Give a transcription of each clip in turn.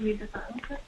read the silence.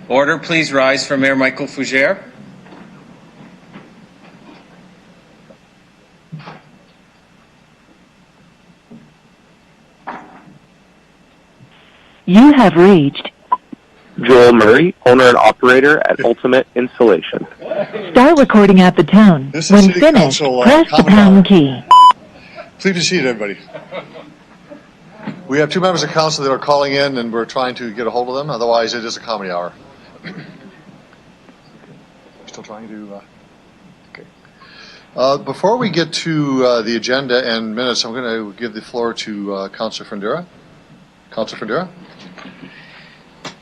Order, please rise for Mayor Michael Fougere. You have reached Joel Murray, owner and operator at Ultimate Installation. start recording at the tone. This is When City finished, Council, press the comment pound hour. key. Please be seated, everybody. We have two members of council that are calling in, and we're trying to get a hold of them. Otherwise, it is a comedy hour. Still trying to. Okay. Before we get to the agenda and minutes, I'm going to give the floor to Councilor Fundera. Councilor Fundera.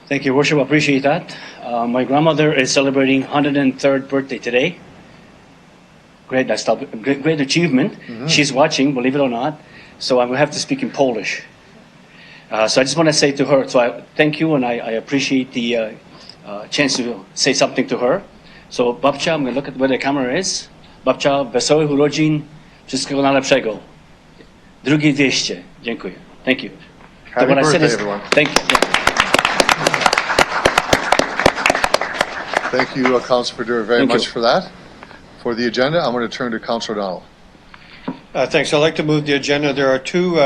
Thank you, Worship. I appreciate that. My grandmother is celebrating 103rd birthday today. Great, great achievement. Mm-hmm. She's watching, believe it or not. So I will have to speak in Polish. So I just want to say to her, so I thank you and I appreciate the chance to say something to her. So babcia, I'm going to look at where the camera is. Babcia, wesołych urodzin, wszystkiego najlepszego. Drugie 200. Dziękuję. Thank you. Happy birthday, everyone. Thank you. Yeah. Thank you, Councilor Fundera, very Thank much you. for that. For the agenda, I'm going to turn to Councilor O'Donnell. Thanks. I'd like to move the agenda. There are two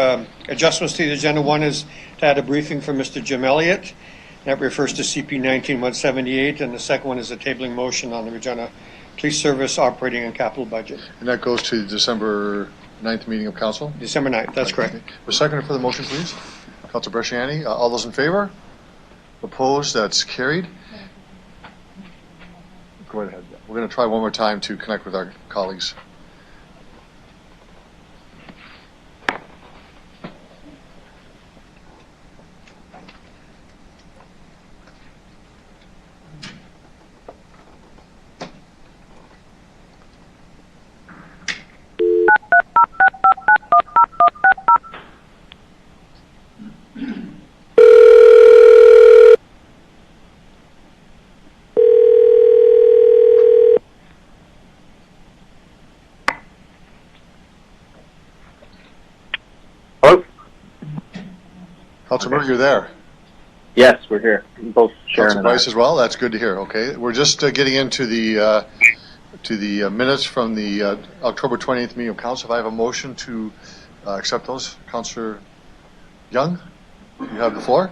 adjustments to the agenda. One is to add a briefing from Mr. Jim Elliott. That refers to CP 19-178, and the second one is a tabling motion on the Regina Police Service operating and capital budget. And that goes to December 9th meeting of council? December 9th, that's correct. A seconder for the motion, please. Councilor Bresciani. All those in favor? Opposed? That's carried. Go right ahead. We're going to try one more time to connect with our colleagues. Hello? Councilor Murray, you're there. Yes, we're here. Both Sharon Councilor and I. Bryce as well. That's good to hear. Okay, we're just getting into the minutes from the October 28th meeting of council. If I have a motion to accept those, Councilor Young, you have the floor.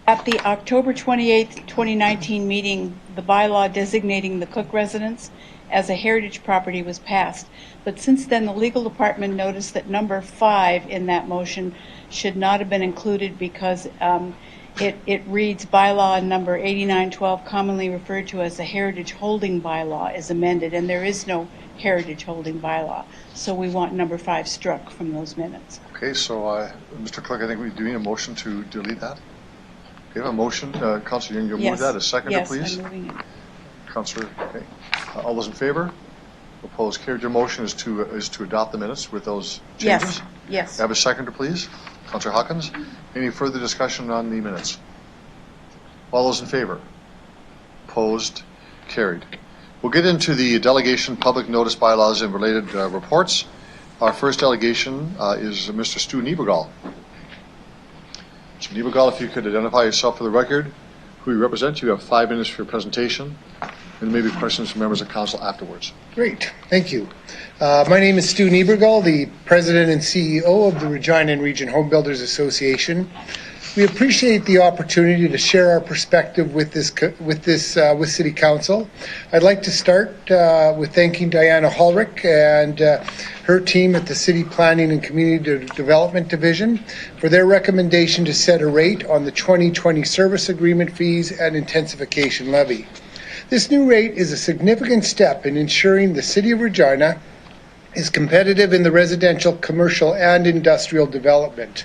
At the October 28th, 2019 meeting, the bylaw designating the Cook residence as a heritage property was passed. But since then, the legal department noticed that number 5 in that motion should not have been included because it reads bylaw number 8912, commonly referred to as the heritage holding bylaw, is amended, and there is no heritage holding bylaw. So we want number 5 struck from those minutes. Okay, so Mr. Clerk, I think we do need a motion to delete that. Okay, a motion. Councilor Young, you'll move that. A seconder, please. Yes, I'm moving it. Councilor, okay. All those in favor? Opposed? Carried. Your motion is to adopt the minutes with those changes? Yes. I have a seconder, please. Councilor Hawkins. Any further discussion on the minutes? All those in favor? Opposed? Carried. We'll get into the delegation, public notice bylaws, and related reports. Our first delegation is Mr. Stu Niebergall. Mr. Niebergall, if you could identify yourself for the record, who you represent. You have 5 minutes for your presentation, and maybe questions from members of council afterwards. Great, thank you. My name is Stu Niebergall, the President and CEO of the Regina and Region Home Builders Association. We appreciate the opportunity to share our perspective with City Council. I'd like to start with thanking Diana Hallrick and her team at the City Planning and Community Development Division for their recommendation to set a rate on the 2020 service agreement fees and intensification levy. This new rate is a significant step in ensuring the City of Regina is competitive in the residential, commercial, and industrial development,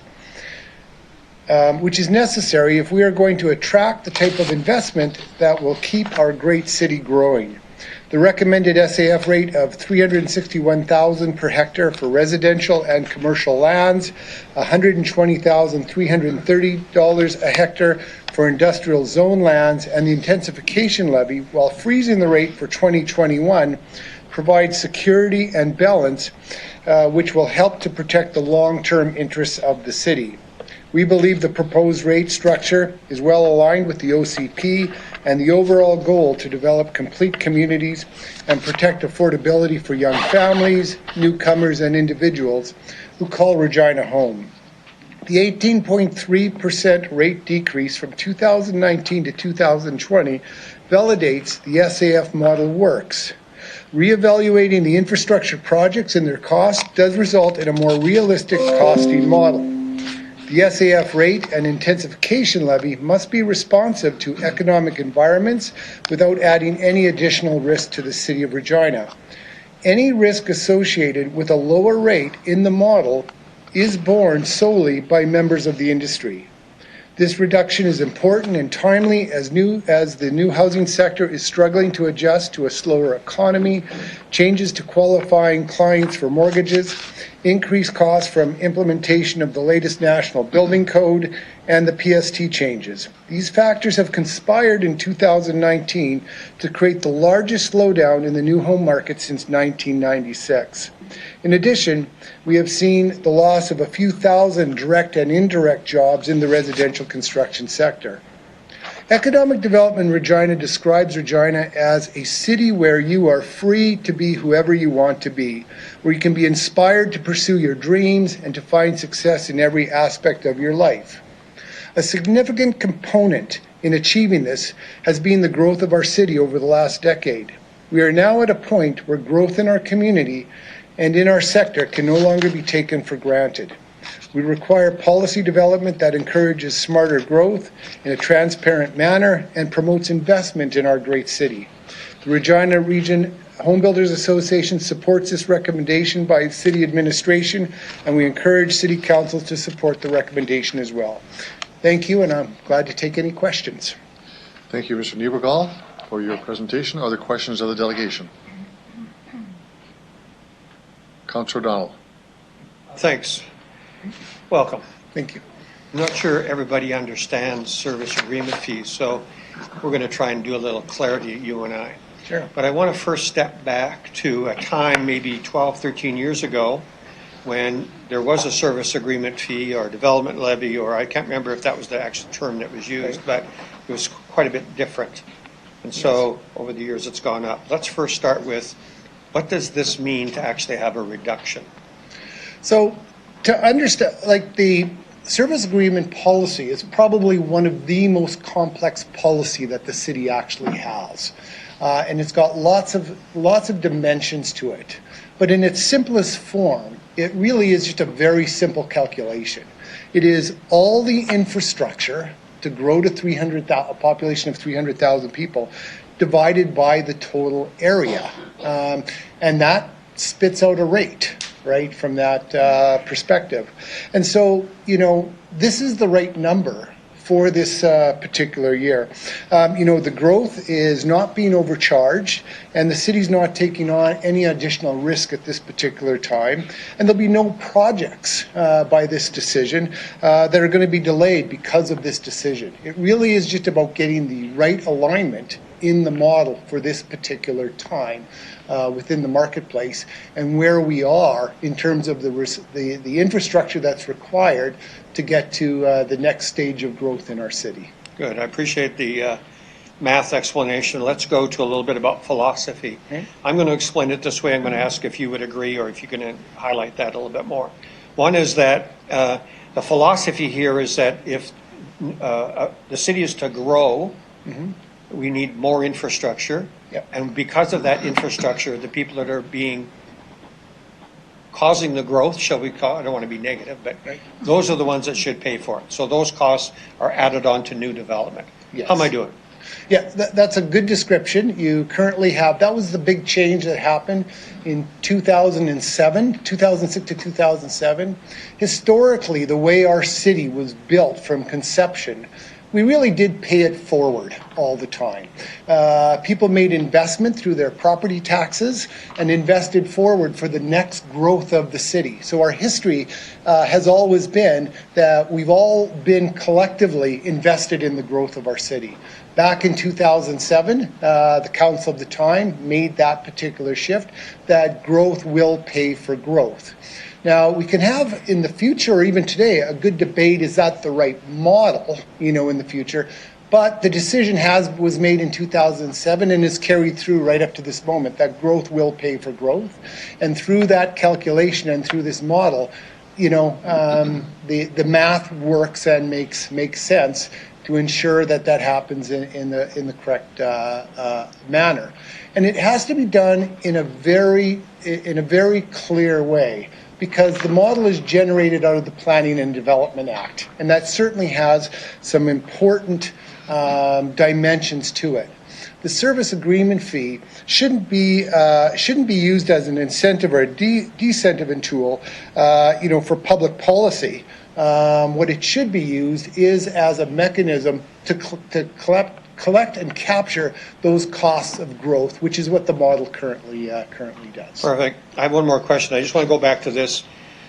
which is necessary if we are going to attract the type of investment that will keep our great city growing. The recommended SAF rate of $361,000 per hectare for residential and commercial lands, $120,330 a hectare for industrial zone lands, and the intensification levy, while freezing the rate for 2021, provides security and balance, which will help to protect the long-term interests of the city. We believe the proposed rate structure is well aligned with the OCP and the overall goal to develop complete communities and protect affordability for young families, newcomers, and individuals who call Regina home. The 18.3% rate decrease from 2019 to 2020 validates the SAF model works. Reevaluating the infrastructure projects and their cost does result in a more realistic costing model. The SAF rate and intensification levy must be responsive to economic environments without adding any additional risk to the City of Regina. Any risk associated with a lower rate in the model is borne solely by members of the industry. This reduction is important and timely as the new housing sector is struggling to adjust to a slower economy, changes to qualifying clients for mortgages, increased costs from implementation of the latest National Building Code, and the PST changes. These factors have conspired in 2019 to create the largest slowdown in the new home market since 1996. In addition, we have seen the loss of a few thousand direct and indirect jobs in the residential construction sector. Economic Development Regina describes Regina as a city where you are free to be whoever you want to be, where you can be inspired to pursue your dreams and to find success in every aspect of your life. A significant component in achieving this has been the growth of our city over the last decade. We are now at a point where growth in our community and in our sector can no longer be taken for granted. We require policy development that encourages smarter growth in a transparent manner and promotes investment in our great city. The Regina Region Home Builders Association supports this recommendation by city administration, and we encourage City Council to support the recommendation as well. Thank you, and I'm glad to take any questions. Thank you, Mr. Niebergall, for your presentation. Are there questions of the delegation? Councillor O'Donnell. Thanks. Welcome. Thank you. I'm not sure everybody understands service agreement fees, so we're going to try and do a little clarity, you and I. Sure. But I want to first step back to a time maybe 12, 13 years ago when there was a service agreement fee or development levy, or I can't remember if that was the actual term that was used, but it was quite a bit different. And so over the years it's gone up. Let's first start with, what does this mean to actually have a reduction? So to understand, like, the service agreement policy is probably one of the most complex policy that the city actually has. And it's got lots of dimensions to it. But in its simplest form, it really is just a very simple calculation. It is all the infrastructure to grow to a population of 300,000 people divided by the total area. And that spits out a rate, right, from that perspective. And so, this is the right number for this particular year. The growth is not being overcharged, and the city's not taking on any additional risk at this particular time. And there'll be no projects by this decision that are going to be delayed because of this decision. It really is just about getting the right alignment in the model for this particular time within the marketplace, and where we are in terms of the infrastructure that's required to get to the next stage of growth in our city. Good. I appreciate the math explanation. Let's go to a little bit about philosophy. Okay. I'm going to explain it this way. I'm going to ask if you would agree or if you can highlight that a little bit more. One is that the philosophy here is that if the city is to grow, we need more infrastructure. Yep. And because of that infrastructure, the people that are causing the growth, shall we call, I don't want to be negative, but those are the ones that should pay for it. So those costs are added on to new development. Yes. How am I doing? Yeah, that's a good description. You currently have, that was the big change that happened in 2006 to 2007. Historically, the way our city was built from conception, we really did pay it forward all the time. People made investment through their property taxes and invested forward for the next growth of the city. So our history has always been that we've all been collectively invested in the growth of our city. Back in 2007, the council of the time made that particular shift, that growth will pay for growth. Now, we can have in the future, or even today, a good debate, is that the right model, in the future? But the decision was made in 2007 and is carried through right up to this moment, that growth will pay for growth. And through that calculation and through this model, the math works and makes sense to ensure that happens in the correct manner. And it has to be done in a very clear way, because the model is generated out of the Planning and Development Act, and that certainly has some important dimensions to it. The service agreement fee shouldn't be used as an incentive or a decentive tool, for public policy. What it should be used is as a mechanism to collect and capture those costs of growth, which is what the model currently does. Perfect. I have one more question. I just want to go back to this.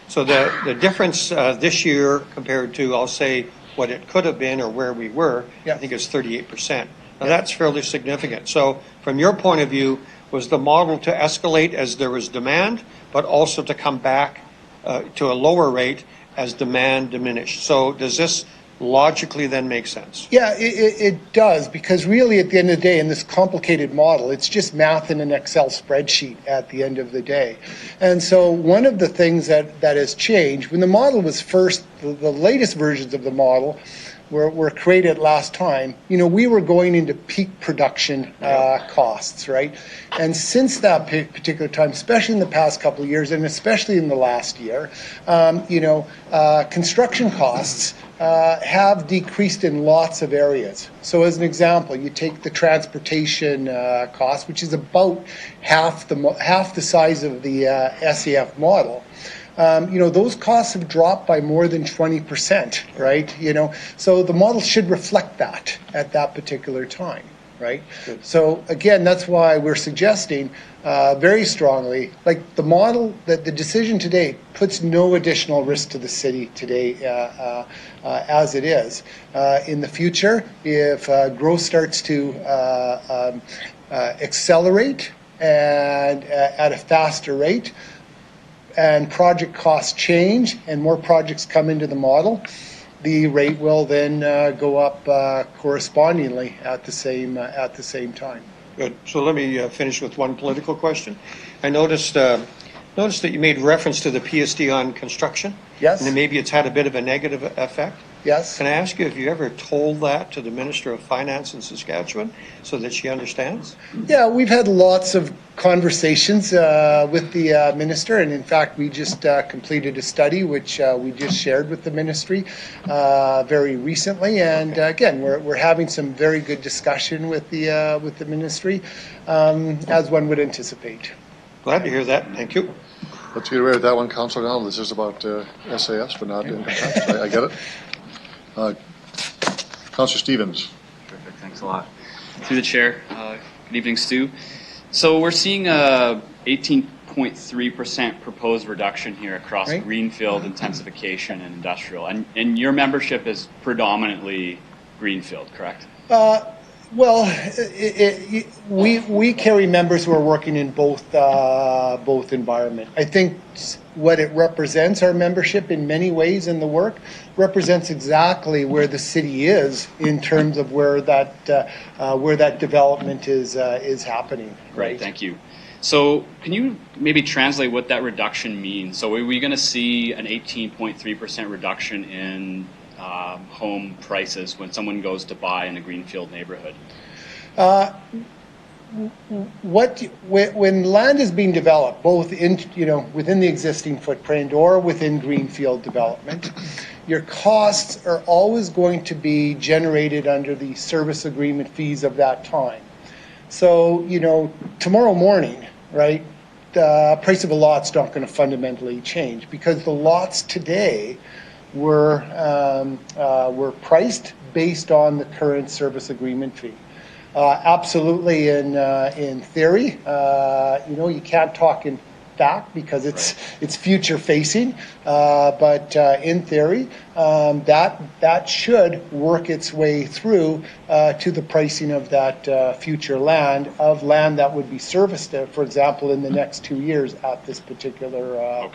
So the difference this year compared to, I'll say, what it could have been or where we were, I think it's 38%. Now that's fairly significant. So from your point of view, was the model to escalate as there was demand, but also to come back to a lower rate as demand diminished? So does this logically then makes sense. Yeah, it does, because really at the end of the day, in this complicated model, it's just math in an Excel spreadsheet at the end of the day. And so one of the things that has changed, when the model was first, the latest versions of the model were created last time, we were going into peak production costs, right? And since that particular time, especially in the past couple of years, and especially in the last year, construction costs have decreased in lots of areas. So as an example, you take the transportation cost, which is about half the size of the SAF model. Those costs have dropped by more than 20%, right? So the model should reflect that at that particular time, right? Good. So again, that's why we're suggesting very strongly, like the model, that the decision today puts no additional risk to the city today as it is. In the future, if growth starts to accelerate and at a faster rate, and project costs change and more projects come into the model, the rate will then go up correspondingly at the same time. Good. So let me finish with one political question. I noticed that you made reference to the PSD on construction. Yes. And then maybe it's had a bit of a negative effect. Yes. Can I ask you if you ever told that to the Minister of Finance in Saskatchewan so that she understands? Yeah, we've had lots of conversations with the minister, and in fact, we just completed a study which we just shared with the ministry very recently. And again, we're having some very good discussion with the ministry, as one would anticipate. Glad to hear that. Thank you. Let's get away with that one, Councillor. Now, this is about SAS, but not income tax. I get it. Councillor Stevens. Perfect. Thanks a lot. Through the chair. Good evening, Stu. So we're seeing a 18.3% proposed reduction here across greenfield, intensification, and industrial. And your membership is predominantly greenfield, correct? Well, we carry members who are working in both environment. I think what it represents, our membership in many ways in the work, represents exactly where the city is in terms of where that development is happening. Right. Thank you. So can you maybe translate what that reduction means? So are we going to see an 18.3% reduction in home prices when someone goes to buy in a greenfield neighborhood? When land is being developed, both within the existing footprint or within greenfield development, your costs are always going to be generated under the service agreement fees of that time. So tomorrow morning, right, the price of a lot's not going to fundamentally change because the lots today were priced based on the current service agreement fee. Absolutely, in theory, you can't talk in fact because it's future facing, but in theory, that should work its way through to the pricing of that future land that would be serviced, for example, in the next 2 years at this particular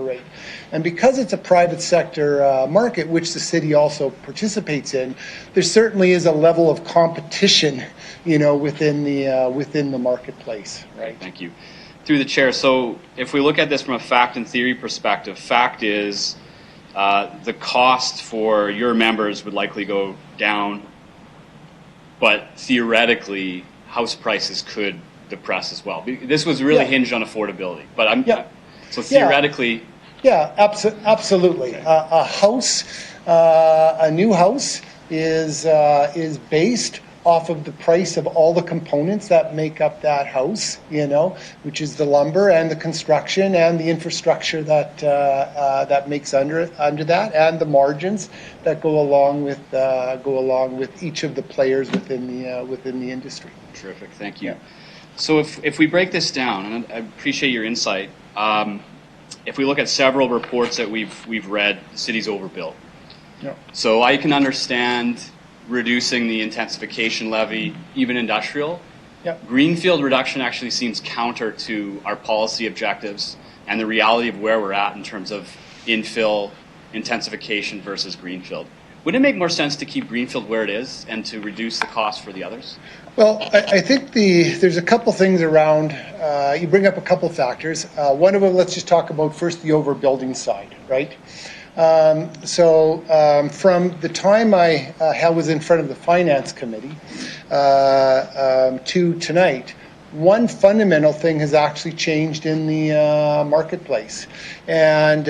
rate. And because it's a private sector market, which the city also participates in, there certainly is a level of competition, within the marketplace. Right. Thank you. Through the chair, so if we look at this from a fact and theory perspective, fact is the cost for your members would likely go down, but theoretically, house prices could depress as well. This was really hinged on affordability, but so theoretically. Yeah, absolutely. A new house is based off of the price of all the components that make up that house, which is the lumber and the construction and the infrastructure that makes under that, and the margins that go along with each of the players within the industry. Terrific, thank you. Yeah. So if we break this down, and I appreciate your insight, if we look at several reports that we've read, the city's overbuilt. Yeah. So I can understand reducing the intensification levy, even industrial. Yep. Greenfield reduction actually seems counter to our policy objectives and the reality of where we're at in terms of infill intensification versus greenfield. Would it make more sense to keep Greenfield where it is and to reduce the cost for the others? Well, I think there's a couple things around. You bring up a couple factors. One of them, let's just talk about first the overbuilding side, right? From the time I was in front of the Finance Committee to tonight, one fundamental thing has actually changed in the marketplace. And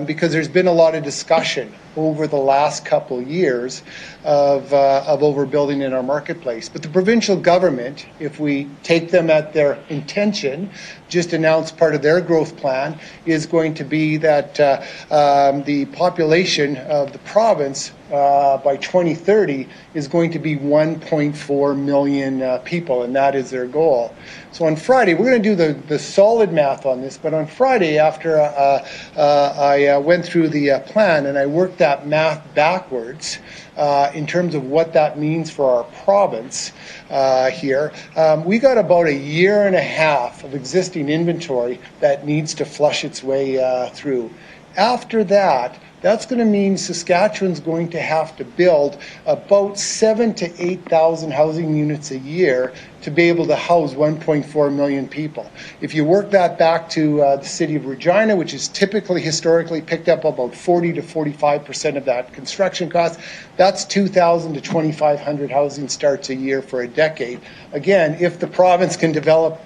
because there's been a lot of discussion over the last couple of years of overbuilding in our marketplace. But the provincial government, if we take them at their intention, just announced part of their growth plan is going to be that the population of the province by 2030 is going to be 1.4 million people, and that is their goal. So on Friday, we're going to do the solid math on this, but on Friday, after I went through the plan and I worked that math backwards in terms of what that means for our province here, we got about a year and a half of existing inventory that needs to flush its way through. After that, that's going to mean Saskatchewan's going to have to build about 7,000 to 8,000 housing units a year to be able to house 1.4 million people. If you work that back to the city of Regina, which is typically historically picked up about 40 to 45% of that construction cost, that's 2,000 to 2,500 housing starts a year for a decade. Again, if the province can develop,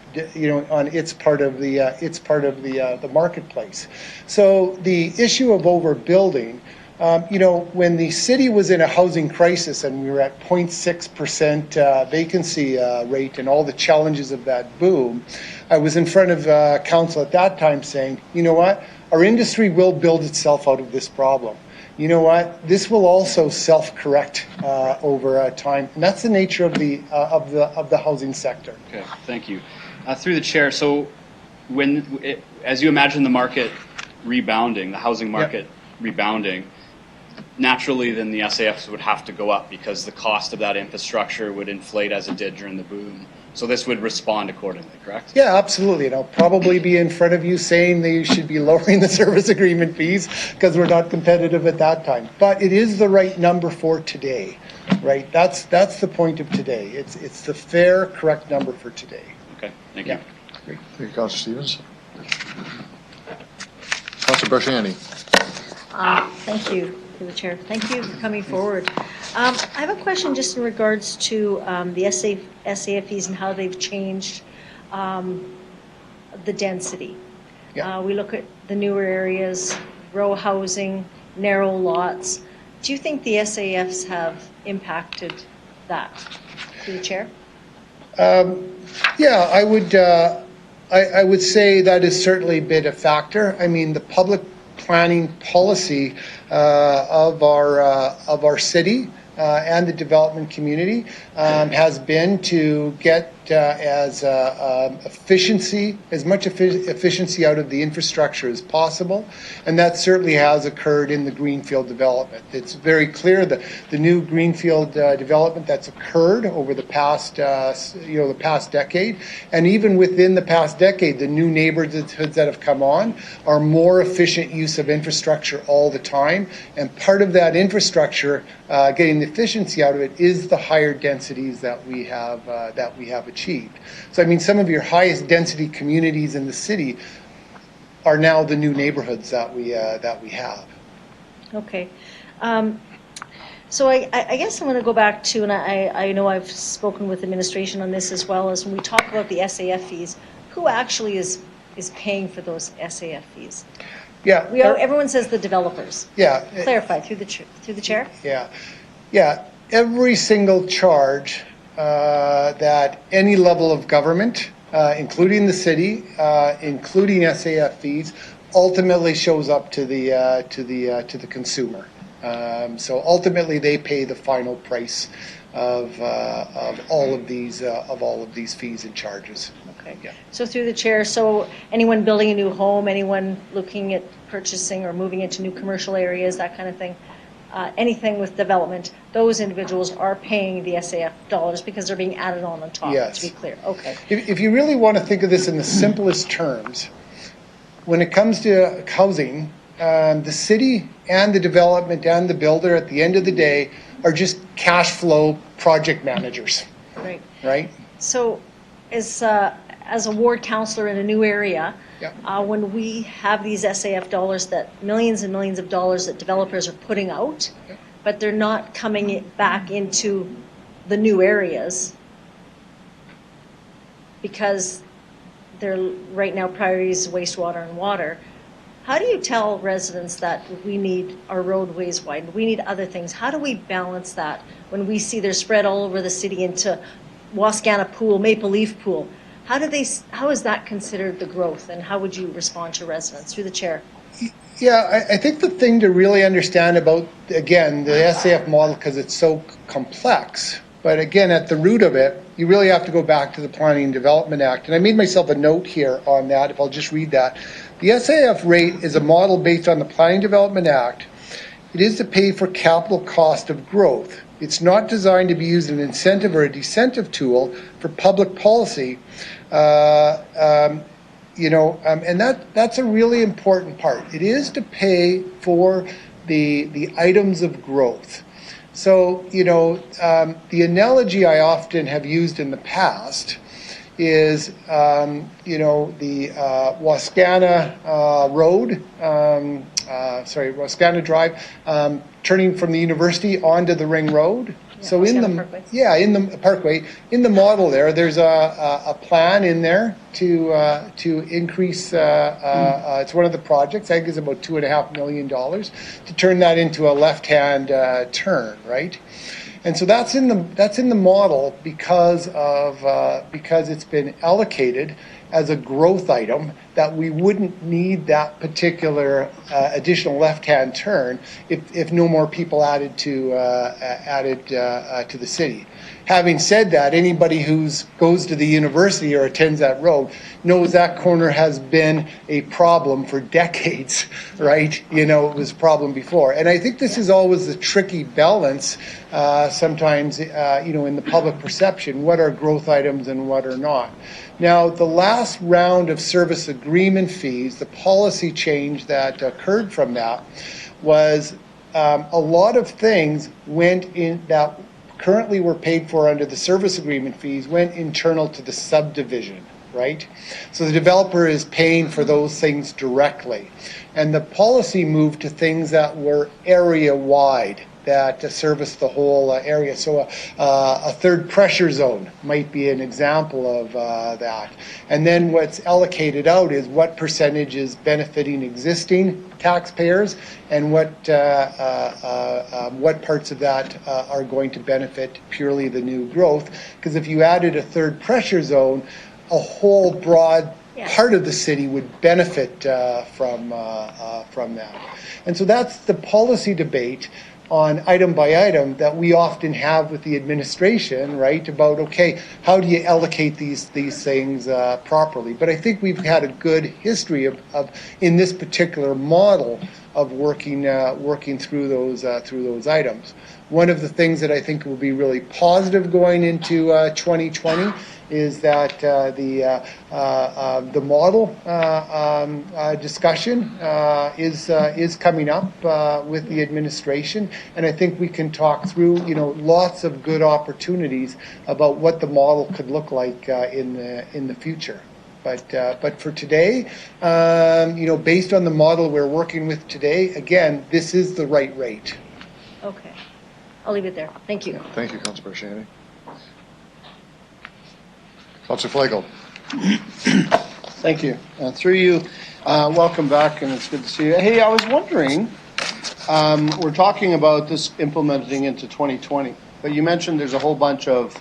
on its part of the marketplace. So the issue of overbuilding. When the city was in a housing crisis and we were at 0.6% vacancy rate and all the challenges of that boom, I was in front of council at that time saying, you know what, our industry will build itself out of this problem. You know what, this will also self-correct over time, and that's the nature of the housing sector. Okay, thank you. Through the chair, so as you imagine the market rebounding, the housing market rebounding, naturally then the SAFs would have to go up because the cost of that infrastructure would inflate as it did during the boom. So this would respond accordingly, correct? Yeah, absolutely. And I'll probably be in front of you saying they should be lowering the service agreement fees because we're not competitive at that time. But it is the right number for today, right? That's the point of today. It's the fair, correct number for today. Okay, thank you. Great. Thank you, Councillor Stevens. Councillor Barshani. Thank you, through the chair. Thank you for coming forward. I have a question just in regards to the SAFEs and how they've changed the density. Yeah. We look at the newer areas, row housing, narrow lots. Do you think the SAFs have impacted that? Through the chair. Yeah, I would say that has certainly been a factor. I mean, the public planning policy of our city and the development community has been to get as much efficiency out of the infrastructure as possible, and that certainly has occurred in the greenfield development. It's very clear that the new greenfield development that's occurred over the past decade, and even within the past decade, the new neighborhoods that have come on are more efficient use of infrastructure all the time, and part of that infrastructure, getting the efficiency out of it, is the higher densities that we have achieved. So I mean, some of your highest density communities in the city are now the new neighborhoods that we have. Okay. So I guess I'm going to go back to, and I know I've spoken with administration on this as well, as when we talk about the SAF fees, who actually is paying for those SAF fees? Yeah. Everyone says the developers. Yeah. Clarify through the chair. Yeah. Every single charge that any level of government, including the city, including SAF fees, ultimately shows up to the consumer. So ultimately, they pay the final price of all of these fees and charges. Okay. Yeah. So through the chair, so anyone building a new home, anyone looking at purchasing or moving into new commercial areas, that kind of thing, anything with development, those individuals are paying the SAF dollars because they're being added on top, yes. to be clear. Okay. If you really want to think of this in the simplest terms, when it comes to housing, the city and the development and the builder at the end of the day are just cash flow project managers, Right. right? So, as a ward councillor in a new area, Yeah. when we have these SAF dollars, that millions and millions of dollars that developers are putting out, but they're not coming back into the new areas because they're right now priorities wastewater and water. How do you tell residents that we need our roadways widened, we need other things? How do we balance that when we see they're spread all over the city into Wascana Pool, Maple Leaf Pool? How is that considered the growth, and how would you respond to residents? Through the chair. Yeah, I think the thing to really understand about, again, the SAF model, because it's so complex, but again, at the root of it, you really have to go back to the Planning and Development Act. And I made myself a note here on that, if I'll just read that. The SAF rate is a model based on the Planning and Development Act. It is to pay for capital cost of growth. It's not designed to be used as an incentive or a decentive tool for public policy. And that's a really important part. It is to pay for the items of growth. So, the analogy I often have used in the past is, the Wascana Road, Wascana Drive, turning from the university onto the Ring Road. So in the Parkway. In the Parkway, in the model there's a plan in there to increase. It's one of the projects. I think it's about $2.5 million to turn that into a left-hand turn, right? And so that's in the model because it's been allocated as a growth item that we wouldn't need that particular additional left-hand turn if no more people added to the city. Having said that, anybody who goes to the university or attends that road knows that corner has been a problem for decades, right? It was a problem before. And I think this is always a tricky balance sometimes, in the public perception, what are growth items and what are not. Now, the last round of service agreement fees, the policy change that occurred from that was a lot of things went in that currently were paid for under the service agreement fees went internal to the subdivision, right? So the developer is paying for those things directly. And the policy moved to things that were area-wide, that service the whole area. So a third pressure zone might be an example of that. And then what's allocated out is what percentage is benefiting existing taxpayers and what parts of that are going to benefit purely the new growth. Because if you added a third pressure zone, a whole broad part of the city would benefit from that. And so that's the policy debate on item by item that we often have with the administration, right? About, okay, how do you allocate these things properly? But I think we've had a good history of in this particular model of working through those items. One of the things that I think will be really positive going into 2020 is that the model discussion is coming up with the administration, and I think we can talk through lots of good opportunities about what the model could look like in the future. But for today, based on the model we're working with today, again, this is the right rate. Okay. I'll leave it there. Thank you. Thank you, Councilor Shaney. Councilor Flagel. Thank you. Through you, welcome back, and it's good to see you. Hey, I was wondering, we're talking about this implementing into 2020, but you mentioned there's a whole bunch of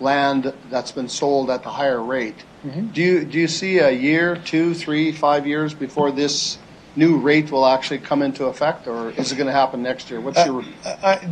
land that's been sold at the higher rate. Mm-hmm. Do you see a year, 2, 3, 5 years before this new rate will actually come into effect, or is it going to happen next year? What's your?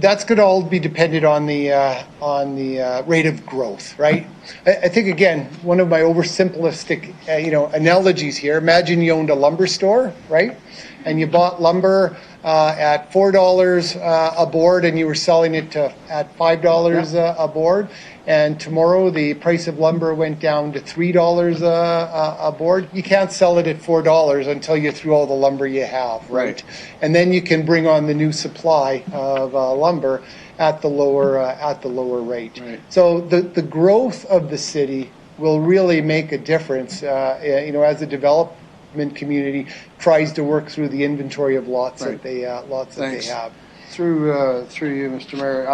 That's going to all be dependent on the rate of growth, right? I think again, one of my oversimplistic analogies here. Imagine you owned a lumber store, right? And you bought lumber at $4 a board and you were selling it at $5 a board, and tomorrow the price of lumber went down to $3 a board, you can't sell it at $4 until you through all the lumber you have, right? And then you can bring on the new supply of lumber at the lower rate. Right. So the growth of the city will really make a difference, as the development community tries to work through the inventory of lots that they have. Through you, Mr. Mayor.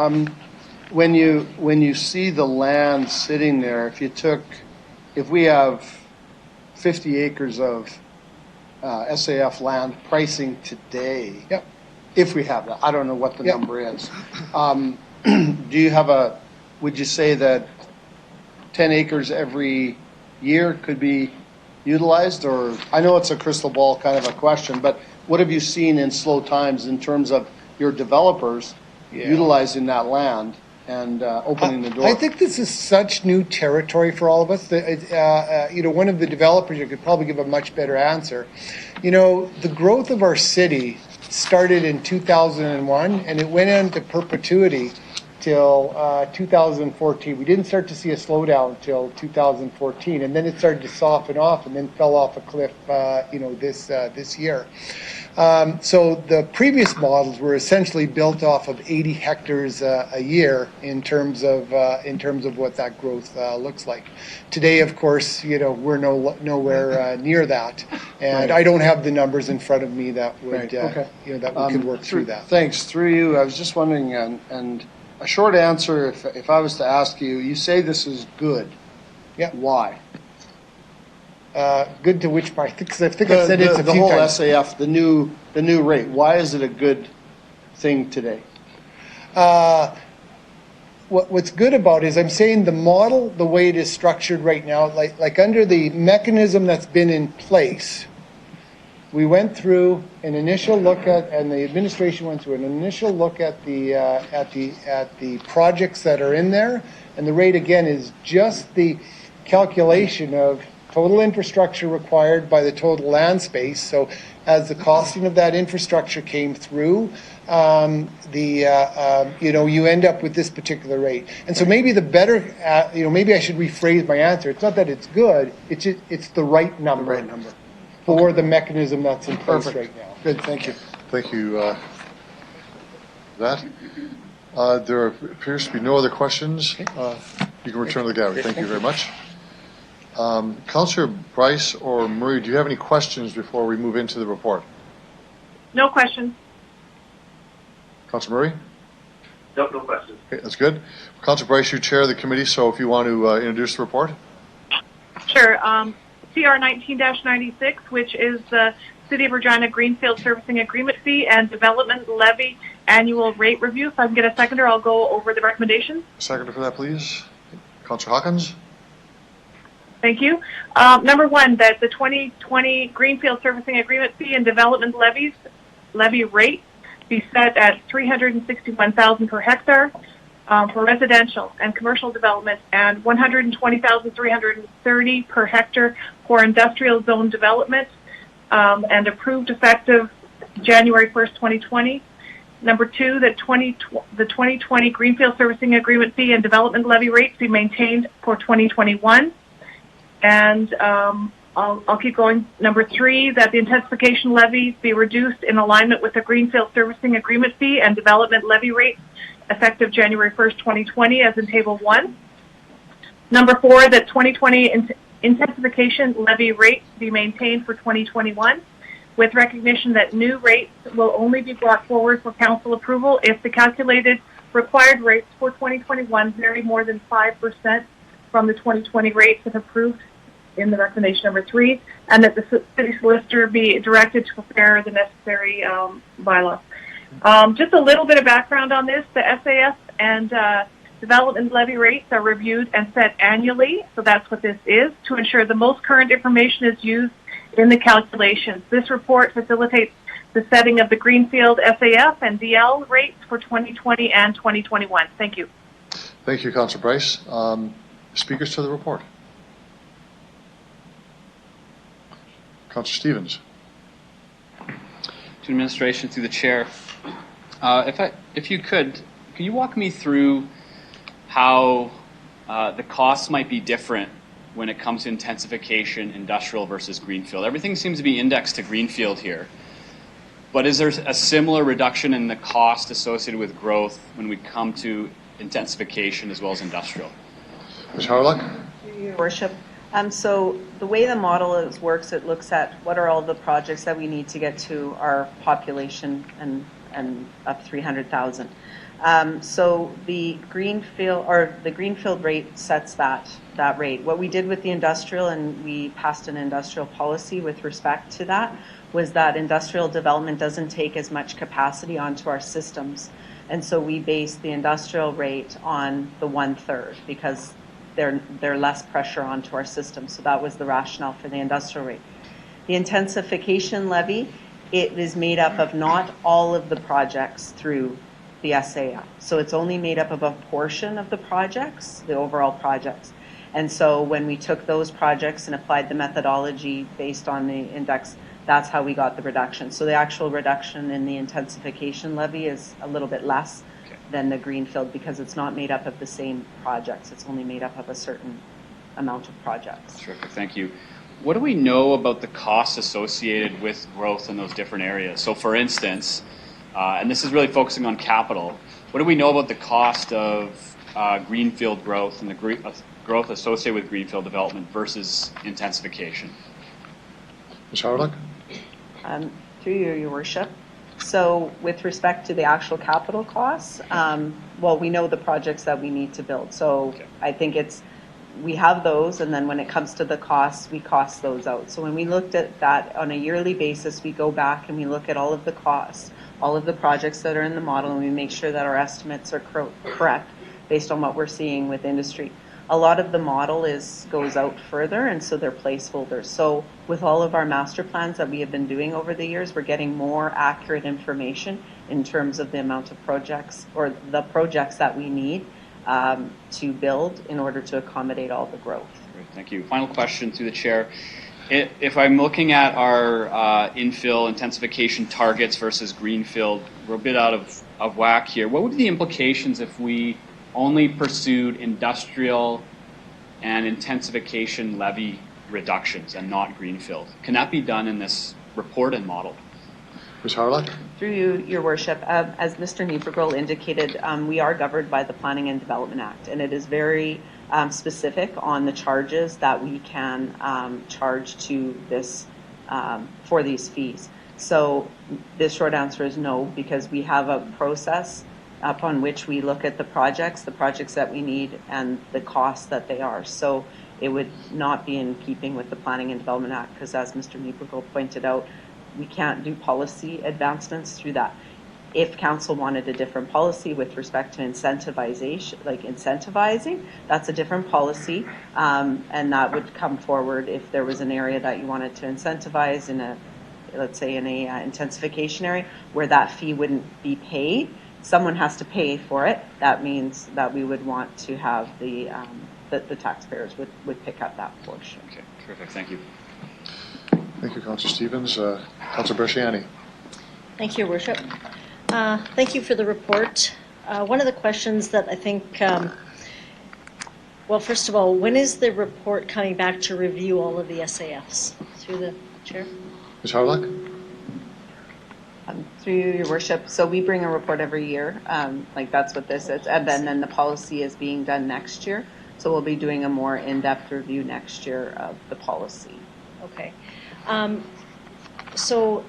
When you see the land sitting there, if we have 50 acres of SAF land pricing today, if we have that, I don't know what the number is. Do you have would you say that 10 acres every year could be utilized? Or I know it's a crystal ball kind of a question, but what have you seen in slow times in terms of your developers utilizing that land and opening the door? I think this is such new territory for all of us that, one of the developers, you could probably give a much better answer. The growth of our city started in 2001 and it went into perpetuity till 2014. We didn't start to see a slowdown till 2014, and then it started to soften off and then fell off a cliff, this year. So the previous models were essentially built off of 80 hectares a year in terms of what that growth looks like. Today, of course, we're nowhere near that, and I don't have the numbers in front of me that would that we could work through that. Thanks. Through you, I was just wondering, and a short answer, if I was to ask you, you say this is good. Yeah. Why? Good to which part? Because I think I said it's a few whole times. SAF, the new rate. Why is it a good thing today? What's good about it is I'm saying the model, the way it is structured right now, like under the mechanism that's been in place, we went through an initial look at, and the administration went through an initial look at the projects that are in there, and the rate again is just the calculation of total infrastructure required by the total land space. So as the costing of that infrastructure came through, you end up with this particular rate. And so maybe the better, maybe I should rephrase my answer. It's not that it's good, it's the right number. For the mechanism that's in place right now. Good, thank you. Thank you. There appears to be no other questions. You can return to the gallery. Thank you very much. Councillor Bryce or Murray, do you have any questions before we move into the report? No questions. Councillor Murray? No questions. Okay, that's good. Councillor Bryce, you chair the committee, so if you want to introduce the report. Sure. CR 19-96, which is the City of Regina Greenfield Servicing Agreement Fee and Development Levy Annual Rate Review. If I can get a seconder, I'll go over the recommendations. Seconder for that, please. Councillor Hawkins. Thank you. Number one, that the 2020 Greenfield Servicing Agreement Fee and Development Levy rate be set at $361,000 per hectare for residential and commercial development, and $120,330 per hectare for industrial zone development, and approved effective January 1st, 2020. Number two, that the 2020 Greenfield Servicing Agreement Fee and Development Levy rates be maintained for 2021. And I'll keep going. Number three, that the intensification levy be reduced in alignment with the Greenfield Servicing Agreement Fee and Development Levy rates effective January 1st, 2020, as in Table 1. Number four, that 2020 intensification levy rates be maintained for 2021, with recognition that new rates will only be brought forward for council approval if the calculated required rates for 2021 vary more than 5% from the 2020 rates if approved in the recommendation number three, and that the city solicitor be directed to prepare the necessary bylaws. Just a little bit of background on this. The SAF and development levy rates are reviewed and set annually, so that's what this is, to ensure the most current information is used in the calculations. This report facilitates the setting of the Greenfield SAF and DL rates for 2020 and 2021. Thank you. Thank you, Councillor Bryce. Speakers to the report. Councillor Stevens. to administration through the chair. If you could, can you walk me through how the costs might be different when it comes to intensification, industrial versus greenfield? Everything seems to be indexed to greenfield here. But is there a similar reduction in the cost associated with growth when we come to intensification as well as industrial? Ms. Harlock? Your Worship. So the way the model works, it looks at what are all the projects that we need to get to our population and up 300,000. So the greenfield rate sets that rate. What we did with the industrial, and we passed an industrial policy with respect to that, was that industrial development doesn't take as much capacity onto our systems. And so we based the industrial rate on the 1/3 because they're less pressure onto our system. So that was the rationale for the industrial rate. The intensification levy, it is made up of not all of the projects through the SAF. So it's only made up of a portion of the projects, the overall projects. And so when we took those projects and applied the methodology based on the index, that's how we got the reduction. So the actual reduction in the intensification levy is a little bit less than the greenfield because it's not made up of the same projects. It's only made up of a certain amount of projects. Terrific, thank you. What do we know about the costs associated with growth in those different areas? So for instance, and this is really focusing on capital, what do we know about the cost of greenfield growth and the growth associated with greenfield development versus intensification? Ms. Harlock? Through you, Your Worship. So with respect to the actual capital costs, well, we know the projects that we need to build. So I think we have those, and then when it comes to the costs, we cost those out. So when we looked at that on a yearly basis, we go back and we look at all of the costs, all of the projects that are in the model, and we make sure that our estimates are correct based on what we're seeing with industry. A lot of the model goes out further, and so they're placeholders. So with all of our master plans that we have been doing over the years, we're getting more accurate information in terms of the amount of projects or the projects that we need to build in order to accommodate all the growth. Great, thank you. Final question through the chair. If I'm looking at our infill intensification targets versus greenfield, we're a bit out of whack here. What would be the implications if we only pursued industrial and intensification levy reductions and not greenfield? Can that be done in this report and model? Ms. Harlock? Through you, Your Worship, as Mr. Niebergall indicated, we are governed by the Planning and Development Act, and it is very specific on the charges that we can charge to this for these fees. So the short answer is no, because we have a process upon which we look at the projects that we need and the costs that they are. So it would not be in keeping with the Planning and Development Act because, as Mr. Niebergall pointed out, we can't do policy advancements through that. If council wanted a different policy with respect to incentivizing, that's a different policy, and that would come forward if there was an area that you wanted to incentivize in let's say in a intensification area where that fee wouldn't be paid. Someone has to pay for it. That means that we would want to have the taxpayers would pick up that portion. Okay, terrific. Thank you. Thank you, Councillor Stevens. Councillor Bresciani. Thank you, Your Worship. Thank you for the report. One of the questions that I think, well, first of all, when is the report coming back to review all of the SAFs? Through the chair. Ms. Harlock? Through you, Your Worship. So we bring a report every year, like that's what this is, and then the policy is being done next year. So we'll be doing a more in-depth review next year of the policy. Okay. So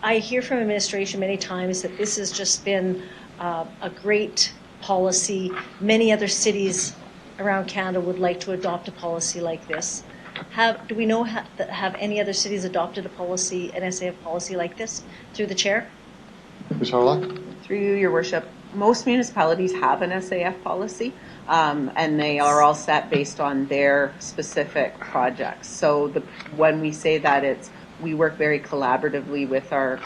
I hear from administration many times that this has just been a great policy. Many other cities around Canada would like to adopt a policy like this. Do we know have any other cities adopted a policy, an SAF policy like this? Through the chair. Ms. Harlock? Through you, Your Worship. Most municipalities have an SAF policy, and they are all set based on their specific projects. So when we say that we work very collaboratively with our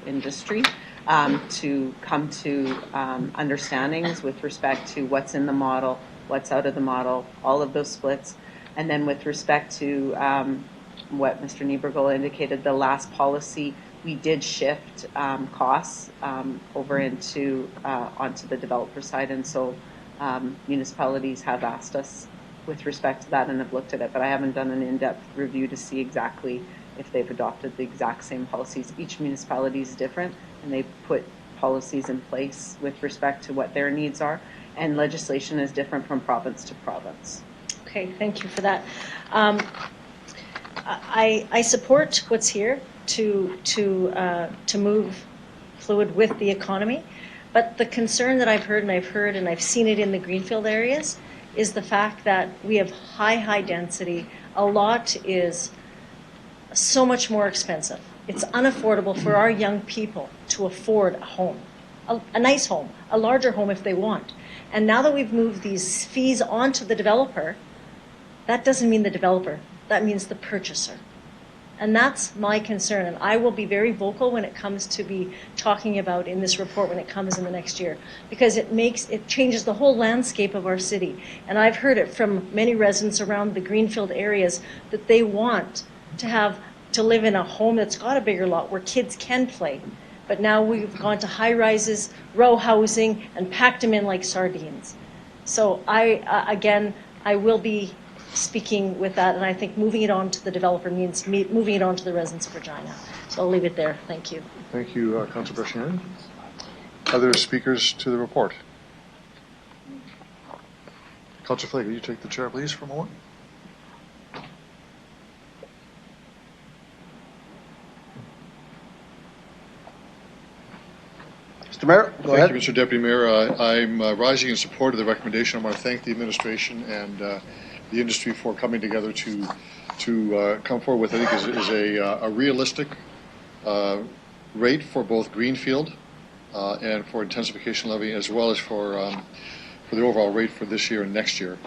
industry to come to understandings with respect to what's in the model, what's out of the model, all of those splits. And then with respect to what Mr. Niebergall indicated, the last policy we did shift costs over into onto the developer side, and so municipalities have asked us with respect to that and have looked at it, but I haven't done an in-depth review to see exactly if they've adopted the exact same policies. Each municipality is different, and they put policies in place with respect to what their needs are, and legislation is different from province to province. Okay, thank you for that. I support what's here to move fluid with the economy, but the concern that I've heard and I've seen it in the greenfield areas is the fact that we have high density. A lot is so much more expensive. It's unaffordable for our young people to afford a home, a nice home, a larger home if they want. And now that we've moved these fees onto the developer, that doesn't mean the developer, that means the purchaser. And that's my concern, and I will be very vocal when it comes to be talking about in this report when it comes in the next year, because it changes the whole landscape of our city. And I've heard it from many residents around the greenfield areas that they want to live in a home that's got a bigger lot where kids can play. But now we've gone to high rises, row housing, and packed them in like sardines. So I will be speaking with that, and I think moving it on to the developer means moving it on to the residents of Regina. So I'll leave it there. Thank you. Thank you, Councillor Brashear. Other speakers to the report? Councillor Flake, will you take the chair, please, for a moment? Mr. Mayor, go ahead. Thank you, Mr. Deputy Mayor. I'm rising in support of the recommendation. I want to thank the administration and the industry for coming together to come forward with, I think, is a realistic rate for both greenfield and for intensification levy, as well as for the overall rate for this year and next year.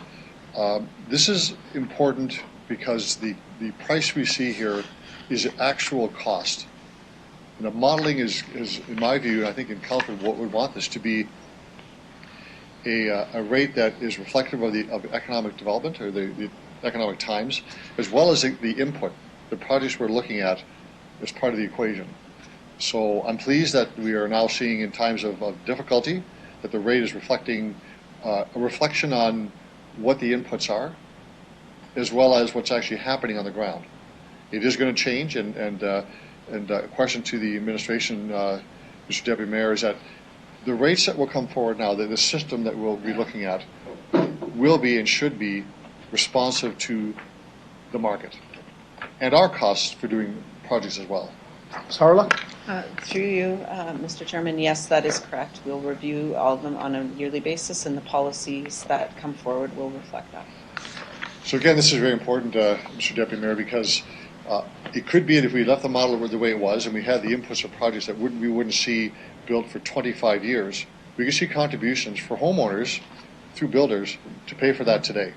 This is important because the price we see here is actual cost. And the modeling is, in my view, and I think in council, what we want this to be a rate that is reflective of economic development or the economic times, as well as the input, the projects we're looking at as part of the equation. So I'm pleased that we are now seeing in times of difficulty that the rate is reflecting a reflection on what the inputs are, as well as what's actually happening on the ground. It is going to change, and a question to the administration, Mr. Deputy Mayor, is that the rates that will come forward now, the system that we'll be looking at, will be and should be responsive to the market and our costs for doing projects as well. Ms. Harla? Through you, Mr. Chairman, yes, that is correct. We'll review all of them on a yearly basis, and the policies that come forward will reflect that. So again, this is very important, Mr. Deputy Mayor, because it could be that if we left the model the way it was and we had the inputs of projects that we wouldn't see built for 25 years, we could see contributions for homeowners through builders to pay for that today.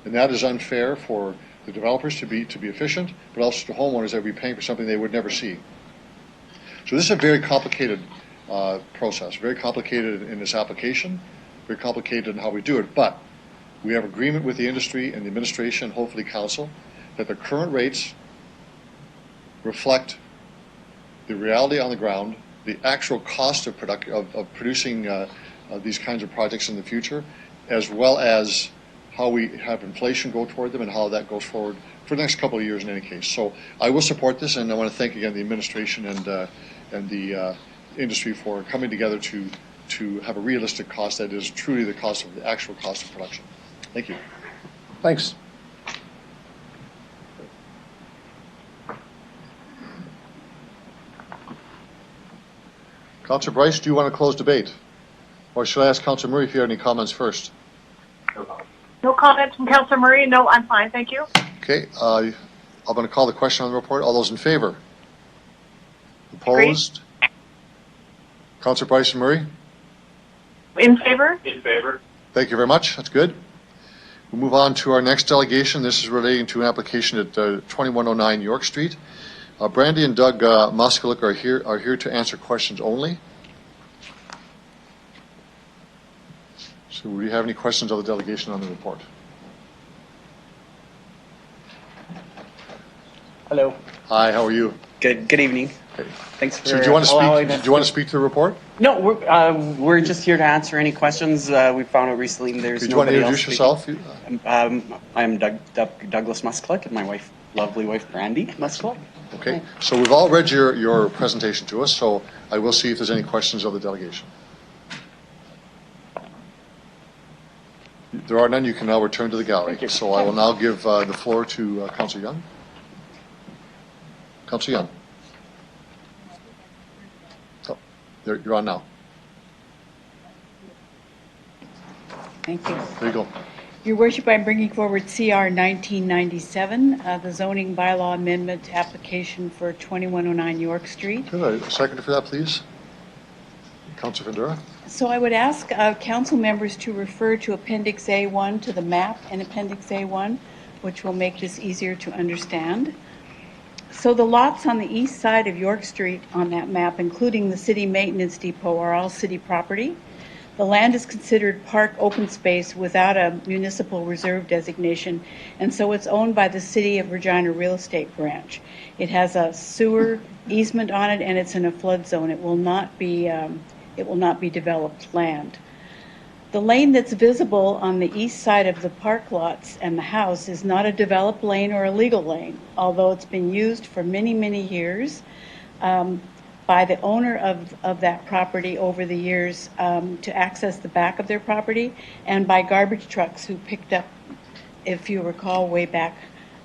And that is unfair for the developers to be efficient, but also to homeowners that would be paying for something they would never see. So this is a very complicated process, very complicated in its application, very complicated in how we do it, but we have agreement with the industry and the administration, hopefully council, that the current rates reflect the reality on the ground, the actual cost of producing these kinds of projects in the future, as well as how we have inflation go toward them and how that goes forward for the next couple of years in any case. So I will support this, and I want to thank again the administration and the industry for coming together to have a realistic cost that is truly the cost of the actual cost of production. Thank you. Thanks. Councillor Bryce, do you want to close debate? Or should I ask Councillor Murray if you have any comments first? No comments from Councillor Murray. No, I'm fine. Thank you. Okay. I'm going to call the question on the report. All those in favor? Opposed? Councillor Bryce and Murray? In favor? In favor. Thank you very much. That's good. We'll move on to our next delegation. This is relating to an application at 2109 York Street. Brandy and Doug Moskalik are here to answer questions only. So do you have any questions of the delegation on the report? Hello. Hi, how are you? Good evening. Thanks for So do you want to allowing speak, us do you want to speak to the report? No, we're just here to answer any questions. We found out recently there's Did you want to nobody else introduce speaking. yourself? I'm Douglas Musklick and my wife, lovely wife Brandy Musklick. Okay, so we've all read your presentation to us, so I will see if there's any questions of the delegation. There are none. You can now return to the gallery. So I will now give the floor to Councillor Young. Councillor Young. Oh, you're on now. Thank you. There you go. Your Worship, I'm bringing forward CR 1997, the zoning bylaw amendment application for 2109 York Street. Could I second for that, please? Councillor Vendura. So I would ask council members to refer to Appendix A1, to the map in Appendix A1, which will make this easier to understand. So the lots on the east side of York Street on that map, including the city maintenance depot, are all city property. The land is considered park open space without a municipal reserve designation, and so it's owned by the City of Regina Real Estate Branch. It has a sewer easement on it, and it's in a flood zone. It will not be developed land. The lane that's visible on the east side of the park lots and the house is not a developed lane or a legal lane, although it's been used for many, many years by the owner of that property over the years to access the back of their property, and by garbage trucks who picked up, if you recall way back,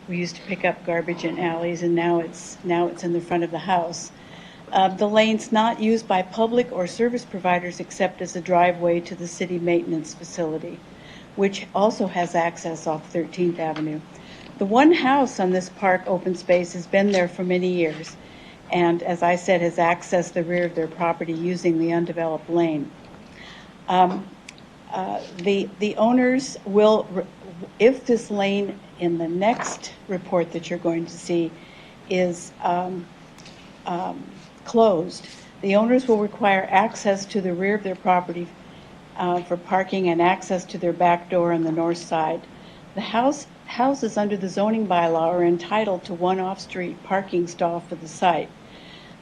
we used to pick up garbage in alleys, and now it's in the front of the house. The lane's not used by public or service providers except as a driveway to the city maintenance facility, which also has access off 13th Avenue. The one house on this park open space has been there for many years, and as I said, has accessed the rear of their property using the undeveloped lane. The owners will, if this lane in the next report that you're going to see is closed, the owners will require access to the rear of their property for parking and access to their back door on the north side. The houses under the zoning bylaw are entitled to one off-street parking stall for the site.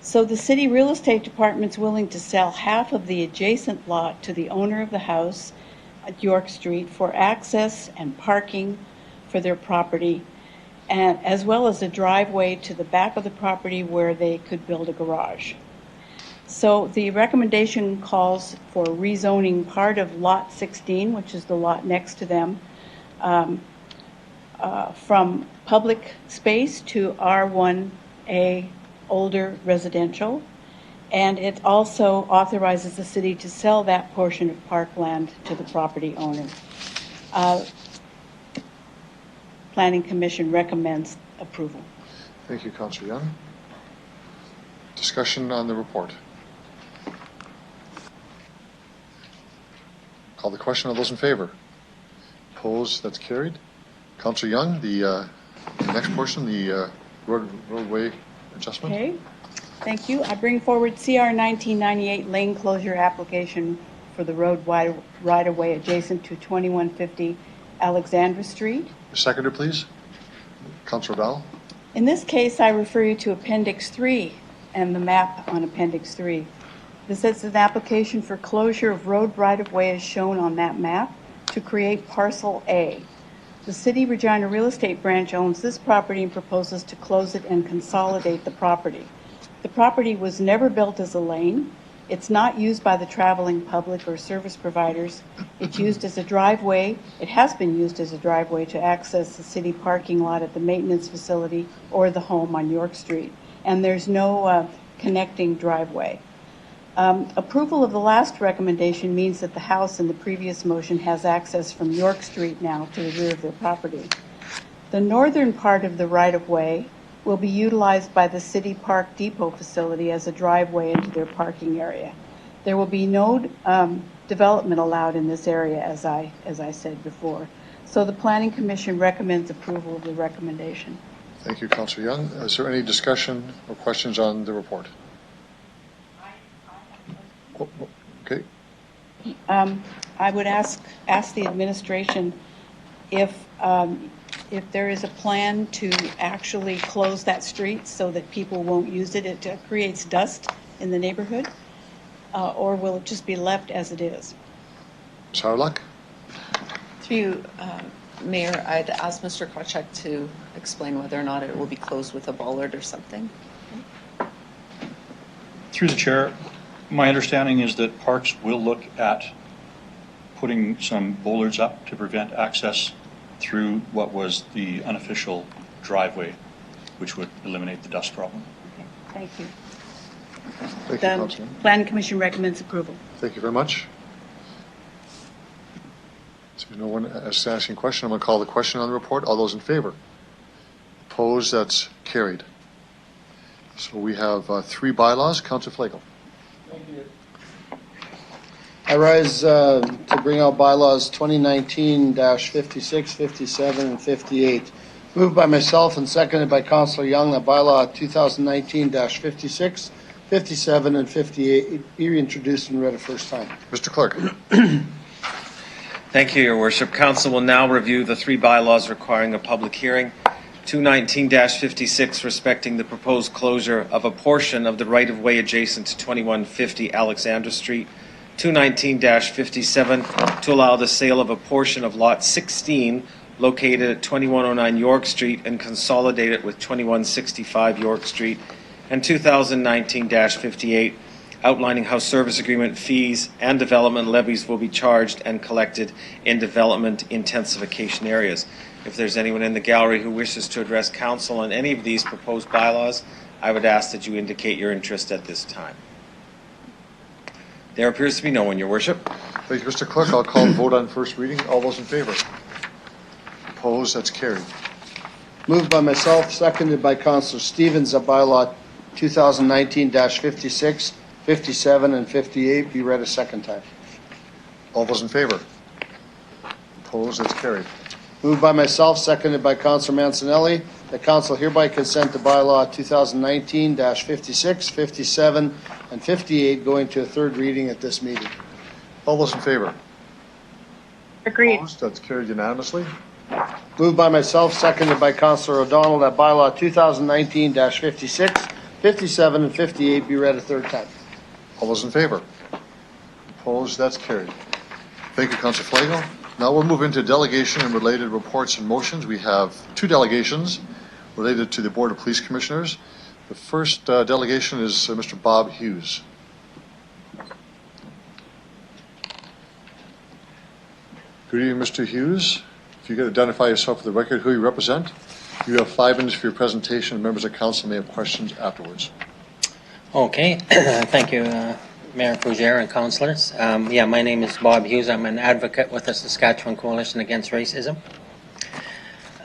So the city real estate department's willing to sell half of the adjacent lot to the owner of the house at York Street for access and parking for their property, and as well as a driveway to the back of the property where they could build a garage. So the recommendation calls for rezoning part of Lot 16, which is the lot next to them, from public space to R1A older residential, and it also authorizes the city to sell that portion of parkland to the property owner. Planning Commission recommends approval. Thank you, Councillor Young. Discussion on the report. Call the question. All those in favor? Opposed? That's carried. Councillor Young, the next portion, the roadway adjustment. Okay, thank you. I bring forward CR 1998 lane closure application for the road right-of-way adjacent to 2150 Alexandra Street. Seconder, please. Councillor Val. In this case, I refer you to Appendix 3 and the map on Appendix 3. This is an application for closure of road right-of-way as shown on that map to create Parcel A. The City Regina Real Estate Branch owns this property and proposes to close it and consolidate the property. The property was never built as a lane. It's not used by the traveling public or service providers. It's used as a driveway. It has been used as a driveway to access the city parking lot at the maintenance facility or the home on York Street. And there's no connecting driveway. Approval of the last recommendation means that the house in the previous motion has access from York Street now to the rear of their property. The northern part of the right-of-way will be utilized by the City Park Depot facility as a driveway into their parking area. There will be no development allowed in this area, as I said before. So the Planning Commission recommends approval of the recommendation. Thank you, Councillor Young. Is there any discussion or questions on the report? Okay. I would ask the administration if if there is a plan to actually close that street so that people won't use it, it creates dust in the neighborhood, or will it just be left as it is? Ms. Howard? Through you, Mayor, I'd ask Mr. Krawcheck to explain whether or not it will be closed with a bollard or something. Through the chair, my understanding is that Parks will look at putting some bollards up to prevent access through what was the unofficial driveway, which would eliminate the dust problem. Thank you. Thank you, The Councillor. Plan Commission recommends approval. Thank you very much. So no one is asking a question. I'm going to call the question on the report. All those in favor? Opposed? That's carried. So we have 3 bylaws. Councillor Flagel. Thank you. I rise to bring out bylaws 2019-56, 57, and 58. Moved by myself and seconded by Councillor Young that bylaw 2019-56, 57, and 58 be reintroduced and read a first time. Mr. Clerk. Thank you, Your Worship. Council will now review the 3 bylaws requiring a public hearing. 219-56 respecting the proposed closure of a portion of the right-of-way adjacent to 2150 Alexandra Street. 219-57 to allow the sale of a portion of Lot 16 located at 2109 York Street and consolidate it with 2165 York Street. And 2019-58 outlining how service agreement fees and development levies will be charged and collected in development intensification areas. If there's anyone in the gallery who wishes to address council on any of these proposed bylaws, I would ask that you indicate your interest at this time. There appears to be no one, Your Worship. Thank you, Mr. Clerk. I'll call the vote on first reading. All those in favor? Opposed? That's carried. Moved by myself, seconded by Councillor Stevens that bylaw 2019-56, 57, and 58 be read a second time. All those in favor? Opposed? That's carried. Moved by myself, seconded by Councillor Mancinelli, that council hereby consent to bylaw 2019-56, 57, and 58 going to a third reading at this meeting. All those in favor? Agreed. Opposed? That's carried unanimously. Moved by myself, seconded by Councillor O'Donnell, that bylaw 2019-56, 57, and 58 be read a third time. All those in favor? Opposed? That's carried. Thank you, Councillor Flagel. Now we'll move into delegation and related reports and motions. We have 2 delegations related to the Board of Police Commissioners. The first delegation is Mr. Bob Hughes. Good evening, Mr. Hughes. If you could identify yourself for the record, who you represent. You have 5 minutes for your presentation, and members of council may have questions afterwards. Okay, thank you, Mayor Fougere and councillors. My name is Bob Hughes. I'm an advocate with the Saskatchewan Coalition Against Racism.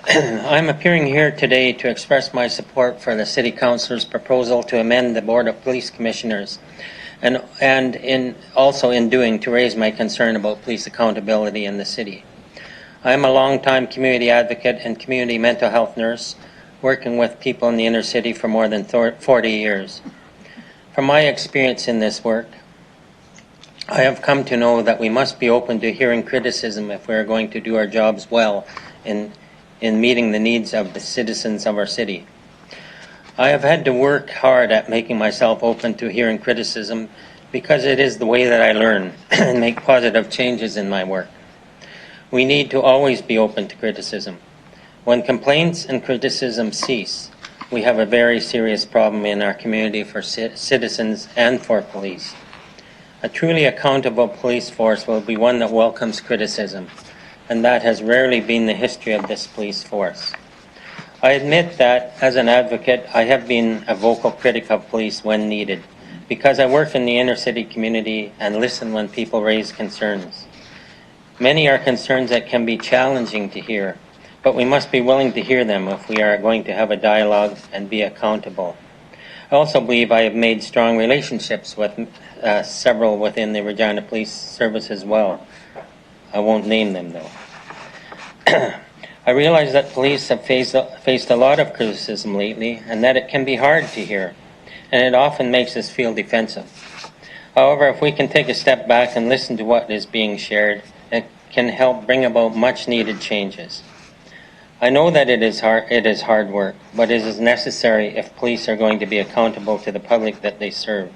I'm appearing here today to express my support for the City Council's proposal to amend the Board of Police Commissioners and also in doing to raise my concern about police accountability in the city. I am a long-time community advocate and community mental health nurse working with people in the inner city for more than 40 years. From my experience in this work, I have come to know that we must be open to hearing criticism if we are going to do our jobs well in meeting the needs of the citizens of our city. I have had to work hard at making myself open to hearing criticism because it is the way that I learn and make positive changes in my work. We need to always be open to criticism. When complaints and criticism cease, we have a very serious problem in our community for citizens and for police. A truly accountable police force will be one that welcomes criticism, and that has rarely been the history of this police force. I admit that, as an advocate, I have been a vocal critic of police when needed, because I work in the inner city community and listen when people raise concerns. Many are concerns that can be challenging to hear, but we must be willing to hear them if we are going to have a dialogue and be accountable. I also believe I have made strong relationships with several within the Regina Police Service as well. I won't name them though. I realize that police have faced a lot of criticism lately and that it can be hard to hear, and it often makes us feel defensive. However, if we can take a step back and listen to what is being shared, it can help bring about much needed changes. I know that it is hard work, but it is necessary if police are going to be accountable to the public that they serve.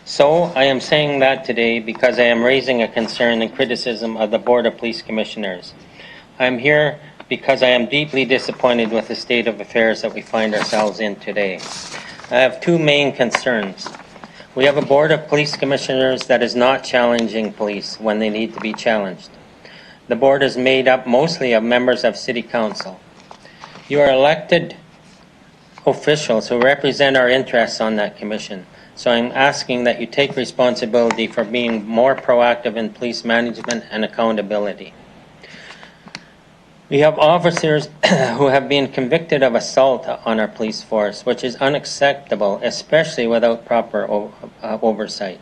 So I am saying that today because I am raising a concern and criticism of the Board of Police Commissioners. I am here because I am deeply disappointed with the state of affairs that we find ourselves in today. I have two main concerns. We have a Board of Police Commissioners that is not challenging police when they need to be challenged. The board is made up mostly of members of City Council. You are elected officials who represent our interests on that commission. So I'm asking that you take responsibility for being more proactive in police management and accountability. We have officers who have been convicted of assault on our police force, which is unacceptable, especially without proper oversight.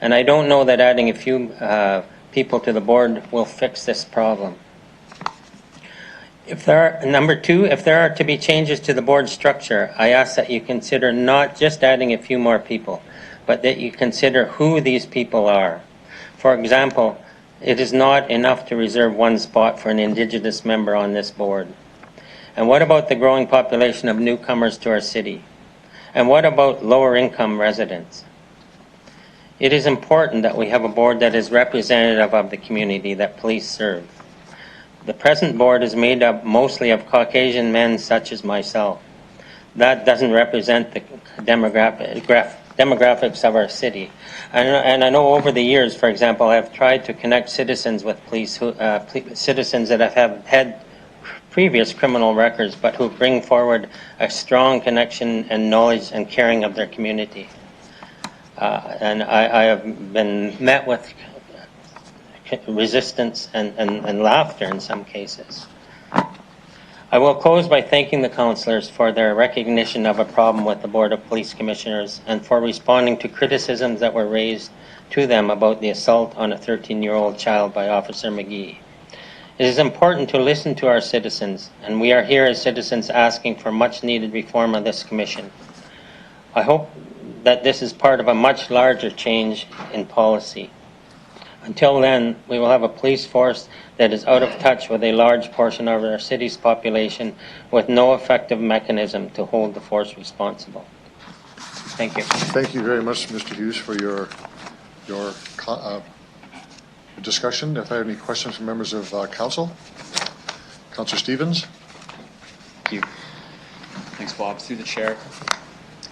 And I don't know that adding a few people to the board will fix this problem. Number two, if there are to be changes to the board structure, I ask that you consider not just adding a few more people, but that you consider who these people are. For example, it is not enough to reserve one spot for an Indigenous member on this board. And what about the growing population of newcomers to our city? And what about lower income residents? It is important that we have a board that is representative of the community that police serve. The present board is made up mostly of Caucasian men such as myself. That doesn't represent the demographics of our city. And I know over the years, for example, I've tried to connect citizens with police, citizens that have had previous criminal records, but who bring forward a strong connection and knowledge and caring of their community. And I have been met with resistance and laughter in some cases. I will close by thanking the councillors for their recognition of a problem with the Board of Police Commissioners and for responding to criticisms that were raised to them about the assault on a 13-year-old child by Officer McGee. It is important to listen to our citizens, and we are here as citizens asking for much-needed reform of this commission. I hope that this is part of a much larger change in policy. Until then, we will have a police force that is out of touch with a large portion of our city's population with no effective mechanism to hold the force responsible. Thank you. Thank you very much, Mr. Hughes, for your discussion. If I have any questions from members of council. Councillor Stevens. Thank you. Thanks, Bob. Through the chair.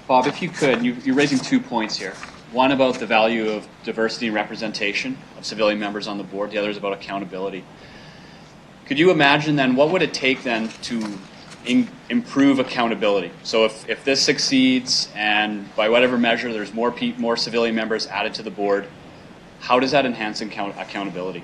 Bob, if you could, you're raising 2 points here. One about the value of diversity and representation of civilian members on the board. The other is about accountability. Could you imagine then, what would it take then to improve accountability? So if this succeeds and by whatever measure there's more civilian members added to the board, how does that enhance accountability?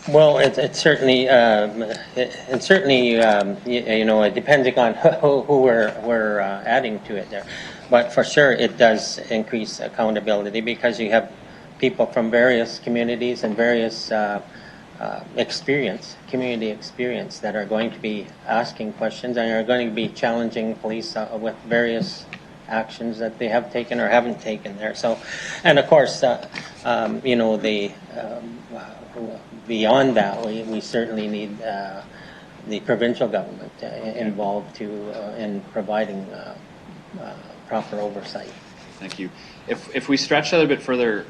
Well, it certainly, you know, depending on who we're adding to it there. But for sure, it does increase accountability because you have people from various communities and various community experience that are going to be asking questions and are going to be challenging police with various actions that they have taken or haven't taken there. So, and of course, you know, beyond that, we certainly need the provincial government involved in providing proper oversight. Thank you. If we stretch that a bit further,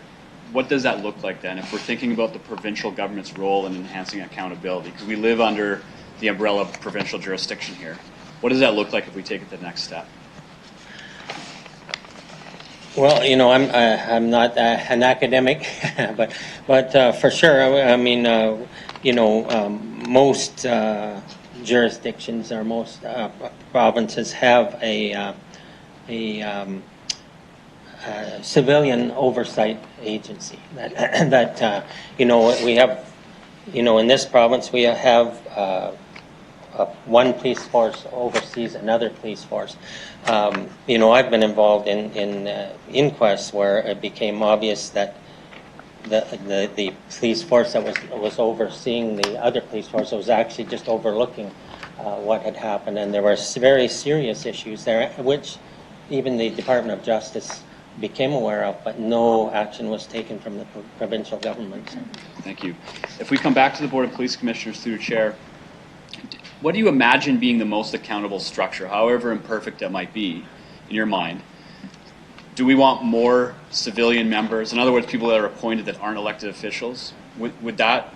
what does that look like then? If we're thinking about the provincial government's role in enhancing accountability, because we live under the umbrella of provincial jurisdiction here, what does that look like if we take it to the next step? Well, you know, I'm not an academic, but for sure, I mean, you know, most jurisdictions or most provinces have a civilian oversight agency that you know, we have, you know, in this province we have one police force oversees another police force. You know, I've been involved in inquests where it became obvious that the police force that was overseeing the other police force was actually just overlooking what had happened, and there were very serious issues there, which even the Department of Justice became aware of, but no action was taken from the provincial government. So. Thank you. If we come back to the Board of Police Commissioners through the chair, what do you imagine being the most accountable structure, however imperfect it might be in your mind? Do we want more civilian members? In other words, people that are appointed that aren't elected officials? Would that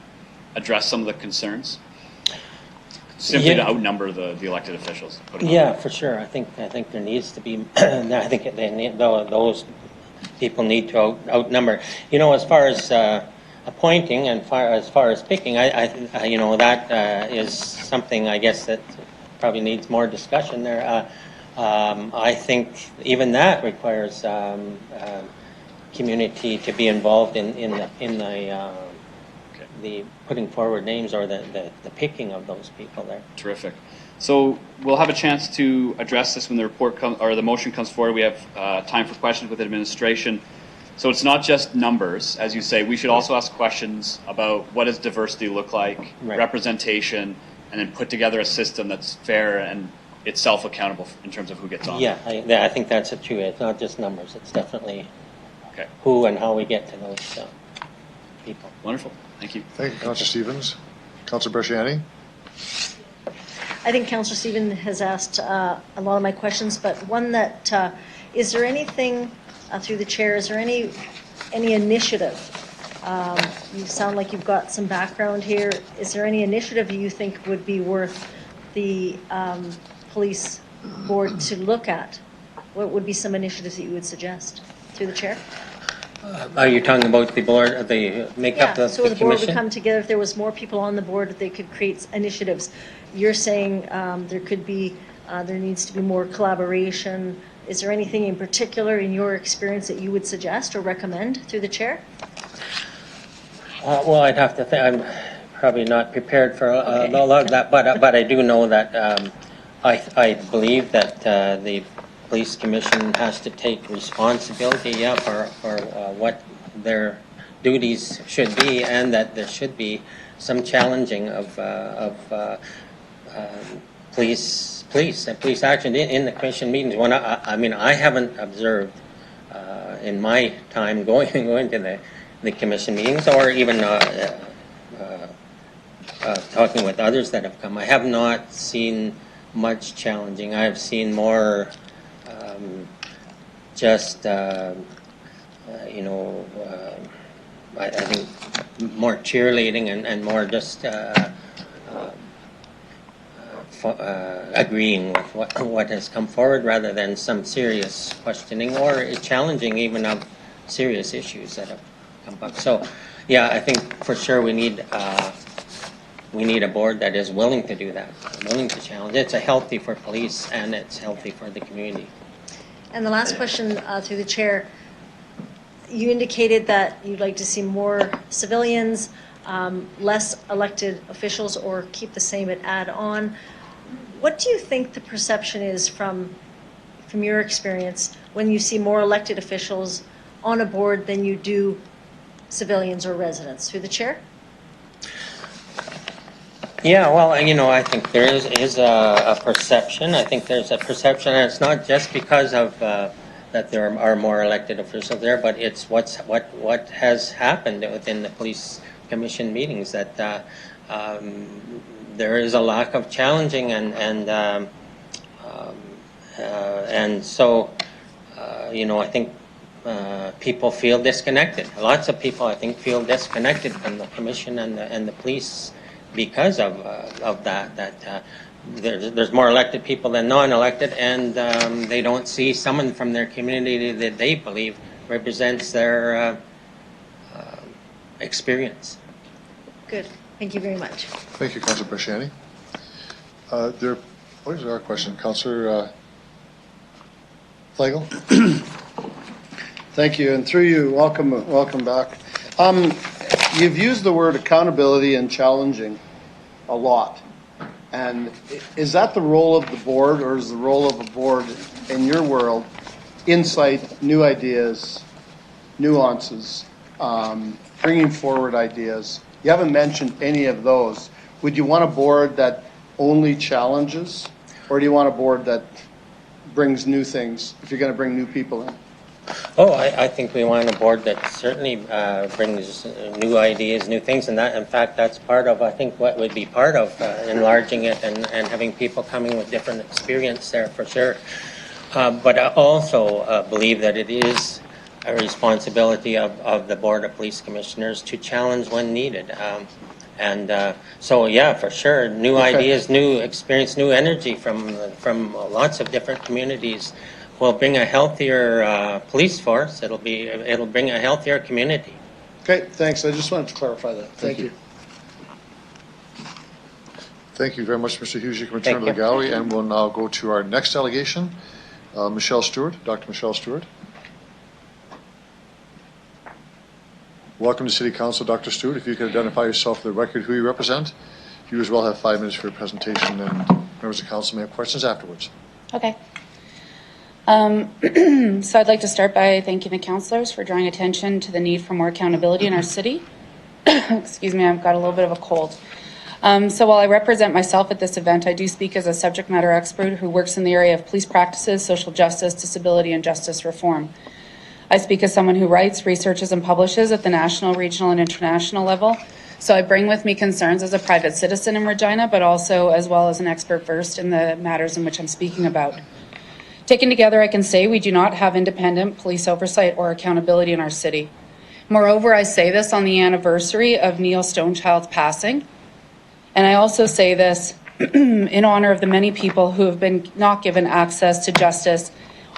address some of the concerns? Simply to outnumber the elected officials? Yeah, for sure. I think there needs to be. I think those people need to outnumber. As far as appointing and as far as picking, I that is something I guess that probably needs more discussion there. I think even that requires community to be involved in the putting forward names or the picking of those people there. Terrific. So we'll have a chance to address this when the report or the motion comes forward. We have time for questions with administration. So it's not just numbers, as you say. We should also ask questions about what does diversity look like, representation, and then put together a system that's fair and itself accountable in terms of who gets on. Yeah, I think that's it too. It's not just numbers. It's definitely who and how we get to those people. Wonderful. Thank you. Thank you, Councillor Stevens. Councillor Bresciani? I think Councillor Stevens has asked a lot of my questions, but one that, is there anything, through the chair, is there any initiative? You sound like you've got some background here. Is there any initiative you think would be worth the police board to look at? What would be some initiatives that you would suggest through the chair? Are you talking about the board, the makeup of so the the board commission? would come together. If there was more people on the board, they could create initiatives. You're saying there could be, there needs to be more collaboration. Is there anything in particular in your experience that you would suggest or recommend through the chair? Well, I'd have to think. I'm probably not prepared for a lot of that, but I do know that I believe that the police commission has to take responsibility for what their duties should be, and that there should be some challenging of police action in the commission meetings. When I haven't observed in my time going to the commission meetings, or even talking with others that have come, I have not seen much challenging. I have seen more I think more cheerleading and more just agreeing with what has come forward, rather than some serious questioning or challenging even of serious issues that have come up. So, yeah, I think for sure we need a board that is willing to do that, willing to challenge. It's healthy for police and it's healthy for the community. And the last question through the chair, you indicated that you'd like to see more civilians, less elected officials, or keep the same but add on. What do you think the perception is from your experience when you see more elected officials on a board than you do civilians or residents? Through the chair? Yeah, well, I think there is a perception. I think there's a perception, and it's not just because of that there are more elected officials there, but it's what has happened within the police commission meetings, that there is a lack of challenging, and so I think people feel disconnected. Lots of people, I think, feel disconnected from the commission and the police because of that. There's more elected people than non-elected, and they don't see someone from their community that they believe represents their experience. Good. Thank you very much. Thank you, Councillor Bresciani. There's our question. Councillor Flagel? Thank you, and through you, welcome back. You've used the word accountability and challenging a lot. And is that the role of the board, or is the role of a board in your world insight, new ideas, nuances, bringing forward ideas? You haven't mentioned any of those. Would you want a board that only challenges, or do you want a board that brings new things if you're going to bring new people in? Oh, I think we want a board that certainly brings new ideas, new things, and that, in fact, that's part of, I think, what would be part of enlarging it and having people coming with different experience there for sure. But I also believe that it is a responsibility of the Board of Police Commissioners to challenge when needed. So, yeah, for sure, new ideas, new experience, new energy from lots of different communities will bring a healthier police force. It'll bring a healthier community. Okay, thanks. I just wanted to clarify that. Thank you. Thank you very much, Mr. Hughes. You can return to the gallery, and we'll now go to our next delegation, Michelle Stewart, Dr. Michelle Stewart. Welcome to City Council, Dr. Stewart. If you could identify yourself for the record, who you represent. You as well have 5 minutes for your presentation, and members of council may have questions afterwards. Okay. So I'd like to start by thanking the councillors for drawing attention to the need for more accountability in our city. Excuse me, I've got a little bit of a cold. So while I represent myself at this event, I do speak as a subject matter expert who works in the area of police practices, social justice, disability, and justice reform. I speak as someone who writes, researches, and publishes at the national, regional, and international level. So I bring with me concerns as a private citizen in Regina, but also as well as an expert versed in the matters in which I'm speaking about. Taken together, I can say we do not have independent police oversight or accountability in our city. Moreover, I say this on the anniversary of Neil Stonechild's passing. And I also say this in honor of the many people who have been not given access to justice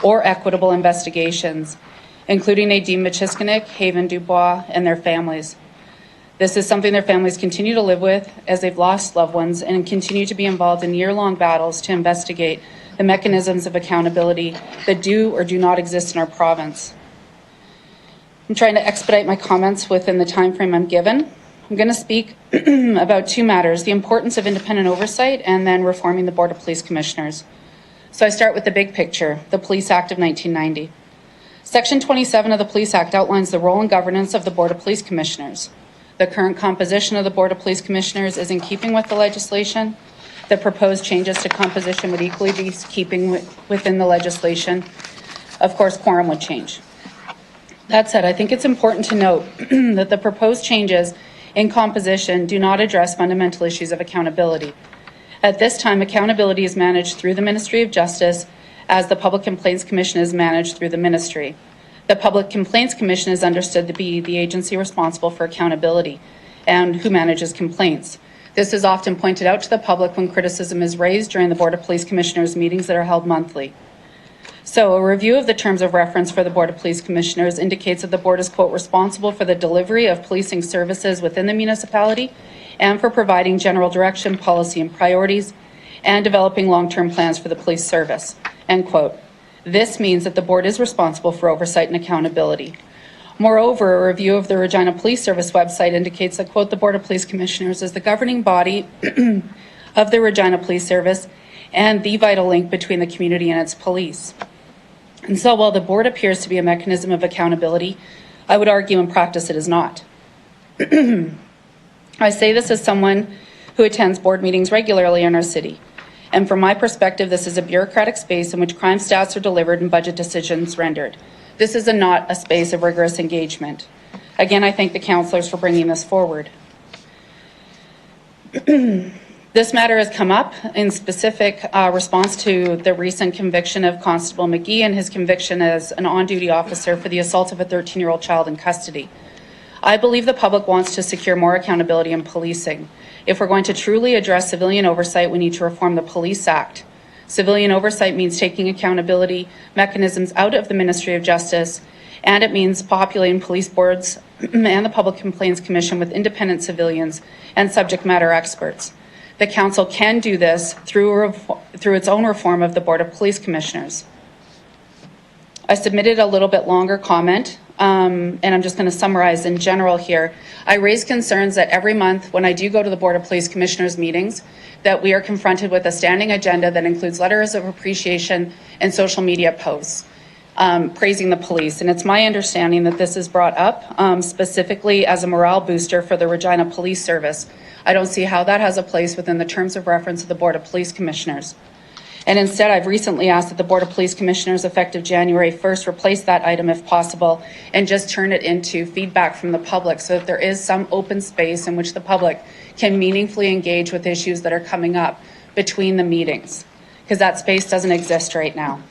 or equitable investigations, including Nadine Machiskanik, Haven Dubois, and their families. This is something their families continue to live with as they've lost loved ones and continue to be involved in year-long battles to investigate the mechanisms of accountability that do or do not exist in our province. I'm trying to expedite my comments within the time frame I'm given. I'm going to speak about 2 matters, the importance of independent oversight and then reforming the Board of Police Commissioners. So I start with the big picture, the Police Act of 1990. Section 27 of the Police Act outlines the role and governance of the Board of Police Commissioners. The current composition of the Board of Police Commissioners is in keeping with the legislation. The proposed changes to composition would equally be keeping within the legislation. Of course, quorum would change. That said, I think it's important to note that the proposed changes in composition do not address fundamental issues of accountability. At this time, accountability is managed through the Ministry of Justice, as the Public Complaints Commission is managed through the Ministry. The Public Complaints Commission is understood to be the agency responsible for accountability and who manages complaints. This is often pointed out to the public when criticism is raised during the Board of Police Commissioners meetings that are held monthly. So a review of the terms of reference for the Board of Police Commissioners indicates that the board is, quote, responsible for the delivery of policing services within the municipality and for providing general direction, policy, and priorities, and developing long-term plans for the police service, end quote. This means that the board is responsible for oversight and accountability. Moreover, a review of the Regina Police Service website indicates that, quote, the Board of Police Commissioners is the governing body of the Regina Police Service and the vital link between the community and its police. And so while the board appears to be a mechanism of accountability, I would argue in practice it is not. I say this as someone who attends board meetings regularly in our city. And from my perspective, this is a bureaucratic space in which crime stats are delivered and budget decisions rendered. This is not a space of rigorous engagement. Again, I thank the councillors for bringing this forward. This matter has come up in specific response to the recent conviction of Constable McGee and his conviction as an on-duty officer for the assault of a 13-year-old child in custody. I believe the public wants to secure more accountability in policing. If we're going to truly address civilian oversight, we need to reform the Police Act. Civilian oversight means taking accountability mechanisms out of the Ministry of Justice, and it means populating police boards and the Public Complaints Commission with independent civilians and subject matter experts. The Council can do this through its own reform of the Board of Police Commissioners. I submitted a little bit longer comment, and I'm just going to summarize in general here. I raise concerns that every month when I do go to the Board of Police Commissioners meetings, that we are confronted with a standing agenda that includes letters of appreciation and social media posts praising the police. And it's my understanding that this is brought up specifically as a morale booster for the Regina Police Service. I don't see how that has a place within the terms of reference of the Board of Police Commissioners. And instead, I've recently asked that the Board of Police Commissioners, effective January 1st, replace that item if possible and just turn it into feedback from the public so that there is some open space in which the public can meaningfully engage with issues that are coming up between the meetings, because that space doesn't exist right now.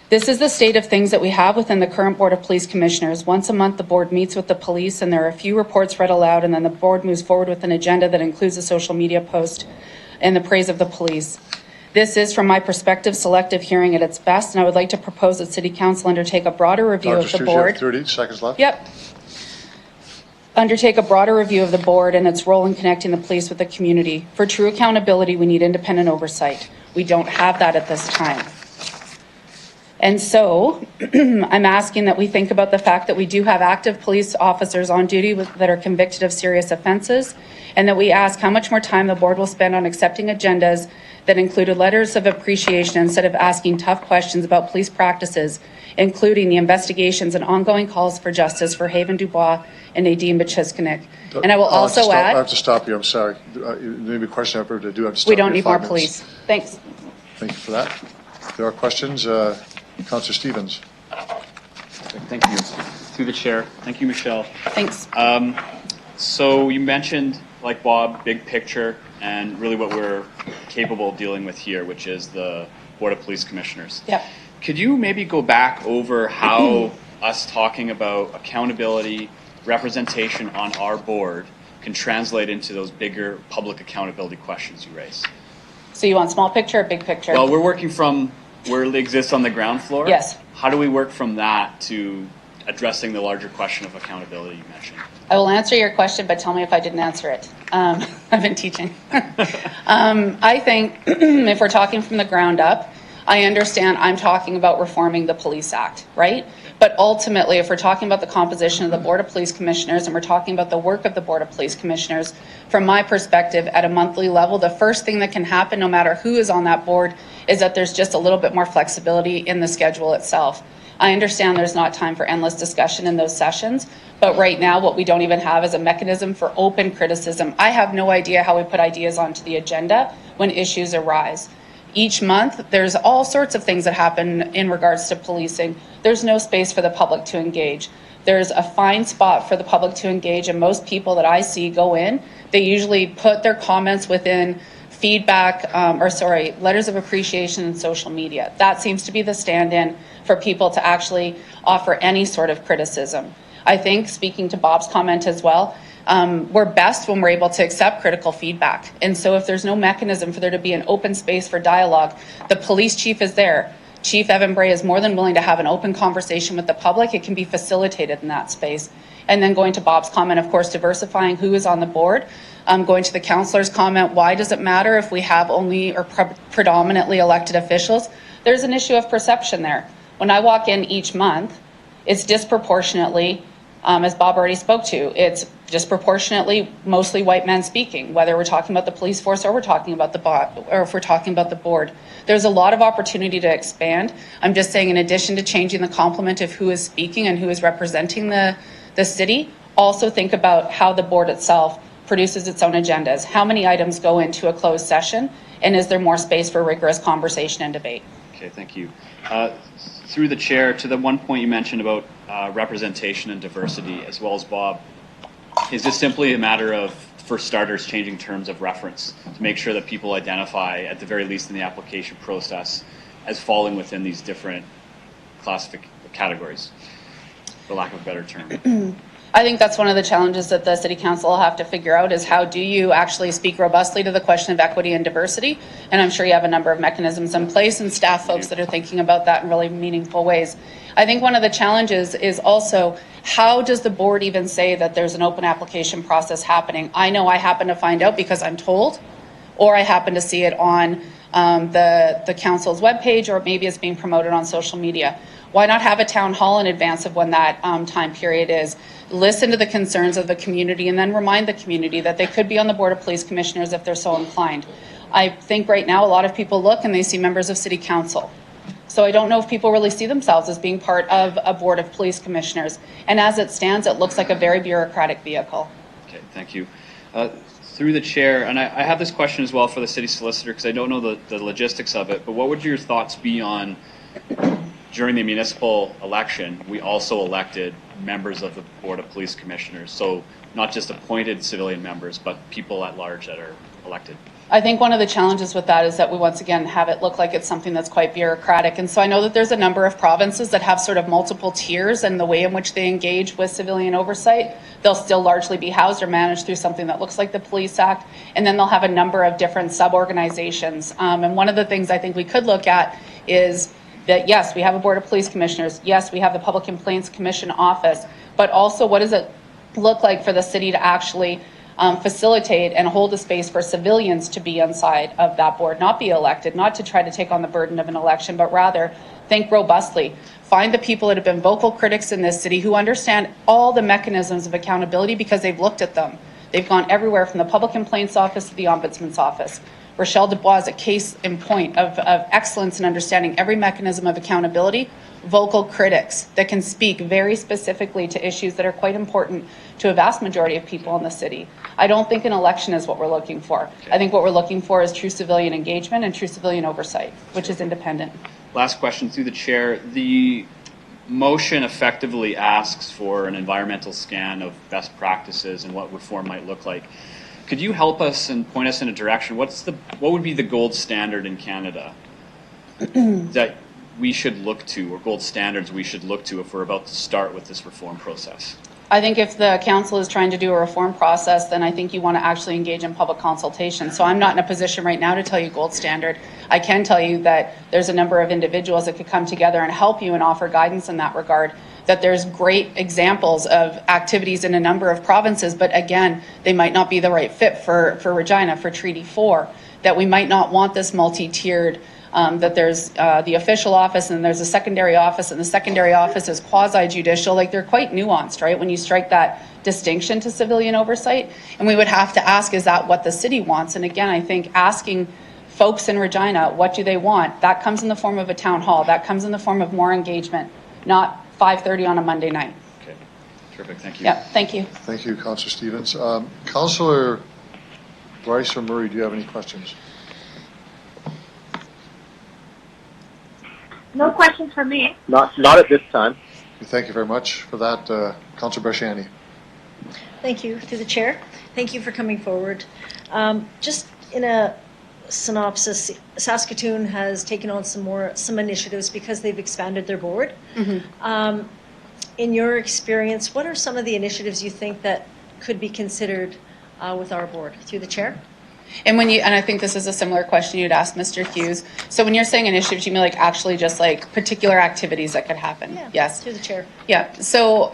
This is the state of things that we have within the current Board of Police Commissioners. Once a month, the board meets with the police and there are a few reports read aloud, and then the board moves forward with an agenda that includes a social media post and the praise of the police. This is, from my perspective, selective hearing at its best, and I would like to propose that City Council undertake a broader review of the board. You have 30 seconds left. Yep. Undertake a broader review of the board and its role in connecting the police with the community. For true accountability, we need independent oversight. We don't have that at this time. And so I'm asking that we think about the fact that we do have active police officers on duty that are convicted of serious offenses, and that we ask how much more time the board will spend on accepting agendas that included letters of appreciation instead of asking tough questions about police practices, including the investigations and ongoing calls for justice for Haven Dubois and Nadine Bachiskinik. And I will also add... I have to stop you. I'm sorry. Maybe a question after I do have to stop we don't you need 5 more minutes. police. Thanks. Thank you for that. If there are questions, Councillor Stevens. Thank you. Through the chair. Thank you, Michelle. Thanks. So you mentioned, like Bob, big picture and really what we're capable of dealing with here, which is the Board of Police Commissioners. Yep. Could you maybe go back over how us talking about accountability, representation on our board can translate into those bigger public accountability questions you raise? So you want small picture or big picture? Well, we're working from where it exists on the ground floor. Yes. How do we work from that to addressing the larger question of accountability you mentioned? I will answer your question, but tell me if I didn't answer it. I've been teaching. I think if we're talking from the ground up, I understand I'm talking about reforming the Police Act, right? But ultimately, if we're talking about the composition of the Board of Police Commissioners and we're talking about the work of the Board of Police Commissioners, from my perspective, at a monthly level, the first thing that can happen, no matter who is on that board, is that there's just a little bit more flexibility in the schedule itself. I understand there's not time for endless discussion in those sessions, but right now what we don't even have is a mechanism for open criticism. I have no idea how we put ideas onto the agenda when issues arise. Each month, there's all sorts of things that happen in regards to policing. There's no space for the public to engage. There's a fine spot for the public to engage, and most people that I see go in, they usually put their comments within feedback, letters of appreciation and social media. That seems to be the stand-in for people to actually offer any sort of criticism. I think, speaking to Bob's comment as well, we're best when we're able to accept critical feedback. And so if there's no mechanism for there to be an open space for dialogue, the police chief is there. Chief Evan Bray is more than willing to have an open conversation with the public. It can be facilitated in that space. And then going to Bob's comment, of course, diversifying who is on the board. Going to the councillor's comment, why does it matter if we have only or predominantly elected officials? There's an issue of perception there. When I walk in each month, it's disproportionately, as Bob already spoke to, it's disproportionately mostly white men speaking, whether we're talking about the police force or we're talking about if we're talking about the board. There's a lot of opportunity to expand. I'm just saying, in addition to changing the complement of who is speaking and who is representing the city, also think about how the board itself produces its own agendas. How many items go into a closed session, and is there more space for rigorous conversation and debate? Okay, thank you. Through the chair, to the one point you mentioned about representation and diversity, as well as Bob, is this simply a matter of, for starters, changing terms of reference to make sure that people identify, at the very least in the application process, as falling within these different categories, for lack of a better term? I think that's one of the challenges that the City Council will have to figure out, is how do you actually speak robustly to the question of equity and diversity? And I'm sure you have a number of mechanisms in place and staff folks that are thinking about that in really meaningful ways. I think one of the challenges is also, how does the board even say that there's an open application process happening? I know I happen to find out because I'm told, or I happen to see it on the council's webpage, or maybe it's being promoted on social media. Why not have a town hall in advance of when that time period is? Listen to the concerns of the community and then remind the community that they could be on the Board of Police Commissioners if they're so inclined. I think right now a lot of people look and they see members of City Council. So I don't know if people really see themselves as being part of a Board of Police Commissioners. And as it stands, it looks like a very bureaucratic vehicle. Okay, thank you. Through the chair, and I have this question as well for the city solicitor because I don't know the logistics of it, but what would your thoughts be on during the municipal election, we also elected members of the Board of Police Commissioners, so not just appointed civilian members, but people at large that are elected? I think one of the challenges with that is that we once again have it look like it's something that's quite bureaucratic. And so I know that there's a number of provinces that have sort of multiple tiers, and the way in which they engage with civilian oversight, they'll still largely be housed or managed through something that looks like the Police Act. And then they'll have a number of different sub-organizations. And one of the things I think we could look at is that, yes, we have a Board of Police Commissioners. Yes, we have the Public Complaints Commission office. But also, what does it look like for the city to actually facilitate and hold a space for civilians to be inside of that board, not be elected, not to try to take on the burden of an election, but rather think robustly. Find the people that have been vocal critics in this city who understand all the mechanisms of accountability because they've looked at them. They've gone everywhere from the Public Complaints Office to the Ombudsman's Office. Rochelle Dubois is a case in point of excellence in understanding every mechanism of accountability. Vocal critics that can speak very specifically to issues that are quite important to a vast majority of people in the city. I don't think an election is what we're looking for. I think what we're looking for is true civilian engagement and true civilian oversight, which is independent. Last question through the chair. The motion effectively asks for an environmental scan of best practices and what reform might look like. Could you help us and point us in a direction? What would be the gold standard in Canada that we should look to, or gold standards we should look to if we're about to start with this reform process? I think if the council is trying to do a reform process, then I think you want to actually engage in public consultation. So I'm not in a position right now to tell you gold standard. I can tell you that there's a number of individuals that could come together and help you and offer guidance in that regard, that there's great examples of activities in a number of provinces, but again, they might not be the right fit for Regina, for Treaty 4, that we might not want this multi-tiered, that there's the official office and there's a secondary office, and the secondary office is quasi-judicial. Like, they're quite nuanced, right, when you strike that distinction to civilian oversight. And we would have to ask, is that what the city wants? And again, I think asking folks in Regina, what do they want? That comes in the form of a town hall. That comes in the form of more engagement, not 5:30 on a Monday night. Okay, terrific, thank you. Yeah, thank you. Thank you, Councillor Stevens. Councillor Bryce or Murray, do you have any questions? No questions for me. Not at this time. Thank you very much for that, Councillor Brasciani. Thank you, through the chair. Thank you for coming forward. Just in a synopsis, Saskatoon has taken on some initiatives because they've expanded their board. Mm-hmm. In your experience, what are some of the initiatives you think that could be considered with our board? Through the chair. And I think this is a similar question you'd ask Mr. Hughes. So when you're saying initiatives, you mean like actually just like particular activities that could happen? Yeah, yes. through the chair. Yeah. So,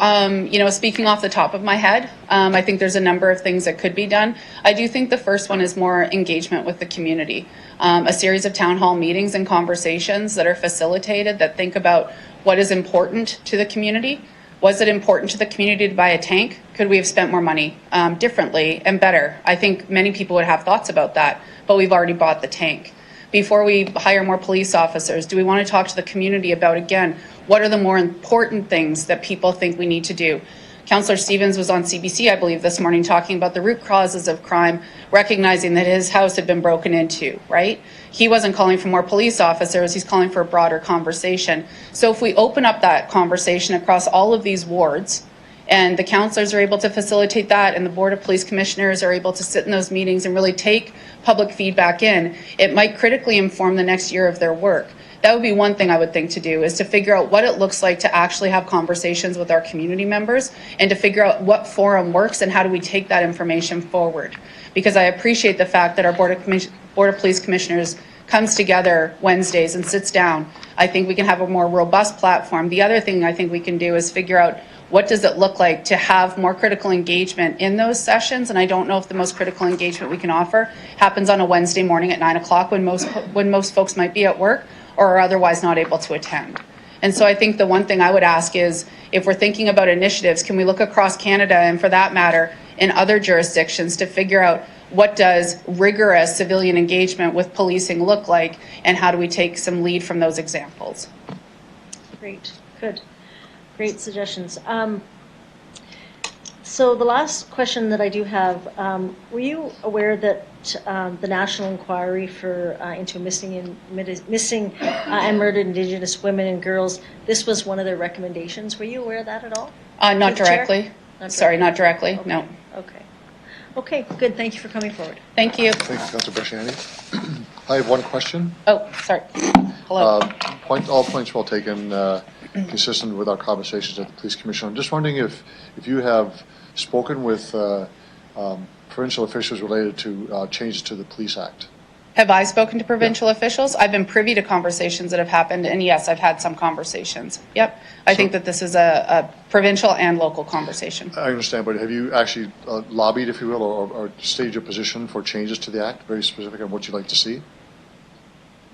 speaking off the top of my head, I think there's a number of things that could be done. I do think the first one is more engagement with the community. A series of town hall meetings and conversations that are facilitated that think about what is important to the community. Was it important to the community to buy a tank? Could we have spent more money differently and better? I think many people would have thoughts about that, but we've already bought the tank. Before we hire more police officers, do we want to talk to the community about, again, what are the more important things that people think we need to do? Councillor Stevens was on CBC, I believe, this morning talking about the root causes of crime, recognizing that his house had been broken into, right? He wasn't calling for more police officers, he's calling for a broader conversation. So if we open up that conversation across all of these wards, and the councillors are able to facilitate that, and the Board of Police Commissioners are able to sit in those meetings and really take public feedback in, it might critically inform the next year of their work. That would be one thing I would think to do, is to figure out what it looks like to actually have conversations with our community members and to figure out what forum works and how do we take that information forward. Because I appreciate the fact that our Board of Police Commissioners comes together Wednesdays and sits down. I think we can have a more robust platform. The other thing I think we can do is figure out what does it look like to have more critical engagement in those sessions. And I don't know if the most critical engagement we can offer happens on a Wednesday morning at 9 o'clock when most folks might be at work or are otherwise not able to attend. And so I think the one thing I would ask is, if we're thinking about initiatives, can we look across Canada and, for that matter, in other jurisdictions to figure out what does rigorous civilian engagement with policing look like, and how do we take some lead from those examples? Great, good. Great suggestions. So the last question that I do have, were you aware that the National Inquiry into missing and murdered Indigenous women and girls, this was one of their recommendations? Were you aware of that at all? Not Through the chair? directly. Sorry, not directly, Okay. no. Okay. Okay, good. Thank you for coming forward. Thank you. Thank you, Councillor Bresciani. I have one question. Oh, sorry. Hello. All points well taken, consistent with our conversations at the Police Commission. I'm just wondering if you have spoken with provincial officials related to changes to the Police Act. Have I spoken to provincial officials? I've been privy to conversations that have happened, and yes, I've had some conversations. Yep. I think that this is a provincial and local conversation. I understand, but have you actually lobbied, if you will, or stated your position for changes to the Act, very specific on what you'd like to see?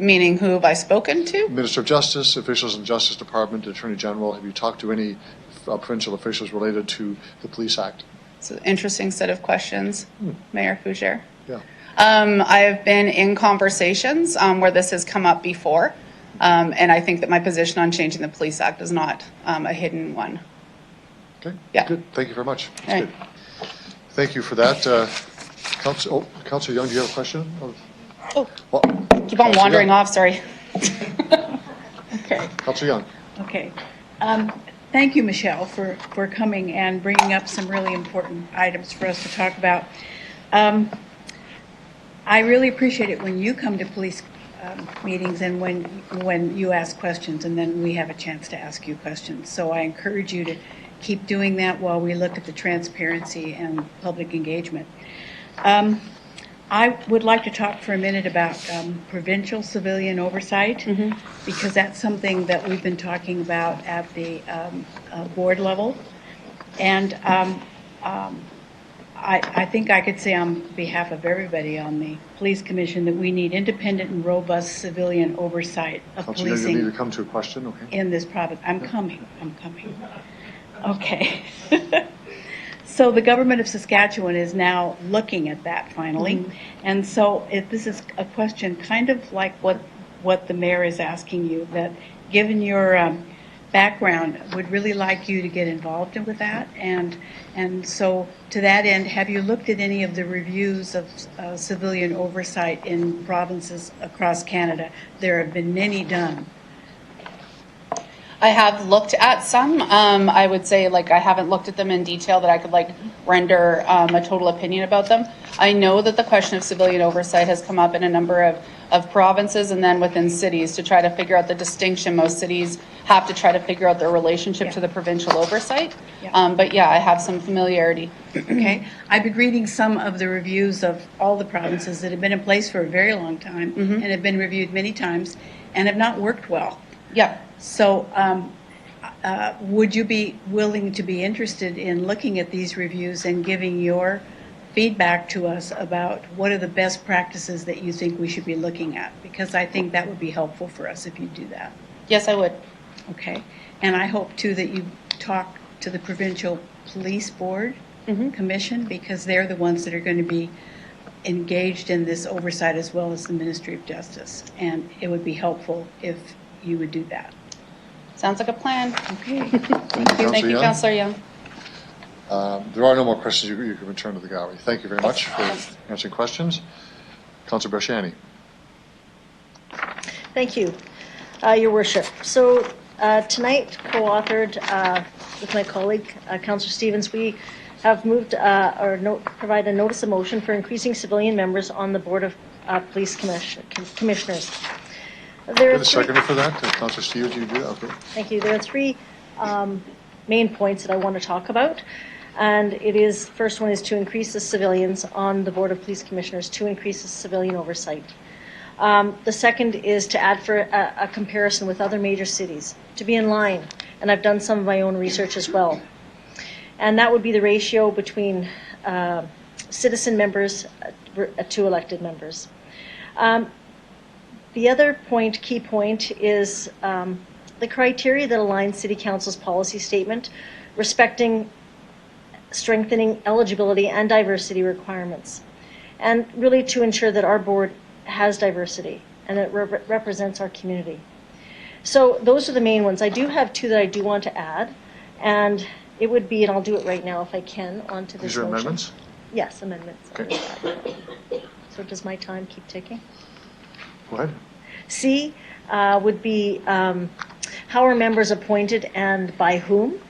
Meaning, who have I spoken to? Minister of Justice, officials in Justice Department, Attorney General. Have you talked to any provincial officials related to the Police Act? It's an interesting set of questions, Mayor Fougere. Yeah. I have been in conversations where this has come up before, and I think that my position on changing the Police Act is not a hidden one. Okay. Yeah. Good. Thank you very much. That's Right. good. Thank you for that. Councillor Young, do you have a question? Well, Keep on wandering off, sorry. Okay. Councillor Young. Okay. Thank you, Michelle, for coming and bringing up some really important items for us to talk about. I really appreciate it when you come to police meetings and when you ask questions, and then we have a chance to ask you questions. So I encourage you to keep doing that while we look at the transparency and public engagement. I would like to talk for a minute about provincial civilian oversight, because that's something that we've been talking about at the board level. And I think I could say on behalf of everybody on the Police Commission that we need independent and robust civilian oversight of Councillor Young, policing you need to come to a question, okay? in this province. I'm coming. Okay. So the government of Saskatchewan is now looking at that finally. And so this is a question kind of like what the mayor is asking you, that given your background, would really like you to get involved with that. And so to that end, have you looked at any of the reviews of civilian oversight in provinces across Canada? There have been many done. I have looked at some. I would say I haven't looked at them in detail that I could render a total opinion about them. I know that the question of civilian oversight has come up in a number of provinces and then within cities to try to figure out the distinction. Most cities have to try to figure out their relationship to the provincial oversight. But yeah, I have some familiarity. Okay. I've been reading some of the reviews of all the provinces that have been in place for a very long time and have been reviewed many times and have not worked well. Yeah. So would you be willing to be interested in looking at these reviews and giving your feedback to us about what are the best practices that you think we should be looking at? Because I think that would be helpful for us if you do that. Yes, I would. Okay. And I hope, too, that you talk to the Provincial Police Board Commission, because they're the ones that are going to be engaged in this oversight as well as the Ministry of Justice. And it would be helpful if you would do that. Sounds like a plan. Okay. Thank you, Councillor Young. There are no more questions. You can return to the gallery. Thank you very much for answering questions. Councillor Bresciani. Thank you, Your Worship. So tonight, co-authored with my colleague, Councillor Stevens, we have moved provide a notice of motion for increasing civilian members on the Board of Police Commissioners. There are a seconder for that? Councillor Stevens, you do that? Okay. Thank you. There are three main points that I want to talk about. And first one is to increase the civilians on the Board of Police Commissioners, to increase the civilian oversight. The second is to add for a comparison with other major cities, to be in line. And I've done some of my own research as well. And that would be the ratio between citizen members to elected members. The other key point is the criteria that aligns City Council's policy statement, respecting, strengthening eligibility and diversity requirements, and really to ensure that our board has diversity and it represents our community. So those are the main ones. I do have two that I do want to add, and It would be, and I'll do it right now if I can, onto this These are motion. amendments? Yes, amendments. Okay. So does my time keep ticking? Go ahead. C would be how are members appointed and by whom?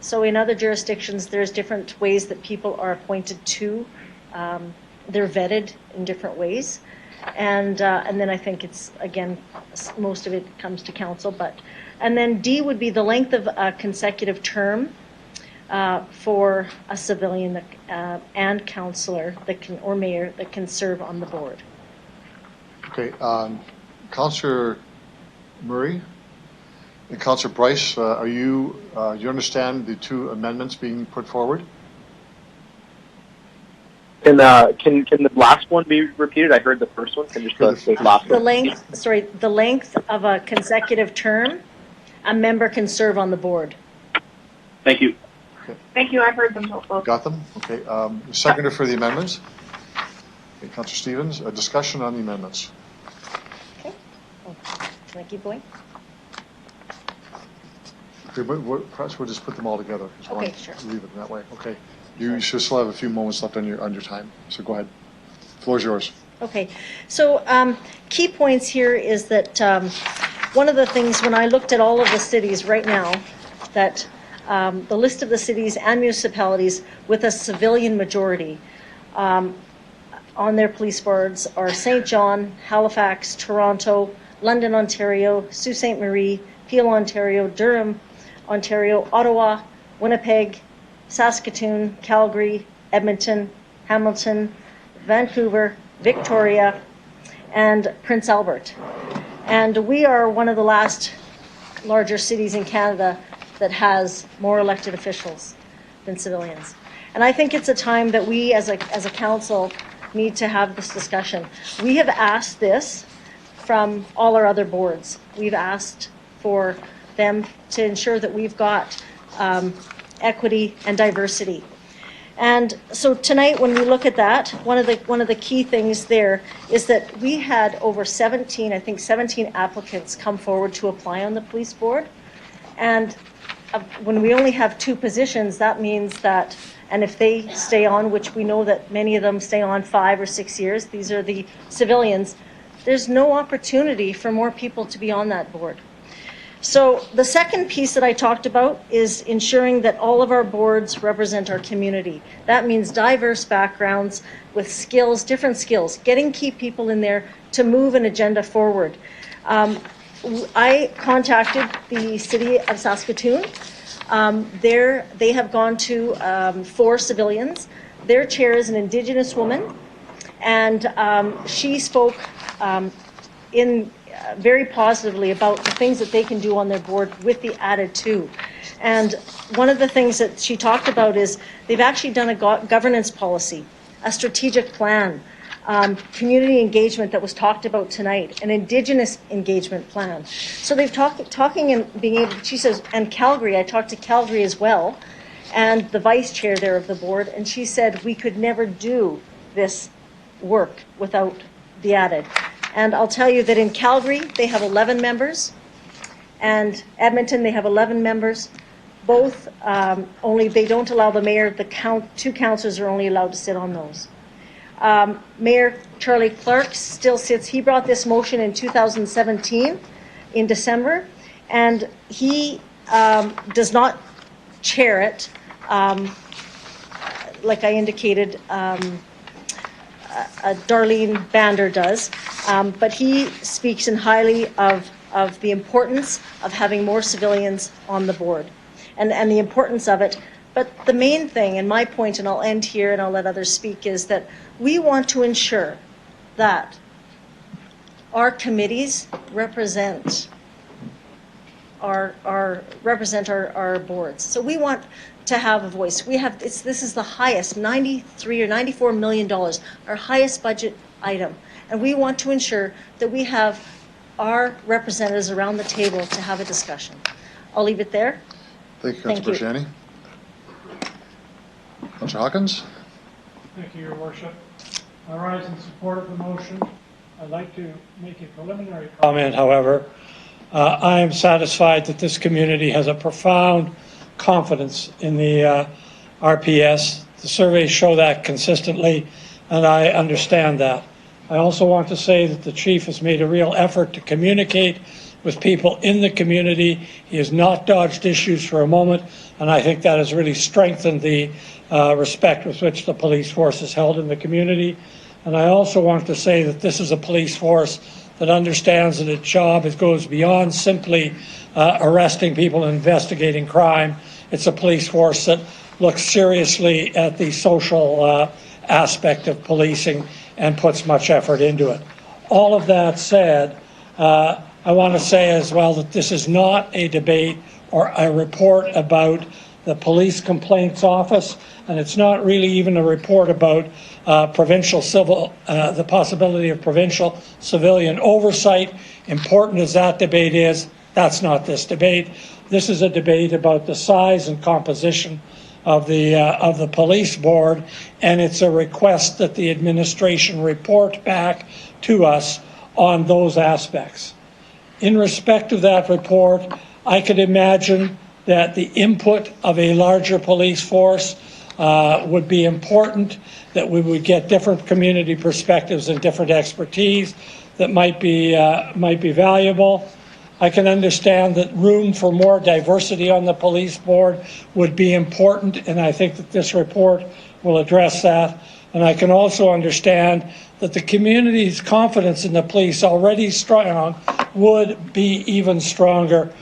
So in other jurisdictions, there's different ways that people are appointed to. They're vetted in different ways. And then I think it's, again, most of it comes to council. And then D would be the length of a consecutive term for a civilian and councillor that can, or mayor that can serve on the board. Okay, Councillor Murray and Councillor Bryce, do you understand the two amendments being put forward? Can the last one be repeated? I heard the first one. Can you just the last one? The length of a consecutive term, a member can serve on the board. Thank you. Okay. Thank you, I've heard them both. Got them? Okay, seconder for the amendments? Okay, Councillor Stevens, a discussion on the amendments. Okay. Can I keep going? Okay, but perhaps we'll just put them all together. Okay, sure. Leave it that way. Okay. You should still have a few moments left on your time, so go ahead. The floor is yours. Okay, so key points here is that one of the things when I looked at all of the cities right now, that the list of the cities and municipalities with a civilian majority on their police boards are St. John, Halifax, Toronto, London, Ontario, Sault Ste. Marie, Peel, Ontario, Durham, Ontario, Ottawa, Winnipeg, Saskatoon, Calgary, Edmonton, Hamilton, Vancouver, Victoria, and Prince Albert. And we are one of the last larger cities in Canada that has more elected officials than civilians. And I think it's a time that we as a council need to have this discussion. We have asked this from all our other boards. We've asked for them to ensure that we've got equity and diversity. And so tonight, when we look at that, one of the key things there is that we had over 17 applicants come forward to apply on the police board. And when we only have 2 positions, that means that, and if they stay on, which we know that many of them stay on 5 or 6 years, these are the civilians, there's no opportunity for more people to be on that board. So the second piece that I talked about is ensuring that all of our boards represent our community. That means diverse backgrounds with skills, different skills, getting key people in there to move an agenda forward. I contacted the city of Saskatoon. They have gone to 4 civilians. Their chair is an Indigenous woman, and she spoke very positively about the things that they can do on their board with the added 2. And one of the things that she talked about is they've actually done a governance policy, a strategic plan, community engagement that was talked about tonight, an Indigenous engagement plan. So they've talking and being able, she says, and Calgary, I talked to Calgary as well, and the vice chair there of the board, and she said we could never do this work without the added. And I'll tell you that in Calgary, they have 11 members, and Edmonton, they have 11 members. Both, only they don't allow the mayor, 2 councillors are only allowed to sit on those. Mayor Charlie Clark still sits, he brought this motion in 2017 in December, and he does not chair it, like I indicated, Darlene Bander does, but he speaks in highly of the importance of having more civilians on the board and the importance of it. But the main thing, and my point, and I'll end here and I'll let others speak, is that we want to ensure that our committees represent our boards. So we want to have a voice. This is the highest, $93 or $94 million, our highest budget item. And we want to ensure that we have our representatives around the table to have a discussion. I'll leave it there. Thank you, Councillor Berjani. Councillor Hawkins. Thank you, Your Worship. I rise in support of the motion. I'd like to make a preliminary comment, however. I am satisfied that this community has a profound confidence in the RPS. The surveys show that consistently, and I understand that. I also want to say that the chief has made a real effort to communicate with people in the community. He has not dodged issues for a moment, and I think that has really strengthened the respect with which the police force is held in the community. And I also want to say that this is a police force that understands that its job goes beyond simply arresting people and investigating crime. It's a police force that looks seriously at the social aspect of policing and puts much effort into it. All of that said, I want to say as well that this is not a debate or a report about the police complaints office, and it's not really even a report about provincial civil, the possibility of provincial civilian oversight. Important as that debate is, that's not this debate. This is a debate about the size and composition of the police board, and it's a request that the administration report back to us on those aspects. In respect of that report, I could imagine that the input of a larger police force would be important, that we would get different community perspectives and different expertise that might be valuable. I can understand that room for more diversity on the police board would be important, and I think that this report will address that. And I can also understand that the community's confidence in the police, already strong, would be even stronger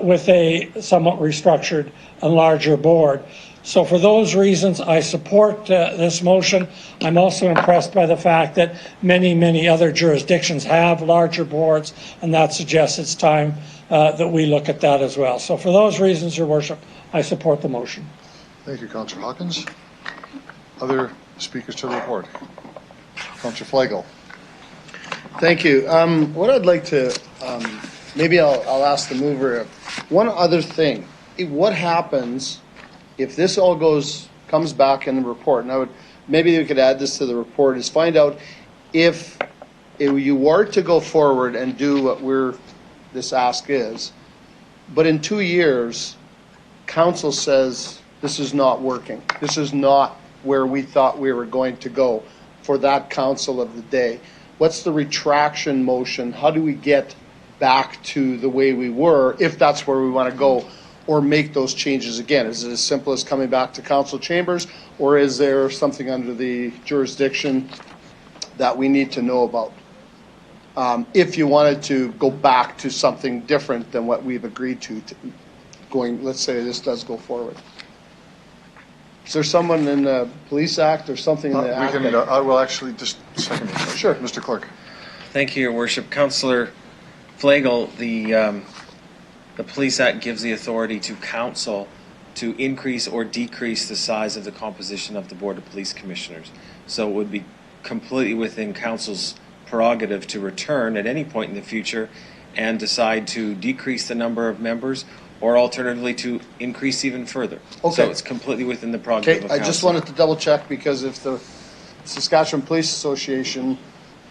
with a somewhat restructured and larger board. So for those reasons, I support this motion. I'm also impressed by the fact that many other jurisdictions have larger boards, and that suggests it's time that we look at that as well. So for those reasons, Your Worship, I support the motion. Thank you, Councillor Hawkins. Other speakers to the report? Councillor Flegel. Thank you. What I'd like to, maybe I'll ask the mover one other thing. What happens if this all comes back in the report? And maybe you could add this to the report, is find out if you were to go forward and do what this ask is, but in 2 years, council says this is not working. This is not where we thought we were going to go for that council of the day. What's the retraction motion? How do we get back to the way we were, if that's where we want to go, or make those changes again? Is it as simple as coming back to council chambers, or is there something under the jurisdiction that we need to know about? If you wanted to go back to something different than what we've agreed to going, let's say this does go forward. Is there someone in the Police Act or something in the Act? I will actually just second it. Sure. Mr. Clerk. Thank you, Your Worship. Councillor Flegel, the Police Act gives the authority to council to increase or decrease the size of the composition of the Board of Police Commissioners. So it would be completely within council's prerogative to return at any point in the future and decide to decrease the number of members, or alternatively to increase even further. Okay. So it's completely within the prerogative of council. I just wanted to double check, because if the Saskatchewan Police Association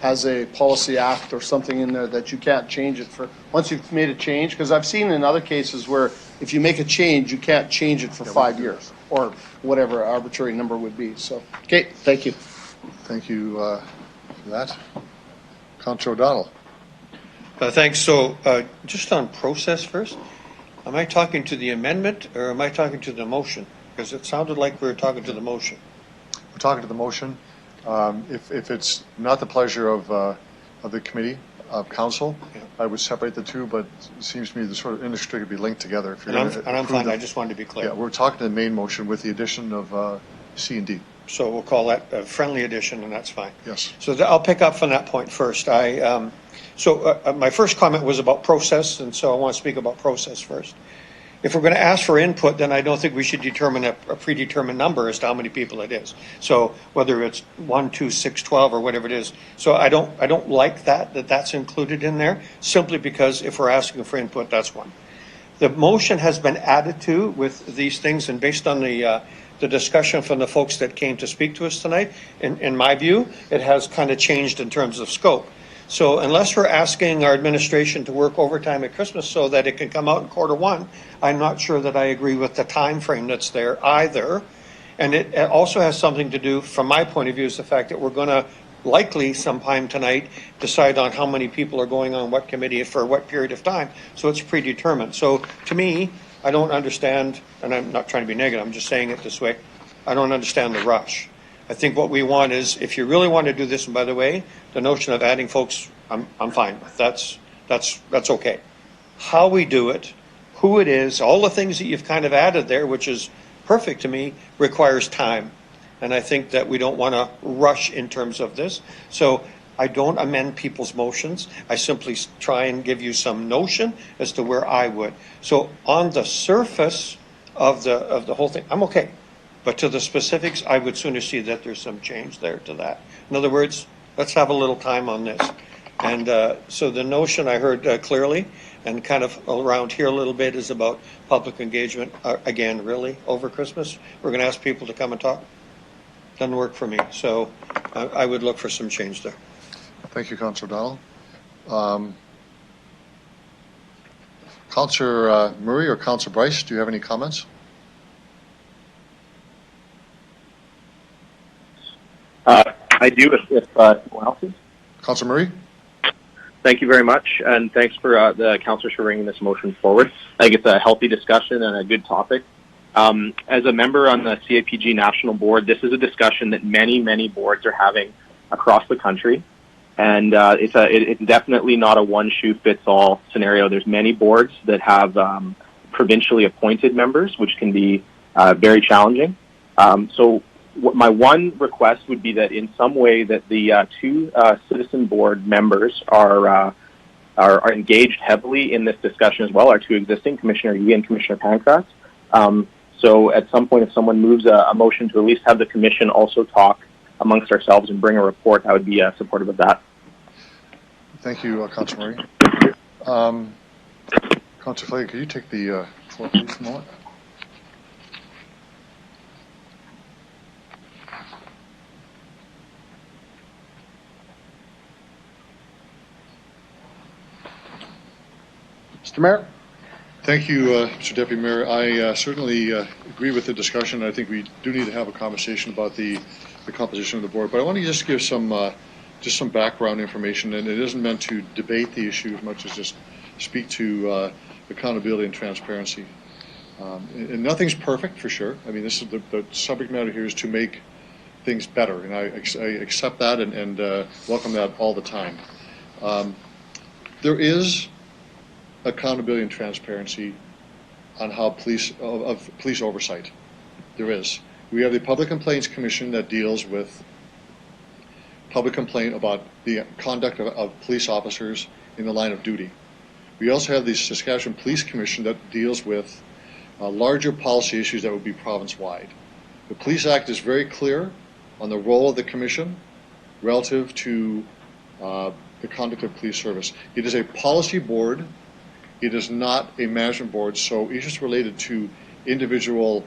has a policy act or something in there that you can't change it for, once you've made a change, because I've seen in other cases where if you make a change, you can't change it for 5 years, or whatever arbitrary number would be. So, okay, thank you. Thank you for that. Councillor O'Donnell. Thanks. So just on process first, am I talking to the amendment or am I talking to the motion? Because it sounded like we were talking to the motion. We're talking to the motion. If it's not the pleasure of the committee of council, I would separate the two, but it seems to me they're sort of inextricably linked together. If you're And I'm fine. I just wanted to be clear. Yeah, we're talking to the main motion with the addition of C and D. So we'll call that a friendly addition, and that's fine. Yes. So I'll pick up from that point first. My first comment was about process, and so I want to speak about process first. If we're going to ask for input, then I don't think we should determine a predetermined number as to how many people it is. So whether it's 1, 2, 6, 12, or whatever it is. So I don't like that's included in there, simply because if we're asking for input, that's one. The motion has been added to with these things, and based on the discussion from the folks that came to speak to us tonight, in my view, it has kind of changed in terms of scope. So unless we're asking our administration to work overtime at Christmas so that it can come out in Q1, I'm not sure that I agree with the time frame that's there either. And it also has something to do, from my point of view, is the fact that we're going to likely sometime tonight decide on how many people are going on what committee for what period of time. So it's predetermined. So to me, I don't understand, and I'm not trying to be negative, I'm just saying it this way, I don't understand the rush. I think what we want is, if you really want to do this, and by the way, the notion of adding folks, I'm fine with. That's okay. How we do it, who it is, all the things that you've kind of added there, which is perfect to me, requires time. And I think that we don't want to rush in terms of this. So I don't amend people's motions. I simply try and give you some notion as to where I would. So on the surface of the whole thing, I'm okay. But to the specifics, I would sooner see that there's some change there to that. In other words, let's have a little time on this. And so the notion I heard clearly, and kind of around here a little bit, is about public engagement. Again, really, over Christmas, we're going to ask people to come and talk. Doesn't work for me. So I would look for some change there. Thank you, Councillor Donald. Councillor Murray or Councillor Bryce, do you have any comments? I do, if someone else is. Councillor Murray? Thank you very much, and thanks for the councillors for bringing this motion forward. I think it's a healthy discussion and a good topic. As a member on the CAPG National Board, this is a discussion that many boards are having across the country, and it's definitely not a one-shoe-fits-all scenario. There's many boards that have provincially appointed members, which can be very challenging. So my one request would be that in some way that the two citizen board members are engaged heavily in this discussion as well, our two existing, Commissioner Yee and Commissioner Pancras. So at some point, if someone moves a motion to at least have the commission also talk amongst ourselves and bring a report, I would be supportive of that. Thank you, Councillor Murray. Councillor Flake, could you take the floor, please, for a moment? Mr. Mayor? Thank you, Mr. Deputy Mayor. I certainly agree with the discussion. I think we do need to have a conversation about the composition of the board. But I want to just give some background information, and it isn't meant to debate the issue as much as just speak to accountability and transparency. And nothing's perfect, for sure. I mean, this is the subject matter here is to make things better, and I accept that and welcome that all the time. There is accountability and transparency on how police oversight. There is. We have the Public Complaints Commission that deals with public complaint about the conduct of police officers in the line of duty. We also have the Saskatchewan Police Commission that deals with larger policy issues that would be province-wide. The Police Act is very clear on the role of the commission relative to the conduct of police service. It is a policy board. It is not a management board, so issues related to individual,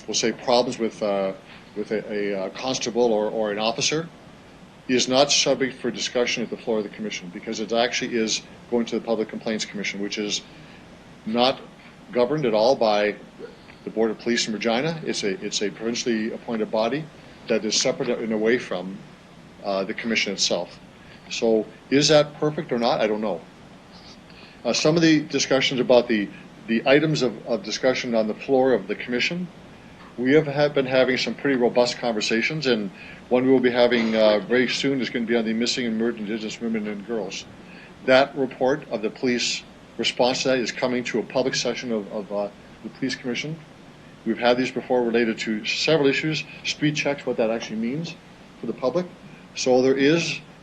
we'll say, problems with a constable or an officer is not subject for discussion at the floor of the commission, because it actually is going to the Public Complaints Commission, which is not governed at all by the Board of Police in Regina. It's a provincially appointed body that is separate and away from the commission itself. So is that perfect or not? I don't know. Some of the discussions about the items of discussion on the floor of the commission, we have been having some pretty robust conversations, and one we will be having very soon is going to be on the missing and murdered Indigenous women and girls. That report of the police response to that is coming to a public session of the Police Commission. We've had these before related to several issues, speed checks, what that actually means for the public. So there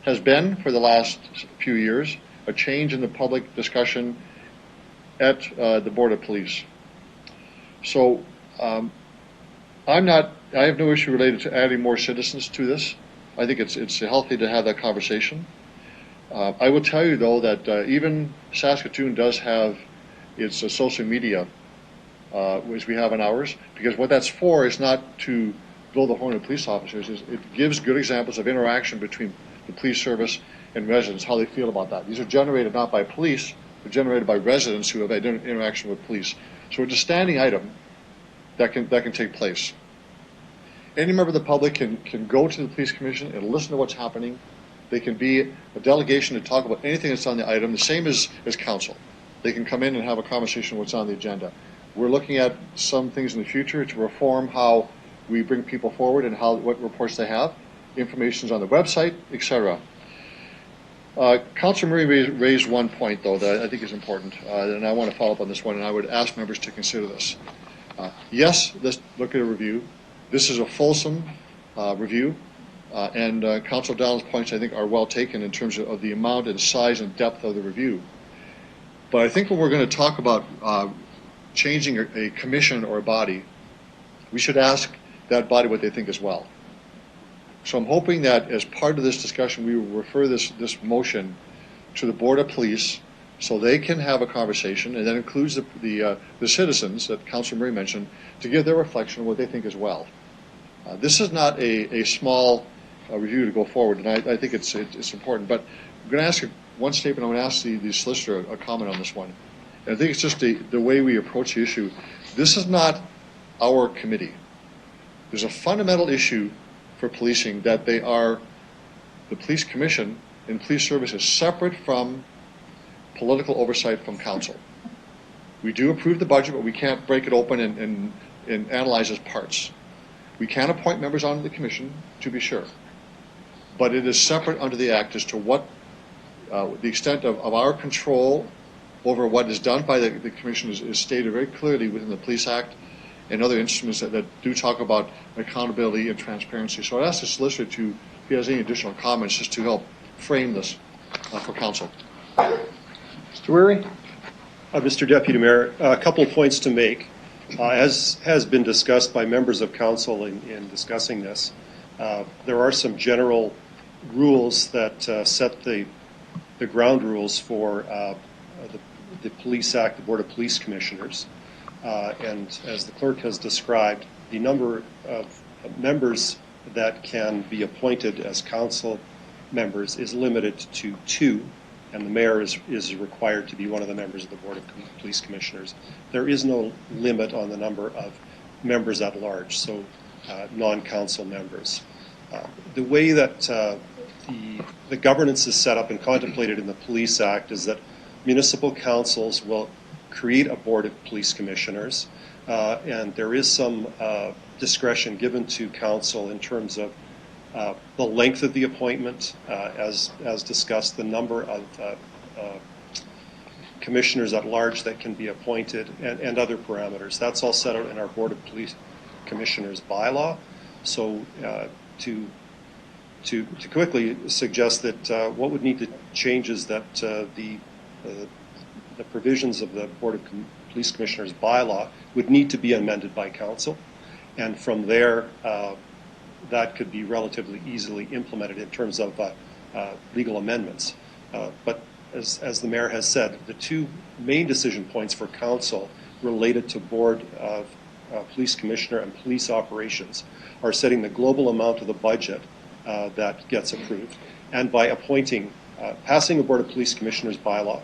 has been for the last few years a change in the public discussion at the Board of Police. So I have no issue related to adding more citizens to this. I think it's healthy to have that conversation. I will tell you, though, that even Saskatoon does have its social media, as we have in ours, because what that's for is not to blow the horn of police officers. It gives good examples of interaction between the police service and residents, how they feel about that. These are generated not by police, but generated by residents who have had interaction with police. So it's a standing item that can take place. Any member of the public can go to the police commission and listen to what's happening. They can be a delegation to talk about anything that's on the item, the same as council. They can come in and have a conversation what's on the agenda. We're looking at some things in the future to reform how we bring people forward and what reports they have. Information's on the website, etc. Councilor Murray raised one point, though, that I think is important, and I want to follow up on this one, and I would ask members to consider this. Yes, let's look at a review. This is a fulsome review, and Councilor Dowland's points, I think, are well taken in terms of the amount and size and depth of the review. But I think when we're going to talk about changing a commission or a body, we should ask that body what they think as well. So I'm hoping that as part of this discussion, we will refer this motion to the Board of Police so they can have a conversation, and that includes the citizens that Councilor Murray mentioned, to give their reflection on what they think as well. This is not a small review to go forward, and I think it's important. But I'm going to ask one statement. I'm going to ask the solicitor a comment on this one. And I think it's just the way we approach the issue. This is not our committee. There's a fundamental issue for policing that the police commission and police service is separate from political oversight from council. We do approve the budget, but we can't break it open and analyze as parts. We can appoint members onto the commission, to be sure, but it is separate under the Act as to what the extent of our control over what is done by the commission is stated very clearly within the Police Act and other instruments that do talk about accountability and transparency. So I'd ask the solicitor if he has any additional comments just to help frame this for council. Mr. Weary? Mr. Deputy Mayor, a couple of points to make. As has been discussed by members of council in discussing this, there are some general rules that set the ground rules for the Police Act, the Board of Police Commissioners. And as the clerk has described, the number of members that can be appointed as council members is limited to 2, and the mayor is required to be one of the members of the Board of Police Commissioners. There is no limit on the number of members at large, so non-council members. The way that the governance is set up and contemplated in the Police Act is that municipal councils will create a Board of Police Commissioners, and there is some discretion given to council in terms of the length of the appointment, as discussed, the number of commissioners at large that can be appointed, and other parameters. That's all set out in our Board of Police Commissioners bylaw. So to quickly suggest that what would need to change is that the provisions of the Board of Police Commissioners bylaw would need to be amended by council, and from there that could be relatively easily implemented in terms of legal amendments. But as the mayor has said, the 2 main decision points for council related to Board of Police Commissioner and police operations are setting the global amount of the budget that gets approved, and by appointing, passing a Board of Police Commissioners bylaw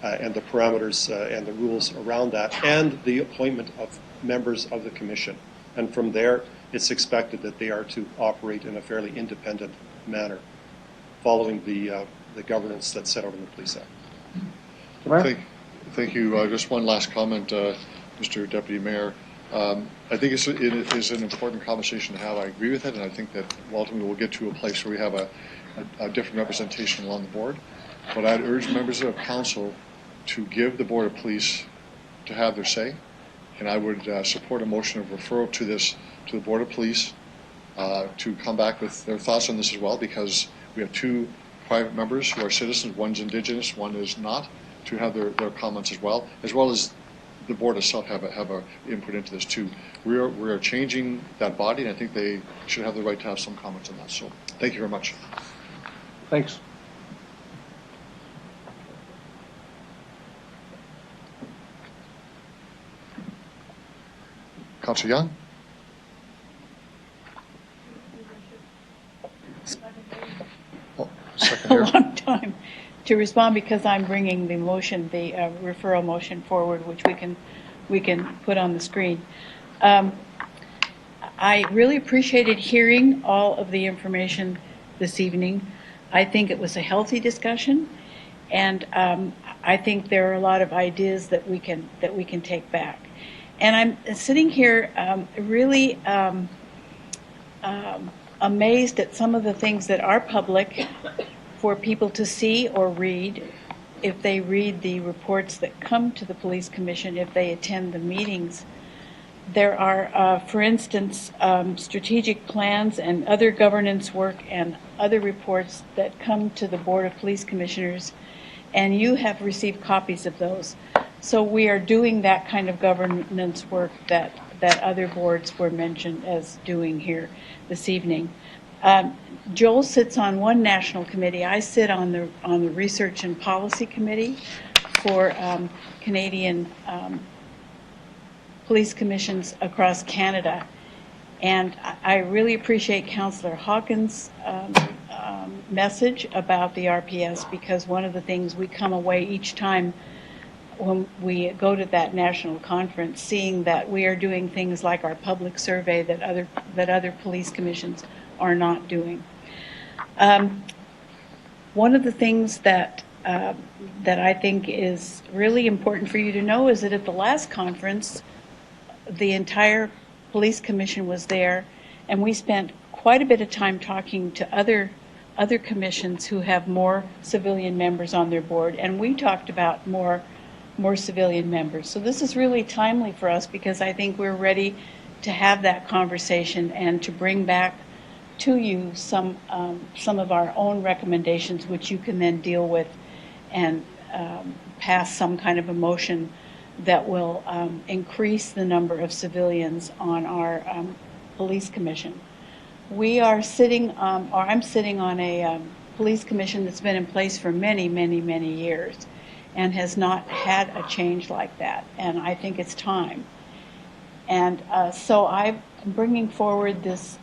and the parameters and the rules around that, and the appointment of members of the commission. And from there, it's expected that they are to operate in a fairly independent manner, following the governance that's set out in the Police Act. Thank you. Just one last comment, Mr. Deputy Mayor. I think it is an important conversation to have. I agree with it, and I think that ultimately we'll get to a place where we have a different representation along the board. But I'd urge members of council to give the Board of Police to have their say, and I would support a motion of referral to the Board of Police to come back with their thoughts on this as well, because we have 2 private members who are citizens. One's Indigenous, one is not, to have their comments as well as the board itself have a input into this too. We are changing that body, and I think they should have the right to have some comments on that. So thank you very much. Thanks. Councillor Young? Oh, second. a long time to respond because I'm bringing the motion, the referral motion forward, which we can put on the screen. I really appreciated hearing all of the information this evening. I think it was a healthy discussion, and I think there are a lot of ideas that we can take back. And I'm sitting here really amazed at some of the things that are public for people to see or read if they read the reports that come to the Police Commission, if they attend the meetings. There are, for instance, strategic plans and other governance work and other reports that come to the Board of Police Commissioners, and you have received copies of those. So we are doing that kind of governance work that other boards were mentioned as doing here this evening. Joel sits on one national committee. I sit on the Research and Policy Committee for Canadian police commissions across Canada. And I really appreciate Councillor Hawkins' message about the RPS, because one of the things we come away each time when we go to that national conference, seeing that we are doing things like our public survey that other police commissions are not doing. One of the things that I think is really important for you to know is that at the last conference, the entire police commission was there, and we spent quite a bit of time talking to other commissions who have more civilian members on their board, and we talked about more civilian members. So this is really timely for us because I think we're ready to have that conversation and to bring back to you some of our own recommendations, which you can then deal with and pass some kind of a motion that will increase the number of civilians on our police commission. We are sitting, or I'm sitting on a police commission that's been in place for many, many, many years and has not had a change like that, and I think it's time. And so I'm bringing forward this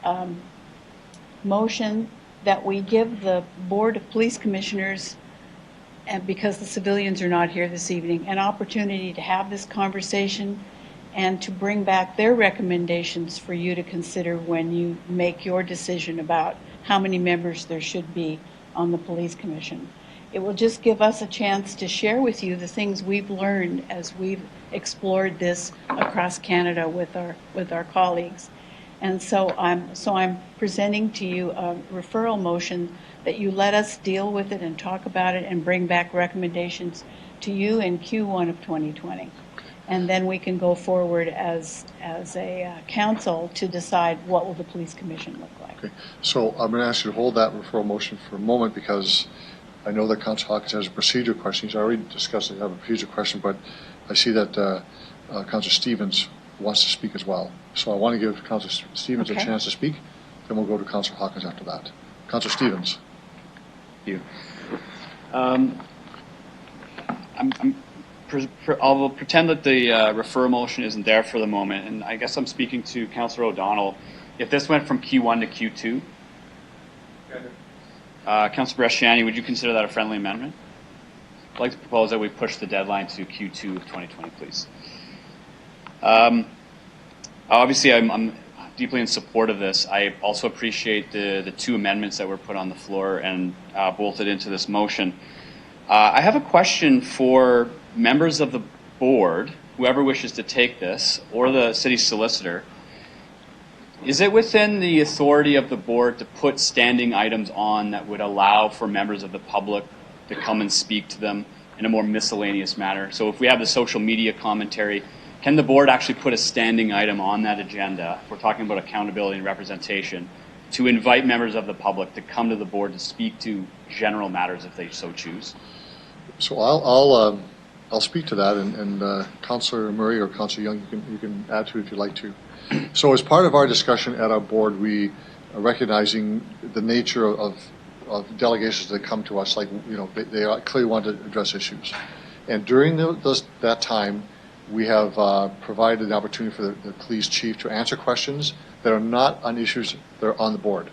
motion that we give the Board of Police Commissioners, and because the civilians are not here this evening, an opportunity to have this conversation and to bring back their recommendations for you to consider when you make your decision about how many members there should be on the Police Commission. It will just give us a chance to share with you the things we've learned as we've explored this across Canada with our colleagues. And so I'm presenting to you a referral motion that you let us deal with it and talk about it and bring back recommendations to you in Q1 of 2020. And then we can go forward as a council to decide what will the police commission look like. Okay. So I'm going to ask you to hold that referral motion for a moment, because I know that Councillor Hawkins has a procedure question. He's already discussed that you have a procedure question, but I see that Councillor Stevens wants to speak as well. So I want to give Councillor Stevens a chance to speak, then we'll go to Councillor Hawkins after that. Councillor Stevens. Thank you. I'll pretend that the refer motion isn't there for the moment, and I guess I'm speaking to Councillor O'Donnell. If this went from Q1 to Q2, Councillor Bresciani, would you consider that a friendly amendment? I'd like to propose that we push the deadline to Q2 of 2020, please. Obviously, I'm deeply in support of this. I also appreciate the two amendments that were put on the floor and bolted into this motion. I have a question for members of the board, whoever wishes to take this, or the city solicitor. Is it within the authority of the board to put standing items on that would allow for members of the public to come and speak to them in a more miscellaneous manner? So if we have the social media commentary, can the board actually put a standing item on that agenda, if we're talking about accountability and representation, to invite members of the public to come to the board to speak to general matters if they so choose? So I'll speak to that, and Councillor Murray or Councillor Young, you can add to it if you'd like to. So as part of our discussion at our board, we are recognizing the nature of delegations that come to us, like, you know, they clearly want to address issues. And during that time, we have provided an opportunity for the police chief to answer questions that are not on issues that are on the board.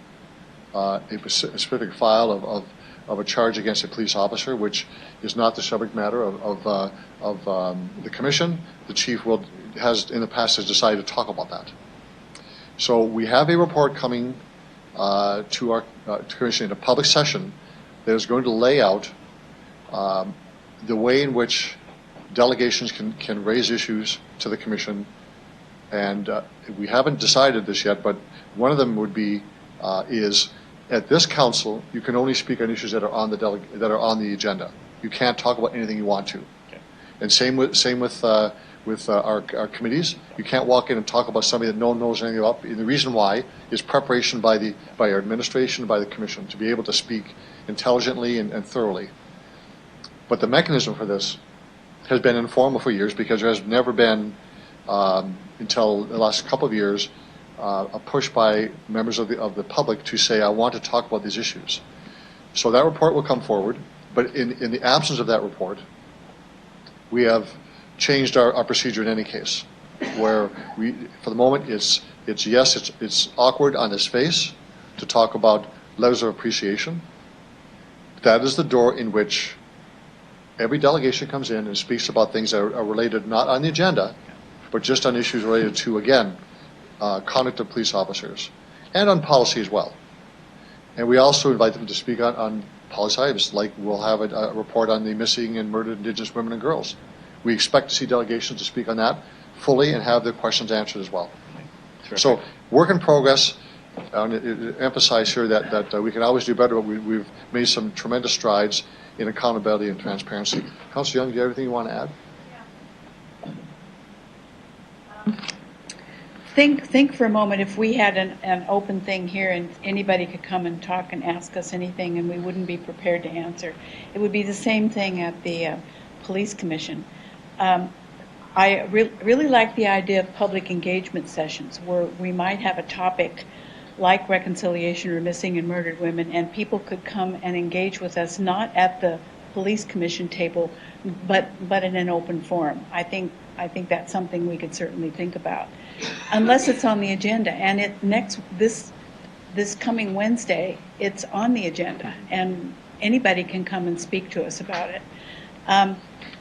A specific file a charge against a police officer, which is not the subject matter of the commission. The chief has in the past has decided to talk about that. So we have a report coming to our commission in a public session that is going to lay out the way in which delegations can raise issues to the commission. And we haven't decided this yet, but one of them would be is at this council you can only speak on issues that are on the agenda. You can't talk about anything you want to. Okay. And same with our committees. You can't walk in and talk about somebody that no one knows anything about. And the reason why is preparation by our administration, by the commission, to be able to speak intelligently and thoroughly. But the mechanism for this has been informal for years, because there has never been, until the last couple of years, a push by members of the public to say, I want to talk about these issues. So that report will come forward, but in the absence of that report, we have changed our procedure in any case, where for the moment, it's awkward on its face to talk about letters of appreciation. That is the door in which every delegation comes in and speaks about things that are related not on the agenda, but just on issues related to, again, conduct of police officers, and on policy as well. And we also invite them to speak on policy items, like we'll have a report on the missing and murdered Indigenous women and girls. We expect to see delegations to speak on that fully and have their questions answered as well. Terrific. So, work in progress. I want to emphasize here that we can always do better, but we've made some tremendous strides in accountability and transparency. Councillor Young, do you have anything you want to add? Think for a moment, if we had an open thing here and anybody could come and talk and ask us anything and we wouldn't be prepared to answer. It would be the same thing at the police commission. I really like the idea of public engagement sessions where we might have a topic like reconciliation or missing and murdered women, and people could come and engage with us, not at the police commission table, but in an open forum. I think that's something we could certainly think about, unless it's on the agenda. And this coming Wednesday, it's on the agenda, and anybody can come and speak to us about it.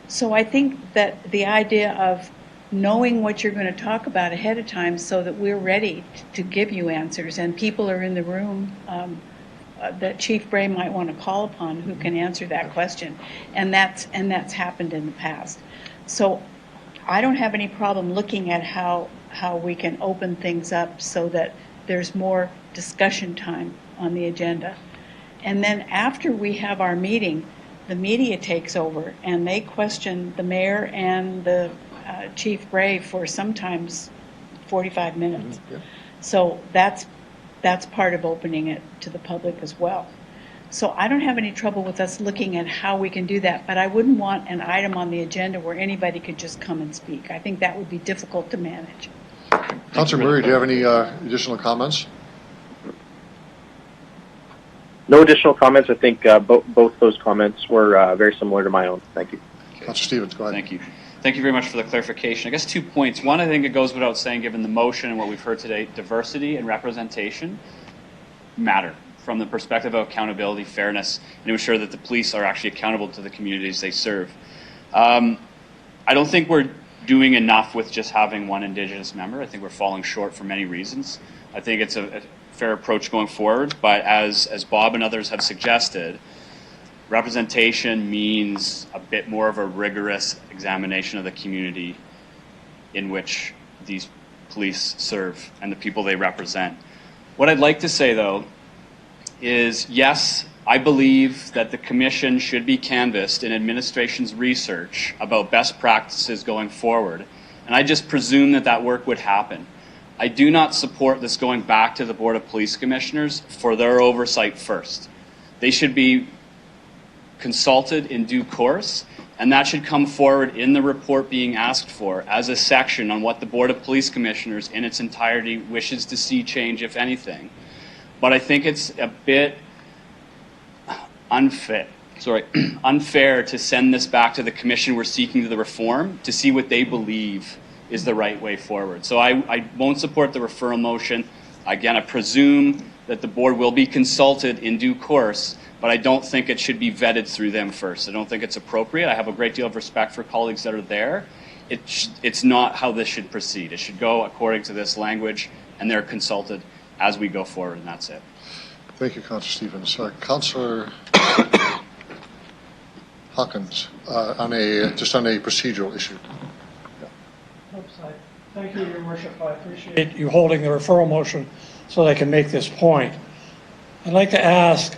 So I think that the idea of knowing what you're going to talk about ahead of time so that we're ready to give you answers, and people are in the room that Chief Bray might want to call upon who can answer that question, and that's happened in the past. So I don't have any problem looking at how we can open things up so that there's more discussion time on the agenda. And then after we have our meeting, the media takes over and they question the mayor and the Chief Bray for sometimes 45 minutes. Mm-hmm. Yeah. So that's part of opening it to the public as well. So I don't have any trouble with us looking at how we can do that, but I wouldn't want an item on the agenda where anybody could just come and speak. I think that would be difficult to manage. Councillor Murray, do you have any additional comments? No additional comments. I think both those comments were very similar to my own. Thank you. Okay. Councillor Stevens, go ahead. Thank you. Thank you very much for the clarification. I guess 2 points. One, I think it goes without saying, given the motion and what we've heard today, diversity and representation matter from the perspective of accountability, fairness, and to ensure that the police are actually accountable to the communities they serve. I don't think we're doing enough with just having one Indigenous member. I think we're falling short for many reasons. I think it's a fair approach going forward, but as Bob and others have suggested, representation means a bit more of a rigorous examination of the community in which these police serve and the people they represent. What I'd like to say, though, is yes, I believe that the commission should be canvassed in administration's research about best practices going forward, and I just presume that work would happen. I do not support this going back to the Board of Police Commissioners for their oversight first. They should be consulted in due course, and that should come forward in the report being asked for as a section on what the Board of Police Commissioners in its entirety wishes to see change, if anything. But I think it's a bit unfair to send this back to the commission we're seeking the reform to see what they believe is the right way forward. So I won't support the referral motion. Again, I presume that the board will be consulted in due course, but I don't think it should be vetted through them first. I don't think it's appropriate. I have a great deal of respect for colleagues that are there. It's not how this should proceed. It should go according to this language, and they're consulted as we go forward, and that's it. Thank you, Councillor Stevens. Councillor Hawkins, just on a procedural issue. Thank you, Your Worship. I appreciate you holding the referral motion so they can make this point. I'd like to ask,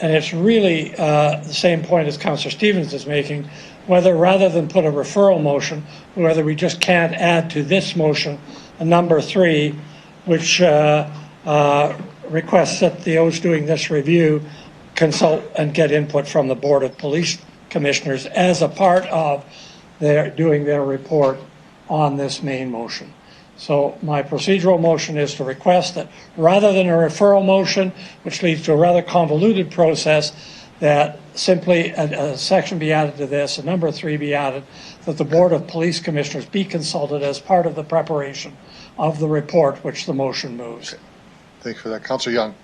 and it's really the same point as Councillor Stevens is making, whether rather than put a referral motion, whether we just can't add to this motion a number 3, which requests that those doing this review consult and get input from the Board of Police Commissioners as a part of doing their report on this main motion. So my procedural motion is to request that rather than a referral motion, which leads to a rather convoluted process, that simply a section be added to this, a number 3 be added, that the Board of Police Commissioners be consulted as part of the preparation of the report which the motion moves. Okay. Thank you for that. Councillor Young.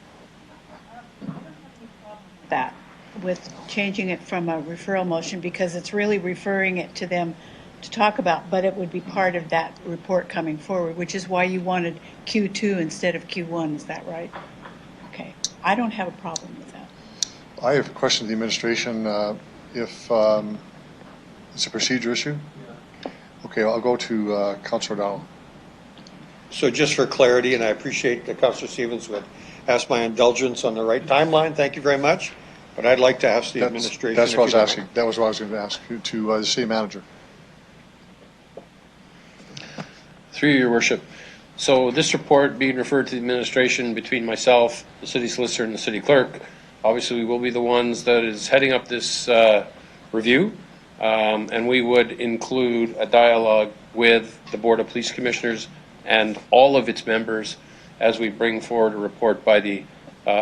That with changing it from a referral motion, because it's really referring it to them to talk about, but it would be part of that report coming forward, which is why you wanted Q2 instead of Q1. Is that right? Okay. I don't have a problem with that. I have a question to the administration. If it's a procedure issue? Okay, I'll go to Councillor O'Donnell. So just for clarity, and I appreciate that Councillor Stevens would ask my indulgence on the right timeline. Thank you very much. But I'd like to ask the administration. That's what I was asking. That was what I was going to ask you to the city manager. Through Your Worship. So this report being referred to the administration between myself, the city solicitor, and the city clerk, obviously we will be the ones that is heading up this review, and we would include a dialogue with the Board of Police Commissioners and all of its members as we bring forward a report by the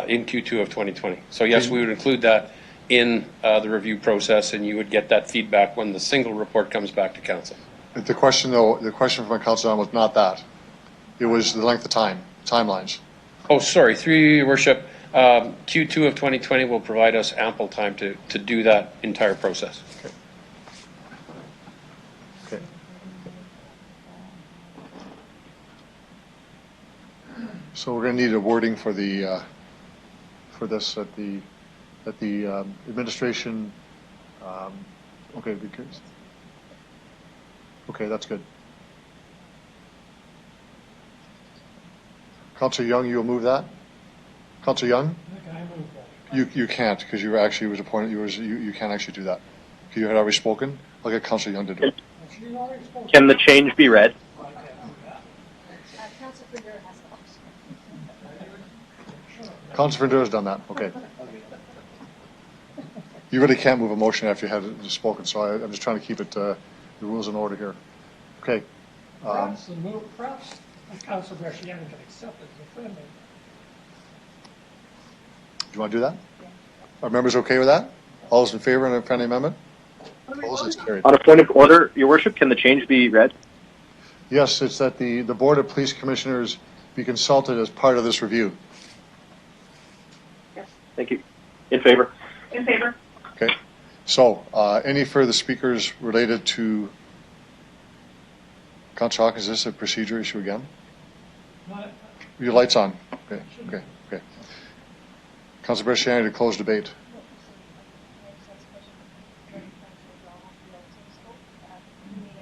in Q2 of 2020. So yes, we would include that in the review process, and you would get that feedback when the single report comes back to council. The question, though, the question from Councillor was not that. It was the length of timelines. Oh, sorry. Through Your Worship, Q2 of 2020 will provide us ample time to do that entire process. Okay. Okay. So we're going to need a wording for the for this at the administration. Okay, because. Okay, that's good. Councillor Young, you'll move that? Councillor Young? Can I move that? You can't, because you actually was appointed, you can't actually do that. You had already spoken. I'll get Councillor Young to do it. Can the change be read? Councillor Verdur's done that, okay. You really can't move a motion after you had it spoken, so I'm just trying to keep it, the rules in order here. Okay. Perhaps Councillor Berchian can accept it as a friendly. Do you want to do that? Are members okay with that? All those in favor of a friendly amendment? Opposed? It's carried. On a point of order, Your Worship, can the change be read? Yes, it's that the Board of Police Commissioners be consulted as part of this review. Yes. Thank you. In favor? In favor. Okay. So, any further speakers related to Councillor Hawkins? Is this a procedure issue again? Your light's on. Okay. Okay. Okay. Councillor Berchiani to close debate.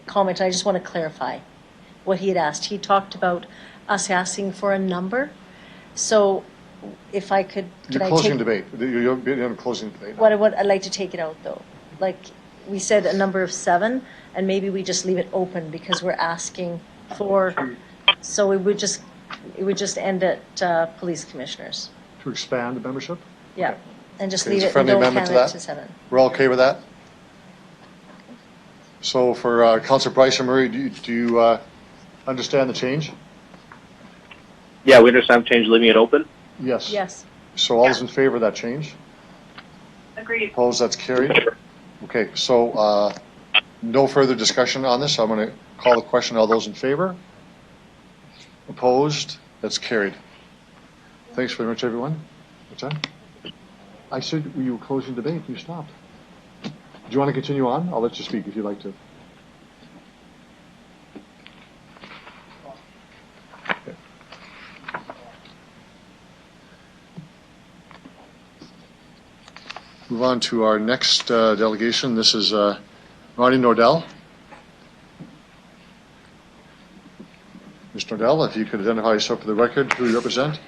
Comment. I just want to clarify what he had asked. He talked about us asking for a number. So, if I could, You're closing debate. You're closing debate. I'd like to take it out though. Like we said, a number of 7, and maybe we just leave it open because we're asking for. So it would just end at police commissioners. To expand the membership? Yeah, Okay. and just Okay, leave is a it. friendly And don't amendment count to it that? to 7. We're all okay with that? So for Councillor Bryce and Murray, do you understand the change? Yeah, we understand change, leaving it open. Yes. Yes. So all those in favor of that change? Agreed. Opposed? That's carried. Okay, so no further discussion on this. I'm going to call the question. All those in favor? Opposed? That's carried. Thanks very much, everyone. What's that? I said you were closing debate. You stopped. Do you want to continue on? I'll let you speak if you'd like to. Okay. Move on to our next delegation. This is Ronnie Nordell. Mr. Nordell, if you could identify yourself for the record, who you represent.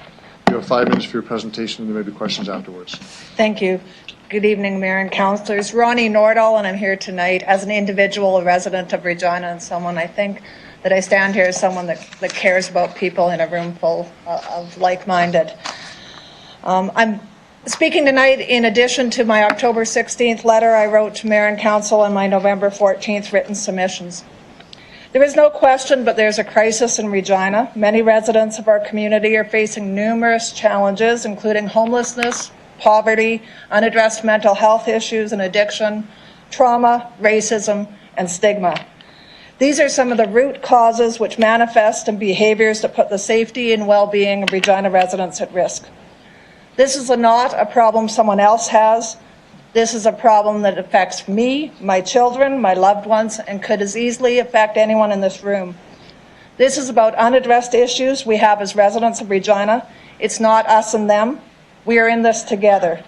You have 5 minutes for your presentation, and there may be questions afterwards. Thank you. Good evening, Mayor and Councillors. Ronnie Nordell, and I'm here tonight as an individual, a resident of Regina, and someone I think that I stand here as someone that cares about people in a room full of like-minded. I'm speaking tonight in addition to my October 16th letter I wrote to Mayor and Council and my November 14th written submissions. There is no question, but there's a crisis in Regina. Many residents of our community are facing numerous challenges, including homelessness, poverty, unaddressed mental health issues and addiction, trauma, racism, and stigma. These are some of the root causes which manifest in behaviors that put the safety and well-being of Regina residents at risk. This is not a problem someone else has. This is a problem that affects me, my children, my loved ones, and could as easily affect anyone in this room. This is about unaddressed issues we have as residents of Regina. It's not us and them. We are in this together.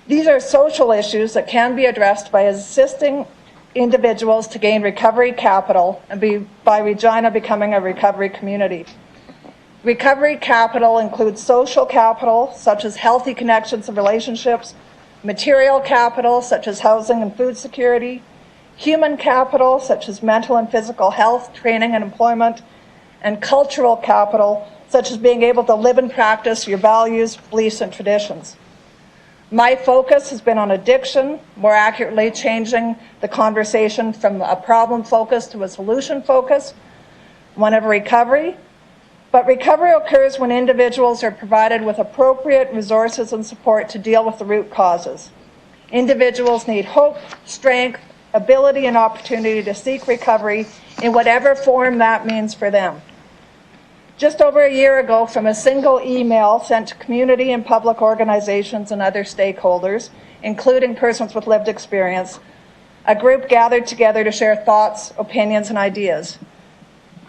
These are social issues that can be addressed by assisting individuals to gain recovery capital and by Regina becoming a recovery community. Recovery capital includes social capital, such as healthy connections and relationships, material capital, such as housing and food security, human capital, such as mental and physical health, training and employment, and cultural capital, such as being able to live and practice your values, beliefs, and traditions. My focus has been on addiction, more accurately changing the conversation from a problem focus to a solution focus, one of recovery. But recovery occurs when individuals are provided with appropriate resources and support to deal with the root causes. Individuals need hope, strength, ability, and opportunity to seek recovery in whatever form that means for them. Just over a year ago, from a single email sent to community and public organizations and other stakeholders, including persons with lived experience, a group gathered together to share thoughts, opinions, and ideas.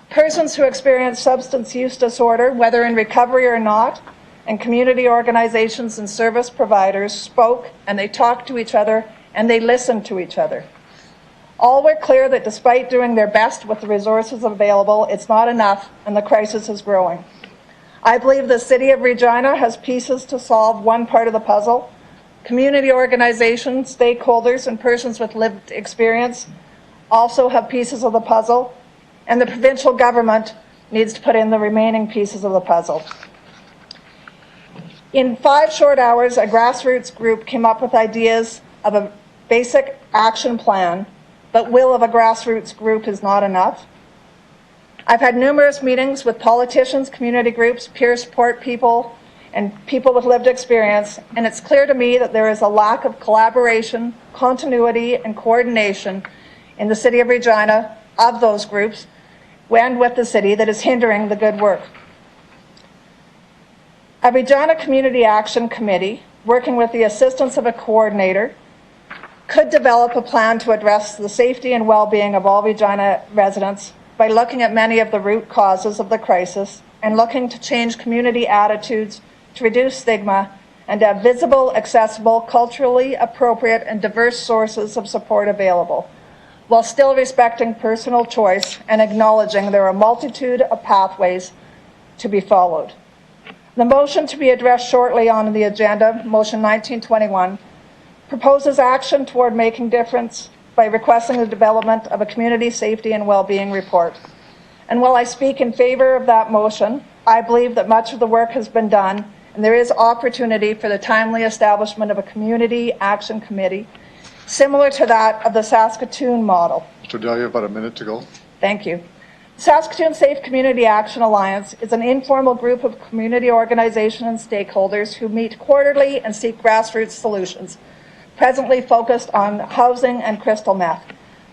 Persons who experience substance use disorder, whether in recovery or not, and community organizations and service providers spoke, and they talked to each other, and they listened to each other. All were clear that despite doing their best with the resources available, it's not enough, and the crisis is growing. I believe the City of Regina has pieces to solve one part of the puzzle. Community organizations, stakeholders, and persons with lived experience also have pieces of the puzzle, and the provincial government needs to put in the remaining pieces of the puzzle. In 5 short hours, a grassroots group came up with ideas of a basic action plan, but will of a grassroots group is not enough. I've had numerous meetings with politicians, community groups, peer support people, and people with lived experience, and it's clear to me that there is a lack of collaboration, continuity, and coordination in the City of Regina of those groups and with the city that is hindering the good work. A Regina Community Action Committee, working with the assistance of a coordinator, could develop a plan to address the safety and well-being of all Regina residents by looking at many of the root causes of the crisis and looking to change community attitudes to reduce stigma and have visible, accessible, culturally appropriate, and diverse sources of support available, while still respecting personal choice and acknowledging there are a multitude of pathways to be followed. The motion to be addressed shortly on the agenda, Motion 1921, proposes action toward making difference by requesting the development of a community safety and well-being report. And while I speak in favor of that motion, I believe that much of the work has been done, and there is opportunity for the timely establishment of a community action committee similar to that of the Saskatoon model. Mr. Dell, you have about a minute to go. Thank you. Saskatoon Safe Community Action Alliance is an informal group of community organizations and stakeholders who meet quarterly and seek grassroots solutions, presently focused on housing and crystal meth.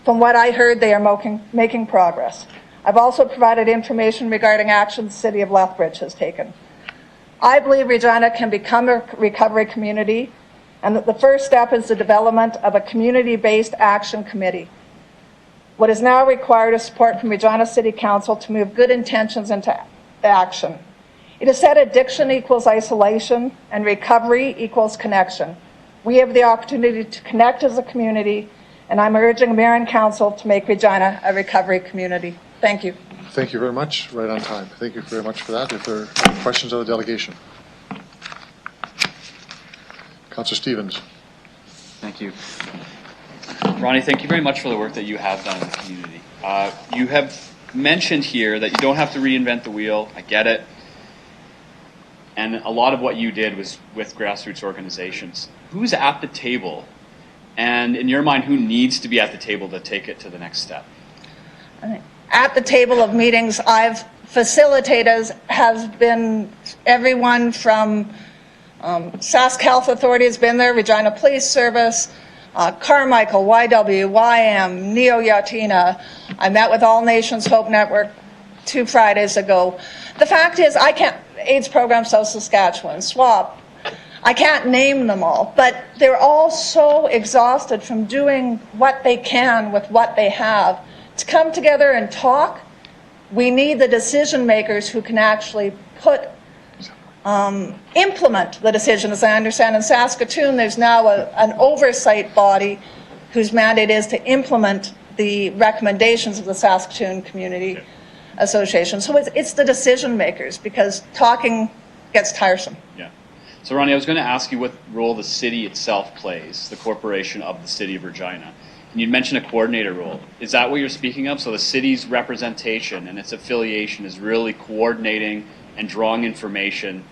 From what I heard, they are making progress. I've also provided information regarding actions the City of Lethbridge has taken. I believe Regina can become a recovery community, and that the first step is the development of a community-based action committee. What is now required is support from Regina City Council to move good intentions into action. It is said addiction equals isolation and recovery equals connection. We have the opportunity to connect as a community, and I'm urging Mayor and Council to make Regina a recovery community. Thank you. Thank you very much. Right on time. Thank you very much for that. If there are any questions of the delegation. Councillor Stevens. Thank you. Ronnie, thank you very much for the work that you have done in the community. You have mentioned here that you don't have to reinvent the wheel. I get it. And a lot of what you did was with grassroots organizations. Who's at the table? And in your mind, who needs to be at the table to take it to the next step? At the table of meetings I've facilitated has been everyone from Sask Health Authority has been there, Regina Police Service, Carmichael, YW, YM, Neo Yatina. I met with All Nations Hope Network 2 Fridays ago. The fact is, I can't, AIDS Program South Saskatchewan, SWAP, I can't name them all, but they're all so exhausted from doing what they can with what they have. To come together and talk, we need the decision makers who can actually implement the decision. As I understand in Saskatoon, there's now an oversight body whose mandate is to implement the recommendations of the Saskatoon Community Association. So it's the decision makers, because talking gets tiresome. Yeah. So Ronnie, I was going to ask you what role the city itself plays, the corporation of the City of Regina. And you'd mentioned a coordinator role. Is that what you're speaking of? So the city's representation and its affiliation is really coordinating and drawing information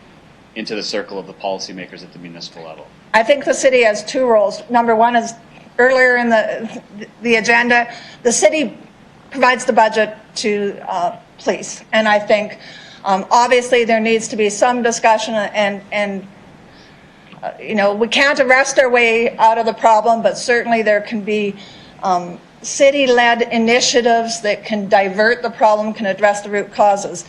into the circle of the policymakers at the municipal level? I think the city has 2 roles. Number one is, earlier in the agenda, the city provides the budget to police. And I think obviously there needs to be some discussion and you know, we can't arrest our way out of the problem, but certainly there can be city-led initiatives that can divert the problem, can address the root causes.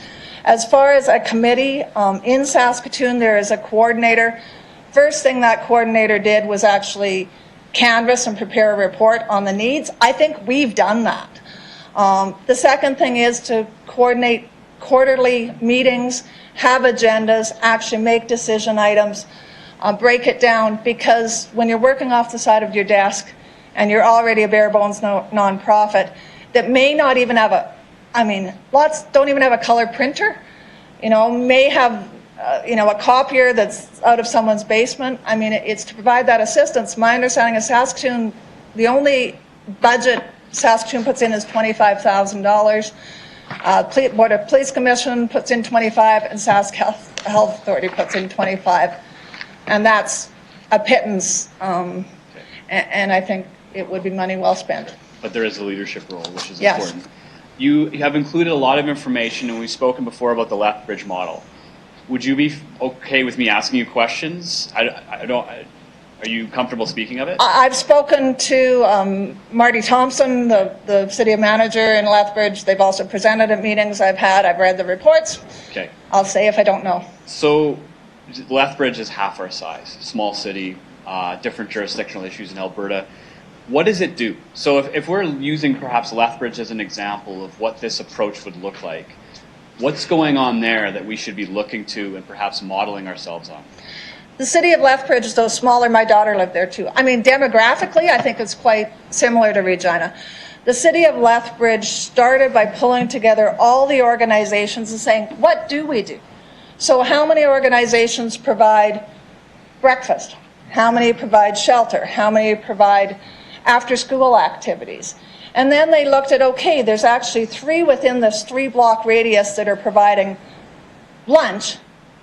As far as a committee, in Saskatoon there is a coordinator. First thing that coordinator did was actually canvass and prepare a report on the needs. I think we've done that. The second thing is to coordinate quarterly meetings, have agendas, actually make decision items, break it down, because when you're working off the side of your desk and you're already a bare bones nonprofit that may not even have lots don't even have a color printer, may have, a copier that's out of someone's basement. I mean, it's to provide that assistance. My understanding is Saskatoon, the only budget Saskatoon puts in is $25,000. Board of Police Commission puts in 25, and Sask Health Authority puts in 25. And that's a pittance, and I think it would be money well spent. But there is a leadership role, which is Yes. important. You have included a lot of information, and we've spoken before about the Lethbridge model. Would you be okay with me asking you questions? Are you comfortable speaking of it? I've spoken to Marty Thompson, the city manager in Lethbridge. They've also presented at meetings I've had. I've read the reports. Okay. I'll say if I don't know. So Lethbridge is half our size, small city, different jurisdictional issues in Alberta. What does it do? So if we're using perhaps Lethbridge as an example of what this approach would look like, what's going on there that we should be looking to and perhaps modeling ourselves on? The city of Lethbridge, though smaller, my daughter lived there too. I mean, demographically, I think it's quite similar to Regina. The city of Lethbridge started by pulling together all the organizations and saying, what do we do? So how many organizations provide breakfast? How many provide shelter? How many provide after-school activities? And then they looked at, okay, there's actually 3 within this 3-block radius that are providing lunch,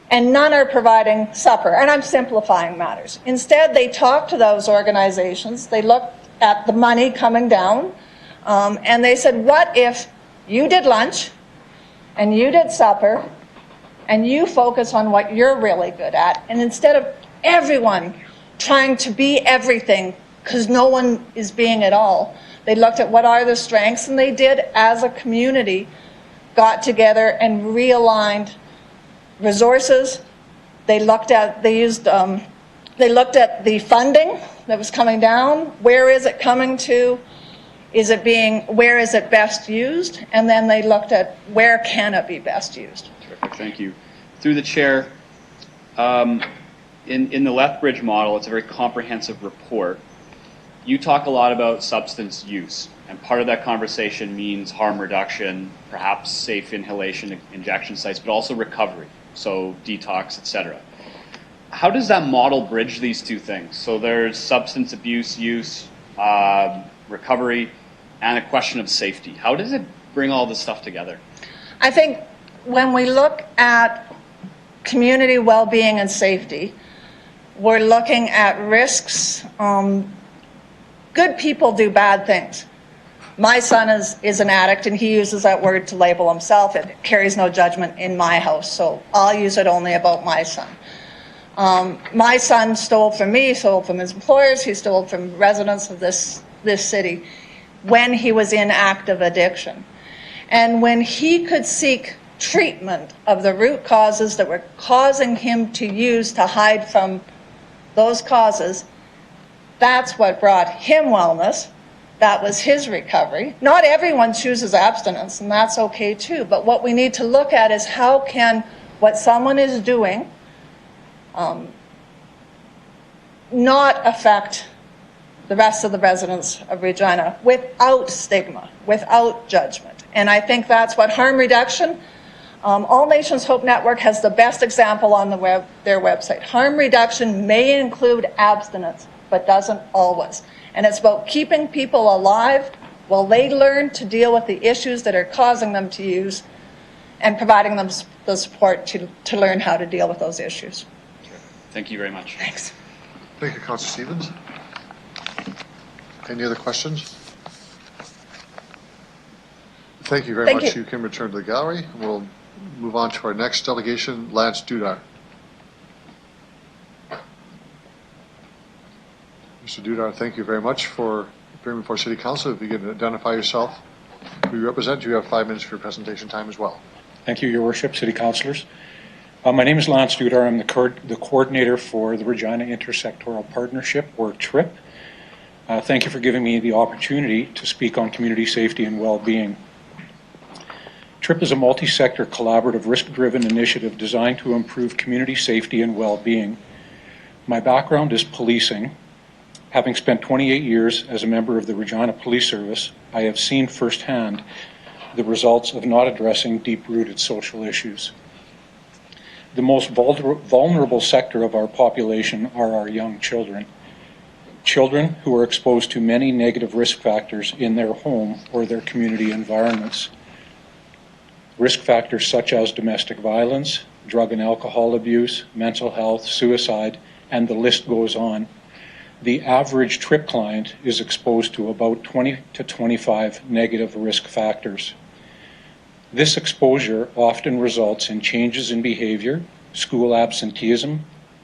and none are providing supper. And I'm simplifying matters. Instead, they talked to those organizations. They looked at the money coming down, and they said, what if you did lunch, and you did supper, and you focus on what you're really good at, and instead of everyone trying to be everything, because no one is being it all, they looked at what are the strengths, and they did, as a community, got together and realigned resources, They looked at the funding that was coming down. Where is it coming to? Where is it best used? And then they looked at where can it be best used. Terrific, thank you. Through the chair, in the Lethbridge model, it's a very comprehensive report. You talk a lot about substance use, and part of that conversation means harm reduction, perhaps safe inhalation injection sites, but also recovery, so detox, etc. How does that model bridge these two things? So there's substance abuse use, recovery, and a question of safety. How does it bring all this stuff together? I think when we look at community well-being and safety, we're looking at risks. Good people do bad things. My son is an addict, and he uses that word to label himself. It carries no judgment in my house, so I'll use it only about my son. My son stole from me, stole from his employers, he stole from residents of this city when he was in active addiction. And when he could seek treatment of the root causes that were causing him to use to hide from those causes, that's what brought him wellness. That was his recovery. Not everyone chooses abstinence, and that's okay too. But what we need to look at is how can what someone is doing not affect the rest of the residents of Regina without stigma, without judgment. And I think that's what harm reduction, All Nations Hope Network has the best example on their website. Harm reduction may include abstinence, but doesn't always. And it's about keeping people alive while they learn to deal with the issues that are causing them to use and providing them the support to learn how to deal with those issues. Thank you very much. Thanks. Thank you, Councillor Stevens. Any other questions? Thank you very much. You can return to the gallery. We'll move on to our next delegation, Lance Dudar. Mr. Dudar, thank you very much for appearing before City Council. If you can identify yourself, who you represent, you have 5 minutes for your presentation time as well. Thank you, Your Worship, City Councillors. My name is Lance Dudar. I'm the coordinator for the Regina Intersectoral Partnership, or TRIP. Thank you for giving me the opportunity to speak on community safety and well-being. TRIP is a multi-sector collaborative risk-driven initiative designed to improve community safety and well-being. My background is policing. Having spent 28 years as a member of the Regina Police Service, I have seen firsthand the results of not addressing deep-rooted social issues. The most vulnerable sector of our population are our young children. Children who are exposed to many negative risk factors in their home or their community environments. Risk factors such as domestic violence, drug and alcohol abuse, mental health, suicide, and the list goes on. The average TRIP client is exposed to about 20 to 25 negative risk factors. This exposure often results in changes in behavior, school absenteeism,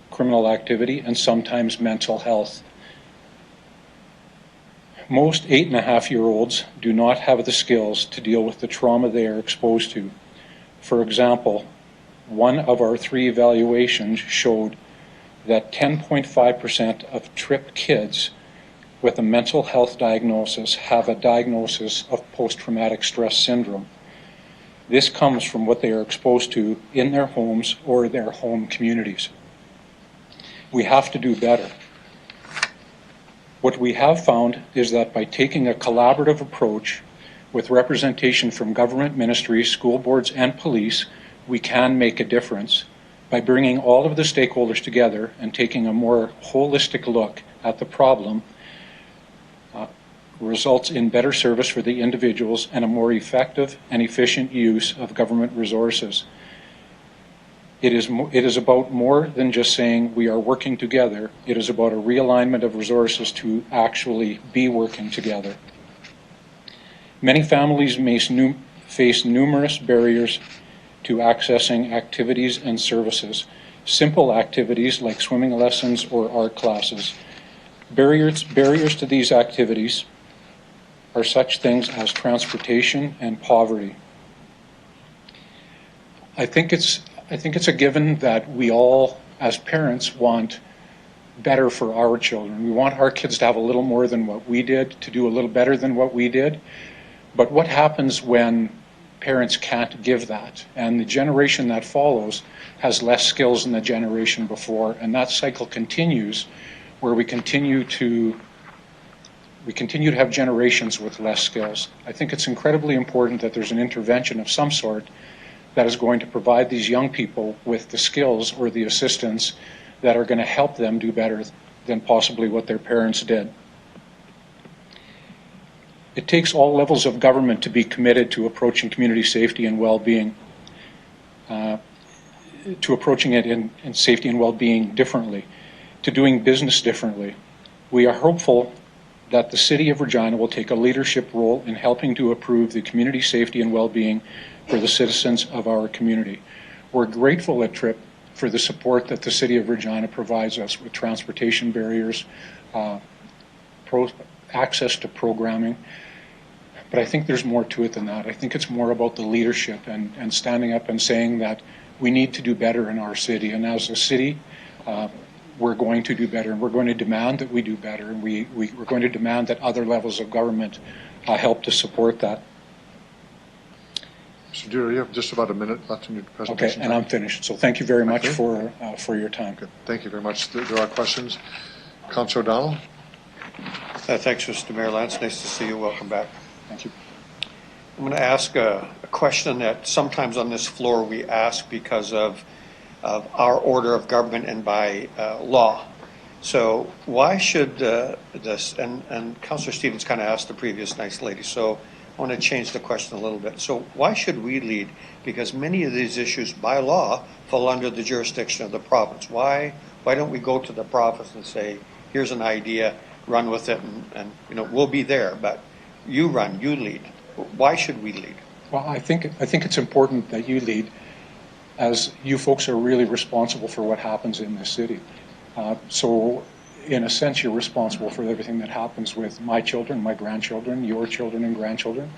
criminal activity, and sometimes mental health. Most 8.5-year-olds do not have the skills to deal with the trauma they are exposed to. For example, one of our 3 evaluations showed that 10.5% of TRIP kids with a mental health diagnosis have a diagnosis of post-traumatic stress syndrome. This comes from what they are exposed to in their homes or their home communities. We have to do better. What we have found is that by taking a collaborative approach with representation from government ministries, school boards, and police, we can make a difference. By bringing all of the stakeholders together and taking a more holistic look at the problem, results in better service for the individuals and a more effective and efficient use of government resources. It is about more than just saying we are working together. It is about a realignment of resources to actually be working together. Many families may face numerous barriers to accessing activities and services. Simple activities like swimming lessons or art classes. Barriers to these activities are such things as transportation and poverty. I think it's a given that we all as parents, want better for our children. We want our kids to have a little more than what we did, to do a little better than what we did. But what happens when parents can't give that? And the generation that follows has less skills than the generation before, and that cycle continues where we continue to have generations with less skills. I think it's incredibly important that there's an intervention of some sort that is going to provide these young people with the skills or the assistance that are going to help them do better than possibly what their parents did. It takes all levels of government to be committed to approaching community safety and well-being, to approaching it in safety and well-being differently, to doing business differently. We are hopeful that the City of Regina will take a leadership role in helping to improve the community safety and well-being for the citizens of our community. We're grateful at TRIP for the support that the City of Regina provides us with transportation barriers, access to programming. But I think there's more to it than that. I think it's more about the leadership and standing up and saying that we need to do better in our city. And as a city, we're going to do better, and we're going to demand that we do better, and we're going to demand that other levels of government help to support that. Mr. Dewar, you have just about a minute left in your presentation. Okay, and I'm finished. So thank you very much for your time. Good. Thank you very much. There are questions. Councillor O'Donnell? Thanks, Mr. Mayor Lance. Nice to see you. Welcome back. Thank you. I'm going to ask a question that sometimes on this floor we ask because of our order of government and by law. So why should this, and Councillor Stevens kind of asked the previous nice lady, so I want to change the question a little bit. So why should we lead? Because many of these issues by law fall under the jurisdiction of the province. Why don't we go to the province and say, here's an idea, run with it, and we'll be there, but you run, you lead. Why should we lead? Well, I think it's important that you lead, as you folks are really responsible for what happens in this city. So in a sense, you're responsible for everything that happens with my children, my grandchildren, your children and grandchildren.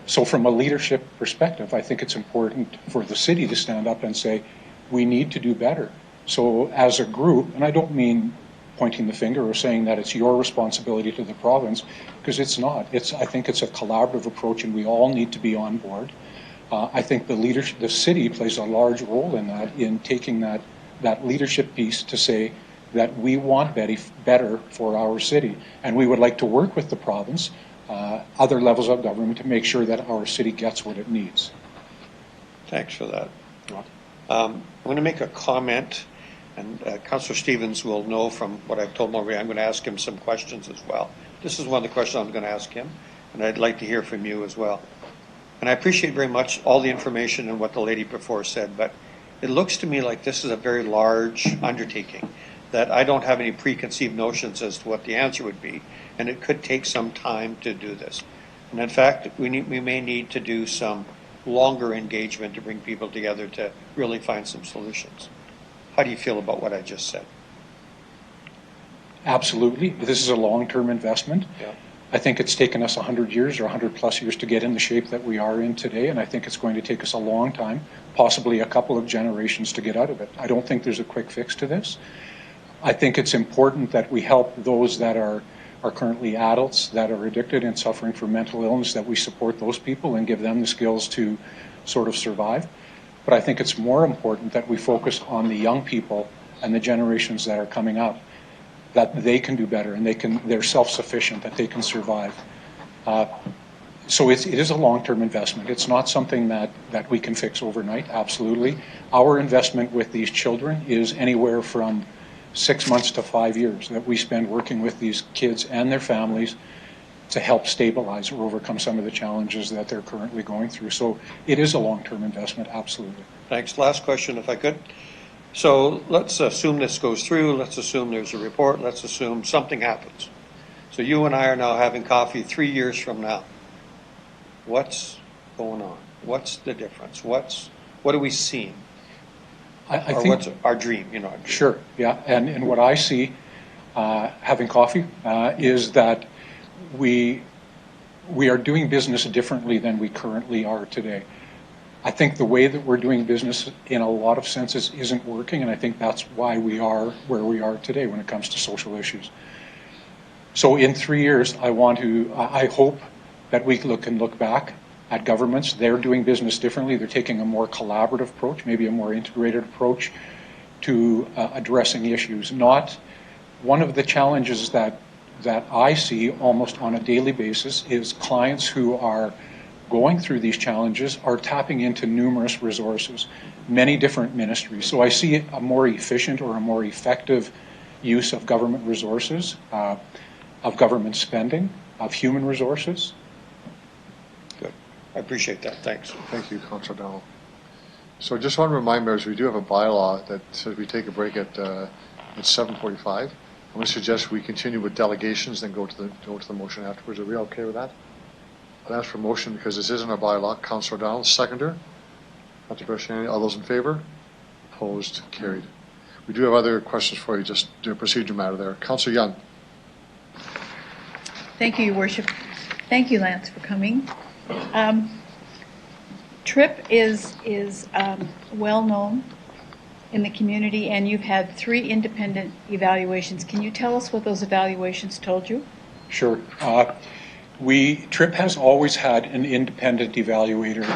So from a leadership perspective, I think it's important for the city to stand up and say, we need to do better. So as a group, and I don't mean pointing the finger or saying that it's your responsibility to the province, because it's not. I think it's a collaborative approach, and we all need to be on board. I think the city plays a large role in that, in taking that leadership piece to say that we want better for our city, and we would like to work with the province, other levels of government, to make sure that our city gets what it needs. Thanks for that. I'm going to make a comment, and Councillor Stevens will know from what I've told Maureen, I'm going to ask him some questions as well. This is one of the questions I'm going to ask him, and I'd like to hear from you as well. And I appreciate very much all the information and what the lady before said, but it looks to me like this is a very large undertaking, that I don't have any preconceived notions as to what the answer would be, and it could take some time to do this. And in fact, we may need to do some longer engagement to bring people together to really find some solutions. How do you feel about what I just said? Absolutely. This is a long-term investment. Yeah. I think it's taken us 100 years or 100 plus years to get in the shape that we are in today, and I think it's going to take us a long time, possibly a couple of generations, to get out of it. I don't think there's a quick fix to this. I think it's important that we help those that are currently adults that are addicted and suffering from mental illness, that we support those people and give them the skills to sort of survive. But I think it's more important that we focus on the young people and the generations that are coming up, that they can do better and they're self-sufficient, that they can survive. So it is a long-term investment. It's not something that we can fix overnight, absolutely. Our investment with these children is anywhere from 6 months to 5 years that we spend working with these kids and their families to help stabilize or overcome some of the challenges that they're currently going through. So it is a long-term investment, absolutely. Thanks. Last question, if I could. So let's assume this goes through. Let's assume there's a report. Let's assume something happens. So you and I are now having coffee 3 years from now. What's going on? What's the difference? What are we seeing? I or think, what's our dream? Our dream. Sure, yeah. And what I see having coffee is that we are doing business differently than we currently are today. I think the way that we're doing business in a lot of senses isn't working, and I think that's why we are where we are today when it comes to social issues. So in 3 years, I hope that we can look back at governments. They're doing business differently. They're taking a more collaborative approach, maybe a more integrated approach to addressing issues. Not one of the challenges that I see almost on a daily basis is clients who are going through these challenges are tapping into numerous resources, many different ministries. So I see a more efficient or a more effective use of government resources, of government spending, of human resources. Good. I appreciate that. Thanks. Thank you, Councillor Dowell. So I just want to remind members, we do have a bylaw that says we take a break at 7:45. I'm going to suggest we continue with delegations, then go to the motion afterwards. Are we okay with that? I'll ask for motion because this isn't a bylaw. Councillor Dowell, seconder. Councillor Bershani, all those in favor? Opposed? Carried. We do have other questions for you, just do a procedure matter there. Councillor Young. Thank you, Your Worship. Thank you, Lance, for coming. TRIP is well known in the community, and you've had 3 independent evaluations. Can you tell us what those evaluations told you? Sure. TRIP has always had an independent evaluator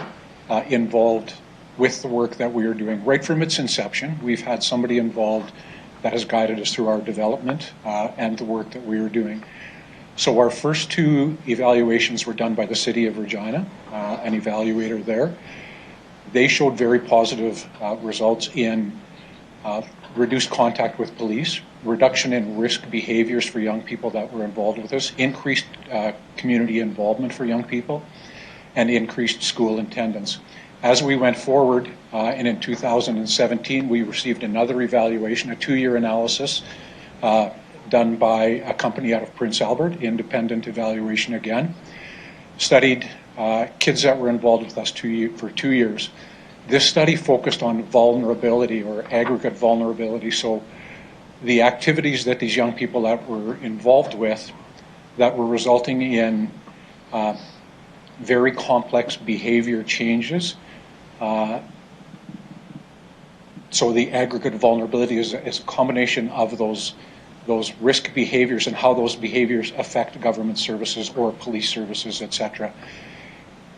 involved with the work that we are doing. Right from its inception, we've had somebody involved that has guided us through our development and the work that we are doing. So our first 2 evaluations were done by the City of Regina, an evaluator there. They showed very positive results in reduced contact with police, reduction in risk behaviors for young people that were involved with us, increased community involvement for young people, and increased school attendance. As we went forward, and in 2017, we received another evaluation, a 2-year analysis done by a company out of Prince Albert, independent evaluation again, studied kids that were involved with us for 2 years. This study focused on vulnerability or aggregate vulnerability. So the activities that these young people that were involved with that were resulting in very complex behavior changes. So the aggregate vulnerability is a combination of those risk behaviors and how those behaviors affect government services or police services, etc.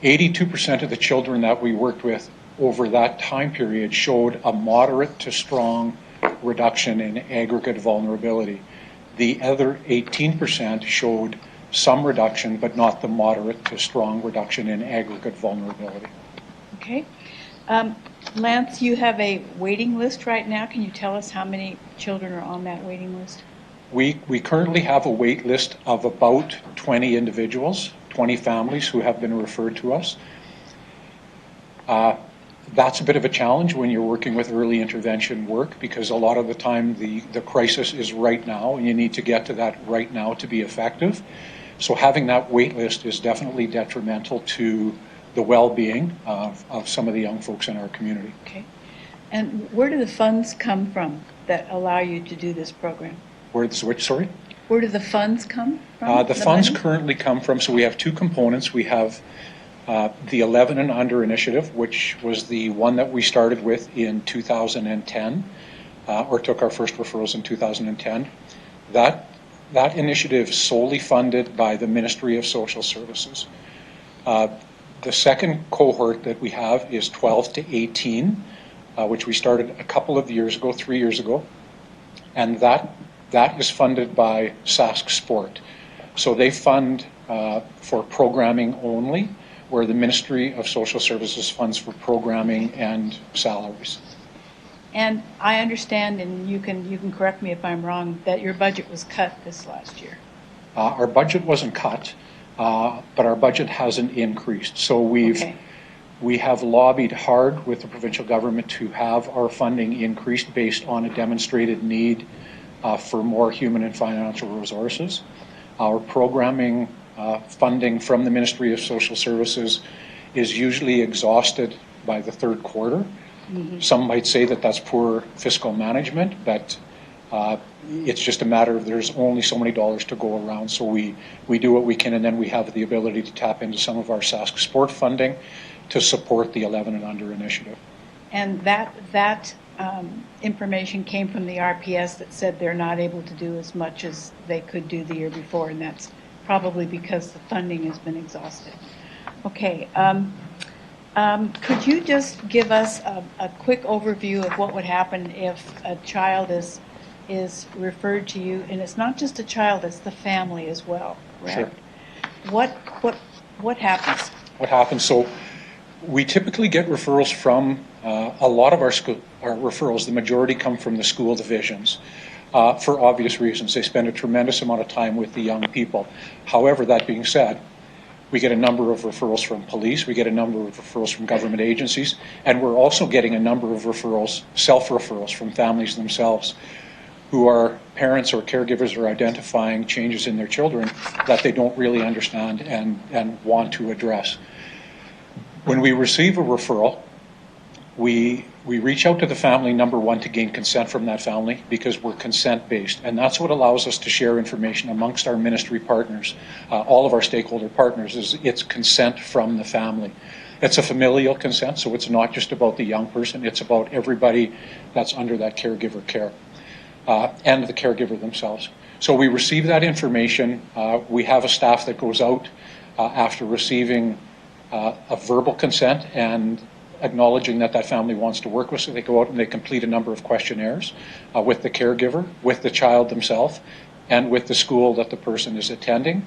82% of the children that we worked with over that time period showed a moderate to strong reduction in aggregate vulnerability. The other 18% showed some reduction, but not the moderate to strong reduction in aggregate vulnerability. Okay. Lance, you have a waiting list right now. Can you tell us how many children are on that waiting list? We currently have a wait list of about 20 individuals, 20 families who have been referred to us. That's a bit of a challenge when you're working with early intervention work, because a lot of the time the crisis is right now and you need to get to that right now to be effective. So having that wait list is definitely detrimental to the well-being of some of the young folks in our community. Okay. And where do the funds come from that allow you to do this program? Where do the funds come from? The funds currently come from, so we have 2 components. We have the 11 and under initiative, which was the one that we started with in 2010, or took our first referrals in 2010. That initiative is solely funded by the Ministry of Social Services. The second cohort that we have is 12 to 18, which we started a couple of years ago, 3 years ago, and that is funded by Sask Sport. So they fund for programming only, where the Ministry of Social Services funds for programming and salaries. And I understand, and you can correct me if I'm wrong, that your budget was cut this last year. Our budget wasn't cut, but our budget hasn't increased. So we have lobbied hard with the provincial government to have our funding increased based on a demonstrated need for more human and financial resources. Our programming funding from the Ministry of Social Services is usually exhausted by the 3rd quarter. Mm-hmm. Some might say that that's poor fiscal management, but it's just a matter of there's only so many dollars to go around. So we do what we can, and then we have the ability to tap into some of our Sask Sport funding to support the 11 and under initiative. And that information came from the RPS that said they're not able to do as much as they could do the year before, and that's probably because the funding has been exhausted. Okay. Could you just give us a quick overview of what would happen if a child is referred to you, and it's not just a child, it's the family as well, correct? Sure. What happens? What happens? So we typically get referrals from a lot of our referrals. The majority come from the school divisions for obvious reasons. They spend a tremendous amount of time with the young people. However, that being said, we get a number of referrals from police, we get a number of referrals from government agencies, and we're also getting a number of referrals, self-referrals from families themselves who are parents or caregivers are identifying changes in their children that they don't really understand and want to address. When we receive a referral, we reach out to the family, number one, to gain consent from that family because we're consent-based. And that's what allows us to share information amongst our ministry partners, all of our stakeholder partners, is it's consent from the family. It's a familial consent, so it's not just about the young person, it's about everybody that's under that caregiver care and the caregiver themselves. So we receive that information. We have a staff that goes out after receiving a verbal consent and acknowledging that that family wants to work with, so they go out and they complete a number of questionnaires with the caregiver, with the child themselves, and with the school that the person is attending.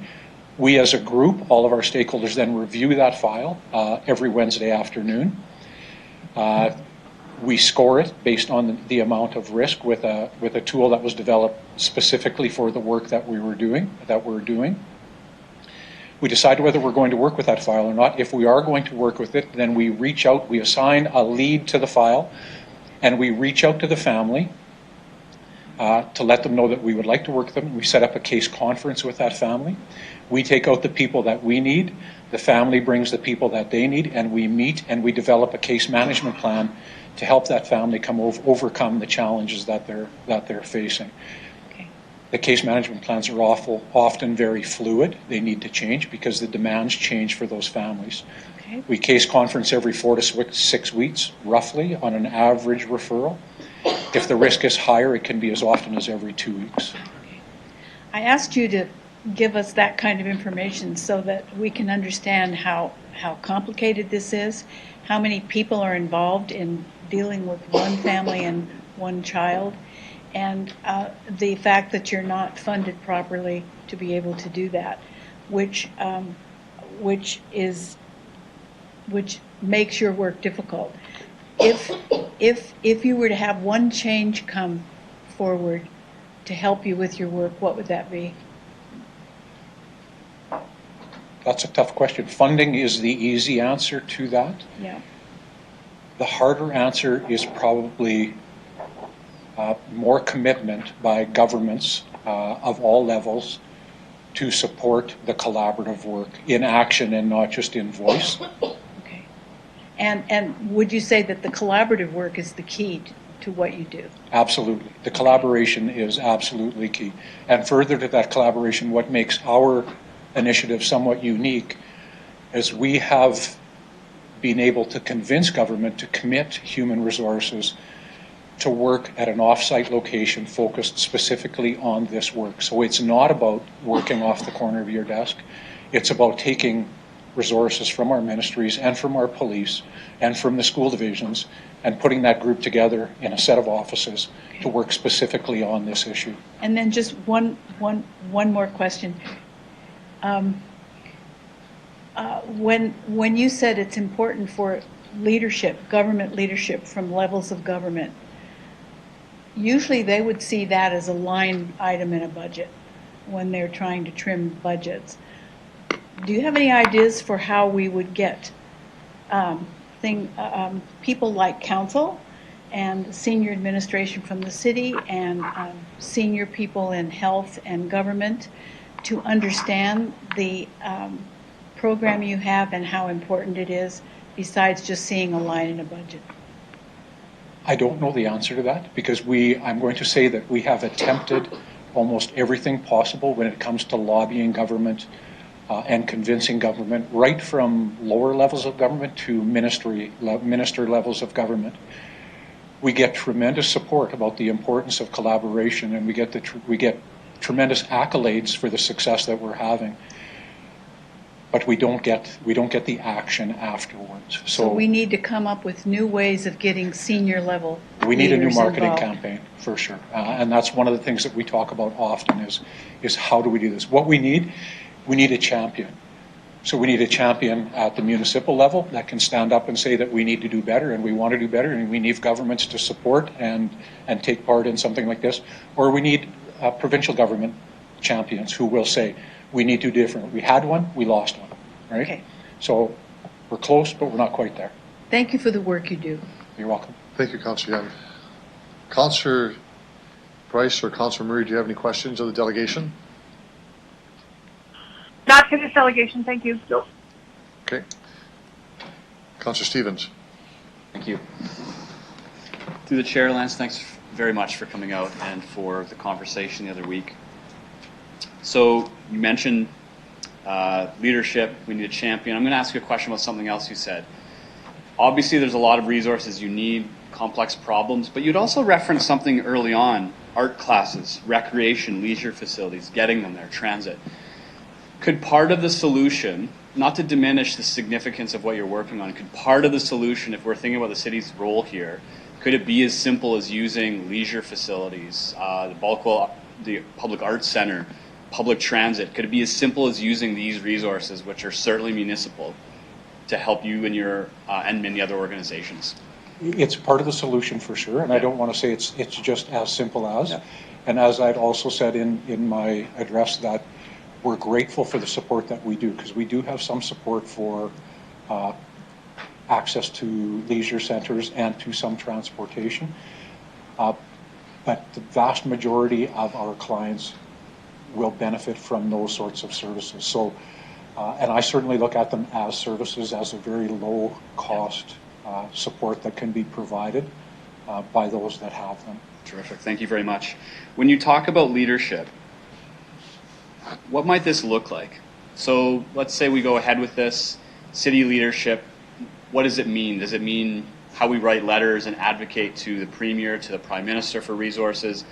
We as a group, all of our stakeholders, then review that file every Wednesday afternoon. We score it based on the amount of risk with a tool that was developed specifically for the work that we're doing. We decide whether we're going to work with that file or not. If we are going to work with it, then we reach out, we assign a lead to the file, and we reach out to the family to let them know that we would like to work with them. We set up a case conference with that family. We take out the people that we need, the family brings the people that they need, and we meet and we develop a case management plan to help that family overcome the challenges that they're facing. The case management plans are often very fluid. They need to change because the demands change for those families. Okay. We case conference every 4 to 6 weeks, roughly, on an average referral. If the risk is higher, it can be as often as every 2 weeks. I asked you to give us that kind of information so that we can understand how complicated this is, how many people are involved in dealing with one family and one child, and the fact that you're not funded properly to be able to do that, which makes your work difficult. If you were to have one change come forward to help you with your work, what would that be? That's a tough question. Funding is the easy answer to that. Yeah. The harder answer is probably more commitment by governments of all levels to support the collaborative work in action and not just in voice. Okay. And would you say that the collaborative work is the key to what you do? Absolutely. The collaboration is absolutely key. And further to that collaboration, what makes our initiative somewhat unique is we have been able to convince government to commit human resources to work at an off-site location focused specifically on this work. So it's not about working off the corner of your desk. It's about taking resources from our ministries and from our police and from the school divisions and putting that group together in a set of offices to work specifically on this issue. And then just one more question. When you said it's important for leadership, government leadership from levels of government, usually they would see that as a line item in a budget when they're trying to trim budgets. Do you have any ideas for how we would get people like council and senior administration from the city and senior people in health and government to understand the program you have and how important it is, besides just seeing a line in a budget? I don't know the answer to that because I'm going to say that we have attempted almost everything possible when it comes to lobbying government and convincing government, right from lower levels of government to minister levels of government. We get tremendous support about the importance of collaboration, and we get tremendous accolades for the success that we're having. But we don't get the action afterwards. So we need to come up with new ways of getting senior level. We need a new marketing involved. campaign for sure, and that's one of the things that we talk about often is how do we do this? What we need a champion. So we need a champion at the municipal level that can stand up and say that we need to do better and we want to do better, and we need governments to support and take part in something like this. Or we need provincial government champions who will say, we need to do different. We had one, we lost one, right? Okay. So we're close, but we're not quite there. Thank you for the work you do. You're welcome. Thank you, Councillor Young. Councillor Price or Councillor Murray, do you have any questions of the delegation? Not for this delegation, thank you. No. Okay. Councillor Stevens. Thank you. Through the chair, Lance, thanks very much for coming out and for the conversation the other week. So you mentioned leadership, we need a champion. I'm going to ask you a question about something else you said. Obviously, there's a lot of resources you need, complex problems, but you'd also reference something early on, art classes, recreation, leisure facilities, getting them there, transit. Could part of the solution, not to diminish the significance of what you're working on, could part of the solution, if we're thinking about the city's role here, could it be as simple as using leisure facilities, the Public Arts Center, public transit? Could it be as simple as using these resources, which are certainly municipal, to help you and your and many other organizations? It's part of the solution for sure, and I don't want to say it's just as simple as. Yeah. And as I'd also said in my address, that we're grateful for the support that we do, because we do have some support for access to leisure centers and to some transportation. But the vast majority of our clients will benefit from those sorts of services. So, and I certainly look at them as services, as a very low cost support that can be provided by those that have them. Terrific. Thank you very much. When you talk about leadership, what might this look like? So let's say we go ahead with this, city leadership. What does it mean? Does it mean how we write letters and advocate to the Premier, to the Prime Minister for resources?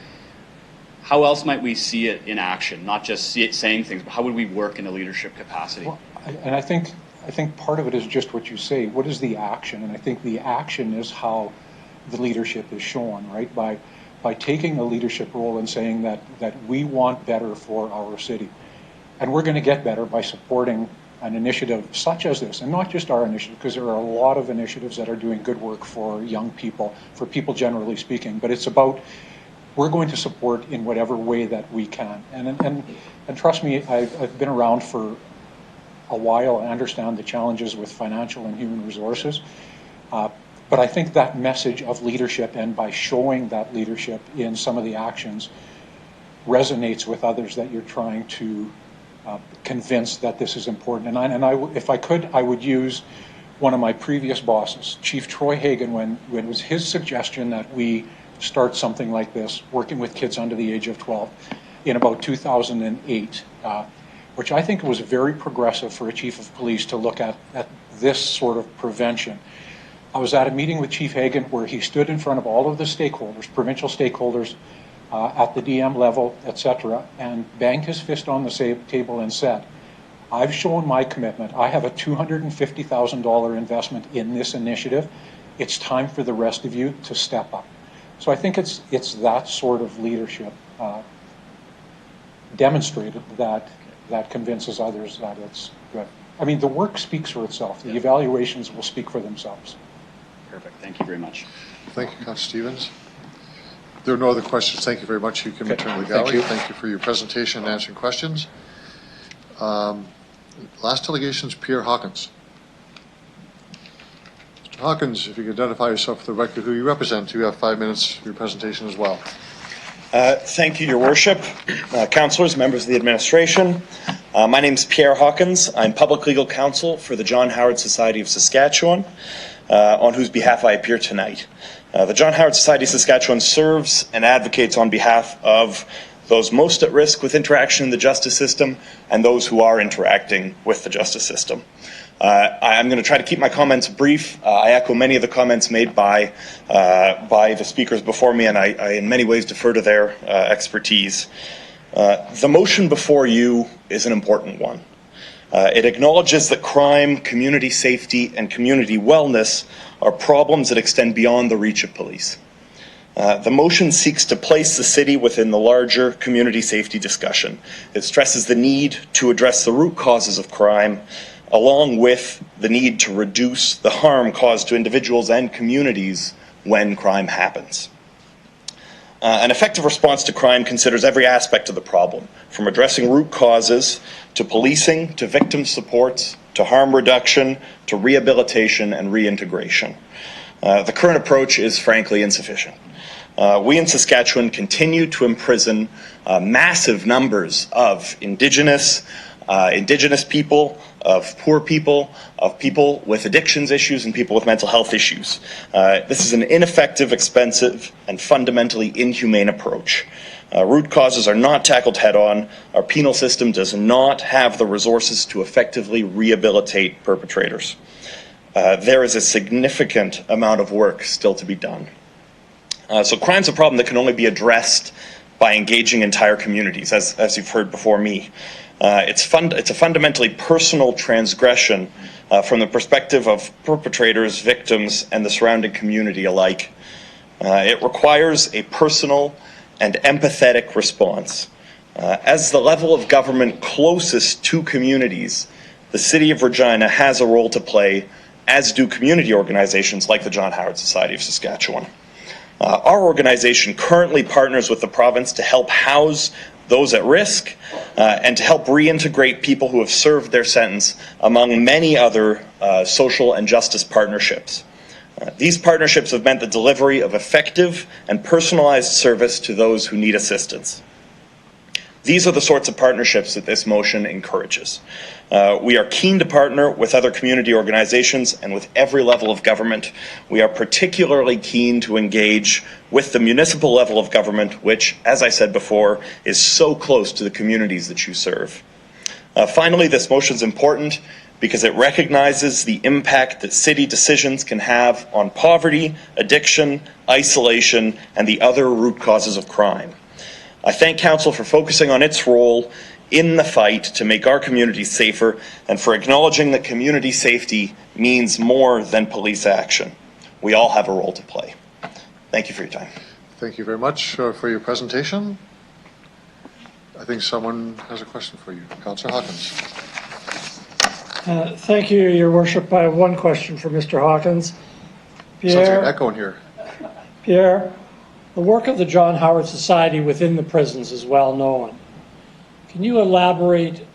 How else might we see it in action? Not just see it saying things, but how would we work in a leadership capacity? Well, and I think part of it is just what you say. What is the action? And I think the action is how the leadership is shown, right? By taking a leadership role and saying that we want better for our city. And we're going to get better by supporting an initiative such as this, and not just our initiative, because there are a lot of initiatives that are doing good work for young people, for people generally speaking, but it's about we're going to support in whatever way that we can. And trust me, I've been around for a while. I understand the challenges with financial and human resources. But I think that message of leadership, and by showing that leadership in some of the actions, resonates with others that you're trying to convince that this is important. And I, if I could, I would use one of my previous bosses, Chief Troy Hagan, when it was his suggestion that we start something like this, working with kids under the age of 12, in about 2008, which I think was very progressive for a chief of police to look at this sort of prevention. I was at a meeting with Chief Hagan where he stood in front of all of the stakeholders, provincial stakeholders, at the DM level, etc., and banged his fist on the table and said, I've shown my commitment. I have a $250,000 investment in this initiative. It's time for the rest of you to step up. So I think it's that sort of leadership demonstrated that convinces others that it's good. I mean, the work speaks for itself. The evaluations will speak for themselves. Perfect. Thank you very much. Thank you, Councillor Stevens. There are no other questions. Thank you very much. You can return to the gallery. Thank you for your presentation and answering questions. Last delegation is Pierre Hawkins. Mr. Hawkins, if you could identify yourself for the record, who you represent. You have 5 minutes for your presentation as well. Thank you, Your Worship, councillors, members of the administration. My name is Pierre Hawkins. I'm Public Legal Counsel for the John Howard Society of Saskatchewan, on whose behalf I appear tonight. The John Howard Society of Saskatchewan serves and advocates on behalf of those most at risk with interaction in the justice system, and those who are interacting with the justice system. I'm going to try to keep my comments brief. I echo many of the comments made by the speakers before me, and I in many ways defer to their expertise. The motion before you is an important one. It acknowledges that crime, community safety, and community wellness are problems that extend beyond the reach of police. The motion seeks to place the city within the larger community safety discussion. It stresses the need to address the root causes of crime, along with the need to reduce the harm caused to individuals and communities when crime happens. An effective response to crime considers every aspect of the problem, from addressing root causes, to policing, to victim supports, to harm reduction, to rehabilitation and reintegration. The current approach is frankly insufficient. We in Saskatchewan continue to imprison massive numbers of Indigenous people, of poor people, of people with addictions issues, and people with mental health issues. This is an ineffective, expensive, and fundamentally inhumane approach. Root causes are not tackled head-on. Our penal system does not have the resources to effectively rehabilitate perpetrators. There is a significant amount of work still to be done. So crime's a problem that can only be addressed by engaging entire communities, as you've heard before me. It's a fundamentally personal transgression from the perspective of perpetrators, victims, and the surrounding community alike. It requires a personal and empathetic response. As the level of government closest to communities, the City of Regina has a role to play, as do community organizations like the John Howard Society of Saskatchewan. Our organization currently partners with the province to help house those at risk and to help reintegrate people who have served their sentence, among many other social and justice partnerships. These partnerships have meant the delivery of effective and personalized service to those who need assistance. These are the sorts of partnerships that this motion encourages. We are keen to partner with other community organizations and with every level of government. We are particularly keen to engage with the municipal level of government, which, as I said before, is so close to the communities that you serve. Finally, this motion is important because it recognizes the impact that city decisions can have on poverty, addiction, isolation, and the other root causes of crime. I thank Council for focusing on its role in the fight to make our communities safer and for acknowledging that community safety means more than police action. We all have a role to play. Thank you for your time. Thank you very much for your presentation. I think someone has a question for you. Councillor Hawkins. Thank you, Your Worship. I have one question for Mr. Hawkins. Sounds like an echo in here. Pierre, the work of the John Howard Society within the prisons is well known. Can you elaborate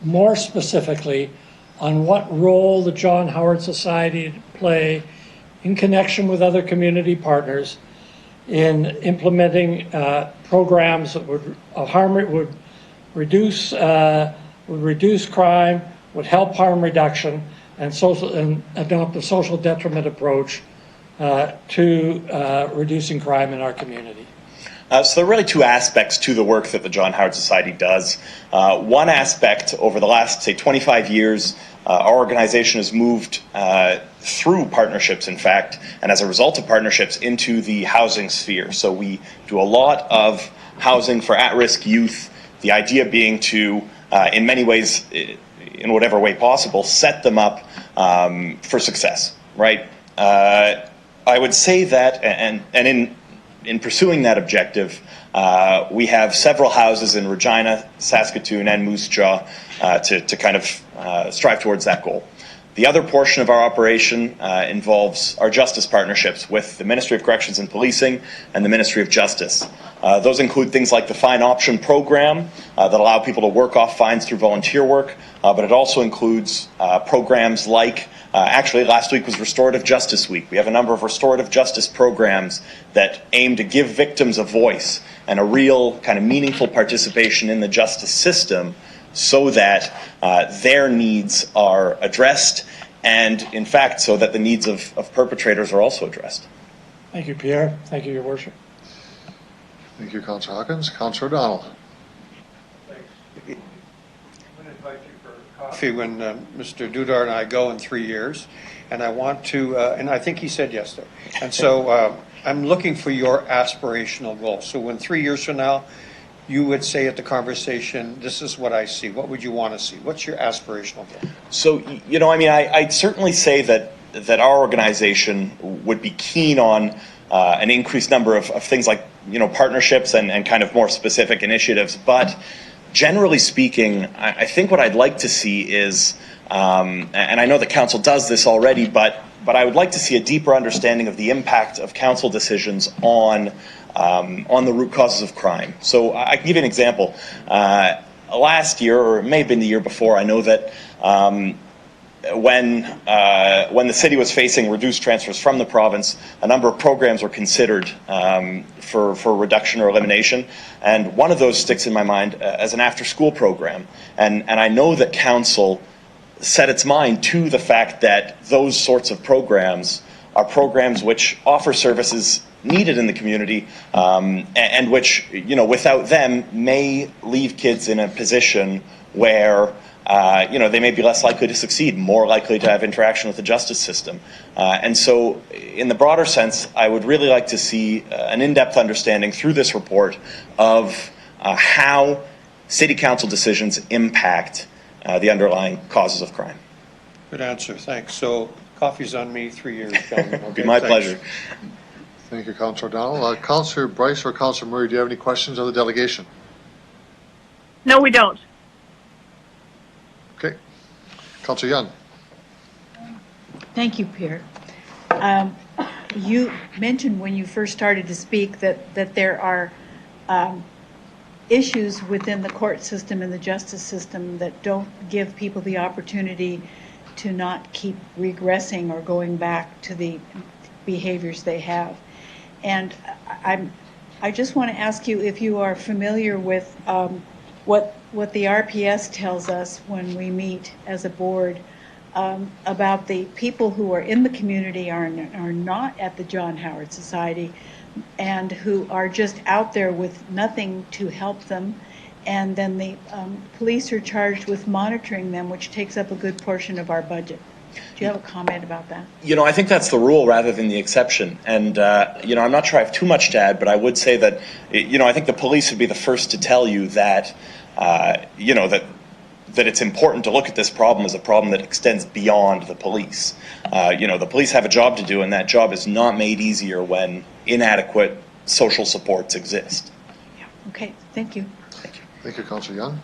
more specifically on what role the John Howard Society play in connection with other community partners in implementing programs that would reduce crime, would help harm reduction, and adopt a social detriment approach to reducing crime in our community? So there are really two aspects to the work that the John Howard Society does. One aspect, over the last, say, 25 years, our organization has moved through partnerships, in fact, and as a result of partnerships, into the housing sphere. So we do a lot of housing for at-risk youth, the idea being to, in many ways, in whatever way possible, set them up for success, right? I would say that, and in pursuing that objective, we have several houses in Regina, Saskatoon, and Moose Jaw to kind of strive towards that goal. The other portion of our operation involves our justice partnerships with the Ministry of Corrections and Policing and the Ministry of Justice. Those include things like the Fine Option Program that allow people to work off fines through volunteer work, but it also includes programs like actually, last week was Restorative Justice Week. We have a number of restorative justice programs that aim to give victims a voice and a real kind of meaningful participation in the justice system so that their needs are addressed and, in fact, so that the needs of perpetrators are also addressed. Thank you, Pierre. Thank you, Your Worship. Thank you, Councillor Hawkins. Councillor O'Donnell. Coffee when Mr. Dudar and I go in 3 years, and I want to, and I think he said yes there. And so I'm looking for your aspirational goal. So when 3 years from now, you would say at the conversation, this is what I see. What would you want to see? What's your aspirational goal? So, you know, I mean, I'd certainly say that our organization would be keen on an increased number of things like, you know, partnerships and kind of more specific initiatives. But generally speaking, I think what I'd like to see is, and I know the council does this already, but I would like to see a deeper understanding of the impact of council decisions on the root causes of crime. So I can give you an example. Last year, or it may have been the year before, I know that when the city was facing reduced transfers from the province, a number of programs were considered for reduction or elimination, and one of those sticks in my mind as an after-school program. And I know that council set its mind to the fact that those sorts of programs are programs which offer services needed in the community, and which, you know, without them may leave kids in a position where you know, they may be less likely to succeed, more likely to have interaction with the justice system. And so in the broader sense, I would really like to see an in-depth understanding through this report of how city council decisions impact the underlying causes of crime. Good answer, thanks. So coffee's on me, 3 years, gentlemen. It'd be my pleasure. Thank you, Councillor O'Donnell. Councillor Bryce or Councillor Murray, do you have any questions of the delegation? No, we don't. Okay. Councillor Young. Thank you, Pierre. You mentioned when you first started to speak that there are issues within the court system and the justice system that don't give people the opportunity to not keep regressing or going back to the behaviors they have. And I just want to ask you if you are familiar with what the RPS tells us when we meet as a board about the people who are in the community are not at the John Howard Society and who are just out there with nothing to help them, and then the police are charged with monitoring them, which takes up a good portion of our budget. Do you have a comment about that? You know, I think that's the rule rather than the exception. And, you know, I'm not sure I have too much to add, but I would say that, you know, I think the police would be the first to tell you that, you know, that it's important to look at this problem as a problem that extends beyond the police. You know, the police have a job to do, and that job is not made easier when inadequate social supports exist. Yeah. Okay, thank you. Thank you. Thank you, Councillor Young.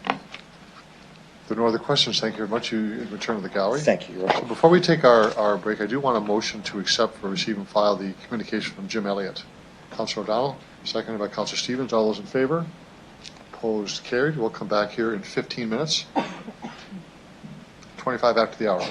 If there are no other questions, thank you very much. You return to the gallery. Thank you, Your Worship. So before we take our break, I do want a motion to accept for receive and file the communication from Jim Elliott. Councillor O'Donnell, seconded by Councillor Stevens. All those in favour? Opposed? Carried. We'll come back here in 15 minutes. 25 after the hour.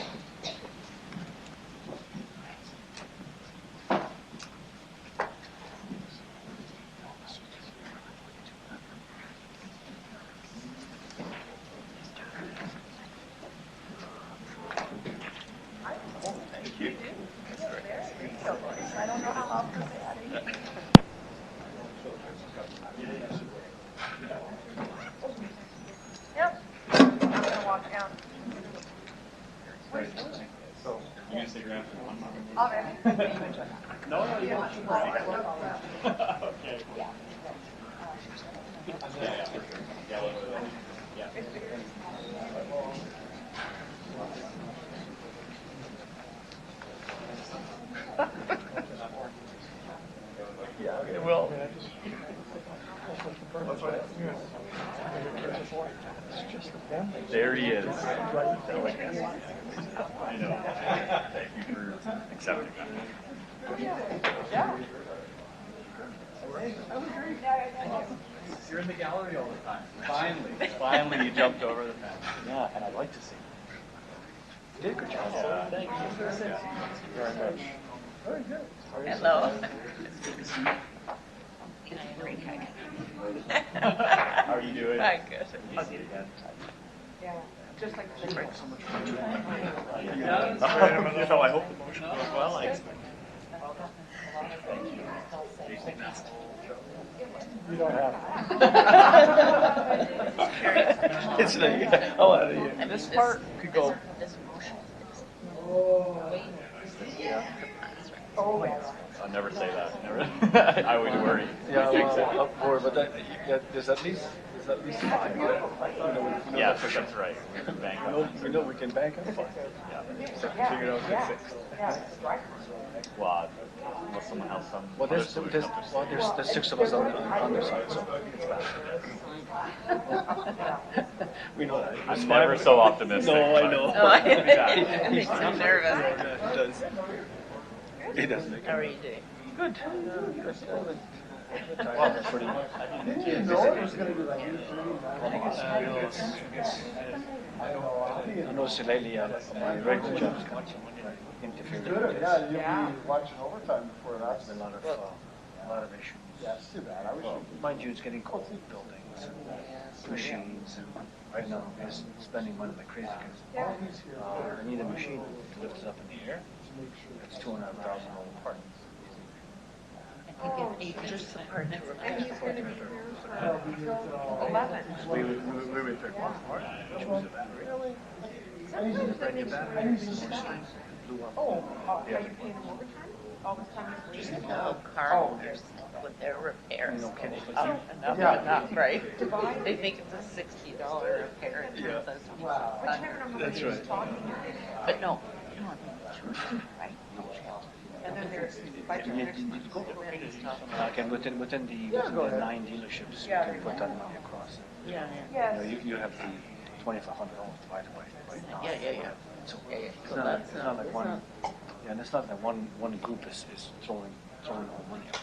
There he is. I know. Thank you for accepting that. You're in the gallery all the time. Finally you jumped over the fence. Yeah, and I'd like to see. You did a good job. Thank you. Thank you very much. Very good. Hello. Can I break? How are you doing? I'm good. I'll see you again. Yeah, just like the break. So much fun. I hope the motion goes well. You don't have It's the, oh, and this part could go. I'll never say that. Never. I always worry. Yeah, well, up forward, but that, there's at least 5. Yeah, that's right. We can bank on that. We know we can bank on 5. Yeah. So figure it out, get fixed. Well, unless someone has some. Well, there's 6 of us on their side, so it's bad. We know that. I'm never so optimistic. No, I know. No, It makes me nervous. It does. It does make How are you doing? Good. Well, that's pretty much. I noticed lately my regular job's got interfered with this. Yeah, you'll be watching overtime before that. There's been a lot of issues. Yeah, it's too bad. I wish Well, mind you, it's getting cold buildings and machines, and right now I'm just spending money like crazy because I need a machine to lift it up in the air. It's $2,500 part. I think it's just the part that And he's going to be here for 11. We repaired one part, which was a battery. Really? It's a brand new battery. Oh, are you paying them overtime? All the time? Just no car owners with their repairs. No kidding. Up and up and up, right? They think it's a $60 repair and Yeah. it says, wow. That's right. But no, right? And then there's Again, within the 9 dealerships, you can put that money across. Yeah, yeah. You have the $2,500 divided by 9. Yeah. So Yeah. it's not like one. Yeah, and it's not that one group is throwing all money out.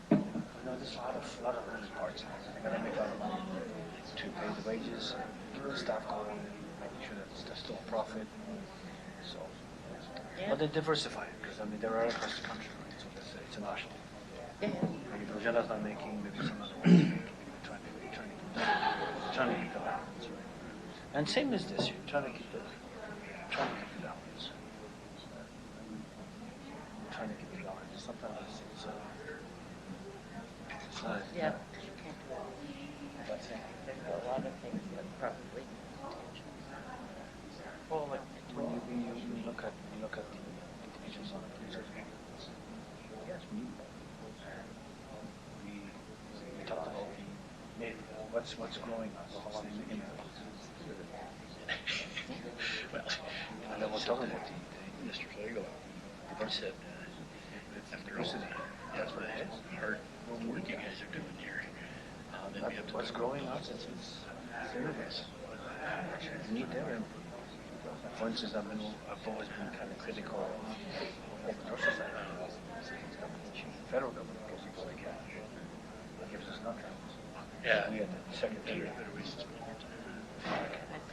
There's a lot of moving parts. I gotta make a lot of money to pay the wages, keep the staff going, making sure that there's still a profit. So, but they diversify it because they're all across the country, right? So it's a national. Maybe Rogela's not making, maybe some other ones making. Maybe trying to keep the balance, right? And same as this year, trying to keep the balance. Trying to keep the balance. Sometimes it's not. Yeah. That's it. There's a lot of things that probably. Well, like when you look at the individuals on the police force, yes, we talked about what's growing us in well, and then we're talking about the Mr. Flagel. Said diversity. That's what it is. Hard work you guys are doing here. What's growing us? It's serious. We need their input. For instance, I've always been kind of critical of the nurses side. The federal government gives us the cash. It gives us nothing. Yeah. We had the secretary.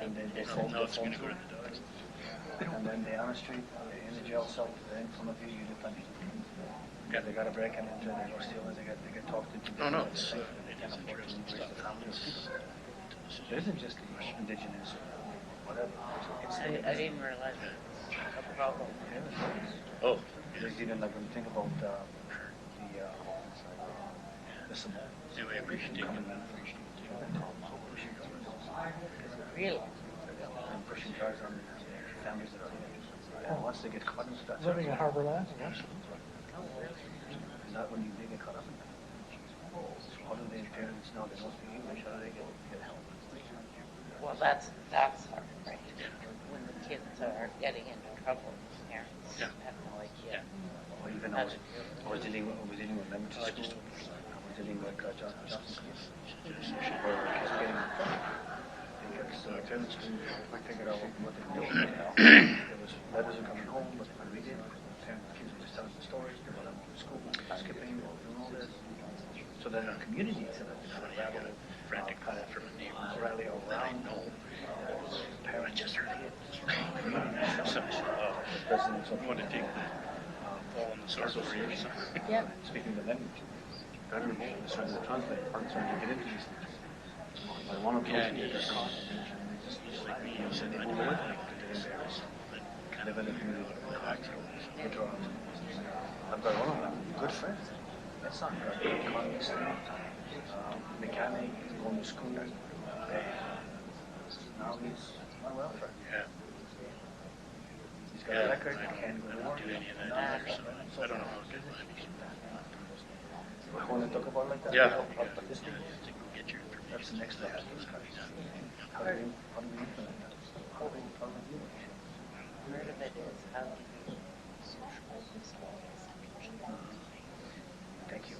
And then they fold it. And then they on the street, in the jail cell, they're in front of you, you do plenty. Yeah, they got a break and enter, they go stealing, they get talked into. No, it's they can't afford to raise the families. It isn't just the indigenous or whatever. I didn't realize a problem. Oh. There's even like when you think about the Do we appreciate it? Really? And pushing cars on families that are there. And once they get caught into that. living in Harbor Land. Absolutely. Is that when they get caught up in that? How do their parents know they don't speak English? How do they get help? Well, that's hard, right? When the kids are getting into trouble, parents have no idea. Or even I was dealing with elementary school. I was dealing with Johnson Smith. Where kids getting parents couldn't figure out what they were doing now. There was letters are coming home, but they couldn't read it. Kids were just telling the stories. They were going to school, skipping, doing all this. So then our community set up to kind of rally, frantic call from a neighbor, rally around. Parents just heard it. Presidents of Want to take the ball in the source over here? Yeah. Speaking the language. Got to remove the trying to translate, trying to get into these things. But one of those get caught. Just like me, you said, I don't like to get embarrassed. live in the community. I've got one of them, good friends. That's not good. Economist, mechanic, going to school. Now he's on welfare. Yeah. He's got a record, can't go to work. Do any of that either, so I don't know how good that is. Want to talk about like that? Yeah. About this thing? Get your information. That's the next step. How do we implement that? How do we do it? Part of it is how do you Thank you.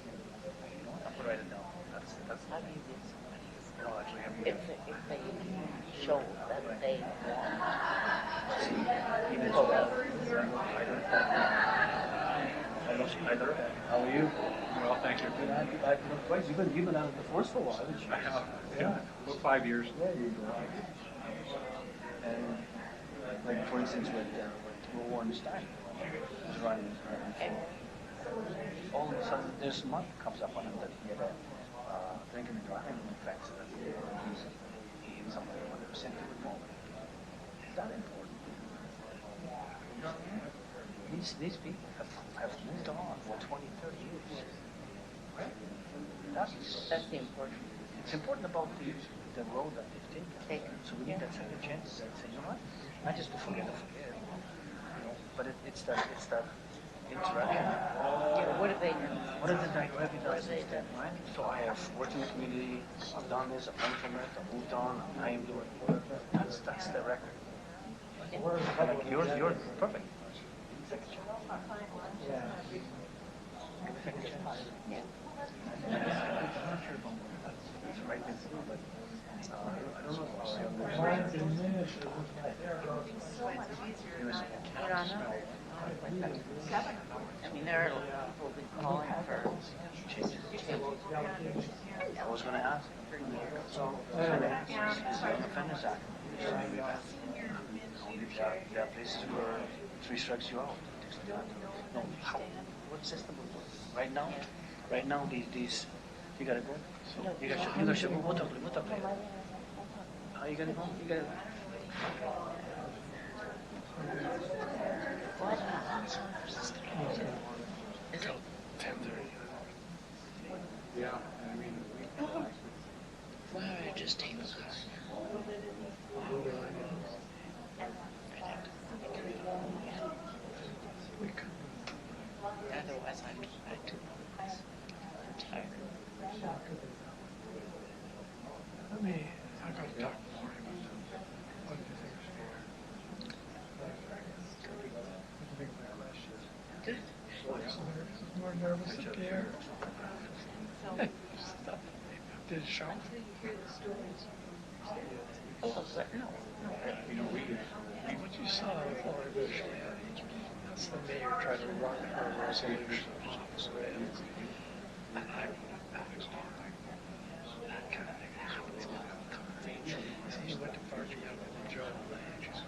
I'll write it down. That's how do you get somebody no, actually, I'm if they show that they want even to either. How are you? Well, thank you. You've been out of the force for a while, haven't you? I have, yeah, about 5 years. Yeah, you go. And like for instance with Warren Stein, he's running for. All of a sudden this month comes up on him that he had a drinking and driving offense that he and somebody wanted to send to reform. Is that important? These people have moved on for 20, 30 years. Right? That's the important. It's important about the road that they've taken. So we need that second chance to say, you know what? Not just to forget, you know, but it's that interaction. Yeah, what do they know? What have they done? Right? So I have worked in the community, I've done this, I've learned from it, I've moved on, I am doing it. That's the record. Like you're perfect. Second chance. Yeah. Second chance. Yeah. I'm not sure about that's the right thing to do, but I don't know. I mean, there are people who've been calling for changes. I was going to ask. So, the Offenders Act. There are places where three strikes you out. No, what system would work? Right now, these, you gotta go. You gotta show what up. How you gonna go? You gotta. Until 10:30. Yeah, I mean. Why don't I just take this? Otherwise, I'm too I'm tired. I gotta talk more about what do you think? Good. More nervous up here. Did it show? Oh, but no. You know, what you saw before eventually, that's the mayor trying to run her resolution. And I that kind of thing happens all the time. He went to parking out with the John Lane. She's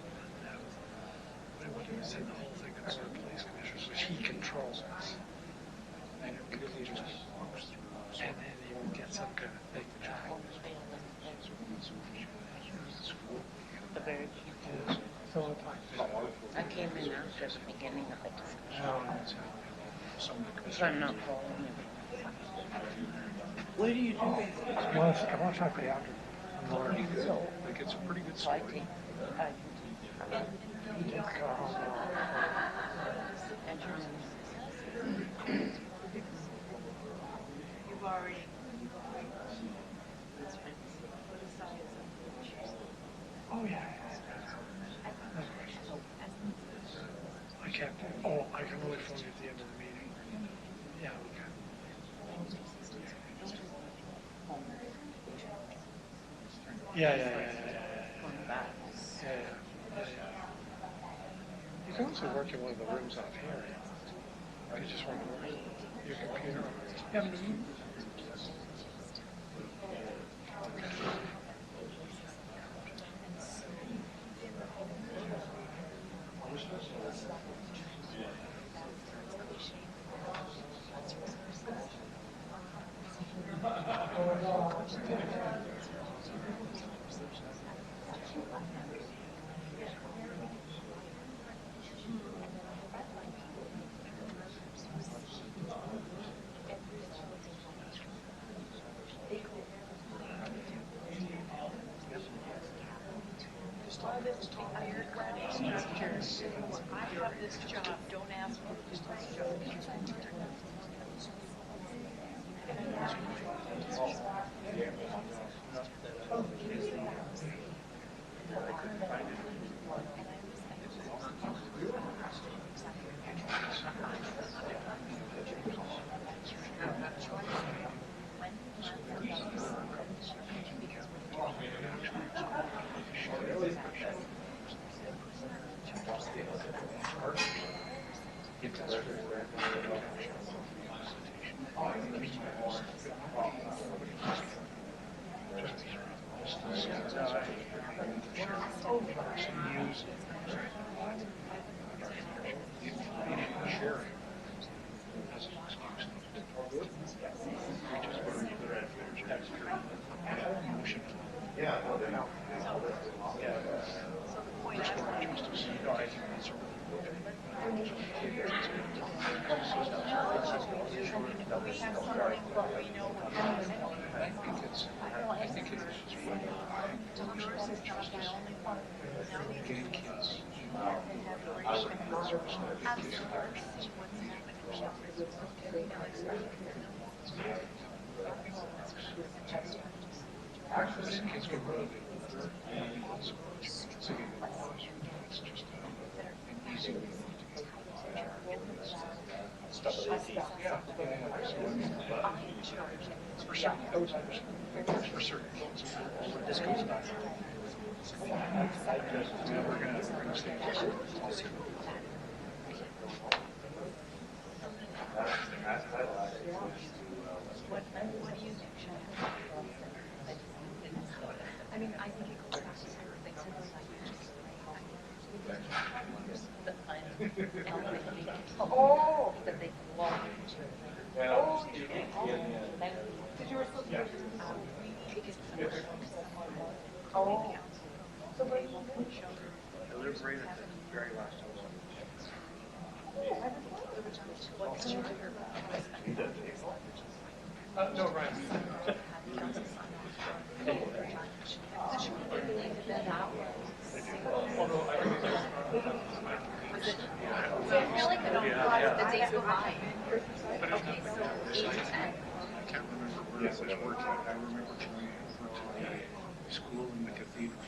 what I want to do is send the whole thing to the police commissioners, which he controls us. And it completely just moves through. And then he would get some kind of thing to try. The very beginning. I came in after the beginning of the discussion. So I'm not following you. What do you do? I want to try to pay after. So, like it's a pretty good so I story. take, You've already. Oh yeah. I can't. Oh, I can only phone you at the end of the meeting. Yeah. Okay. Yeah. You can also work in one of the rooms out here. If you just want to work your computer. Yeah. I have this job, don't ask me to do this job. Oh, that they can walk into. Oh, because you were supposed to. Oh. So what are you doing? I live right at the very last house. No, right. I feel like the days go by. Okay, so 8 to 10. I can't remember where I was working. I remember going over to school in the cathedral.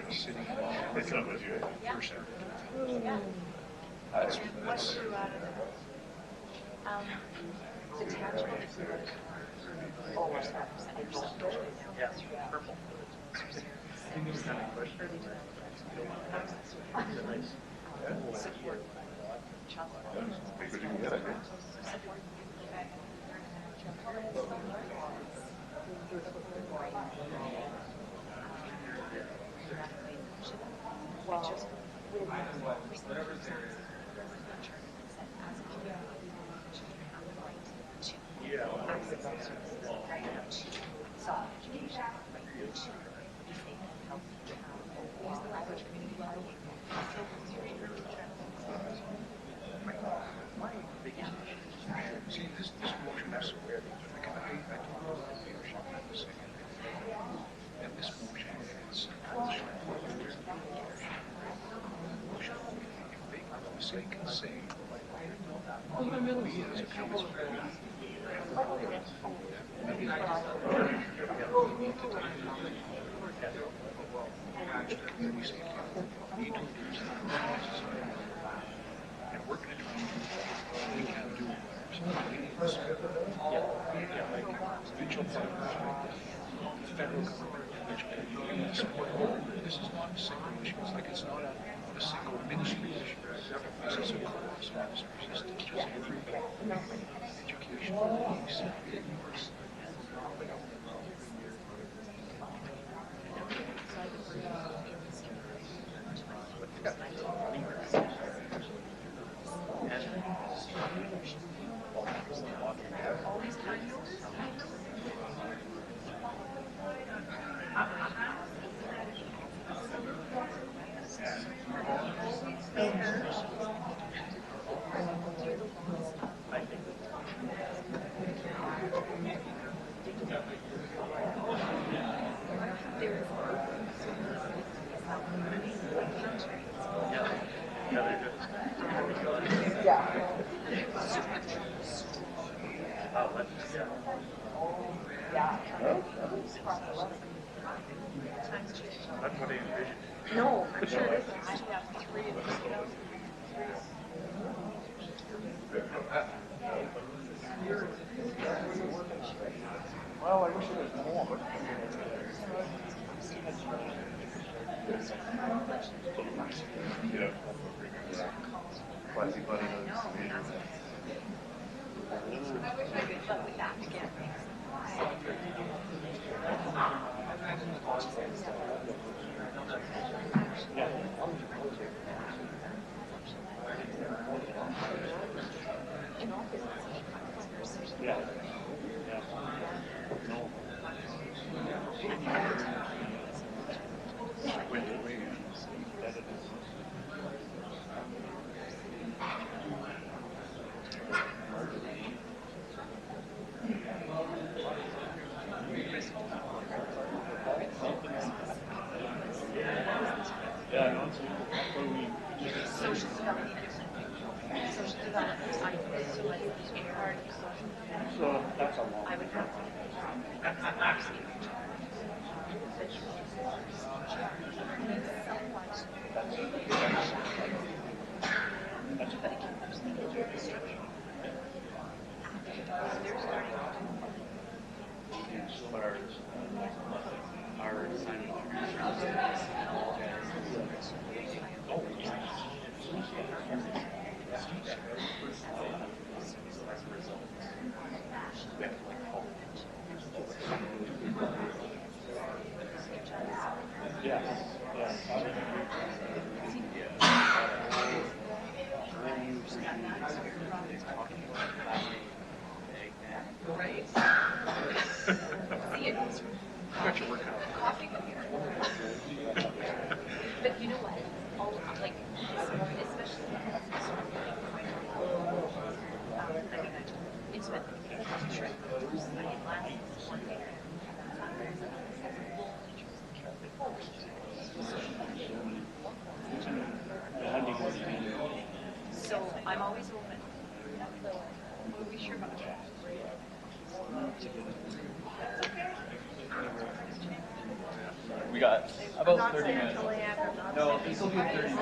Sitting first. That's Detachment. Oh, what's that? Yeah, purple. See, this motion is so weird. I don't know what leadership had to say. And this motion is if they for the sake of saying, we as a council, community safety, need to reduce the and we're going to try and do what we can do. Provincial government, federal government, support. This is not a single issue. It's like it's not a single ministry issue. This is a chorus of ministries. This touches everybody. Education, peace, That's what I envisioned. No, I'm sure it isn't. I have 3 of these. Well, I wish there was more, but. Fuzzy buddy knows. I wish I could, but we have to get social development. Social development, I feel like the part of social development. So that's a long. I would have to. Right. See, it goes Got your workout. coffee with you. But you know what? All like, especially it's with last one day. So I'm always open. What are we sure about that? We got about 30 minutes. No, this will be 30 minutes.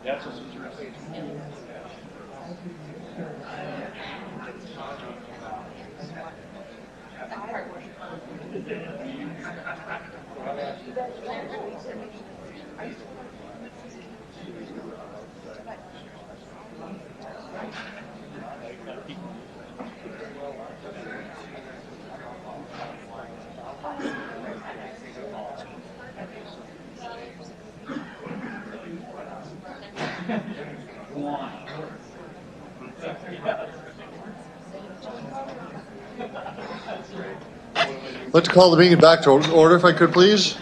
That's what's interesting. I'd like to call the meeting back to order, if I could, please.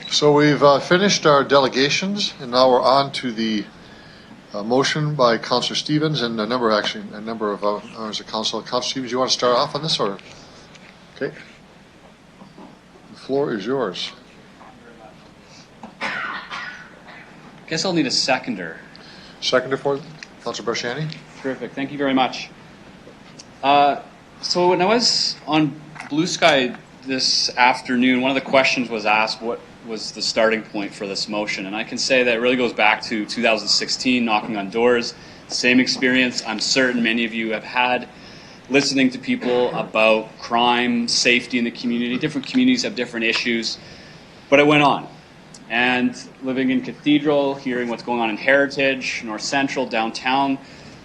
So we've finished our delegations, and now we're on to the motion by Councillor Stevens and a number of members of council. Councillor Stevens, you want to start off on this, or? Okay. The floor is yours. I guess I'll need a seconder. Seconder for Councillor Barshani. Terrific. Thank you very much. So when I was on Blue Sky this afternoon, one of the questions was asked, what was the starting point for this motion? And I can say that it really goes back to 2016, knocking on doors. Same experience I'm certain many of you have had, listening to people about crime, safety in the community. Different communities have different issues, but it went on. And living in Cathedral, hearing what's going on in Heritage, North Central, downtown,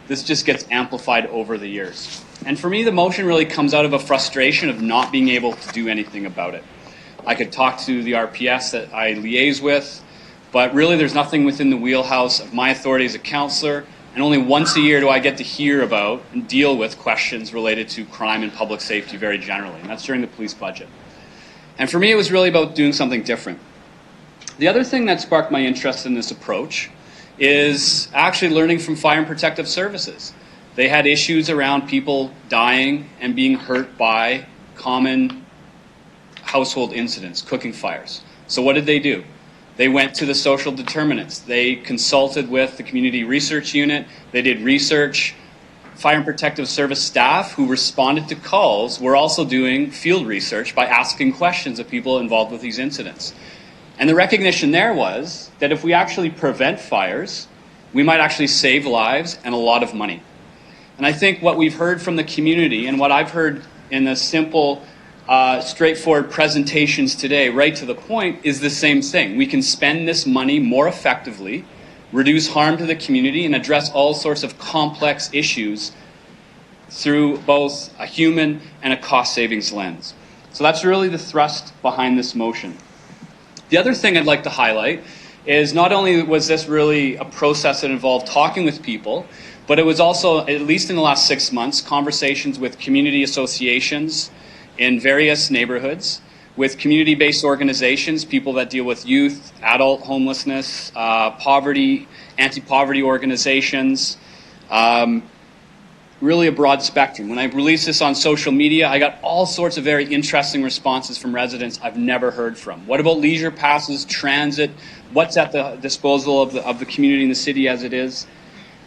this just gets amplified over the years. And for me, the motion really comes out of a frustration of not being able to do anything about it. I could talk to the RPS that I liaise with, but really there's nothing within the wheelhouse of my authority as a councillor, and only once a year do I get to hear about and deal with questions related to crime and public safety very generally, and that's during the police budget. And for me, it was really about doing something different. The other thing that sparked my interest in this approach is actually learning from Fire and Protective Services. They had issues around people dying and being hurt by common household incidents, cooking fires. So what did they do? They went to the social determinants. They consulted with the community research unit. They did research. Fire and Protective Service staff who responded to calls were also doing field research by asking questions of people involved with these incidents. And the recognition there was that if we actually prevent fires, we might actually save lives and a lot of money. And I think what we've heard from the community and what I've heard in the simple straightforward presentations today, right to the point, is the same thing. We can spend this money more effectively, reduce harm to the community, and address all sorts of complex issues through both a human and a cost savings lens. So that's really the thrust behind this motion. The other thing I'd like to highlight is not only was this really a process that involved talking with people, but it was also, at least in the last 6 months, conversations with community associations in various neighborhoods, with community-based organizations, people that deal with youth, adult homelessness, poverty, anti-poverty organizations, really a broad spectrum. When I released this on social media, I got all sorts of very interesting responses from residents I've never heard from. What about leisure passes, transit? What's at the disposal of the community and the city as it is?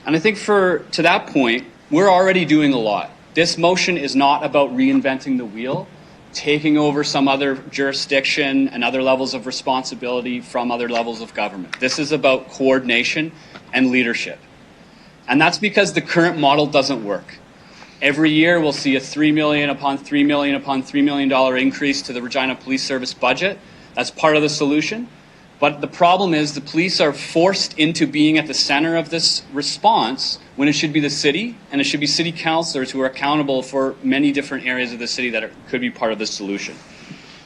And I think to that point, we're already doing a lot. This motion is not about reinventing the wheel, taking over some other jurisdiction and other levels of responsibility from other levels of government. This is about coordination and leadership. And that's because the current model doesn't work. Every year we'll see a $3 million upon $3 million upon $3 million increase to the Regina Police Service budget. That's part of the solution. But the problem is the police are forced into being at the center of this response when it should be the city, and it should be city councillors who are accountable for many different areas of the city that could be part of the solution.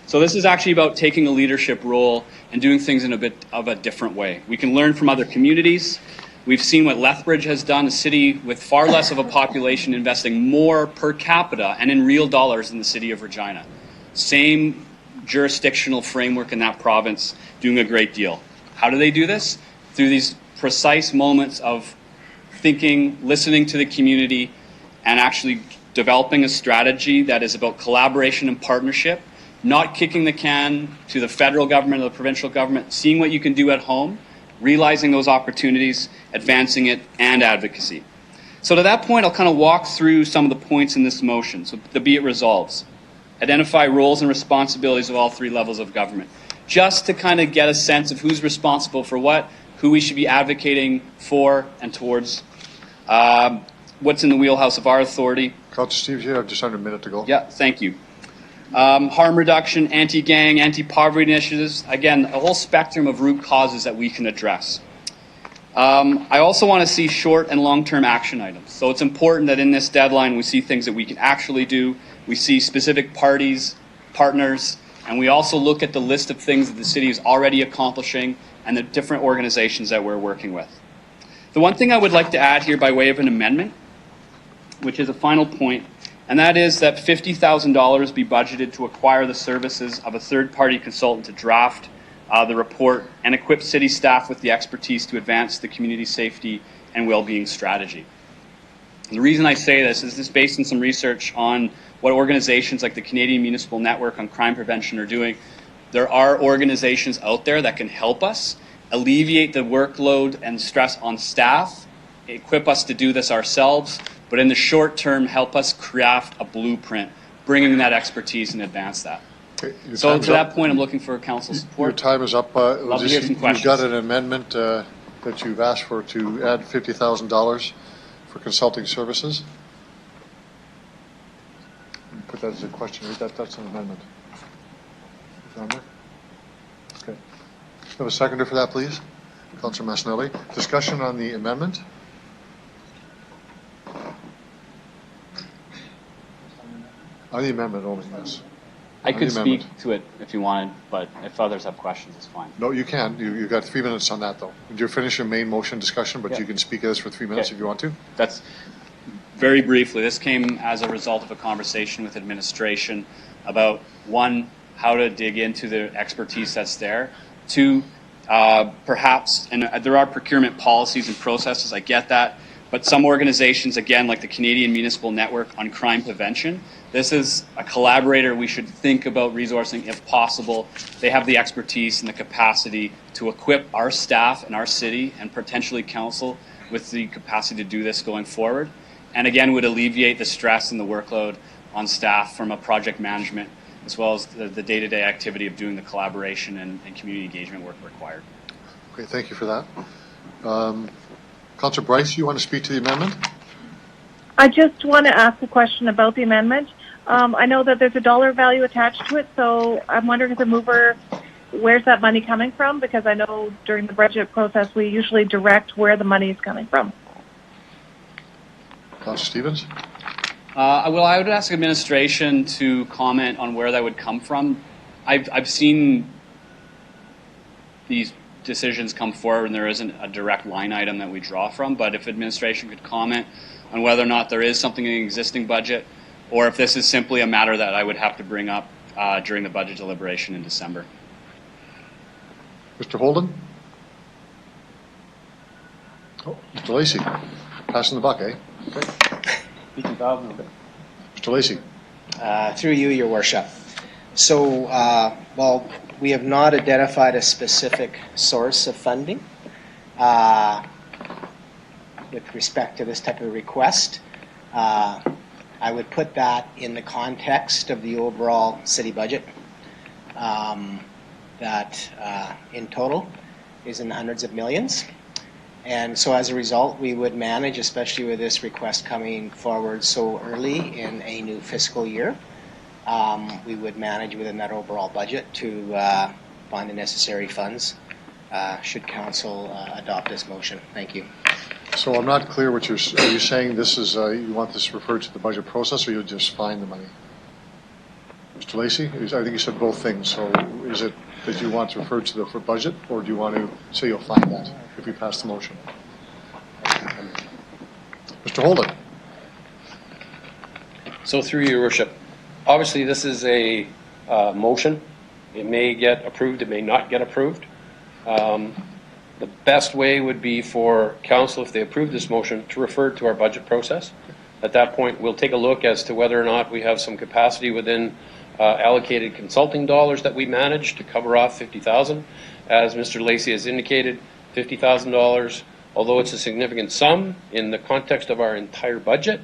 So this is actually about taking a leadership role and doing things in a bit of a different way. We can learn from other communities. We've seen what Lethbridge has done, a city with far less of a population investing more per capita and in real dollars than the city of Regina. Same jurisdictional framework in that province, doing a great deal. How do they do this? Through these precise moments of thinking, listening to the community, and actually developing a strategy that is about collaboration and partnership, not kicking the can to the federal government or the provincial government, seeing what you can do at home, realizing those opportunities, advancing it, and advocacy. So to that point, I'll kind of walk through some of the points in this motion. So the be it resolves. Identify roles and responsibilities of all three levels of government, just to kind of get a sense of who's responsible for what, who we should be advocating for and towards, what's in the wheelhouse of our authority. Councillor Steve, you have just under a minute to go. Yeah, thank you. Harm reduction, anti-gang, anti-poverty initiatives. Again, a whole spectrum of root causes that we can address. I also want to see short and long-term action items. So it's important that in this deadline we see things that we can actually do. We see specific parties, partners, and we also look at the list of things that the city is already accomplishing and the different organizations that we're working with. The one thing I would like to add here by way of an amendment, which is a final point, and that is that $50,000 be budgeted to acquire the services of a third-party consultant to draft the report and equip city staff with the expertise to advance the community safety and well-being strategy. And the reason I say this is based on some research on what organizations like the Canadian Municipal Network on Crime Prevention are doing. There are organizations out there that can help us alleviate the workload and stress on staff, equip us to do this ourselves, but in the short term, help us craft a blueprint, bringing that expertise and advance that. Okay, so to that point, I'm looking for council support. Your time is up. Love to hear some questions. You've got an amendment that you've asked for to add $50,000 for consulting services. Put that as a question. That's an amendment. Okay. Have a seconder for that, please. Councillor Massanelli. Discussion on the amendment. On the amendment only, yes. I could speak to it if you wanted, but if others have questions, it's fine. No, you can. You've got 3 minutes on that, though. You're finishing your main motion discussion, but you can speak as for 3 minutes if you want to. That's very briefly. This came as a result of a conversation with administration about, one, how to dig into the expertise that's there. Two, perhaps, and there are procurement policies and processes, I get that, but some organizations, again, like the Canadian Municipal Network on Crime Prevention, this is a collaborator we should think about resourcing if possible. They have the expertise and the capacity to equip our staff in our city and potentially council with the capacity to do this going forward. And again, would alleviate the stress and the workload on staff from a project management as well as the day-to-day activity of doing the collaboration and community engagement work required. Okay, thank you for that. Councillor Bryce, you want to speak to the amendment? I just want to ask a question about the amendment. I know that there's a dollar value attached to it, so I'm wondering if the mover, where's that money coming from? Because I know during the budget process we usually direct where the money is coming from. Councillor Stevens? Well, I would ask administration to comment on where that would come from. I've seen these decisions come forward and there isn't a direct line item that we draw from, but if administration could comment on whether or not there is something in the existing budget or if this is simply a matter that I would have to bring up during the budget deliberation in December. Mr. Holden? Oh, Mr. Lacey, passing the buck, eh? Okay. Mr. Lacey. Through you, Your Worship. So, well, we have not identified a specific source of funding with respect to this type of request. I would put that in the context of the overall city budget that in total is in the hundreds of millions. And so as a result, we would manage, especially with this request coming forward so early in a new fiscal year, we would manage within that overall budget to find the necessary funds should council adopt this motion. Thank you. So I'm not clear what are you saying this is, you want this referred to the budget process or you'll just find the money? Mr. Lacey, I think you said both things. So is it that you want to refer to the budget or do you want to say you'll find that if we pass the motion? Mr. Holden. So through Your Worship, obviously this is a motion. It may get approved, it may not get approved. The best way would be for council, if they approve this motion, to refer to our budget process. At that point, we'll take a look as to whether or not we have some capacity within allocated consulting dollars that we manage to cover off $50,000. As Mr. Lacey has indicated, $50,000, although it's a significant sum in the context of our entire budget,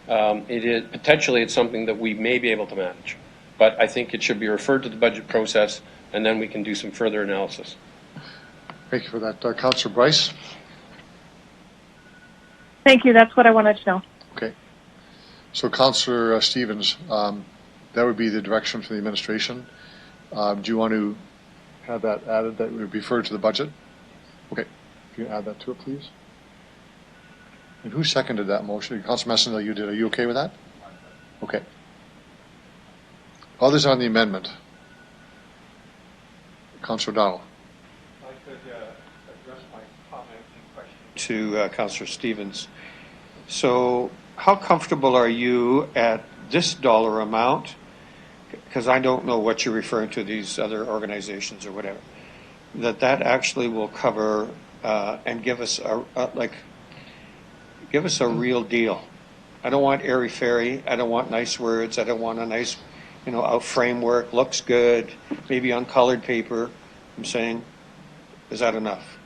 it is potentially it's something that we may be able to manage. But I think it should be referred to the budget process, and then we can do some further analysis. Thank you for that. Councillor Bryce? Thank you. That's what I wanted to know. Okay. So Councillor Stevens, that would be the direction from the administration. Do you want to have that added, that we refer to the budget? Okay. If you add that to it, please. And who seconded that motion? Councilor Messengill, you did. Are you okay with that? Okay. Others on the amendment? Councilor O'Donnell. I could address my comment and question to Councillor Stevens. So how comfortable are you at this dollar amount? Because I don't know what you're referring to, these other organizations or whatever, that actually will cover and give us a real deal. I don't want airy-fairy. I don't want nice words. I don't want a nice, out framework, looks good, maybe on colored paper. I'm saying, is that enough?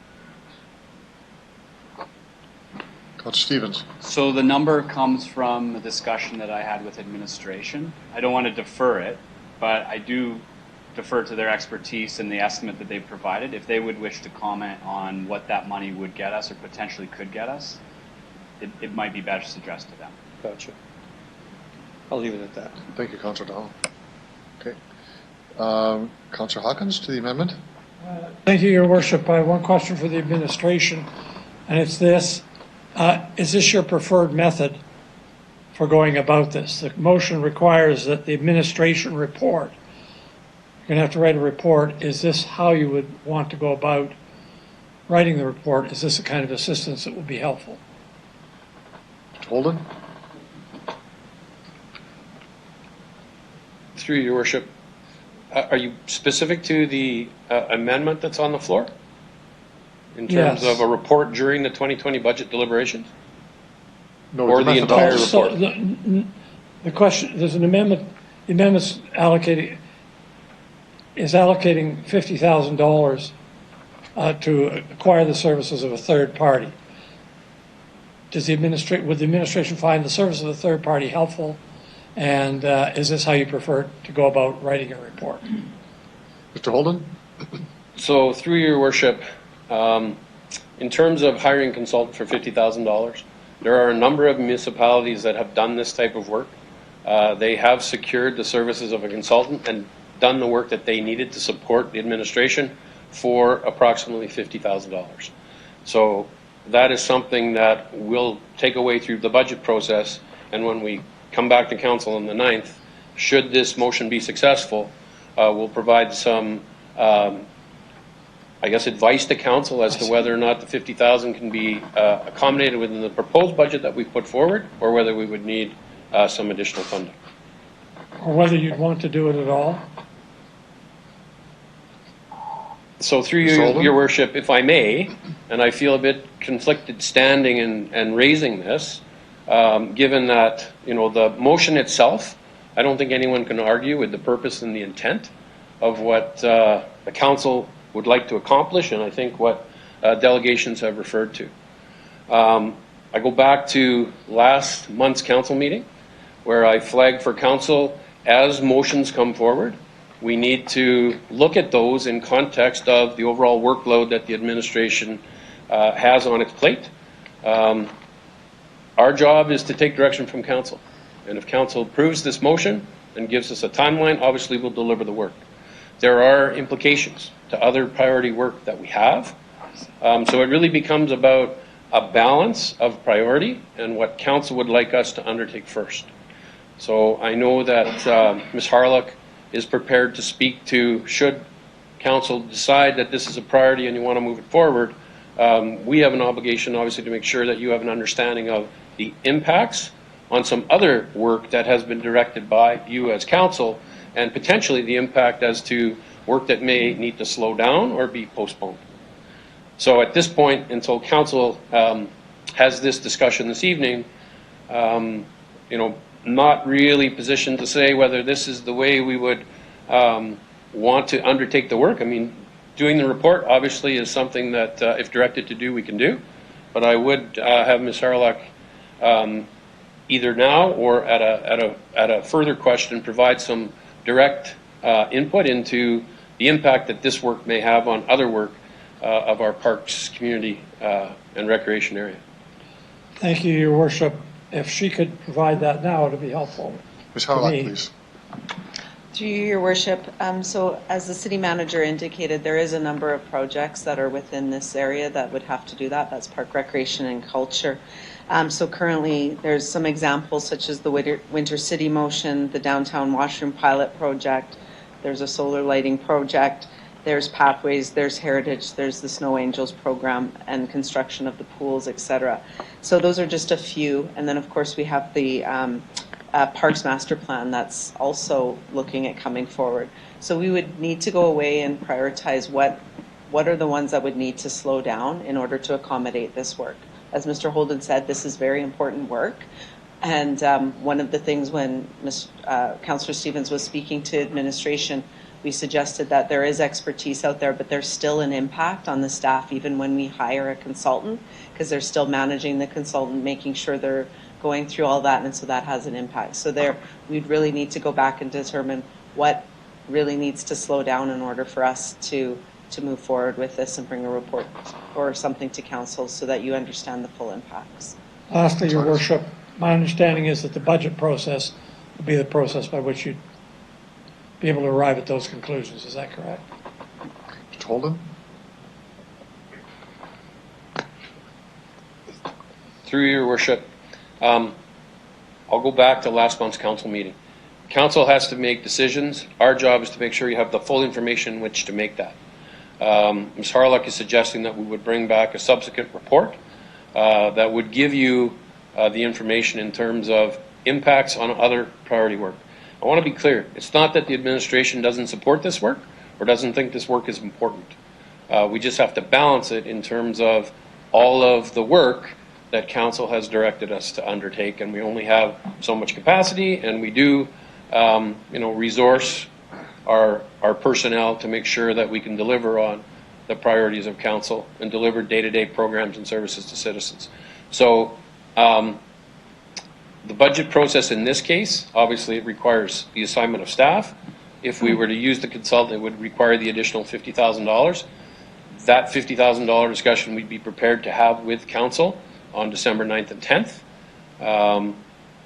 Councilor Stevens. So the number comes from a discussion that I had with administration. I don't want to defer it, but I do defer to their expertise and the estimate that they've provided. If they would wish to comment on what that money would get us or potentially could get us, it might be best addressed to them. Gotcha. I'll leave it at that. Thank you, Councilor O'Donnell. Okay. Councilor Hawkins to the amendment. Thank you, Your Worship. I have one question for the administration, and it's this. Is this your preferred method for going about this? The motion requires that the administration report. You're going to have to write a report. Is this how you would want to go about writing the report? Is this the kind of assistance that would be helpful? Holden. Through Your Worship, are you specific to the amendment that's on the floor? In terms Yes. of a report during the 2020 budget deliberations? No, or the entire report? So the question, there's an amendment, the amendment's allocating $50,000 to acquire the services of a third party. Would the administration find the service of the third party helpful? And is this how you prefer to go about writing a report? Mr. Holden? So through Your Worship, in terms of hiring a consultant for $50,000, there are a number of municipalities that have done this type of work. They have secured the services of a consultant and done the work that they needed to support the administration for approximately $50,000. So that is something that we'll take away through the budget process, and when we come back to council on the 9th, should this motion be successful, we'll provide some advice to council as to whether or not the $50,000 can be accommodated within the proposed budget that we put forward, or whether we would need some additional funding. Or whether you'd want to do it at all? So through your worship, if I may, and I feel a bit conflicted standing and raising this, given that, the motion itself, I don't think anyone can argue with the purpose and the intent of what the council would like to accomplish, and I think what delegations have referred to. I go back to last month's council meeting, where I flagged for council, as motions come forward, we need to look at those in context of the overall workload that the administration has on its plate. Our job is to take direction from council, and if council approves this motion and gives us a timeline, obviously we'll deliver the work. There are implications to other priority work that we have. So it really becomes about a balance of priority and what council would like us to undertake first. So I know that Ms. Harlock is prepared to speak to, should council decide that this is a priority and you want to move it forward, we have an obligation obviously to make sure that you have an understanding of the impacts on some other work that has been directed by you as council, and potentially the impact as to work that may need to slow down or be postponed. So at this point, until council has this discussion this evening, not really positioned to say whether this is the way we would want to undertake the work. I mean, doing the report obviously is something that if directed to do, we can do. But I would have Ms. Harlock either now or at a further question provide some direct input into the impact that this work may have on other work of our parks, community, and recreation area. Thank you, Your Worship. If she could provide that now, it would be helpful. Ms. Harlock, please. Through you, Your Worship. So as the city manager indicated, there is a number of projects that are within this area that would have to do that. That's Park Recreation and Culture. So currently, there's some examples such as the Winter City Motion, the Downtown Washroom Pilot Project. There's a solar lighting project. There's Pathways, there's Heritage, there's the Snow Angels program and construction of the pools, etc. So those are just a few. And then, of course, we have the Parks Master Plan that's also looking at coming forward. So we would need to go away and prioritize what are the ones that would need to slow down in order to accommodate this work. As Mr. Holden said, this is very important work. And one of the things when Councillor Stevens was speaking to administration, we suggested that there is expertise out there, but there's still an impact on the staff even when we hire a consultant, because they're still managing the consultant, making sure they're going through all that, and so that has an impact. So there, we'd really need to go back and determine what really needs to slow down in order for us to move forward with this and bring a report or something to council so that you understand the full impacts. Lastly, Your Worship, my understanding is that the budget process will be the process by which you'd be able to arrive at those conclusions. Is that correct? Mr. Holden? Through Your Worship, I'll go back to last month's council meeting. Council has to make decisions. Our job is to make sure you have the full information in which to make that. Ms. Harlock is suggesting that we would bring back a subsequent report that would give you the information in terms of impacts on other priority work. I want to be clear. It's not that the administration doesn't support this work or doesn't think this work is important. We just have to balance it in terms of all of the work that council has directed us to undertake, and we only have so much capacity, and we do resource our personnel to make sure that we can deliver on the priorities of council and deliver day-to-day programs and services to citizens. So the budget process in this case, obviously it requires the assignment of staff. If we were to use the consultant, it would require the additional $50,000. That $50,000 discussion we'd be prepared to have with council on December 9th and 10th.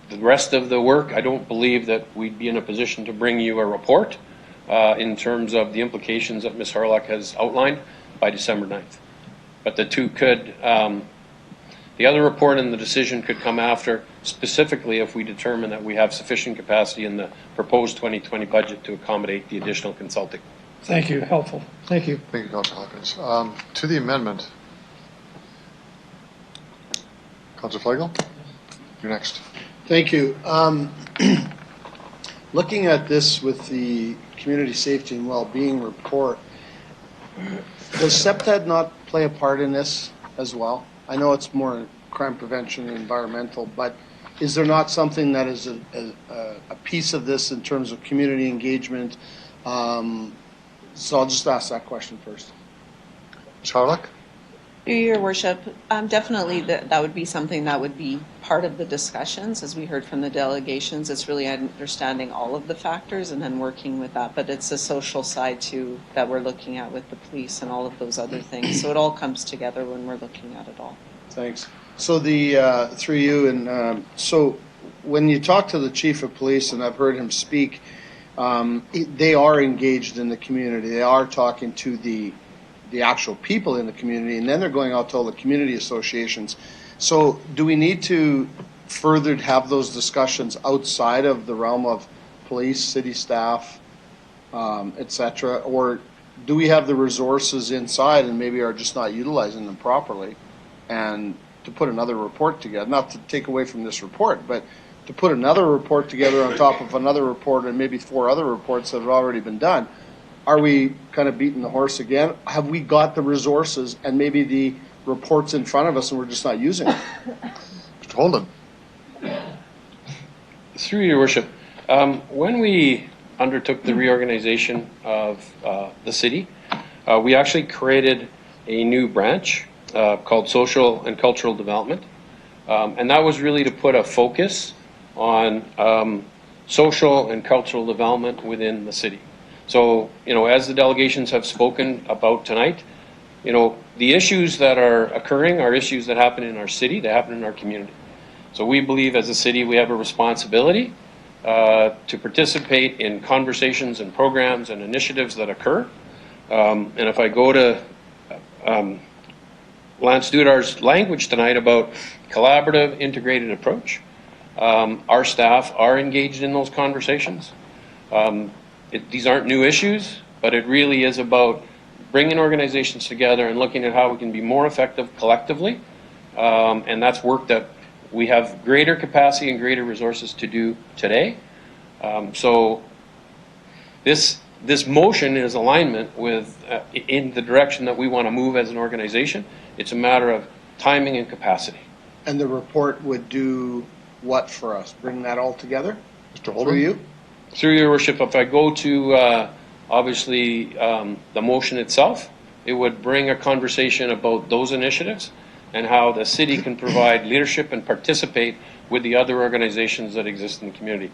The rest of the work, I don't believe that we'd be in a position to bring you a report in terms of the implications that Ms. Harlock has outlined by December 9th. But the two could, the other report and the decision could come after, specifically if we determine that we have sufficient capacity in the proposed 2020 budget to accommodate the additional consulting. Thank you. Helpful. Thank you. Thank you, Councillor Hawkins. To the amendment, Councillor Flegel, you're next. Thank you. Looking at this with the Community Safety and Wellbeing report, does CPTED not play a part in this as well? I know it's more crime prevention and environmental, but is there not something that is a piece of this in terms of community engagement? So I'll just ask that question first. Ms. Harlock? Your Worship, definitely that would be something that would be part of the discussions. As we heard from the delegations, it's really understanding all of the factors and then working with that. But it's a social side too that we're looking at with the police and all of those other things. So it all comes together when we're looking at it all. Thanks. So the through you, and so when you talk to the chief of police, and I've heard him speak, they are engaged in the community. They are talking to the actual people in the community, and then they're going out to all the community associations. So do we need to further have those discussions outside of the realm of police, city staff, etc., or do we have the resources inside and maybe are just not utilizing them properly? And to put another report together, not to take away from this report, but to put another report together on top of another report and maybe 4 other reports that have already been done, are we kind of beating the horse again? Have we got the resources and maybe the reports in front of us and we're just not using it? Mr. Holden. Through Your Worship, when we undertook the reorganization of the city, we actually created a new branch called Social and Cultural Development. And that was really to put a focus on social and cultural development within the city. So, as the delegations have spoken about tonight, the issues that are occurring are issues that happen in our city, that happen in our community. So we believe as a city we have a responsibility to participate in conversations and programs and initiatives that occur. And if I go to Lance Dudar's language tonight about collaborative, integrated approach, our staff are engaged in those conversations. These aren't new issues, but it really is about bringing organizations together and looking at how we can be more effective collectively. And that's work that we have greater capacity and greater resources to do today. So this motion is alignment with in the direction that we want to move as an organization. It's a matter of timing and capacity. And the report would do what for us? Bring that all together? Mr. Holden? Through you? Through your worship, if I go to obviously the motion itself, it would bring a conversation about those initiatives and how the city can provide leadership and participate with the other organizations that exist in the community.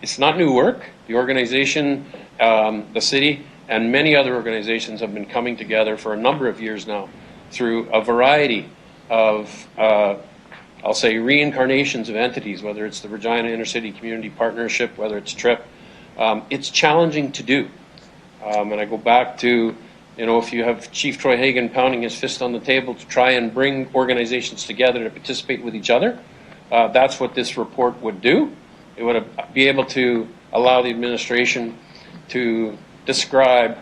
It's not new work. The organization, the city, and many other organizations have been coming together for a number of years now through a variety of, I'll say, reincarnations of entities, whether it's the Regina Intercity Community Partnership, whether it's TRIP. It's challenging to do. And I go back to, if you have Chief Troy Hagan pounding his fist on the table to try and bring organizations together to participate with each other, that's what this report would do. It would be able to allow the administration to describe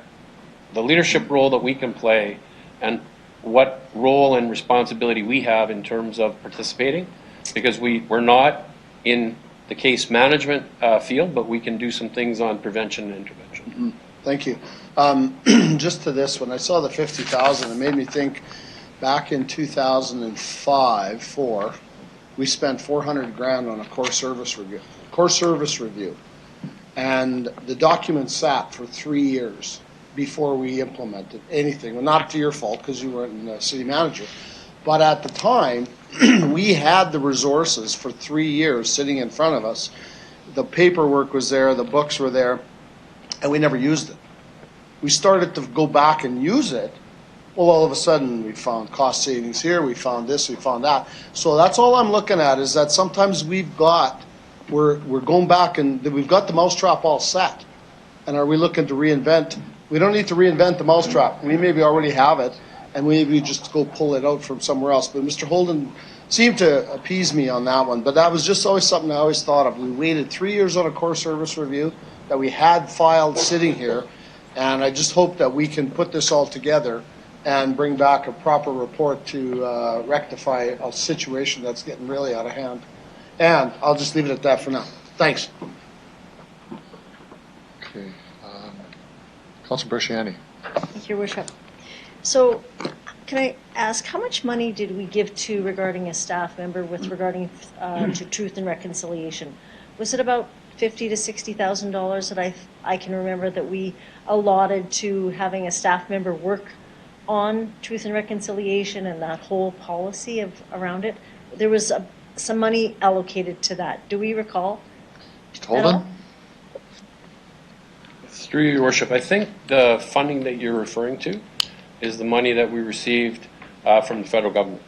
the leadership role that we can play and what role and responsibility we have in terms of participating, because we're not in the case management field, but we can do some things on prevention and intervention. Mm-hmm. Thank you. Just to this, when I saw the 50,000, it made me think back in 2005-4, we spent 400 grand on a core service review. And the document sat for 3 years before we implemented anything. Well, not to your fault because you weren't the city manager. But at the time, we had the resources for 3 years sitting in front of us. The paperwork was there, the books were there, and we never used it. We started to go back and use it. Well, all of a sudden, we found cost savings here, we found this, we found that. So that's all I'm looking at is that sometimes we're going back and we've got the mousetrap all set. And are we looking to reinvent? We don't need to reinvent the mousetrap. We maybe already have it, and maybe just go pull it out from somewhere else. But Mr. Holden seemed to appease me on that one. But that was just always something I always thought of. We waited 3 years on a core service review that we had filed sitting here, and I just hope that we can put this all together and bring back a proper report to rectify a situation that's getting really out of hand. And I'll just leave it at that for now. Thanks. Okay. Councilor Bresciani. Thank you, Your Worship. So can I ask, how much money did we give to regarding a staff member with regarding to Truth and Reconciliation? Was it about $50,000 to $60,000 that I can remember that we allotted to having a staff member work on Truth and Reconciliation and that whole policy around it? There was some money allocated to that. Do we recall? Holden? Through your worship, I think the funding that you're referring to is the money that we received from the federal government.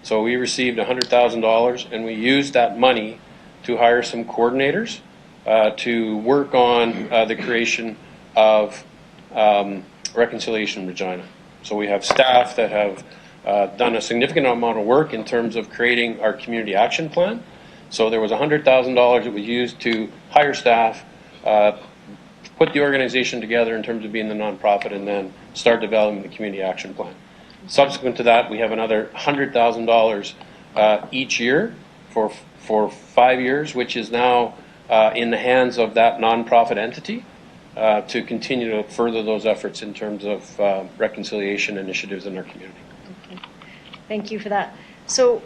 So we received $100,000 and we used that money to hire some coordinators to work on the creation of Reconciliation Regina. So we have staff that have done a significant amount of work in terms of creating our community action plan. So there was $100,000 that was used to hire staff, put the organization together in terms of being the nonprofit, and then start developing the community action plan. Subsequent to that, we have another $100,000 each year for 5 years, which is now in the hands of that nonprofit entity to continue to further those efforts in terms of reconciliation initiatives in our community. Okay. Thank you for that. So,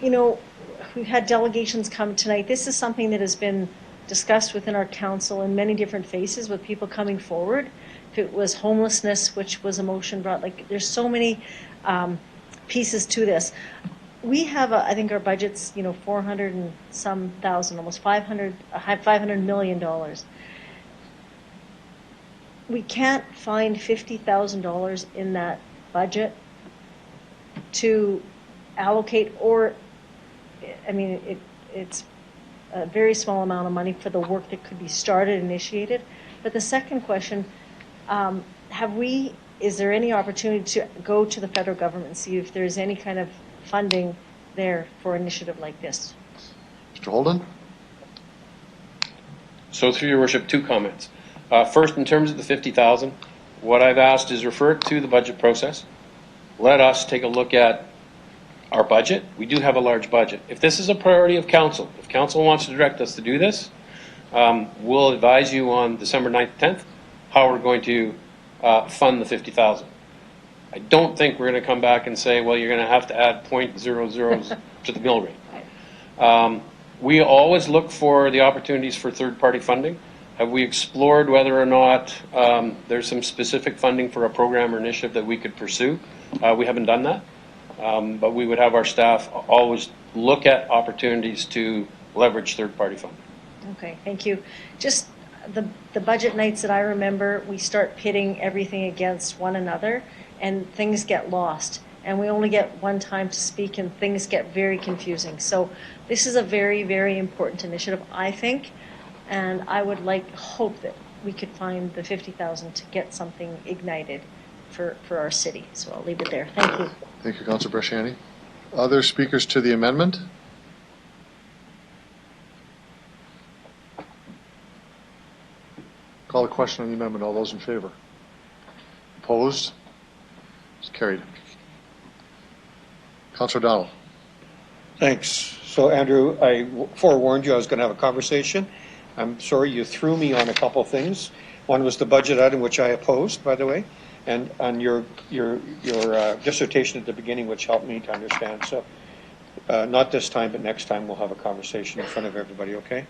we've had delegations come tonight. This is something that has been discussed within our council in many different phases with people coming forward. If it was homelessness, which was a motion brought, there's so many pieces to this. We have, I think our budget's, 400 and some thousand, almost $500 million. We can't find $50,000 in that budget to allocate, or, it's a very small amount of money for the work that could be started, initiated. But the second question, is there any opportunity to go to the federal government and see if there's any kind of funding there for an initiative like this? Mr. Holden? So through your worship, two comments. First, in terms of the 50,000, what I've asked is refer it to the budget process. Let us take a look at our budget. We do have a large budget. If this is a priority of council, if council wants to direct us to do this, we'll advise you on December 9th, 10th, how we're going to fund the 50,000. I don't think we're going to come back and say, well, you're going to have to add 0.00 to the mill rate. We always look for the opportunities for third-party funding. Have we explored whether or not there's some specific funding for a program or initiative that we could pursue? We haven't done that, but we would have our staff always look at opportunities to leverage third-party funding. Okay, thank you. Just the budget nights that I remember, we start pitting everything against one another, and things get lost. And we only get one time to speak, and things get very confusing. So this is a very, very important initiative, I think, and I would hope that we could find the 50,000 to get something ignited for our city. So I'll leave it there. Thank you. Thank you, Councillor Bresciani. Other speakers to the amendment? Call the question on the amendment. All those in favor? Opposed? It's carried. Councillor O'Donnell. Thanks. So, Andrew, I forewarned you I was going to have a conversation. I'm sorry you threw me on a couple things. One was the budget item, which I opposed, by the way, and on your dissertation at the beginning, which helped me to understand. So, not this time, but next time we'll have a conversation in front of everybody. Okay?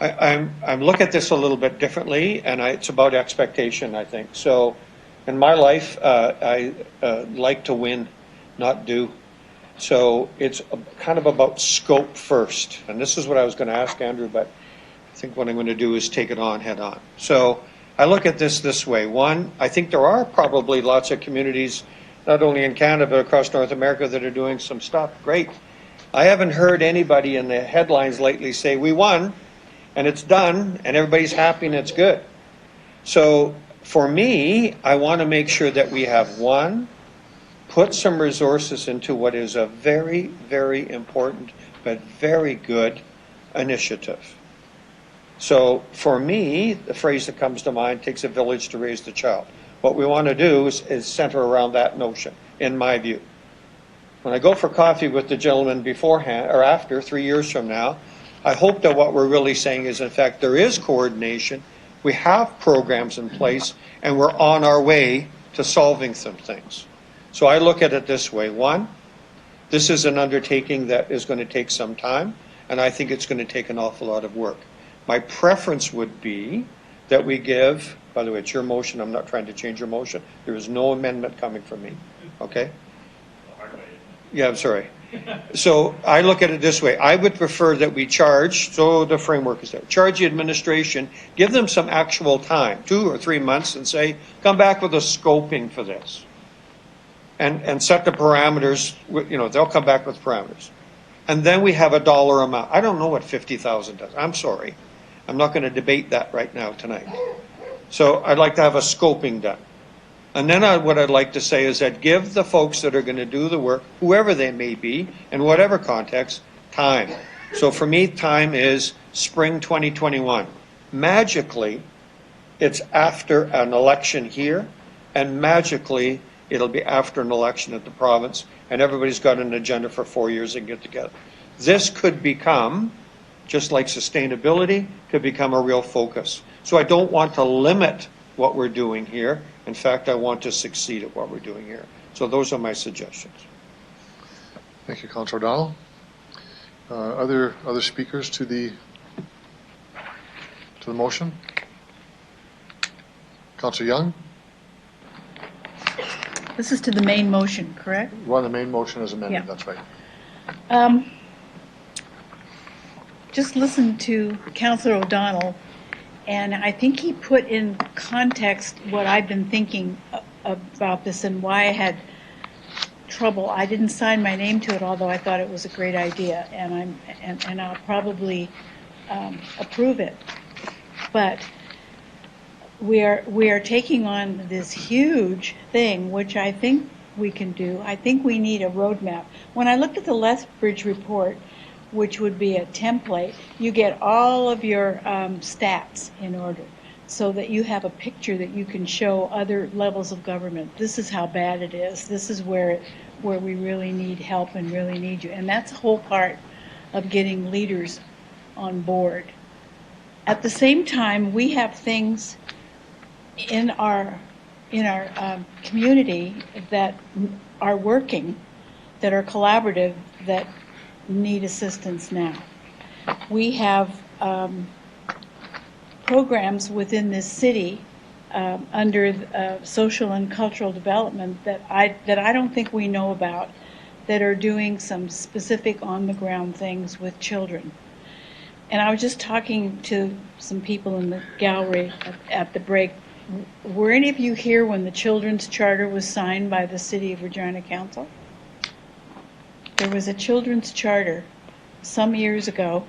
I'm looking at this a little bit differently, and it's about expectation, I think. So, in my life, I like to win, not do. So it's kind of about scope first. And this is what I was going to ask Andrew, but I think what I'm going to do is take it on head on. So I look at this way. One, I think there are probably lots of communities, not only in Canada, but across North America that are doing some stuff. Great. I haven't heard anybody in the headlines lately say, we won, and it's done, and everybody's happy, and it's good. So for me, I want to make sure that we have put some resources into what is a very, very important but very good initiative. So for me, the phrase that comes to mind, takes a village to raise the child. What we want to do is center around that notion, in my view. When I go for coffee with the gentleman beforehand or after, 3 years from now, I hope that what we're really saying is, in fact, there is coordination, we have programs in place, and we're on our way to solving some things. So I look at it this way. One, this is an undertaking that is going to take some time, and I think it's going to take an awful lot of work. My preference would be that we give, by the way, it's your motion, I'm not trying to change your motion. There is no amendment coming from me. Okay? Yeah, I'm sorry. So I look at it this way. I would prefer that we charge, so the framework is there, charge the administration, give them some actual time, 2 or 3 months, and say, come back with a scoping for this. And set the parameters, they'll come back with parameters. And then we have a dollar amount. I don't know what 50,000 does. I'm sorry. I'm not going to debate that right now tonight. So I'd like to have a scoping done. And then what I'd like to say is that give the folks that are going to do the work, whoever they may be, in whatever context, time. So for me, time is spring 2021. Magically, it's after an election here, and magically, it'll be after an election at the province, and everybody's got an agenda for 4 years and get together. This could become, just like sustainability, could become a real focus. So I don't want to limit what we're doing here. In fact, I want to succeed at what we're doing here. So those are my suggestions. Thank you, Councillor O'Donnell. Other speakers to the motion? Councillor Young? This is to the main motion, correct? We're on the main motion as amended, Yeah. That's right. Just listen to Councillor O'Donnell, and I think he put in context what I've been thinking about this and why I had trouble. I didn't sign my name to it, although I thought it was a great idea, and I'll probably approve it. But we are taking on this huge thing, which I think we can do. I think we need a roadmap. When I looked at the Lethbridge report, which would be a template, you get all of your stats in order so that you have a picture that you can show other levels of government. This is how bad it is. This is where we really need help and really need you. And that's a whole part of getting leaders on board. At the same time, we have things in our community that are working, that are collaborative, that need assistance now. We have programs within this city under social and cultural development that I don't think we know about, that are doing some specific on-the-ground things with children. And I was just talking to some people in the gallery at the break. Were any of you here when the Children's Charter was signed by the City of Regina Council? There was a Children's Charter some years ago,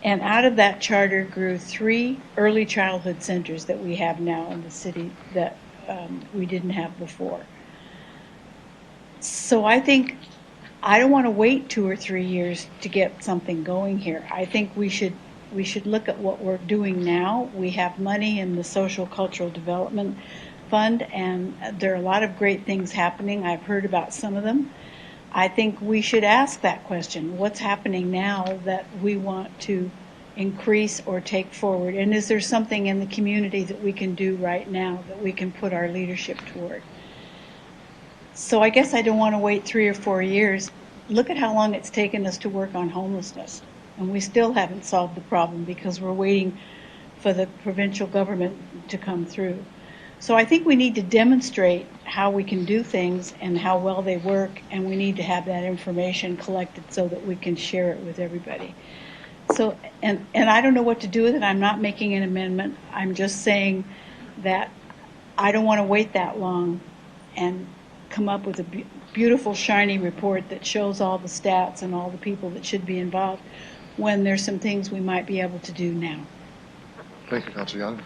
and out of that charter grew 3 early childhood centers that we have now in the city that we didn't have before. So I think I don't want to wait 2 or 3 years to get something going here. I think we should look at what we're doing now. We have money in the Social Cultural Development Fund, and there are a lot of great things happening. I've heard about some of them. I think we should ask that question. What's happening now that we want to increase or take forward? And is there something in the community that we can do right now that we can put our leadership toward? So I guess I don't want to wait 3 or 4 years. Look at how long it's taken us to work on homelessness. And we still haven't solved the problem because we're waiting for the provincial government to come through. So I think we need to demonstrate how we can do things and how well they work, and we need to have that information collected so that we can share it with everybody. So, and I don't know what to do with it. I'm not making an amendment. I'm just saying that I don't want to wait that long and come up with a beautiful, shiny report that shows all the stats and all the people that should be involved when there's some things we might be able to do now. Thank you, Councillor Young.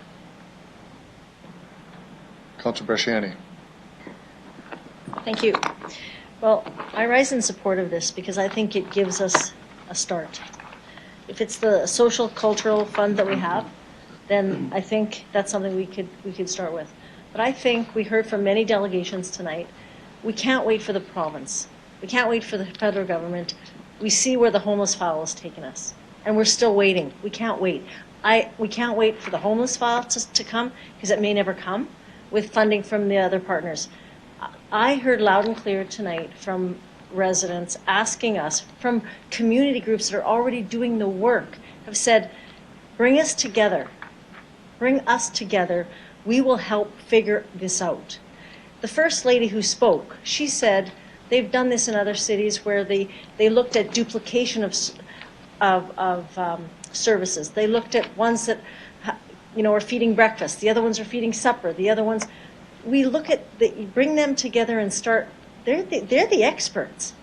Councillor Bresciani. Thank you. Well, I rise in support of this because I think it gives us a start. If it's the social cultural fund that we have, then I think that's something we could start with. But I think we heard from many delegations tonight, we can't wait for the province. We can't wait for the federal government. We see where the homeless file has taken us, and we're still waiting. We can't wait. We can't wait for the homeless file to come, because it may never come, with funding from the other partners. I heard loud and clear tonight from residents asking us, from community groups that are already doing the work, have said, bring us together. Bring us together. We will help figure this out. The First Lady who spoke, she said they've done this in other cities where they looked at duplication of services. They looked at ones that are feeding breakfast. The other ones are feeding supper. The other ones, we look at bring them together and start. They're the experts.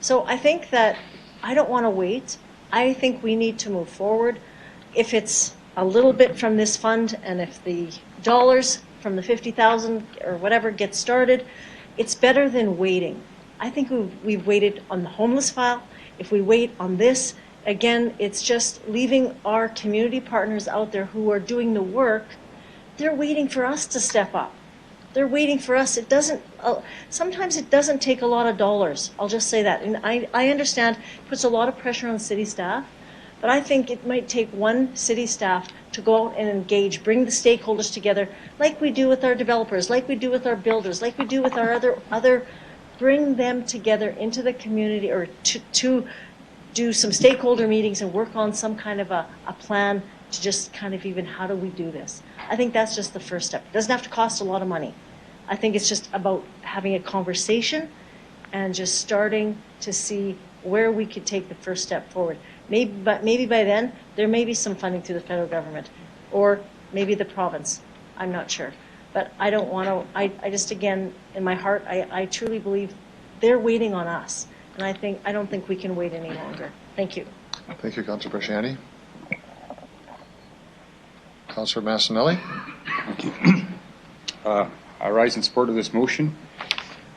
So I think that I don't want to wait. I think we need to move forward. If it's a little bit from this fund, and if the dollars from the 50,000 or whatever gets started, it's better than waiting. I think we've waited on the homeless file. If we wait on this, again, it's just leaving our community partners out there who are doing the work. They're waiting for us to step up. They're waiting for us. It doesn't. Sometimes it doesn't take a lot of dollars. I'll just say that. And I understand it puts a lot of pressure on city staff, but I think it might take one city staff to go out and engage, bring the stakeholders together, like we do with our developers, like we do with our builders, like we do with our other. Bring them together into the community, or to do some stakeholder meetings and work on some kind of a plan to just kind of even how do we do this. I think that's just the first step. It doesn't have to cost a lot of money. I think it's just about having a conversation and just starting to see where we could take the first step forward. Maybe by then, there may be some funding through the federal government, or maybe the province. I'm not sure. But I don't want to, I just, again, in my heart, I truly believe they're waiting on us. And I don't think we can wait any longer. Thank you. Thank you, Councillor Bresciani. Councillor Massanelli. Thank you. I rise in support of this motion.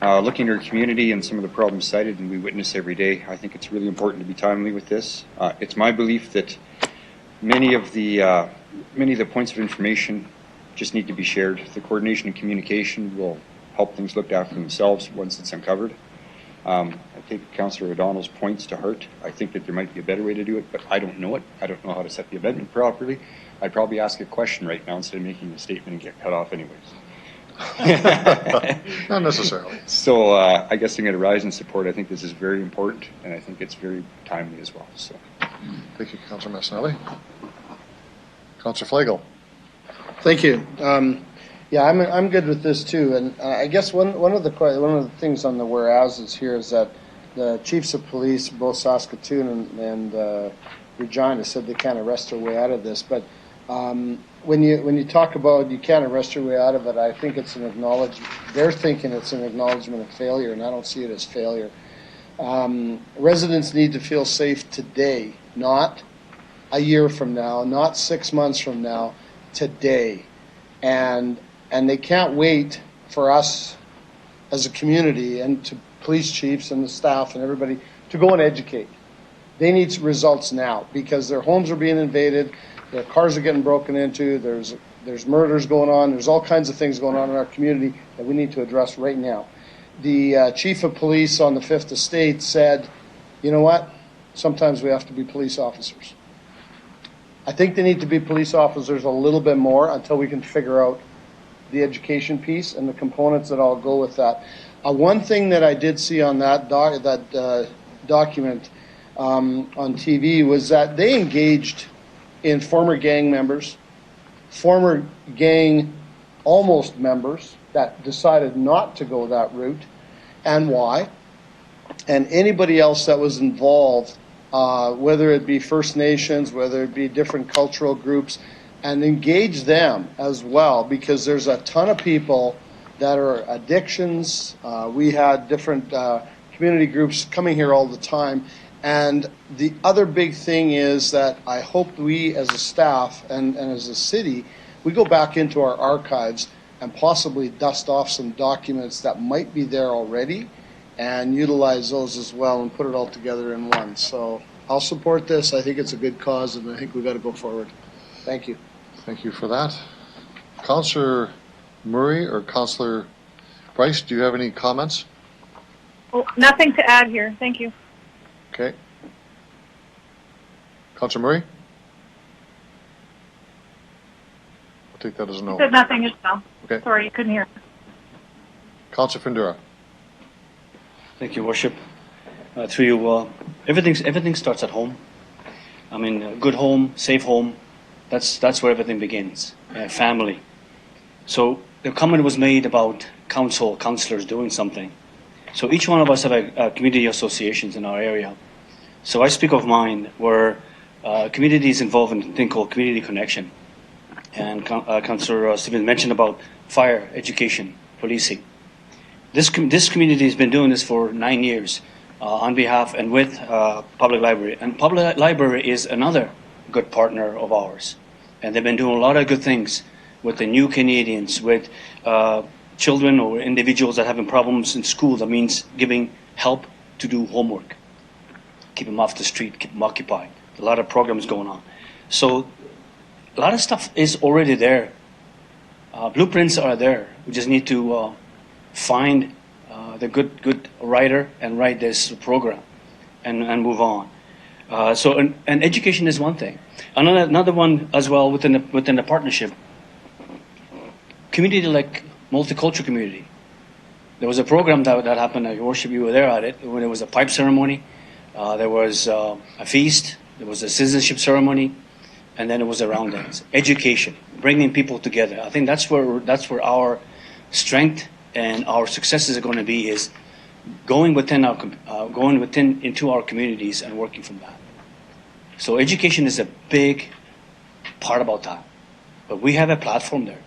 Looking at our community and some of the problems cited and we witness every day, I think it's really important to be timely with this. It's my belief that many of the points of information just need to be shared. The coordination and communication will help things look after themselves once it's uncovered. I take Councillor O'Donnell's points to heart. I think that there might be a better way to do it, but I don't know it. I don't know how to set the amendment properly. I'd probably ask a question right now instead of making a statement and get cut off anyways. Not necessarily. So I guess I'm going to rise in support. I think this is very important, and I think it's very timely as well. So, thank you, Councillor Massanelli. Councillor Flagel. Thank you. Yeah, I'm good with this too. And I guess one of the things on the whereases here is that the chiefs of police, both Saskatoon and Regina, said they can't arrest their way out of this. But when you talk about you can't arrest your way out of it, I think it's an acknowledgement. They're thinking it's an acknowledgement of failure, and I don't see it as failure. Residents need to feel safe today, not a year from now, not 6 months from now, today. And they can't wait for us as a community and to police chiefs and the staff and everybody to go and educate. They need results now because their homes are being invaded, their cars are getting broken into, there's murders going on, there's all kinds of things going on in our community that we need to address right now. The chief of police on the Fifth Estate said, you know what, sometimes we have to be police officers. I think they need to be police officers a little bit more until we can figure out the education piece and the components that all go with that. One thing that I did see on that document on TV was that they engaged in former gang members, former gang almost members that decided not to go that route, and why, and anybody else that was involved, whether it be First Nations, whether it be different cultural groups, and engage them as well, because there's a ton of people that are addictions. We had different community groups coming here all the time. And the other big thing is that I hope we as a staff and as a city, we go back into our archives and possibly dust off some documents that might be there already and utilize those as well and put it all together in one. So I'll support this. I think it's a good cause, and I think we've got to go forward. Thank you. Thank you for that. Councillor Murray or Councillor Bryce, do you have any comments? Well, nothing to add here. Thank you. Okay. Councillor Murray? I'll take that as a no. You said nothing as well. Okay. Sorry, you couldn't hear. Councillor Fundura. Thank you, Worship. Through you, everything starts at home. I mean, a good home, safe home, that's where everything begins. Family. So the comment was made about councillors doing something. So each one of us have a community associations in our area. So I speak of mine, where community is involved in a thing called community connection. And Councillor Stevens mentioned about fire, education, policing. This community has been doing this for 9 years on behalf and with Public Library. And Public Library is another good partner of ours. And they've been doing a lot of good things with the new Canadians, with children or individuals that are having problems in school. That means giving help to do homework, keep them off the street, keep them occupied. A lot of programs going on. So a lot of stuff is already there. Blueprints are there. We just need to find the good writer and write this program and move on. And education is one thing. Another one as well within the partnership. Community like multicultural community. There was a program that happened. Your Worship, you were there at it. When there was a pipe ceremony, there was a feast, there was a citizenship ceremony, and then it was a round dance. Education, bringing people together. I think that's where our strength and our successes are going to be, is going into our communities and working from that. So education is a big part about that. But we have a platform there.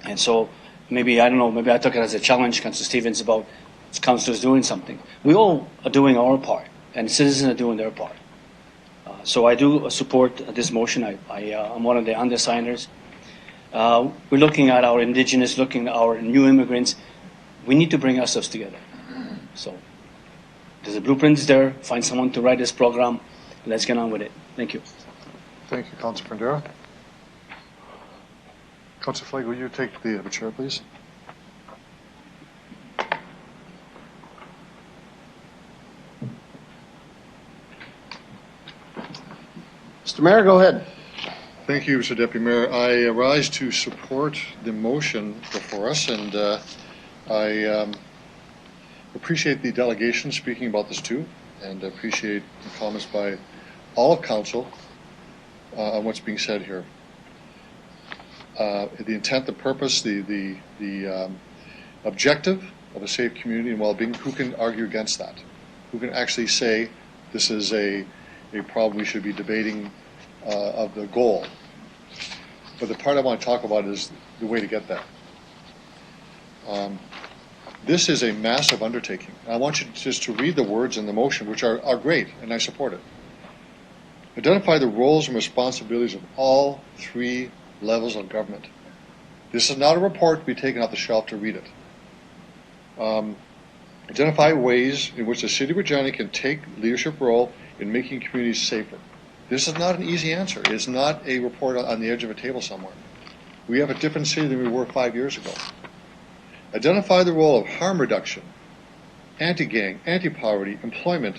And so maybe I took it as a challenge, Councillor Stevens, about councillors doing something. We all are doing our part, and citizens are doing their part. So I do support this motion. I'm one of the undersigners. We're looking at our indigenous, looking at our new immigrants. We need to bring ourselves together. So there's a blueprint there. Find someone to write this program. Let's get on with it. Thank you. Thank you, Councilor Pandera. Councilor Flake, will you take the chair, please? Mr. Mayor, go ahead. Thank you, Mr. Deputy Mayor. I rise to support the motion before us, and I appreciate the delegation speaking about this too, and appreciate the comments by all of council on what's being said here. The intent, the purpose, the objective of a safe community and well-being, who can argue against that? Who can actually say this is a problem we should be debating of the goal? But the part I want to talk about is the way to get there. This is a massive undertaking. I want you just to read the words in the motion, which are great, and I support it. Identify the roles and responsibilities of all three levels of government. This is not a report to be taken off the shelf to read it. Identify ways in which the City of Regina can take leadership role in making communities safer. This is not an easy answer. It's not a report on the edge of a table somewhere. We have a different city than we were 5 years ago. Identify the role of harm reduction, anti-gang, anti-poverty, employment,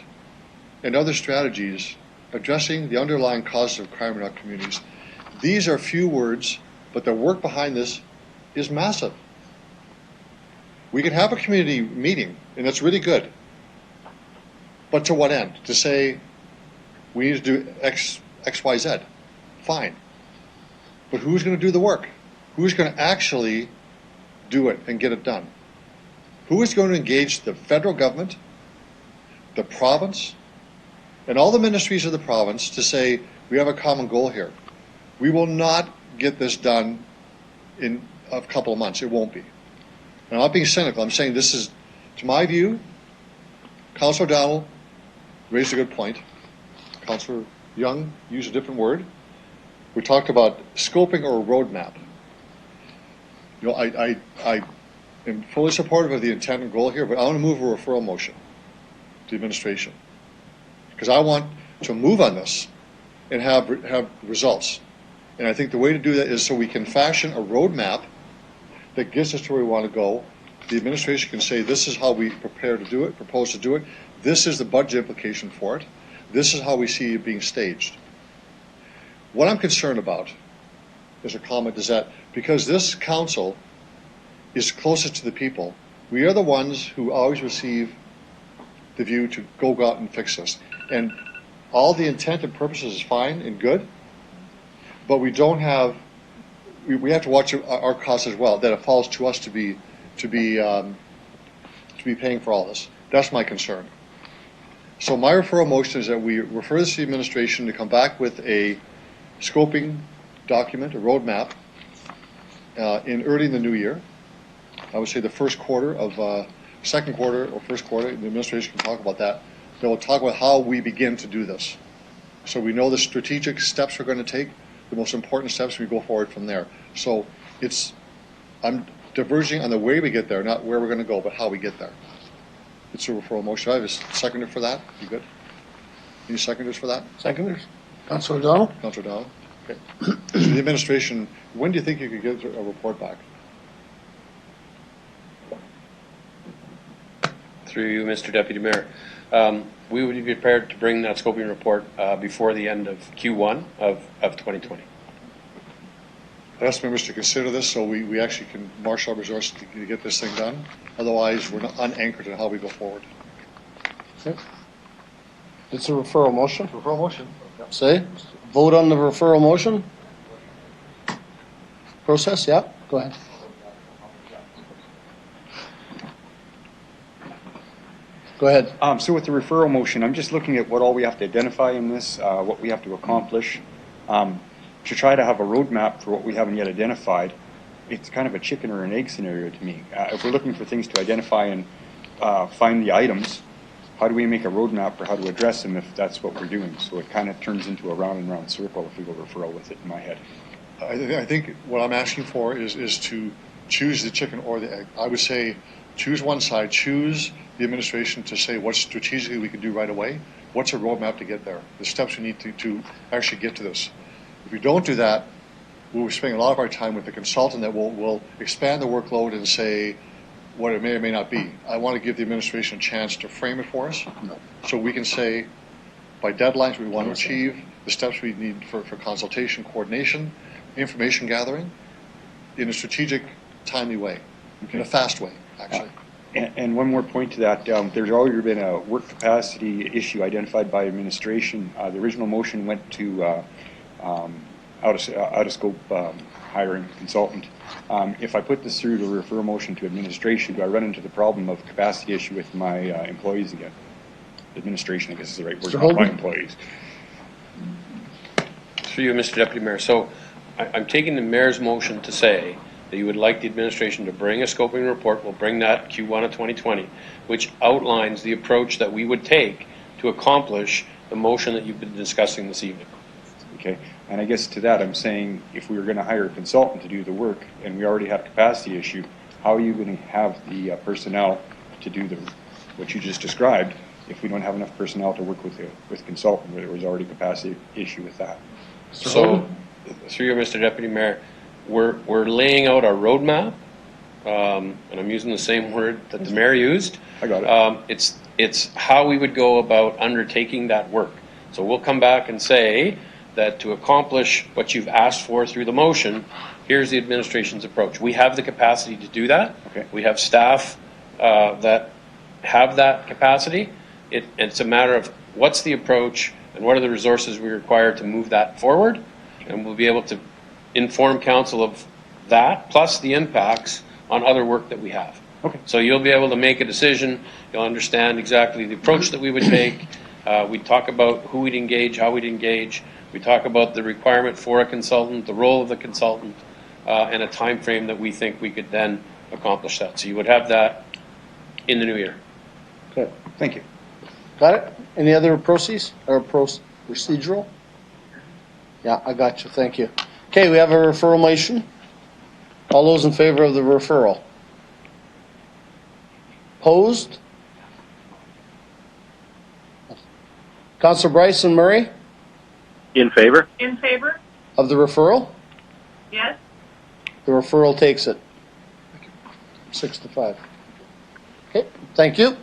and other strategies addressing the underlying causes of crime in our communities. These are few words, but the work behind this is massive. We can have a community meeting, and that's really good. But to what end? To say we need to do X, Y, Z. Fine. But who's going to do the work? Who's going to actually do it and get it done? Who is going to engage the federal government, the province, and all the ministries of the province to say we have a common goal here? We will not get this done in a couple of months. It won't be. I'm not being cynical. I'm saying this is, to my view, Councillor O'Donnell raised a good point. Councillor Young used a different word. We talked about scoping or a roadmap. You know, I am fully supportive of the intent and goal here, but I want to move a referral motion to the administration because I want to move on this and have results. And I think the way to do that is so we can fashion a roadmap that gets us to where we want to go. The administration can say, this is how we prepare to do it, propose to do it. This is the budget implication for it. This is how we see it being staged. What I'm concerned about, as a comment, is that because this council is closest to the people, we are the ones who always receive the view to go out and fix this. And all the intent and purposes is fine and good, but we don't have, we have to watch our costs as well, that it falls to us to be paying for all this. That's my concern. So my referral motion is that we refer this to the administration to come back with a scoping document, a roadmap, in early in the new year. I would say the first quarter of, second quarter or first quarter, the administration can talk about that. They will talk about how we begin to do this. So we know the strategic steps we're going to take, the most important steps, we go forward from there. So I'm diverging on the way we get there, not where we're going to go, but how we get there. It's a referral motion. I have a seconder for that. You good? Any seconders for that? Seconders? Councillor O'Donnell? Councillor O'Donnell. Okay. So the administration, when do you think you could get a report back? Through you, Mr. Deputy Mayor. We would be prepared to bring that scoping report before the end of Q1 of 2020. I ask members to consider this so we actually can marshal our resources to get this thing done. Otherwise, we're not unanchored in how we go forward. Okay. It's a referral motion. Referral motion. Yep. Say, vote on the referral motion. Process, yeah, go ahead. Go ahead. So with the referral motion, I'm just looking at what all we have to identify in this, what we have to accomplish. To try to have a roadmap for what we haven't yet identified, it's kind of a chicken or an egg scenario to me. If we're looking for things to identify and find the items, how do we make a roadmap for how to address them if that's what we're doing? So it kind of turns into a round and round circle if we go referral with it in my head. I think what I'm asking for is to choose the chicken or the egg. I would say choose one side, choose the administration to say what strategically we can do right away. What's a roadmap to get there? The steps we need to actually get to this. If we don't do that, we're spending a lot of our time with the consultant that will expand the workload and say what it may or may not be. I want to give the administration a chance to frame it for us so we can say by deadlines we want to achieve, the steps we need for consultation, coordination, information gathering in a strategic, timely way, in a fast way, actually. And one more point to that, there's already been a work capacity issue identified by administration. The original motion went to out of scope hiring consultant. If I put this through to refer a motion to administration, do I run into the problem of capacity issue with my employees again? Administration, I guess is the right word, not my employees. Through you, Mr. Deputy Mayor. So I'm taking the mayor's motion to say that you would like the administration to bring a scoping report. We'll bring that Q1 of 2020, which outlines the approach that we would take to accomplish the motion that you've been discussing this evening. Okay, and I guess to that I'm saying if we were going to hire a consultant to do the work and we already have capacity issue, how are you going to have the personnel to do what you just described if we don't have enough personnel to work with consultant where there was already capacity issue with that? So, through you, Mr. Deputy Mayor, we're laying out our roadmap, and I'm using the same word that the mayor used. I got it. It's how we would go about undertaking that work. So we'll come back and say that to accomplish what you've asked for through the motion, here's the administration's approach. We have the capacity to do that. Okay. We have staff that have that capacity. It's a matter of what's the approach and what are the resources we require to move that forward, and we'll be able to inform council of that, plus the impacts on other work that we have. Okay. So you'll be able to make a decision, you'll understand exactly the approach that we would take. We talk about who we'd engage, how we'd engage. We talk about the requirement for a consultant, the role of the consultant, and a time frame that we think we could then accomplish that. So you would have that in the new year. Okay. Thank you. Got it? Any other procedural? Yeah, I got you. Thank you. Okay, we have a referral motion. All those in favor of the referral? Opposed? Councillor Bryson Murray? In favor? In favor? Of the referral? Yes. The referral takes it. 6-5. Okay, thank you.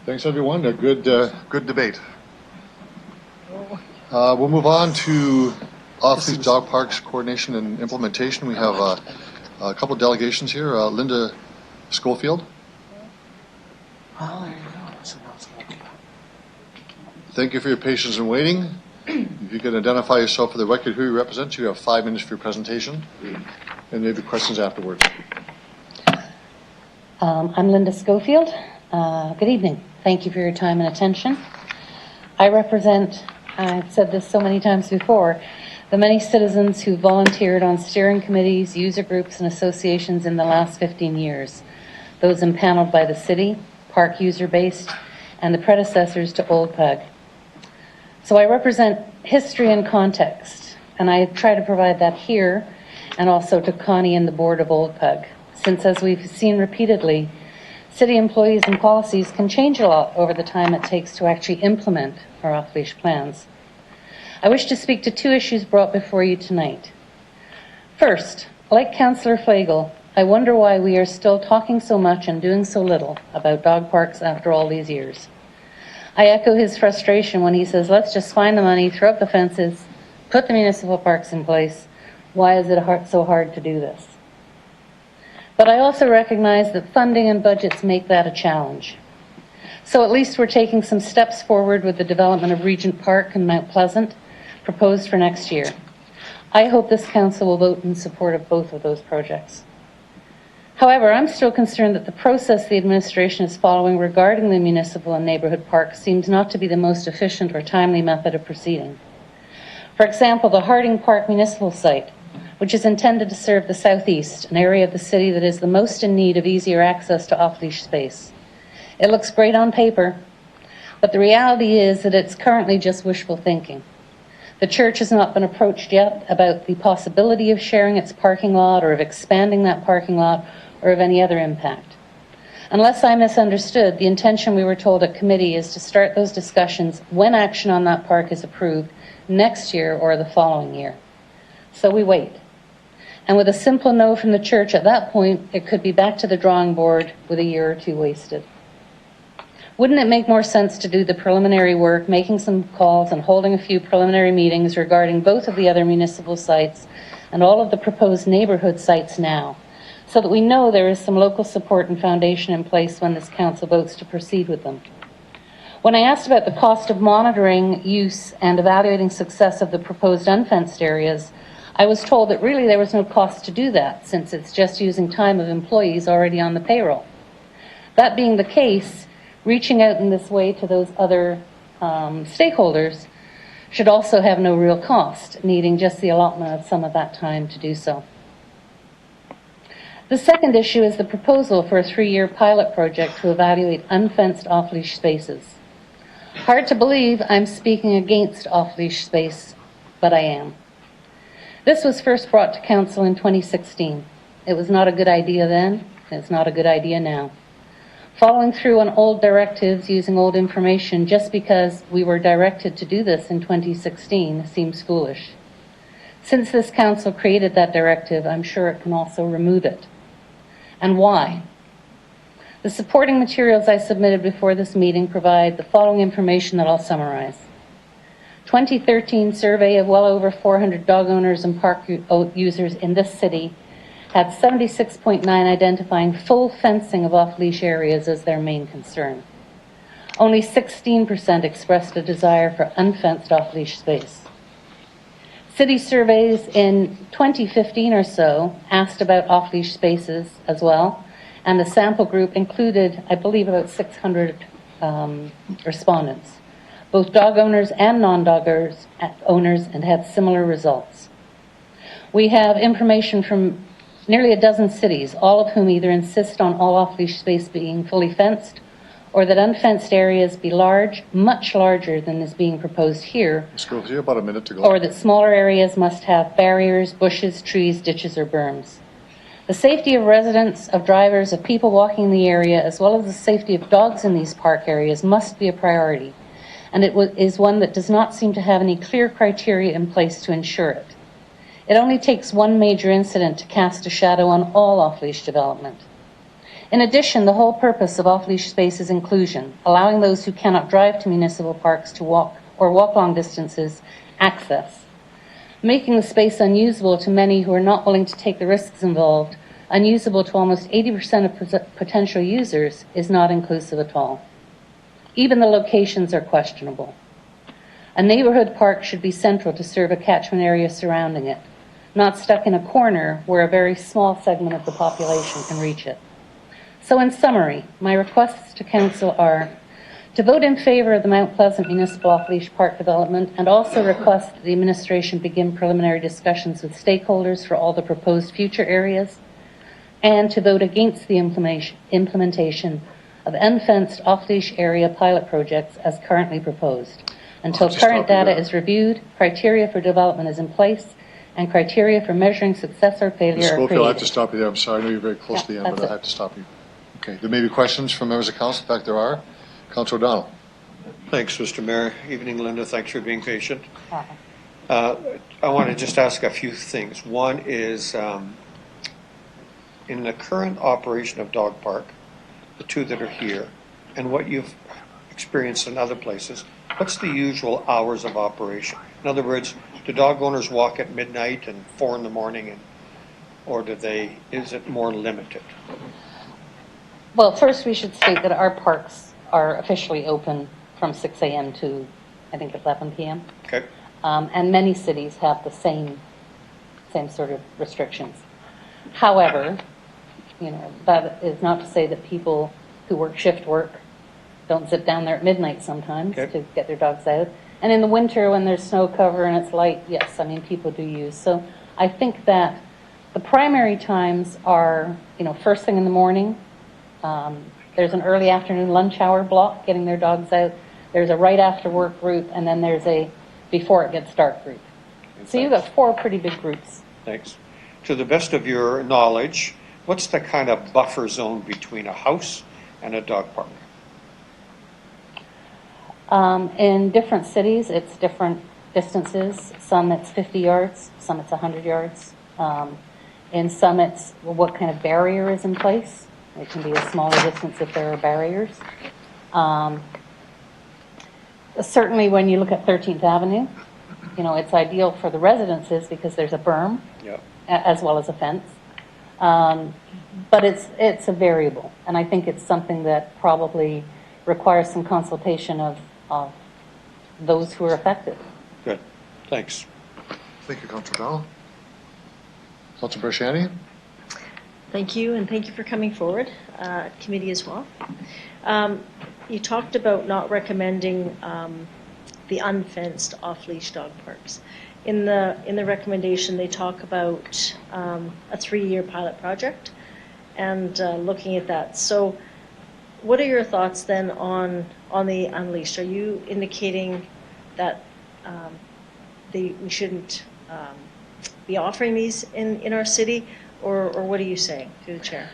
Thanks, everyone. A good debate. We'll move on to off-leash dog parks coordination and implementation. We have a couple of delegations here. Linda Schofield. Thank you for your patience in waiting. If you can identify yourself for the record, who you represent, you have 5 minutes for your presentation, and maybe questions afterwards. I'm Linda Schofield. Good evening. Thank you for your time and attention. I represent, I've said this so many times before, the many citizens who volunteered on steering committees, user groups, and associations in the last 15 years. Those impaneled by the city, park user-based, and the predecessors to Old Pug. So I represent history and context, and I try to provide that here and also to Connie and the board of Old Pug. Since, as we've seen repeatedly, city employees and policies can change a lot over the time it takes to actually implement our off-leash plans. I wish to speak to 2 issues brought before you tonight. First, like Councillor Flegel, I wonder why we are still talking so much and doing so little about dog parks after all these years. I echo his frustration when he says, let's just find the money, throw up the fences, put the municipal parks in place. Why is it so hard to do this? But I also recognize that funding and budgets make that a challenge. So at least we're taking some steps forward with the development of Regent Park and Mount Pleasant, proposed for next year. I hope this council will vote in support of both of those projects. However, I'm still concerned that the process the administration is following regarding the municipal and neighbourhood parks seems not to be the most efficient or timely method of proceeding. For example, the Harding Park municipal site which is intended to serve the southeast, an area of the city that is the most in need of easier access to off-leash space. It looks great on paper, but the reality is that it's currently just wishful thinking. The church has not been approached yet about the possibility of sharing its parking lot or of expanding that parking lot or of any other impact. Unless I misunderstood, the intention we were told at committee is to start those discussions when action on that park is approved next year or the following year. So we wait. And with a simple no from the church at that point, it could be back to the drawing board with a year or two wasted. Wouldn't it make more sense to do the preliminary work, making some calls and holding a few preliminary meetings regarding both of the other municipal sites and all of the proposed neighborhood sites now, so that we know there is some local support and foundation in place when this council votes to proceed with them? When I asked about the cost of monitoring use and evaluating success of the proposed unfenced areas, I was told that really there was no cost to do that, since it's just using time of employees already on the payroll. That being the case, reaching out in this way to those other stakeholders should also have no real cost, needing just the allotment of some of that time to do so. The second issue is the proposal for a 3-year pilot project to evaluate unfenced off-leash spaces. Hard to believe I'm speaking against off-leash space, but I am. This was first brought to council in 2016. It was not a good idea then, and it's not a good idea now. Following through on old directives using old information just because we were directed to do this in 2016 seems foolish. Since this council created that directive, I'm sure it can also remove it. And why? The supporting materials I submitted before this meeting provide the following information that I'll summarize. 2013 survey of well over 400 dog owners and park users in this city had 76.9 identifying full fencing of off-leash areas as their main concern. Only 16% expressed a desire for unfenced off-leash space. City surveys in 2015 or so asked about off-leash spaces as well, and the sample group included, I believe, about 600 respondents, both dog owners and non-dog owners, and had similar results. We have information from nearly a dozen cities, all of whom either insist on all off-leash space being fully fenced, or that unfenced areas be large, much larger than is being proposed here, Schofield, about a minute to go. or that smaller areas must have barriers, bushes, trees, ditches, or berms. The safety of residents, of drivers, of people walking in the area, as well as the safety of dogs in these park areas must be a priority, and it is one that does not seem to have any clear criteria in place to ensure it. It only takes one major incident to cast a shadow on all off-leash development. In addition, the whole purpose of off-leash space is inclusion, allowing those who cannot drive to municipal parks to walk or walk long distances access. Making the space unusable to many who are not willing to take the risks involved, unusable to almost 80% of potential users, is not inclusive at all. Even the locations are questionable. A neighborhood park should be central to serve a catchment area surrounding it, not stuck in a corner where a very small segment of the population can reach it. So in summary, my requests to council are to vote in favor of the Mount Pleasant Municipal Off-Leash Park development, and also request that the administration begin preliminary discussions with stakeholders for all the proposed future areas, and to vote against the implementation of unfenced off-leash area pilot projects as currently proposed, until current data is reviewed, criteria for development is in place, and criteria for measuring success or failure are Schofield, created. I have to stop you there. I'm sorry. I know you're very close to the end, but I have to stop you. Okay. There may be questions from members of council. In fact, there are. Councillor O'Donnell. Thanks, Mr. Mayor. Evening, Linda. Thanks for being patient. I want to just ask a few things. One is, in the current operation of Dog Park, the two that are here, and what you've experienced in other places, what's the usual hours of operation? In other words, do dog owners walk at midnight and 4 in the morning, or is it more limited? Well, first we should state that our parks are officially open from 6 a.m. to, I think, 11 p.m. Okay. And many cities have the same sort of restrictions. However, that is not to say that people who work shift work don't sit down there at midnight sometimes to get their dogs out. And in the winter when there's snow cover and it's light, yes, people do use. So I think that the primary times are, first thing in the morning. There's an early afternoon lunch hour block, getting their dogs out. There's a right after work group, and then there's a before it gets dark group. So you've got 4 pretty big groups. Thanks. To the best of your knowledge, what's the kind of buffer zone between a house and a dog park? In different cities, it's different distances. Some it's 50 yards, some it's 100 yards. In some it's what kind of barrier is in place. It can be a smaller distance if there are barriers. Certainly when you look at 13th Avenue, it's ideal for the residences because there's a berm as well as a fence. But it's a variable, and I think it's something that probably requires some consultation of those who are affected. Good. Thanks. Thank you, Councillor Bell. Councillor Bershani? Thank you, and thank you for coming forward, committee as well. You talked about not recommending the unfenced off-leash dog parks. In the recommendation, they talk about a 3-year pilot project and looking at that. So what are your thoughts then on the unleashed? Are you indicating that we shouldn't be offering these in our city, or what are you saying, through the chair?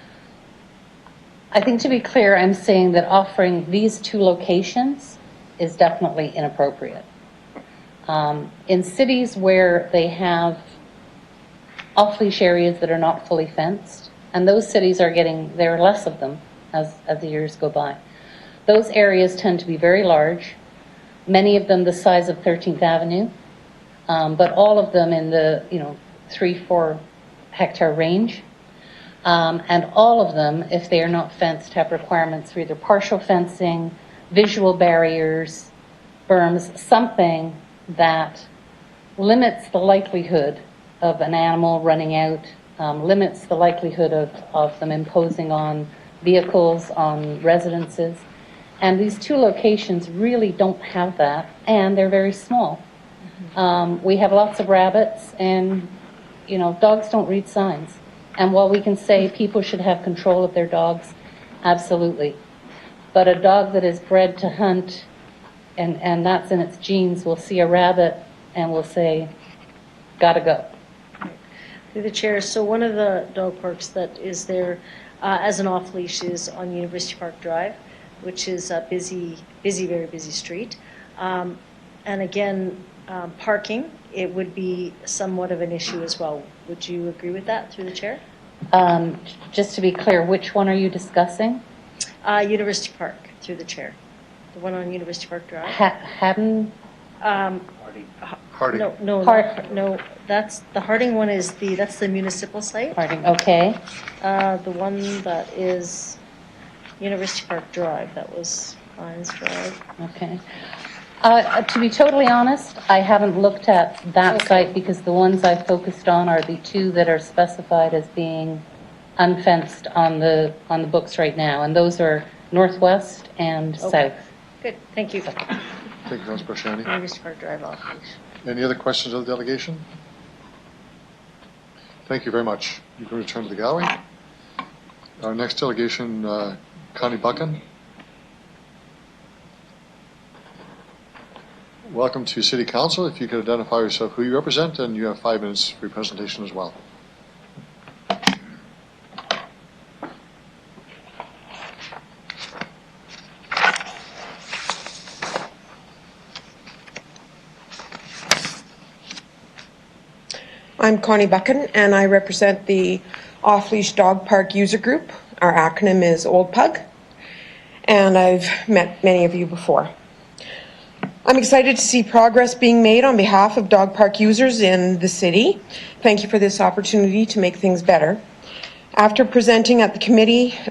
I think, to be clear, I'm saying that offering these 2 locations is definitely inappropriate. In cities where they have off-leash areas that are not fully fenced, and those cities there are less of them as the years go by. Those areas tend to be very large, many of them the size of 13th Avenue, but all of them in the 3-4 hectare range. And all of them, if they are not fenced, have requirements for either partial fencing, visual barriers, berms, something that limits the likelihood of an animal running out, limits the likelihood of them imposing on vehicles, on residences. And these 2 locations really don't have that, and they're very small. We have lots of rabbits, and dogs don't read signs. And while we can say people should have control of their dogs, absolutely. But a dog that is bred to hunt, and that's in its genes, will see a rabbit and will say, gotta go. Through the chair, so one of the dog parks that is there as an off-leash is on University Park Drive, which is a very busy street. And again, parking, it would be somewhat of an issue as well. Would you agree with that, through the chair? Just to be clear, which one are you discussing? University Park, through the chair. The one on University Park Drive. Haddon? Harding. No. That's the Harding one. That's the municipal site. Harding. Okay. The one that is University Park Drive. That was Lions Drive. Okay. To be totally honest, I haven't looked at that site because the ones I focused on are the 2 that are specified as being unfenced on the books right now, and those are northwest and south. Good. Thank you. Thank you, Councillor Bershani. University Park Drive off. Any other questions of the delegation? Thank you very much. You can return to the gallery. Our next delegation, Connie Buchan. Welcome to City Council. If you could identify yourself, who you represent, and you have 5 minutes for your presentation as well. I'm Connie Buchan, and I represent the Off-Leash Dog Park User Group. Our acronym is Old Pug, and I've met many of you before. I'm excited to see progress being made on behalf of dog park users in the city. Thank you for this opportunity to make things better. After presenting at the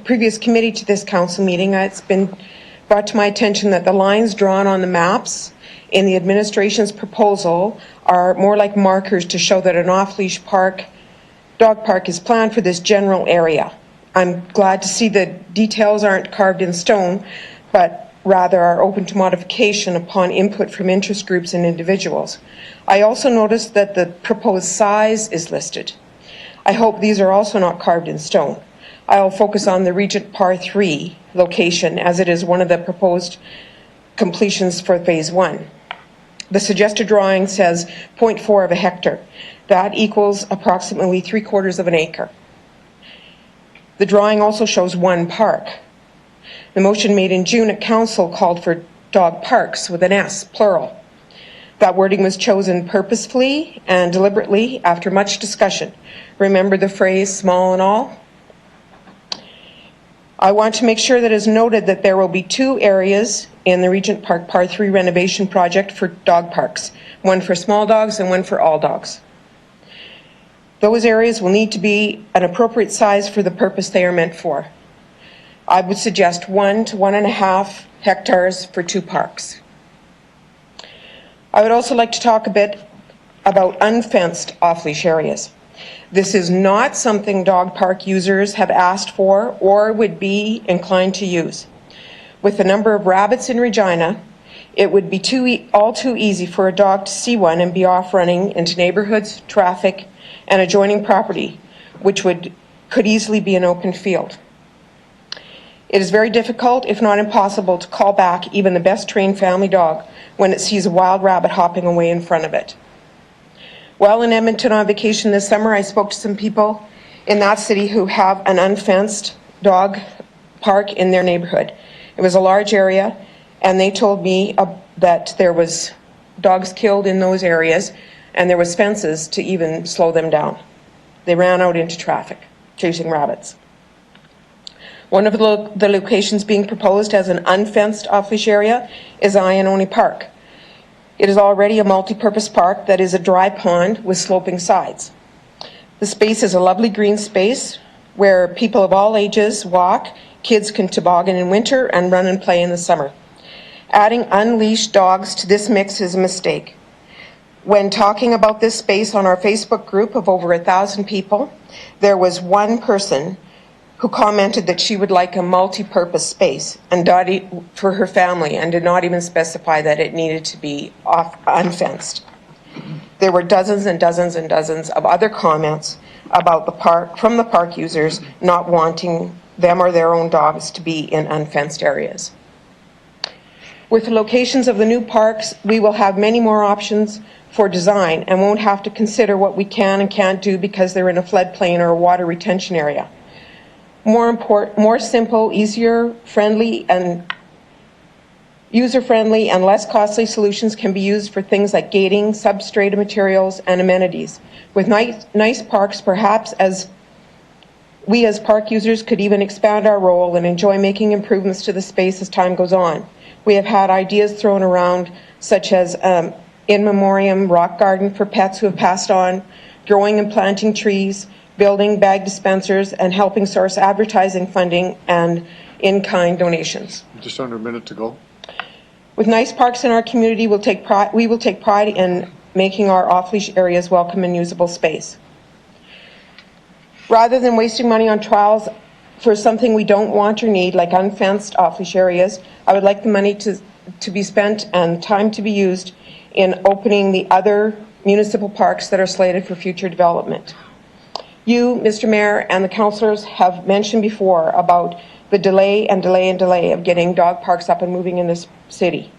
previous committee to this council meeting, it's been brought to my attention that the lines drawn on the maps in the administration's proposal are more like markers to show that an off-leash dog park is planned for this general area. I'm glad to see the details aren't carved in stone, but rather are open to modification upon input from interest groups and individuals. I also noticed that the proposed size is listed. I hope these are also not carved in stone. I will focus on the Regent Par 3 location as it is one of the proposed completions for Phase 1. The suggested drawing says 0.4 of a hectare. That equals approximately 3/4 of an acre. The drawing also shows one park. The motion made in June at Council called for dog parks with an S, plural. That wording was chosen purposefully and deliberately after much discussion. Remember the phrase small and all? I want to make sure that it is noted that there will be 2 areas in the Regent Park Par 3 renovation project for dog parks, one for small dogs and one for all dogs. Those areas will need to be an appropriate size for the purpose they are meant for. I would suggest 1 to 1.5 hectares for 2 parks. I would also like to talk a bit about unfenced off-leash areas. This is not something dog park users have asked for or would be inclined to use. With the number of rabbits in Regina, it would be all too easy for a dog to see one and be off running into neighborhoods, traffic, and adjoining property, which could easily be an open field. It is very difficult, if not impossible, to call back even the best trained family dog when it sees a wild rabbit hopping away in front of it. While in Edmonton on vacation this summer, I spoke to some people in that city who have an unfenced dog park in their neighborhood. It was a large area, and they told me that there was dogs killed in those areas, and there was fences to even slow them down. They ran out into traffic, chasing rabbits. One of the locations being proposed as an unfenced off-leash area is Iannone Park. It is already a multi-purpose park that is a dry pond with sloping sides. The space is a lovely green space where people of all ages walk, kids can toboggan in winter and run and play in the summer. Adding unleashed dogs to this mix is a mistake. When talking about this space on our Facebook group of over 1,000 people, there was one person who commented that she would like a multi-purpose space and for her family and did not even specify that it needed to be unfenced. There were dozens and dozens and dozens of other comments about the park from the park users not wanting them or their own dogs to be in unfenced areas. With the locations of the new parks, we will have many more options for design and won't have to consider what we can and can't do because they're in a floodplain or a water retention area. More simple, user-friendly and less costly solutions can be used for things like gating, substrata materials, and amenities. With nice parks, perhaps as park users could even expand our role and enjoy making improvements to the space as time goes on. We have had ideas thrown around, such as in memoriam rock garden for pets who have passed on, growing and planting trees, building bag dispensers, and helping source advertising funding and in-kind donations. Just under a minute to go. With nice parks in our community, we will take pride in making our off-leash areas welcome and usable space. Rather than wasting money on trials for something we don't want or need, like unfenced off-leash areas, I would like the money to be spent and time to be used in opening the other municipal parks that are slated for future development. You, Mr. Mayor, and the councillors have mentioned before about the delay of getting dog parks up and moving in this city.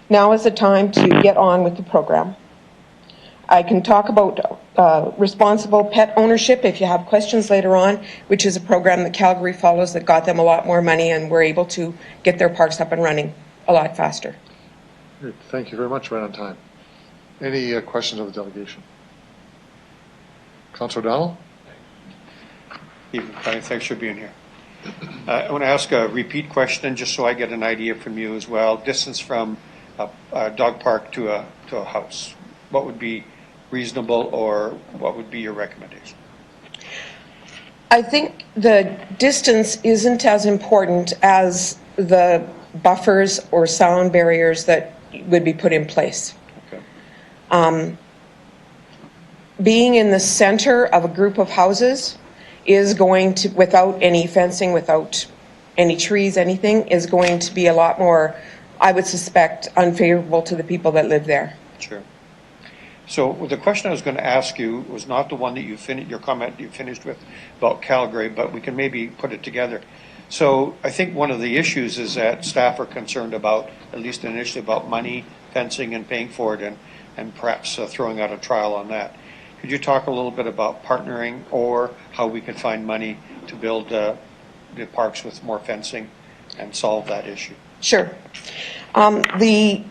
Now is the time to get on with the program. I can talk about responsible pet ownership if you have questions later on, which is a program that Calgary follows that got them a lot more money and were able to get their parks up and running a lot faster. Great. Thank you very much. Right on time. Any questions of the delegation? Councillor O'Donnell? Thanks for being here. I want to ask a repeat question just so I get an idea from you as well. Distance from a dog park to a house. What would be reasonable, or what would be your recommendation? I think the distance isn't as important as the buffers or sound barriers that would be put in place. Okay. Being in the center of a group of houses is going to, without any fencing, without any trees, anything, is going to be a lot more, I would suspect, unfavorable to the people that live there. Sure. So the question I was going to ask you was not the one that your comment you finished with about Calgary, but we can maybe put it together. So I think one of the issues is that staff are concerned about, at least initially, about money, fencing, and paying for it, and perhaps throwing out a trial on that. Could you talk a little bit about partnering or how we can find money to build the parks with more fencing and solve that issue? Sure. The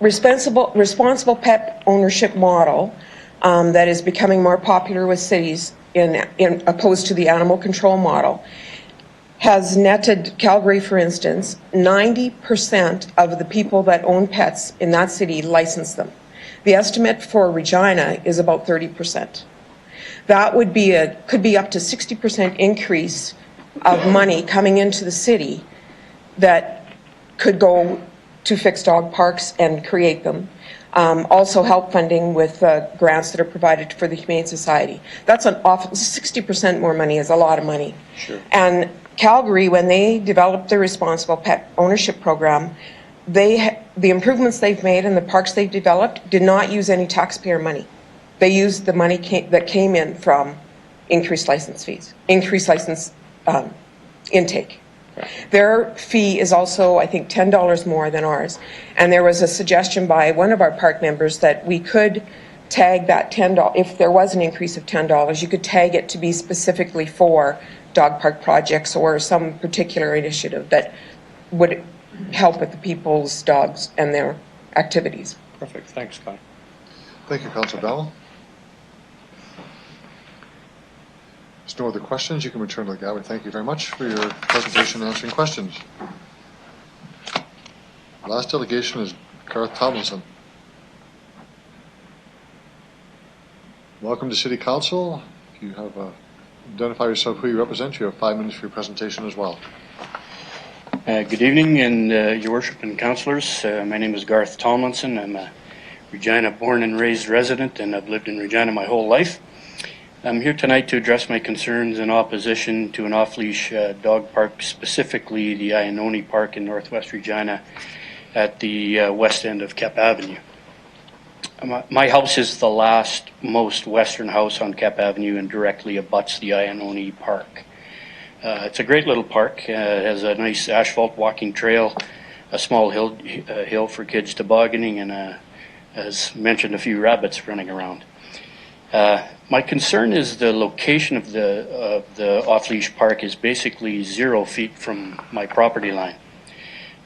responsible pet ownership model that is becoming more popular with cities in opposed to the animal control model has netted Calgary, for instance, 90% of the people that own pets in that city license them. The estimate for Regina is about 30%. That would be could be up to 60% increase of money coming into the city that could go to fix dog parks and create them. Also help funding with grants that are provided for the Humane Society. That's an awful, 60% more money is a lot of money. Sure. And Calgary, when they developed their responsible pet ownership program, the improvements they've made and the parks they've developed did not use any taxpayer money. They used the money that came in from increased license fees, increased license intake. Their fee is also, I think, $10 more than ours. And there was a suggestion by one of our park members that we could tag that $10, if there was an increase of $10, you could tag it to be specifically for dog park projects or some particular initiative that would help with the people's dogs and their activities. Perfect. Thanks, Connie. Thank you, Councillor Bell. There's no other questions. You can return to the gallery. Thank you very much for your presentation and answering questions. Last delegation is Garth Tomlinson. Welcome to City Council. If you have identify yourself, who you represent, you have 5 minutes for your presentation as well. Good evening, and Your Worship and Councillors. My name is Garth Tomlinson. I'm a Regina born and raised resident, and I've lived in Regina my whole life. I'm here tonight to address my concerns in opposition to an off-leash dog park, specifically the Iannone Park in Northwest Regina at the west end of Kep Avenue. My house is the last most western house on Kep Avenue and directly abuts the Iannone Park. It's a great little park. It has a nice asphalt walking trail, a small hill for kids tobogganing, and as mentioned, a few rabbits running around. My concern is the location of the off-leash park is basically 0 feet from my property line.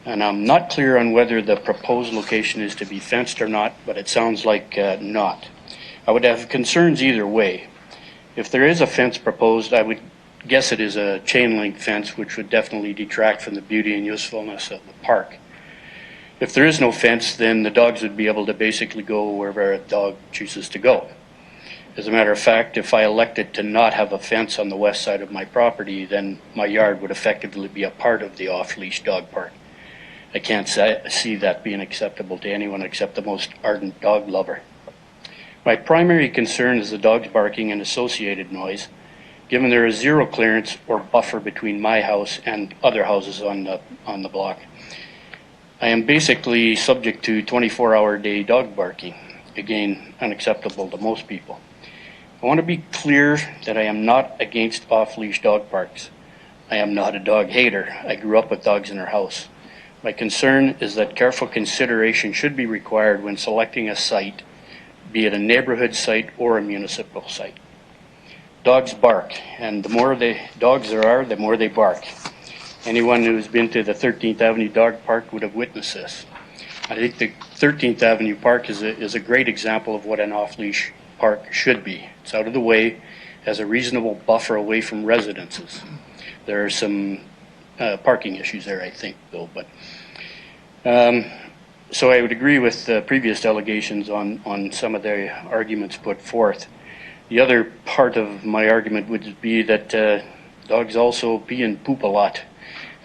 And I'm not clear on whether the proposed location is to be fenced or not, but it sounds like not. I would have concerns either way. If there is a fence proposed, I would guess it is a chain link fence, which would definitely detract from the beauty and usefulness of the park. If there is no fence, then the dogs would be able to basically go wherever a dog chooses to go. As a matter of fact, if I elected to not have a fence on the west side of my property, then my yard would effectively be a part of the off-leash dog park. I can't see that being acceptable to anyone except the most ardent dog lover. My primary concern is the dogs barking and associated noise, given there is 0 clearance or buffer between my house and other houses on the block. I am basically subject to 24-hour-a-day dog barking, again, unacceptable to most people. I want to be clear that I am not against off-leash dog parks. I am not a dog hater. I grew up with dogs in our house. My concern is that careful consideration should be required when selecting a site, be it a neighborhood site or a municipal site. Dogs bark, and the more dogs there are, the more they bark. Anyone who's been to the 13th Avenue Dog Park would have witnessed this. I think the 13th Avenue Park is a great example of what an off-leash park should be. It's out of the way, has a reasonable buffer away from residences. There are some parking issues there, I think, though. But so I would agree with the previous delegations on some of the arguments put forth. The other part of my argument would be that dogs also pee and poop a lot.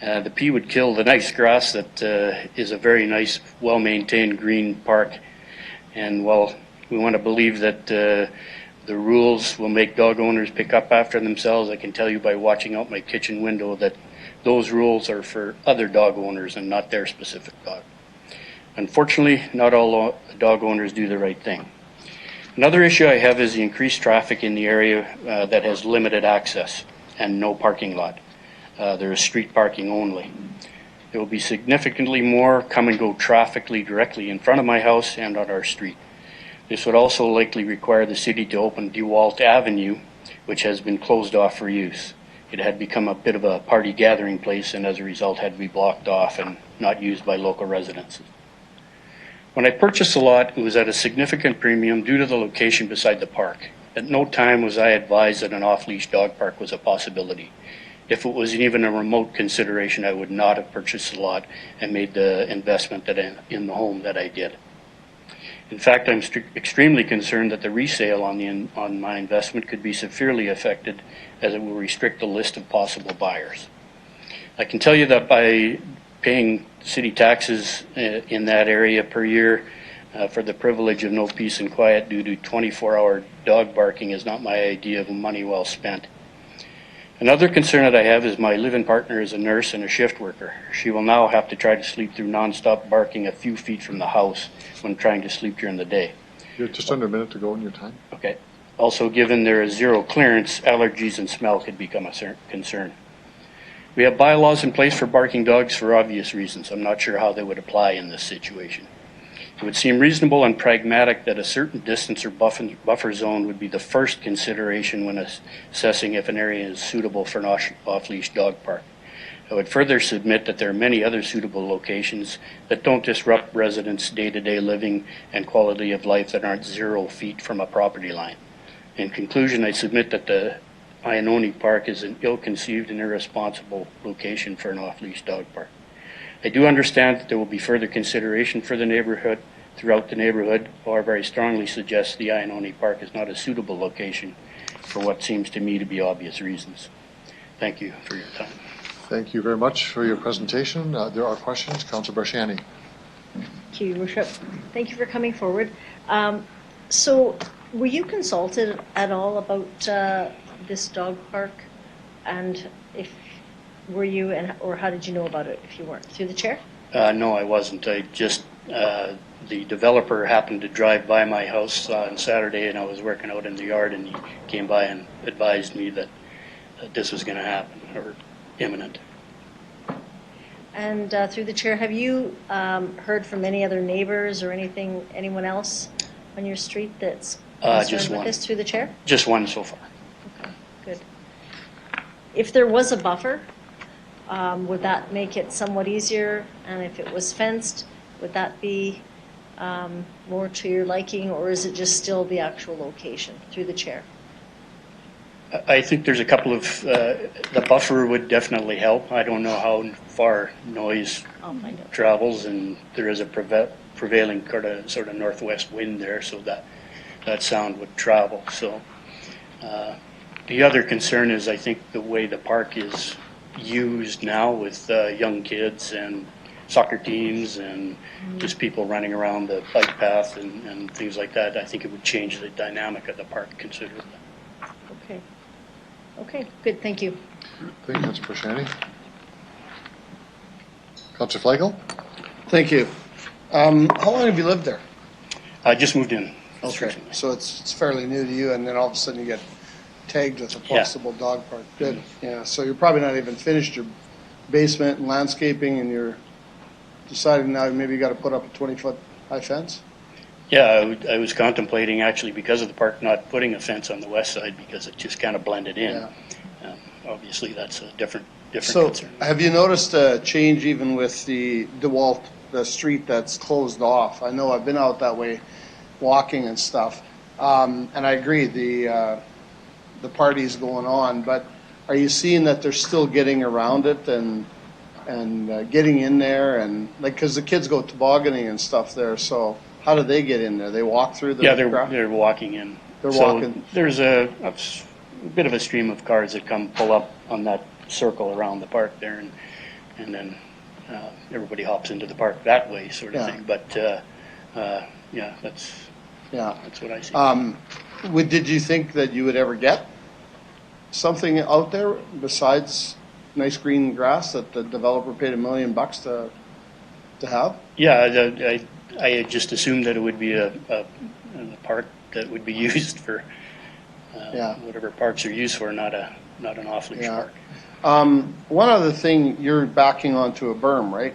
The pee would kill the nice grass that is a very nice, well-maintained green park. And while we want to believe that the rules will make dog owners pick up after themselves, I can tell you by watching out my kitchen window that those rules are for other dog owners and not their specific dog. Unfortunately, not all dog owners do the right thing. Another issue I have is the increased traffic in the area that has limited access and no parking lot. There is street parking only. There will be significantly more come and go traffically directly in front of my house and on our street. This would also likely require the city to open DeWalt Avenue, which has been closed off for use. It had become a bit of a party gathering place and as a result had to be blocked off and not used by local residents. When I purchased the lot, it was at a significant premium due to the location beside the park. At no time was I advised that an off-leash dog park was a possibility. If it was even a remote consideration, I would not have purchased the lot and made the investment in the home that I did. In fact, I'm extremely concerned that the resale on my investment could be severely affected as it will restrict the list of possible buyers. I can tell you that by paying city taxes in that area per year for the privilege of no peace and quiet due to 24-hour dog barking is not my idea of money well spent. Another concern that I have is my live-in partner is a nurse and a shift worker. She will now have to try to sleep through nonstop barking a few feet from the house when trying to sleep during the day. You have just under a minute to go in your time. Okay. Also, given there is zero clearance, allergies and smell could become a concern. We have bylaws in place for barking dogs for obvious reasons. I'm not sure how they would apply in this situation. It would seem reasonable and pragmatic that a certain distance or buffer zone would be the first consideration when assessing if an area is suitable for an off-leash dog park. I would further submit that there are many other suitable locations that don't disrupt residents' day-to-day living and quality of life that aren't 0 feet from a property line. In conclusion, I submit that the Iononi Park is an ill-conceived and irresponsible location for an off-leash dog park. I do understand that there will be further consideration for the neighborhood throughout the neighborhood. However, I strongly suggest the Iononi Park is not a suitable location for what seems to me to be obvious reasons. Thank you for your time. Thank you very much for your presentation. There are questions. Councillor Barshani. Thank you, Your Worship. Thank you for coming forward. So, were you consulted at all about this dog park, and if were you, or how did you know about it if you weren't? Through the chair? No, I wasn't. I just, the developer happened to drive by my house on Saturday and I was working out in the yard and he came by and advised me that this was going to happen or imminent. And through the chair, have you heard from any other neighbors or anyone else on your street that's concerned just with one. this through the chair? Just one so far. Okay, good. If there was a buffer, would that make it somewhat easier? And if it was fenced, would that be more to your liking, or is it just still the actual location through the chair? I think there's a couple of, the buffer would definitely help. I don't know how far noise travels, and there is a prevailing sort of northwest wind there, so that sound would travel. So the other concern is I think the way the park is used now with young kids and soccer teams and just people running around the bike path and things like that. I think it would change the dynamic of the park considerably. Okay. Okay, good, thank you. Thank you, Councillor Barshani. Councillor Flegel. Thank you. How long have you lived there? I just moved in. Okay, so it's fairly new to you, and then all of a sudden you get tagged with a possible dog park. Good. Yeah, so you're probably not even finished your basement and landscaping, and you're deciding now maybe you got to put up a 20-foot high fence? Yeah, I was contemplating actually because of the park not putting a fence on the west side because it just kind of blended in. Yeah. Obviously, that's a different So concern. have you noticed a change even with the DeWalt, the street that's closed off? I know I've been out that way walking and stuff, and I agree, the party's going on, but are you seeing that they're still getting around it and getting in there, and like, because the kids go tobogganing and stuff there, so how do they get in there? They walk through the they're walking in. They're walking. There's a bit of a stream of cars that come pull up on that circle around the park there, and then everybody hops into the park that way, sort of thing. But that's what I see. Did you think that you would ever get something out there besides nice green grass that the developer paid $1 million to have? Yeah, I had just assumed that it would be a park that would be used for whatever parks are used for, not an off-leash park. One other thing, you're backing onto a berm, right?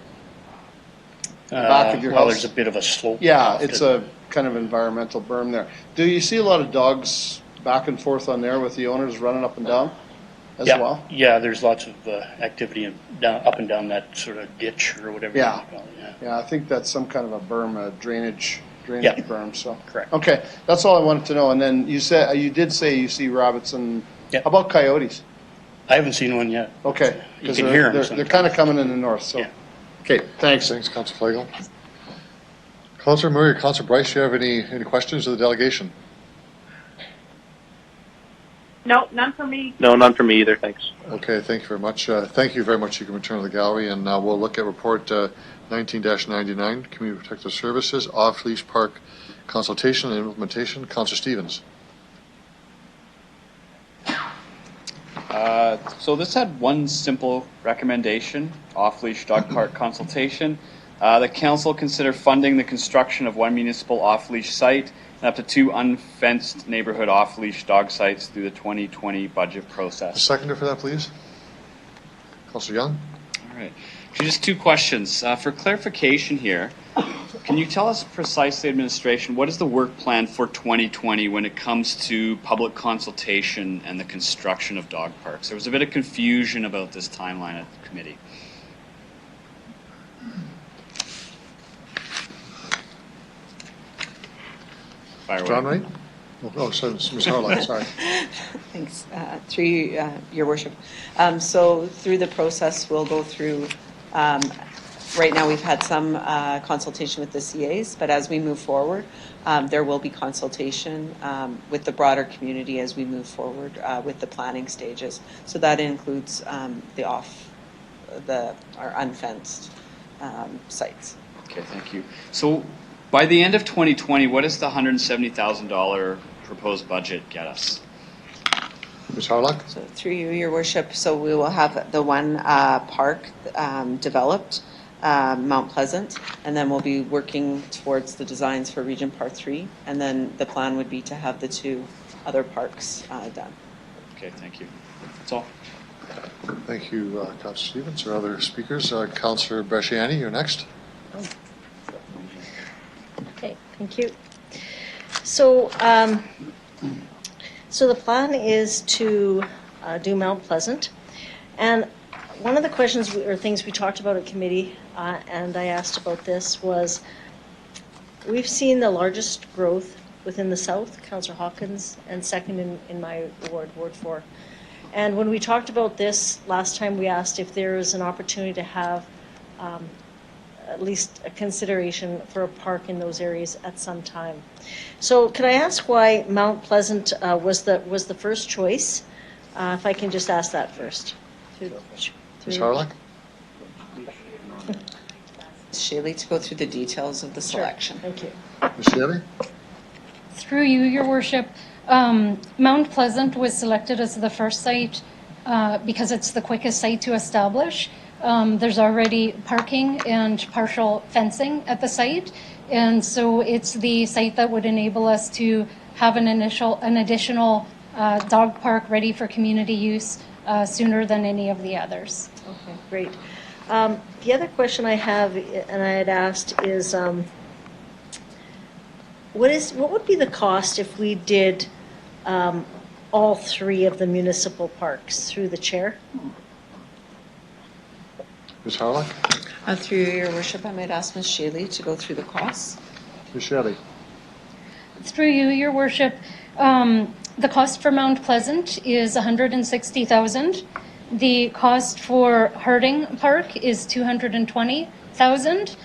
The back of your house. There's a bit of a slope. Yeah, it's a kind of environmental berm there. Do you see a lot of dogs back and forth on there with the owners running up and down as well? Yeah, there's lots of activity up and down that sort of ditch or whatever you call it. Yeah, I think that's some kind of a berm, a drainage berm. So correct. Okay, that's all I wanted to know. And then you did say you see rabbits and how about coyotes? I haven't seen one yet. Okay, you can hear them. They're kind of coming in the north. So okay, thanks. Thanks, Councillor Flagel. Councillor Murray or Councillor Bryce, do you have any questions of the delegation? No, none for me. No, none for me either, thanks. Okay, thank you very much. Thank you very much. You can return to the gallery, and we'll look at report 19-99, Community Protective Services, Off-Leash Park Consultation and Implementation. Councillor Stevens. So this had one simple recommendation, off-leash dog park consultation. The council consider funding the construction of one municipal off-leash site and up to 2 unfenced neighborhood off-leash dog sites through the 2020 budget process. A seconder for that, please. Councillor Young. All right. Just 2 questions. For clarification here, can you tell us precisely, administration, what is the work plan for 2020 when it comes to public consultation and the construction of dog parks? There was a bit of confusion about this timeline at the committee. John Wright? Oh, sorry, Ms. Harlock, sorry. Thanks. Through your worship. So through the process, we'll go through, right now we've had some consultation with the CAs, but as we move forward, there will be consultation with the broader community as we move forward with the planning stages. So that includes our unfenced sites. Okay, thank you. So by the end of 2020, what does the $170,000 proposed budget get us? Ms. Harlock? So through you, your worship, so we will have the one park developed, Mount Pleasant, and then we'll be working towards the designs for Region Part 3, and then the plan would be to have the 2 other parks done. Okay, thank you. That's all. Thank you, Councillor Stevens. Or other speakers? Councillor Bresciani, you're next. Okay, thank you. So, so the plan is to do Mount Pleasant, and one of the questions or things we talked about at committee, and I asked about this, was we've seen the largest growth within the south, Councillor Hawkins, and second in my ward, Ward 4. And when we talked about this last time, we asked if there is an opportunity to have at least a consideration for a park in those areas at some time. So can I ask why Mount Pleasant was the first choice? If I can just ask that first. Ms. Harlock? Shaylee to go through the details of the selection. Thank you. Ms. Shaylee? Through you, your worship, Mount Pleasant was selected as the first site because it's the quickest site to establish. There's already parking and partial fencing at the site, and so it's the site that would enable us to have an additional dog park ready for community use sooner than any of the others. Okay, great. The other question I have, and I had asked, is what would be the cost if we did all 3 of the municipal parks through the chair? Ms. Harlock? Through your worship, I might ask Ms. Shaylee to go through the costs. Ms. Shaylee? Through you, your worship, the cost for Mount Pleasant is $160,000. The cost for Harding Park is $220,000.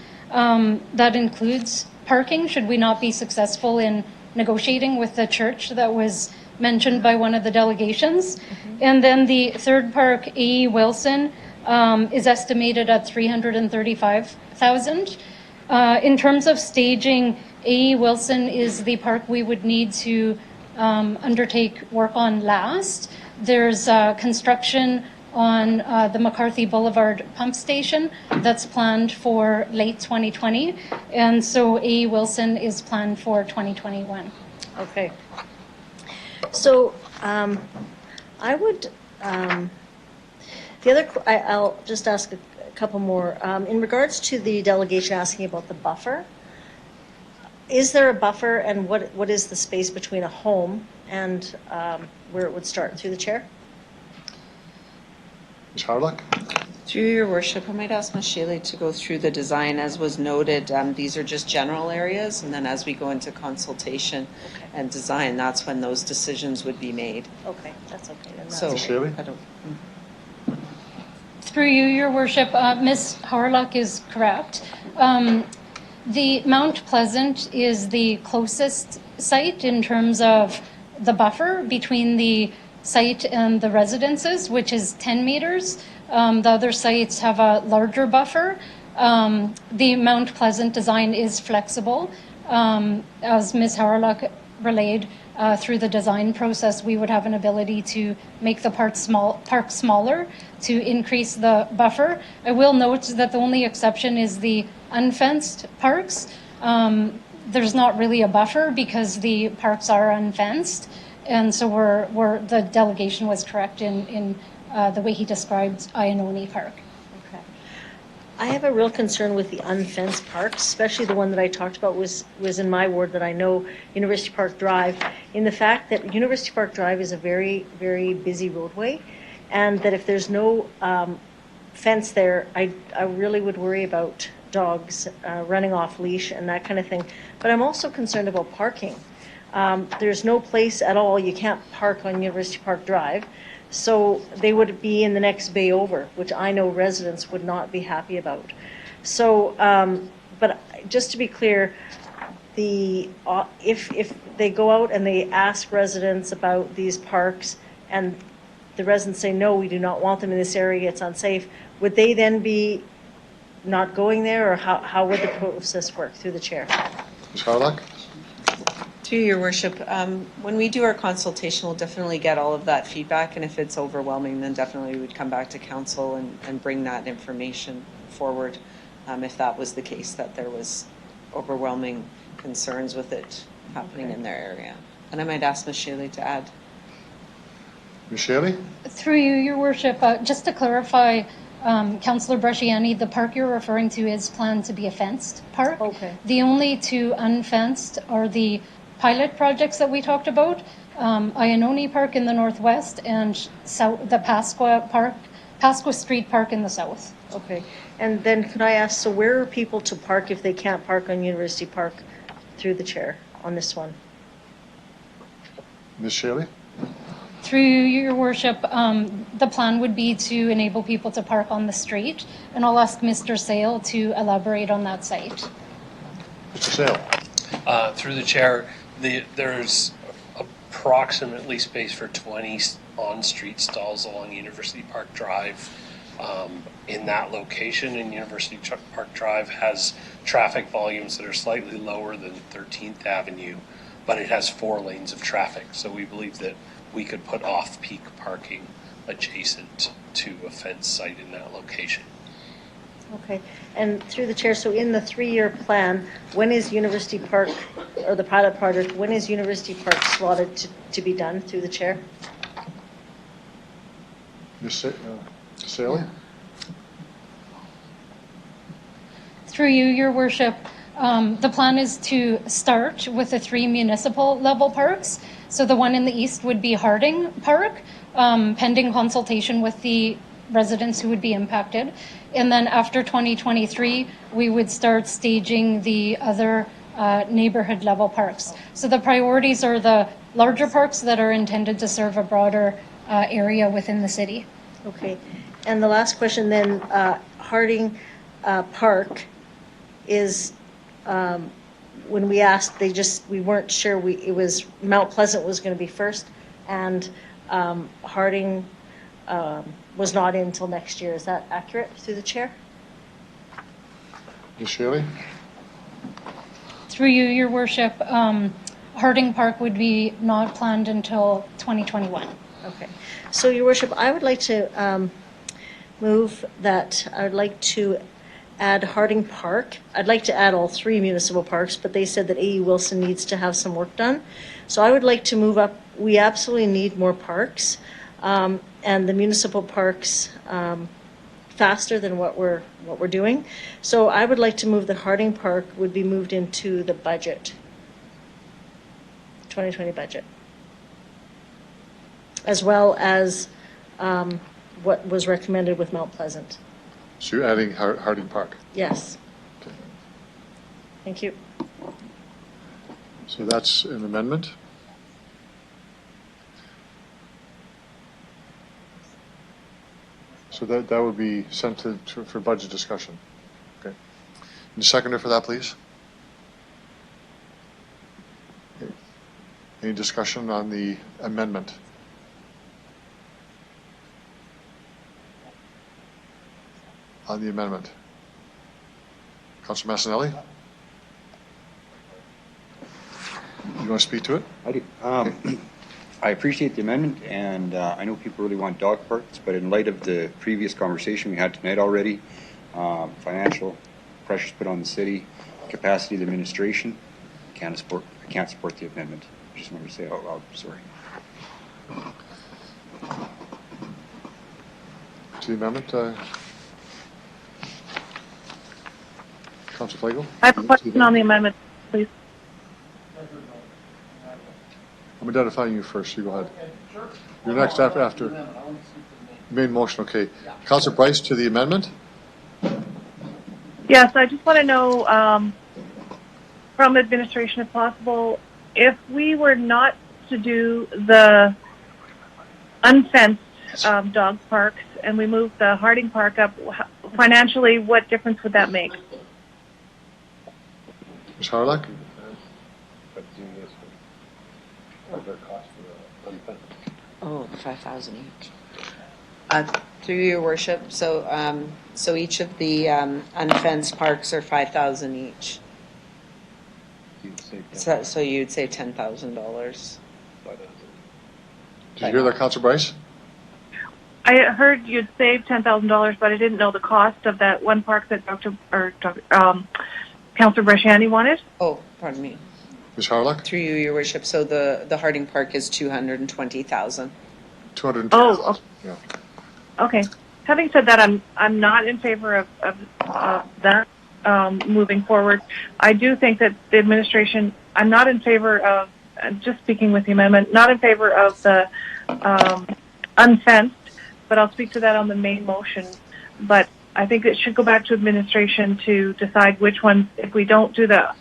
That includes parking, should we not be successful in negotiating with the church that was mentioned by one of the delegations. And then the third park, A.E. Wilson, is estimated at $335,000. In terms of staging, A.E. Wilson is the park we would need to undertake work on last. There's construction on the McCarthy Boulevard pump station that's planned for late 2020. And so A. Wilson is planned for 2021. Okay. So I would, I'll just ask a couple more. In regards to the delegation asking about the buffer, is there a buffer, and what is the space between a home and where it would start? Through the chair? Ms. Howard? Through your worship, I might ask Ms. Shealy to go through the design. As was noted, these are just general areas, and then as we go into consultation and design, that's when those decisions would be made. Okay, that's okay. Then that's So, Ms. Shealy? I don't, Through you, Your Worship, Ms. Harlock is correct. The Mount Pleasant is the closest site in terms of the buffer between the site and the residences, which is 10 meters. The other sites have a larger buffer. The Mount Pleasant design is flexible. As Ms. Harlock relayed, through the design process, we would have an ability to make the park smaller to increase the buffer. I will note that the only exception is the unfenced parks. There's not really a buffer because the parks are unfenced. And so the delegation was correct in the way he described Iannone Park. Okay. I have a real concern with the unfenced parks, especially the one that I talked about was in my ward that I know, University Park Drive, in the fact that University Park Drive is a very, very busy roadway, and that if there's no fence there, I really would worry about dogs running off leash and that kind of thing. But I'm also concerned about parking. There's no place at all, you can't park on University Park Drive. So they would be in the next bay over, which I know residents would not be happy about. So, but just to be clear, if they go out and they ask residents about these parks and the residents say, no, we do not want them in this area, it's unsafe, would they then be not going there, or how would the process work? Through the chair? Ms. Howard? through your worship, when we do our consultation, we'll definitely get all of that feedback, and if it's overwhelming, then definitely we would come back to council and bring that information forward if that was the case, that there was overwhelming concerns with it happening in their area. And I might ask Ms. Shealy to add. Ms. Shealy? Through you, Your Worship, just to clarify, Councillor Bresciani, the park you're referring to is planned to be a fenced park. Okay. The only two unfenced are the pilot projects that we talked about, Iannone Park in the northwest and the Pasqua Street Park in the south. Okay. And then could I ask, so where are people to park if they can't park on University Park? Through the chair on this one. Ms. Shealy? Through Your Worship, the plan would be to enable people to park on the street, and I'll ask Mr. Sale to elaborate on that site. Mr. Sale? Through the chair, there's approximately space for 20 on-street stalls along University Park Drive. In that location, and University Park Drive has traffic volumes that are slightly lower than 13th Avenue, but it has 4 lanes of traffic. So we believe that we could put off-peak parking adjacent to a fence site in that location. Okay. And through the chair, so in the 3-year plan, when is University Park, or the pilot project, when is University Park slotted to be done? Through the chair? Ms. Sale? Through you, Your Worship, the plan is to start with the 3 municipal level parks. So the one in the east would be Harding Park, pending consultation with the residents who would be impacted. And then after 2023, we would start staging the other neighborhood level parks. So the priorities are the larger parks that are intended to serve a broader area within the city. Okay. And the last question then, Harding Park is, when we asked, we weren't sure, it was Mount Pleasant was going to be first, and Harding was not in until next year. Is that accurate? Through the chair? Ms. Shealy? Through you, Your Worship, Harding Park would be not planned until 2021. Okay. So, Your Worship, I would like to move that I would like to add Harding Park. I'd like to add all three municipal parks, but they said that A.E. Wilson needs to have some work done. So I would like to move up. We absolutely need more parks, and the municipal parks faster than what we're doing. So I would like to move that Harding Park would be moved into the budget, 2020 budget, as well as what was recommended with Mount Pleasant. So you're adding Harding Park. Yes. Thank you. So that's an amendment. So that would be sent for budget discussion. Okay. And seconder for that, please. Okay. Any discussion on the amendment? On the amendment. Councilor Massanelli? You want to speak to it? I do. I appreciate the amendment, and I know people really want dog parks, but in light of the previous conversation we had tonight already, financial pressures put on the city, capacity of the administration, I can't support the amendment. I just wanted to say it out loud. Sorry. To the amendment, Councilor Flagel? I have a question on the amendment, please. I'm identifying you first. You go ahead. You're next after. Main motion, okay. Councilor Bryce to the amendment? Yes, I just want to know from administration, if possible, if we were not to do the unfenced dog parks and we moved the Harding Park up, financially, what difference would that make? Ms. Harlock? Oh, 5,000 each. Through your worship, so each of the unfenced parks are 5,000 each. So you'd say $10,000. Did you hear that, Councilor Bryce? I heard you'd save $10,000, but I didn't know the cost of that one park that Councilor Brashani wanted. Oh, pardon me. Ms. Harlock? Through you, your worship. So the Harding Park is 220,000. 220,000. Oh, yeah. Okay. Having said that, I'm not in favor of that moving forward. I do think that the administration. I'm not in favor of. Just speaking with the amendment, not in favor of the unfenced, but I'll speak to that on the main motion. But I think it should go back to administration to decide which ones. If we don't do the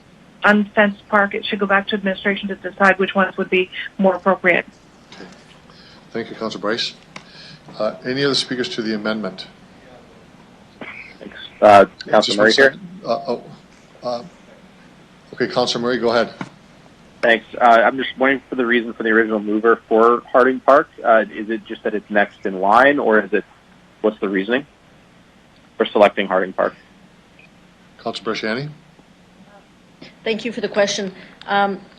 unfenced park, it should go back to administration to decide which ones would be more appropriate. Okay. Thank you, Councilor Bryce. Any other speakers to the amendment? Thanks. Councilor Murray here. Okay, Councilor Murray, go ahead. Thanks. I'm just wondering for the reason for the original mover for Harding Park. Is it just that it's next in line, or is it, what's the reasoning for selecting Harding Park? Councilor Brashani? Thank you for the question.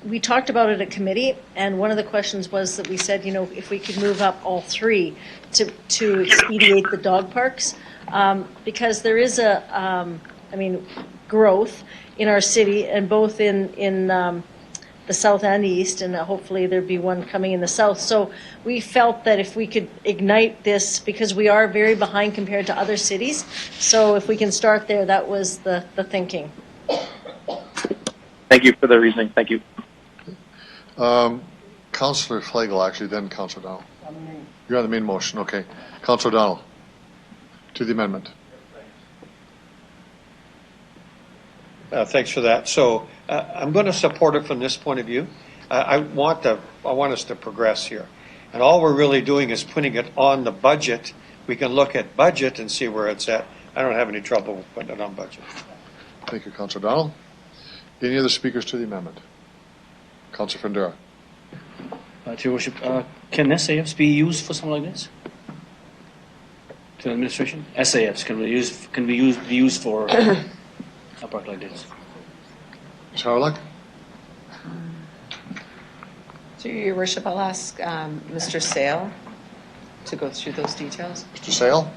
We talked about it at committee, and one of the questions was that we said, if we could move up all three to expedite the dog parks, because there is growth in our city, and both in the south and the east, and hopefully there'd be one coming in the south. So we felt that if we could ignite this, because we are very behind compared to other cities, so if we can start there, that was the thinking. Thank you for the reasoning. Thank you. Councillor Flagel, actually, then Councillor O'Donnell. You're on the main motion, okay. Councillor O'Donnell, to the amendment. Thanks for that. So I'm going to support it from this point of view. I want us to progress here. And all we're really doing is putting it on the budget. We can look at budget and see where it's at. I don't have any trouble with putting it on budget. Thank you, Councillor O'Donnell. Any other speakers to the amendment? Councillor Fendera. To your worship, can SAFs be used for something like this? To administration? SAFs can be used for a park like this. Ms. Harlock? Through your worship, I'll ask Mr. Sale to go through those details. Mr. Sale?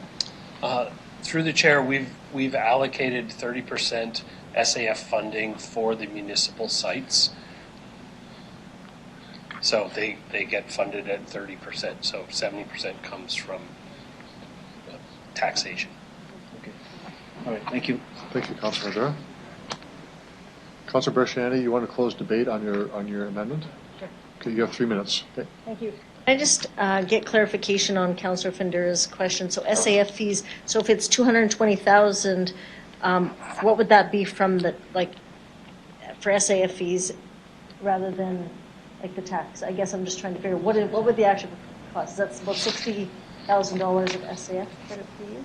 Through the chair, we've allocated 30% SAF funding for the municipal sites. So they get funded at 30%. So 70% comes from taxation. Okay. All right. Thank you. Thank you, Councilor Madera. Councilor Bresciani, you want to close debate on your amendment? Sure. Okay, you have 3 minutes. Okay. Thank you. Can I just get clarification on Councillor Findera's question? So SAF fees, so if it's 220,000, what would that be from the, like, for SAF fees rather than like the tax? I guess I'm just trying to figure what would the actual cost? That's about $60,000 of SAF credit per year?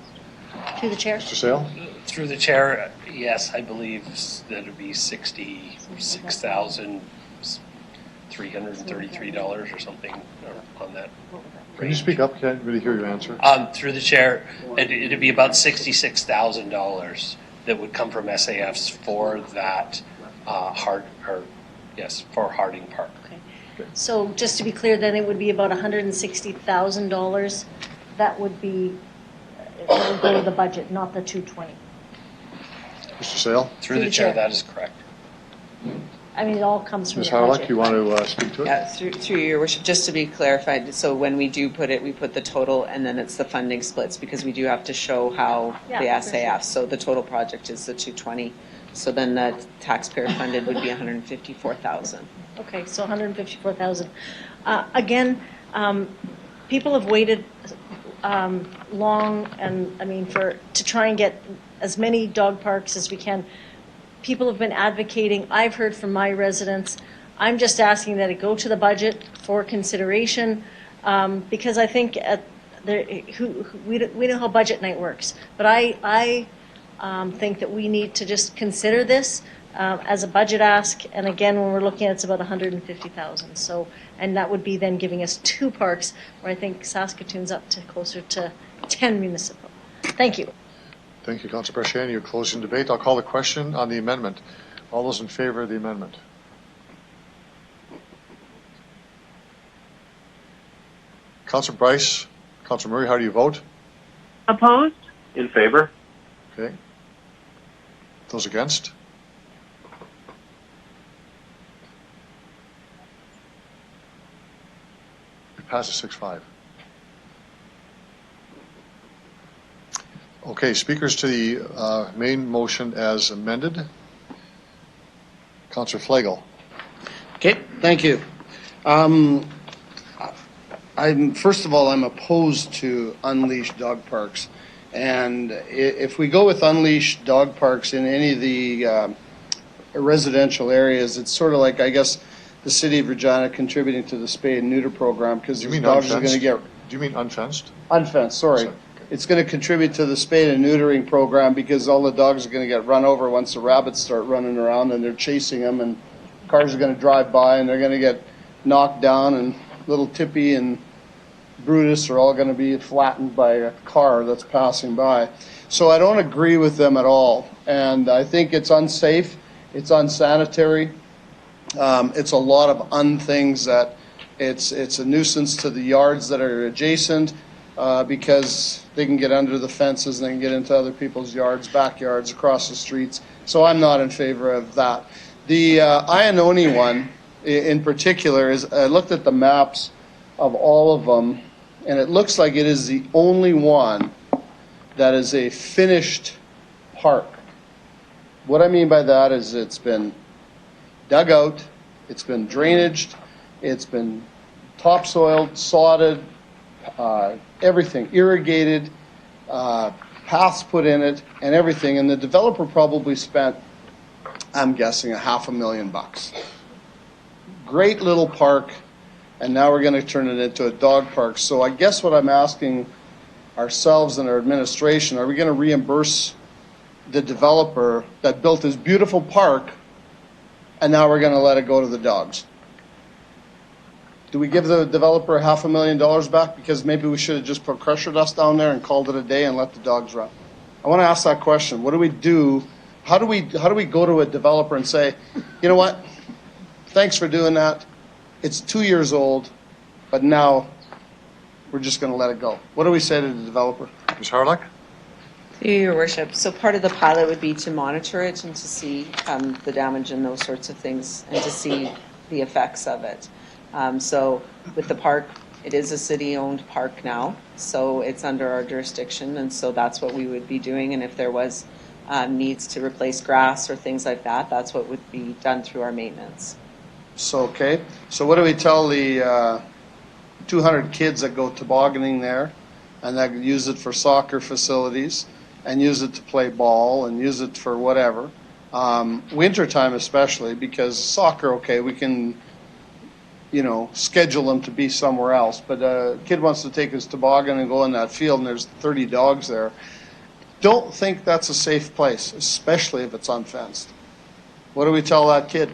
Through the chair? Mr. Sale? Through the chair, yes, I believe that would be $66,333 or something on that. Can you speak up? Can't really hear your answer. Through the chair, it'd be about $66,000 that would come from SAFs for that for Harding Park. Okay. So just to be clear, then it would be about $160,000 that would be that would go to the budget, not the 220. Mr. Sale? Through the chair, that is correct. I mean, it all comes from Ms. the budget. Harlock, you want to speak to it? Yeah, through your worship, just to be clarified, so when we do put it, we put the total and then it's the funding splits because we do have to show how the SAF, so the total project is the 220. So then the taxpayer funded would be 154,000. Okay, so 154,000. Again, people have waited long, and I mean to try and get as many dog parks as we can. People have been advocating. I've heard from my residents. I'm just asking that it go to the budget for consideration because I think we know how budget night works. But I think that we need to just consider this as a budget ask. And again, when we're looking at it's about 150,000. So, and that would be then giving us 2 parks where I think Saskatoon's up to closer to 10 municipal. Thank you. Thank you, Councilor Bresciani. You're closing debate. I'll call the question on the amendment. All those in favor of the amendment? Councilor Bryce, Councilor Murray, how do you vote? Opposed? In favor? Okay. Those against? It passes 6-5. Okay, speakers to the main motion as amended. Councilor Flagel. Okay, thank you. First of all, I'm opposed to unleashed dog parks. And if we go with unleashed dog parks in any of the residential areas, it's sort of like, I guess, the city of Regina contributing to the spay and neuter program because these dogs are going to get... Do you mean unfenced? Unfenced, sorry. It's going to contribute to the spay and neutering program because all the dogs are going to get run over once the rabbits start running around and they're chasing them and cars are going to drive by and they're going to get knocked down and little Tippy and Brutus are all going to be flattened by a car that's passing by. So I don't agree with them at all. And I think it's unsafe. It's unsanitary. It's a lot of unthings that it's a nuisance to the yards that are adjacent because they can get under the fences and they can get into other people's yards, backyards, across the streets. So I'm not in favor of that. The Iannone one in particular is, I looked at the maps of all of them, and it looks like it is the only one that is a finished park. What I mean by that is it's been dug out, it's been drainaged, it's been topsoiled, sodded, everything, irrigated, paths put in it, and everything. And the developer probably spent, I'm guessing, $500,000. Great little park, and now we're going to turn it into a dog park. So I guess what I'm asking ourselves and our administration, are we going to reimburse the developer that built this beautiful park, and now we're going to let it go to the dogs? Do we give the developer $500,000 back because maybe we should have just put crusher dust down there and called it a day and let the dogs run? I want to ask that question. What do we do? How do we go to a developer and say, you know what? Thanks for doing that. It's 2 years old, but now we're just going to let it go. What do we say to the developer? Ms. Harlock? Your worship, so part of the pilot would be to monitor it and to see the damage and those sorts of things and to see the effects of it. So with the park, it is a city-owned park now, so it's under our jurisdiction, and so that's what we would be doing. And if there was needs to replace grass or things like that, that's what would be done through our maintenance. So, okay. So what do we tell the 200 kids that go tobogganing there and that use it for soccer facilities and use it to play ball and use it for whatever? Wintertime especially, because soccer, okay, we can, schedule them to be somewhere else. But a kid wants to take his toboggan and go in that field and there's 30 dogs there. Don't think that's a safe place, especially if it's unfenced. What do we tell that kid?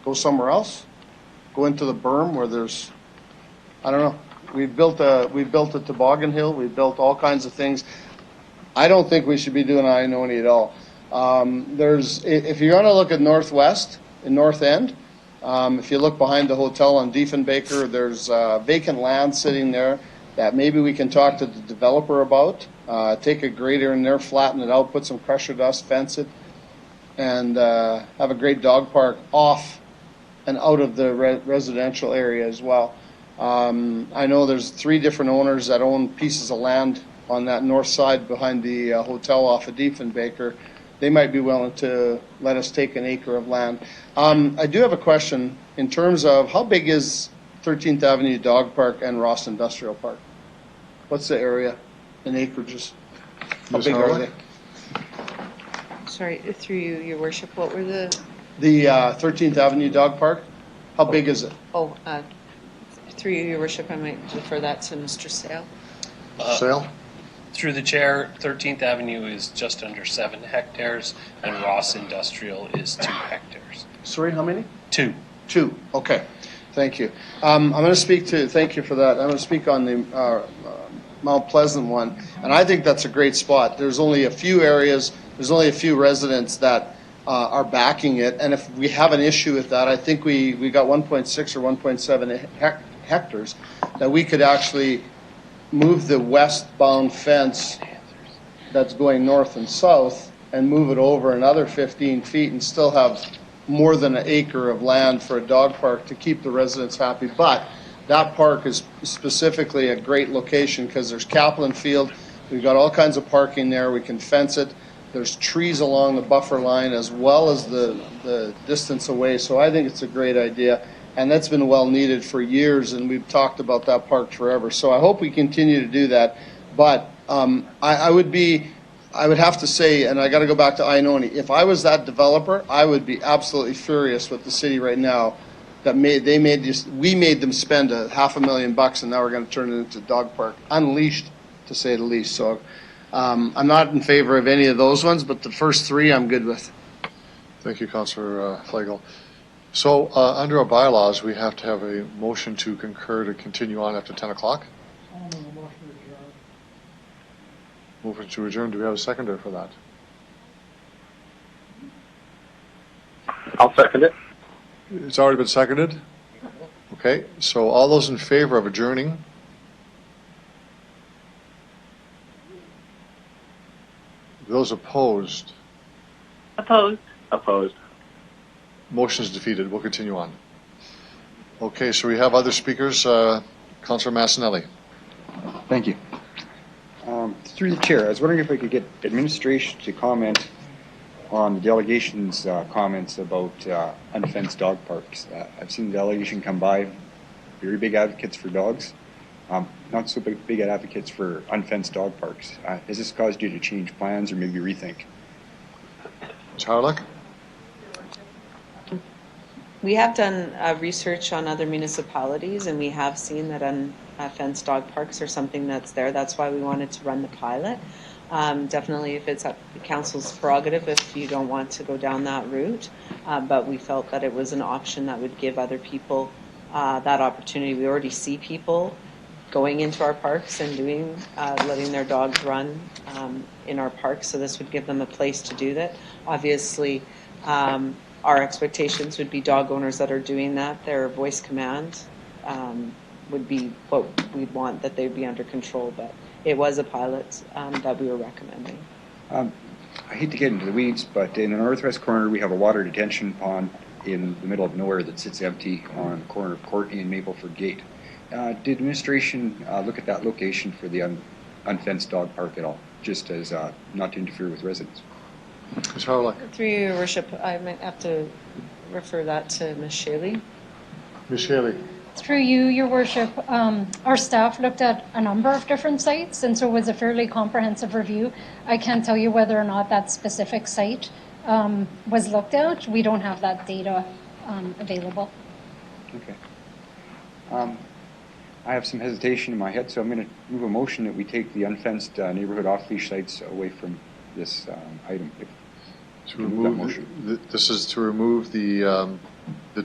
Go somewhere else? Go into the berm where there's, I don't know. We built a toboggan hill. We built all kinds of things. I don't think we should be doing Iononi at all. If you're going to look at Northwest in North End, if you look behind the hotel on Diefenbaker, there's vacant land sitting there that maybe we can talk to the developer about. Take a grader in there, flatten it out, put some crusher dust, fence it, and have a great dog park off and out of the residential area as well. I know there's 3 different owners that own pieces of land on that north side behind the hotel off of Diefenbaker. They might be willing to let us take an acre of land. I do have a question in terms of how big is 13th Avenue Dog Park and Ross Industrial Park? What's the area in acreages? How big are they? Sorry, through you, your worship, what were the? The 13th Avenue Dog Park, how big is it? Through you, your worship, I might defer that to Mr. Sale. Sale? Through the chair, 13th Avenue is just under 7 hectares, and Ross Industrial is 2 hectares. Sorry, how many? 2. 2, okay. Thank you. I'm going to thank you for that. I'm going to speak on the Mount Pleasant one, and I think that's a great spot. There's only a few areas, there's only a few residents that are backing it, and if we have an issue with that, I think we got 1.6 or 1.7 hectares that we could actually move the westbound fence that's going north and south and move it over another 15 feet and still have more than an acre of land for a dog park to keep the residents happy. But that park is specifically a great location because there's Kaplan Field. We've got all kinds of parking there. We can fence it. There's trees along the buffer line as well as the distance away. So I think it's a great idea. And that's been well needed for years, and we've talked about that park forever. So I hope we continue to do that. But I would have to say, and I got to go back to Iononi, if I was that developer, I would be absolutely furious with the city right now that we made them spend $500,000, and now we're going to turn it into a dog park, unleashed, to say the least. So I'm not in favor of any of those ones, but the first 3 I'm good with. Thank you, Councillor Flagel. So under our bylaws, we have to have a motion to concur to continue on after 10 o'clock. Motion to adjourn. Do we have a seconder for that? I'll second it. It's already been seconded? Okay, so all those in favor of adjourning? Those opposed? Opposed. Opposed. Motion is defeated. We'll continue on. Okay, so we have other speakers. Councillor Massinelli. Thank you. Through the chair, I was wondering if I could get administration to comment on the delegation's comments about unfenced dog parks. I've seen the delegation come by, very big advocates for dogs, not so big advocates for unfenced dog parks. Has this caused you to change plans or maybe rethink? Ms. Harlock? We have done research on other municipalities, and we have seen that unfenced dog parks are something that's there. That's why we wanted to run the pilot. Definitely, if it's up to the council's prerogative, if you don't want to go down that route, but we felt that it was an option that would give other people that opportunity. We already see people going into our parks and letting their dogs run in our parks, so this would give them a place to do that. Obviously, our expectations would be dog owners that are doing that, their voice command would be what we'd want, that they'd be under control, but it was a pilot that we were recommending. I hate to get into the weeds, but in the northwest corner, we have a water detention pond in the middle of nowhere that sits empty on the corner of Courtney and Mapleford Gate. Did administration look at that location for the unfenced dog park at all, just as not to interfere with residents? Ms. Howard. Through you, Your Worship, I might have to refer that to Ms. Shaley. Ms. Shaley. Through you, Your Worship, our staff looked at a number of different sites, and so it was a fairly comprehensive review. I can't tell you whether or not that specific site was looked at. We don't have that data available. Okay. I have some hesitation in my head, so I'm going to move a motion that we take the unfenced neighborhood off-leash sites away from this item. To remove, this is to remove the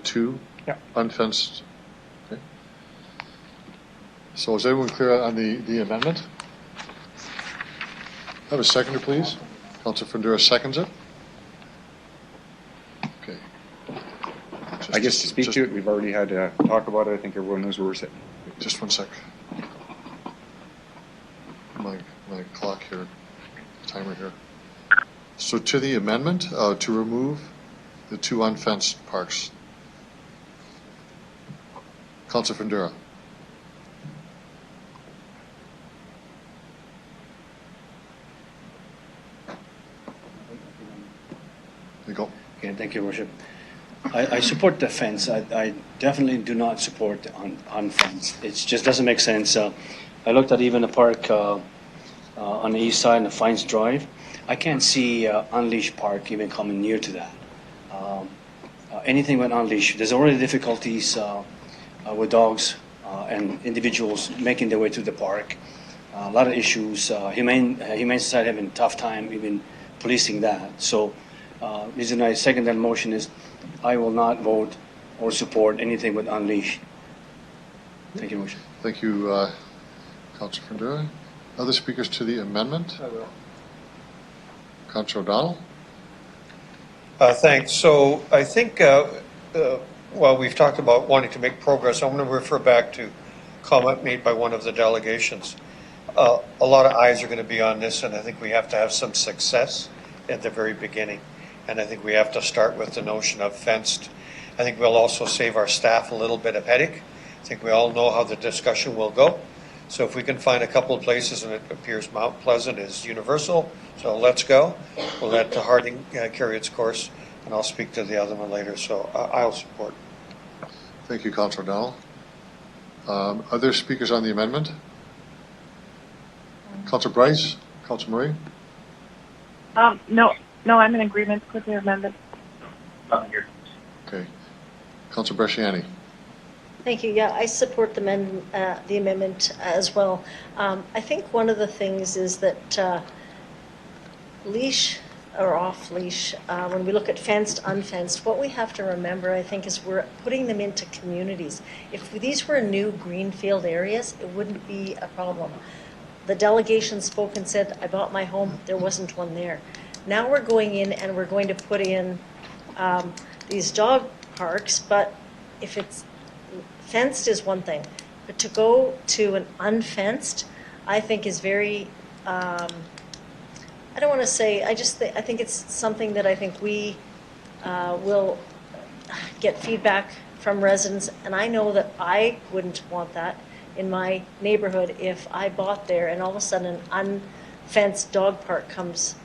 two unfenced. Okay. So is everyone clear on the amendment? Have a seconder, please. Councillor Fundura seconds it. Okay. I guess to speak to it, we've already had to talk about it. I think everyone knows where we're sitting. Just one sec. My clock here, timer here. So to the amendment, to remove the two unfenced parks. Councillor Fundura. There you go. Okay, thank you, Your Worship. I support the fence. I definitely do not support the unfenced. It just doesn't make sense. I looked at even a park on the east side of Fines Drive. I can't see Unleash Park even coming near to that. Anything with Unleash, there's already difficulties with dogs and individuals making their way to the park. A lot of issues. Humane Society having a tough time even policing that. So the reason I second that motion is I will not vote or support anything with Unleash. Thank you, motion. Thank you, Councillor Fundura. Other speakers to the amendment? I will. Councillor O'Donnell? Thanks. So I think while we've talked about wanting to make progress, I'm going to refer back to comment made by one of the delegations. A lot of eyes are going to be on this, and I think we have to have some success at the very beginning. And I think we have to start with the notion of fenced. I think we'll also save our staff a little bit of headache. I think we all know how the discussion will go. So if we can find a couple of places, and it appears Mount Pleasant is universal, so let's go. We'll let Harding carry its course, and I'll speak to the other one later. So I'll support. Thank you, Councillor O'Donnell. Other speakers on the amendment? Councillor Bryce? Councillor Murray? No, I'm in agreement with the amendment. Okay. Councillor Bresciani? Thank you. Yeah, I support the amendment as well. I think one of the things is that leash or off leash, when we look at fenced, unfenced, what we have to remember, I think, is we're putting them into communities. If these were new greenfield areas, it wouldn't be a problem. The delegation spoke and said, I bought my home, there wasn't one there. Now we're going in and we're going to put in these dog parks, but if it's fenced is one thing, but to go to an unfenced, I think is very, I don't want to say, I think it's something that I think we will get feedback from residents, and I know that I wouldn't want that in my neighborhood if I bought there and all of a sudden an unfenced dog park comes.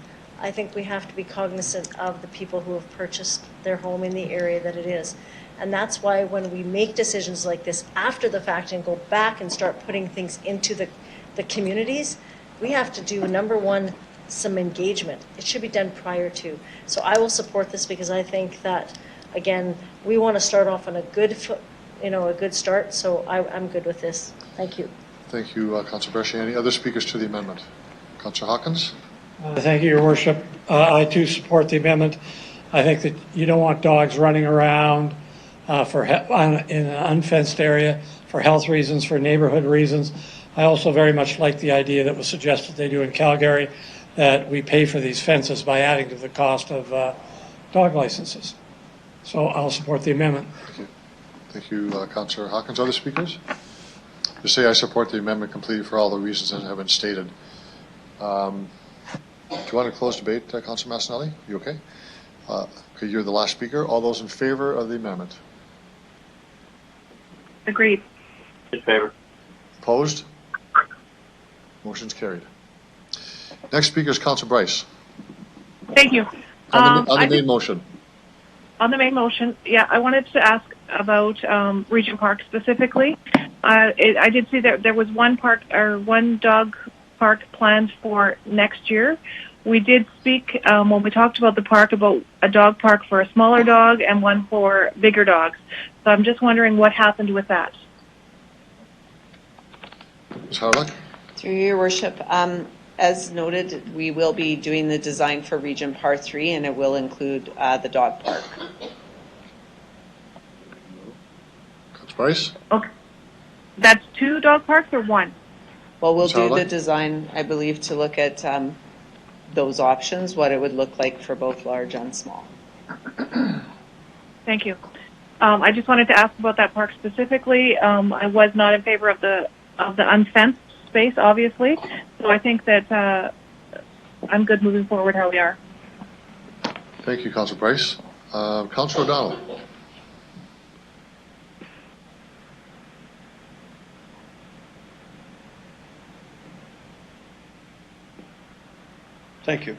I think we have to be cognizant of the people who have purchased their home in the area that it is. And that's why when we make decisions like this after the fact and go back and start putting things into the communities, we have to do, number one, some engagement. It should be done prior to. So I will support this because I think that, again, we want to start off on a good foot, a good start. So I'm good with this. Thank you. Thank you, Councillor Bresciani. Other speakers to the amendment? Councillor Hawkins? Thank you, Your Worship. I too support the amendment. I think that you don't want dogs running around in an unfenced area for health reasons, for neighborhood reasons. I also very much like the idea that was suggested they do in Calgary, that we pay for these fences by adding to the cost of dog licenses. So I'll support the amendment. Thank you, Councillor Hawkins. Other speakers? To say I support the amendment completely for all the reasons that have been stated. Do you want to close debate, Councillor Massanelli? You okay? Okay, you're the last speaker. All those in favor of the amendment? Agreed. In favor. Opposed? Motion's carried. Next speaker is Councillor Bryce. Thank you. On the main motion. On the main motion, yeah, I wanted to ask about Regent Park specifically. I did see that there was one dog park planned for next year. We did speak when we talked about the park about a dog park for a smaller dog and one for bigger dogs. So I'm just wondering what happened with that. Ms. Harlock? Through your worship, as noted, we will be doing the design for Region Par 3, and it will include the dog park. Councillor Bryce? Okay. That's 2 dog parks or 1? Well, we'll do the design, I believe, to look at those options, what it would look like for both large and small. Thank you. I just wanted to ask about that park specifically. I was not in favor of the unfenced space, obviously. So I think that I'm good moving forward how we are. Thank you, Councillor Bryce. Councillor O'Donnell. Thank you.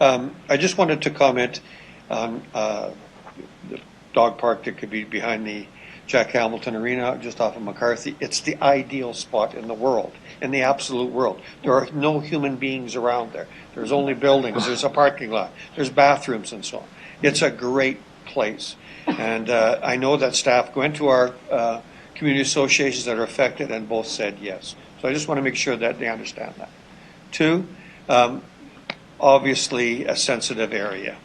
I just wanted to comment on the dog park that could be behind the Jack Hamilton Arena, just off of McCarthy. It's the ideal spot in the world, in the absolute world. There are no human beings around there. There's only buildings, there's a parking lot, there's bathrooms and so on. It's a great place. And I know that staff went to our community associations that are affected and both said yes. So I just want to make sure that they understand that. 2, obviously a sensitive area.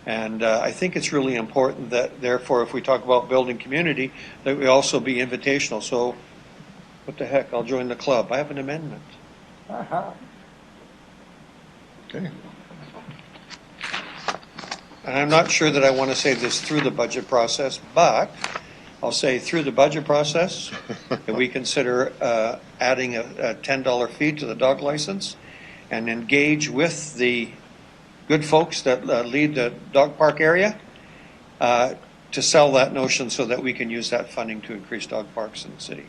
And I think it's really important that, therefore, if we talk about building community, that we also be invitational. So, what the heck, I'll join the club. I have an amendment. Okay. And I'm not sure that I want to say this through the budget process, but I'll say through the budget process, that we consider adding a $10 fee to the dog license and engage with the good folks that lead the dog park area to sell that notion so that we can use that funding to increase dog parks in the city.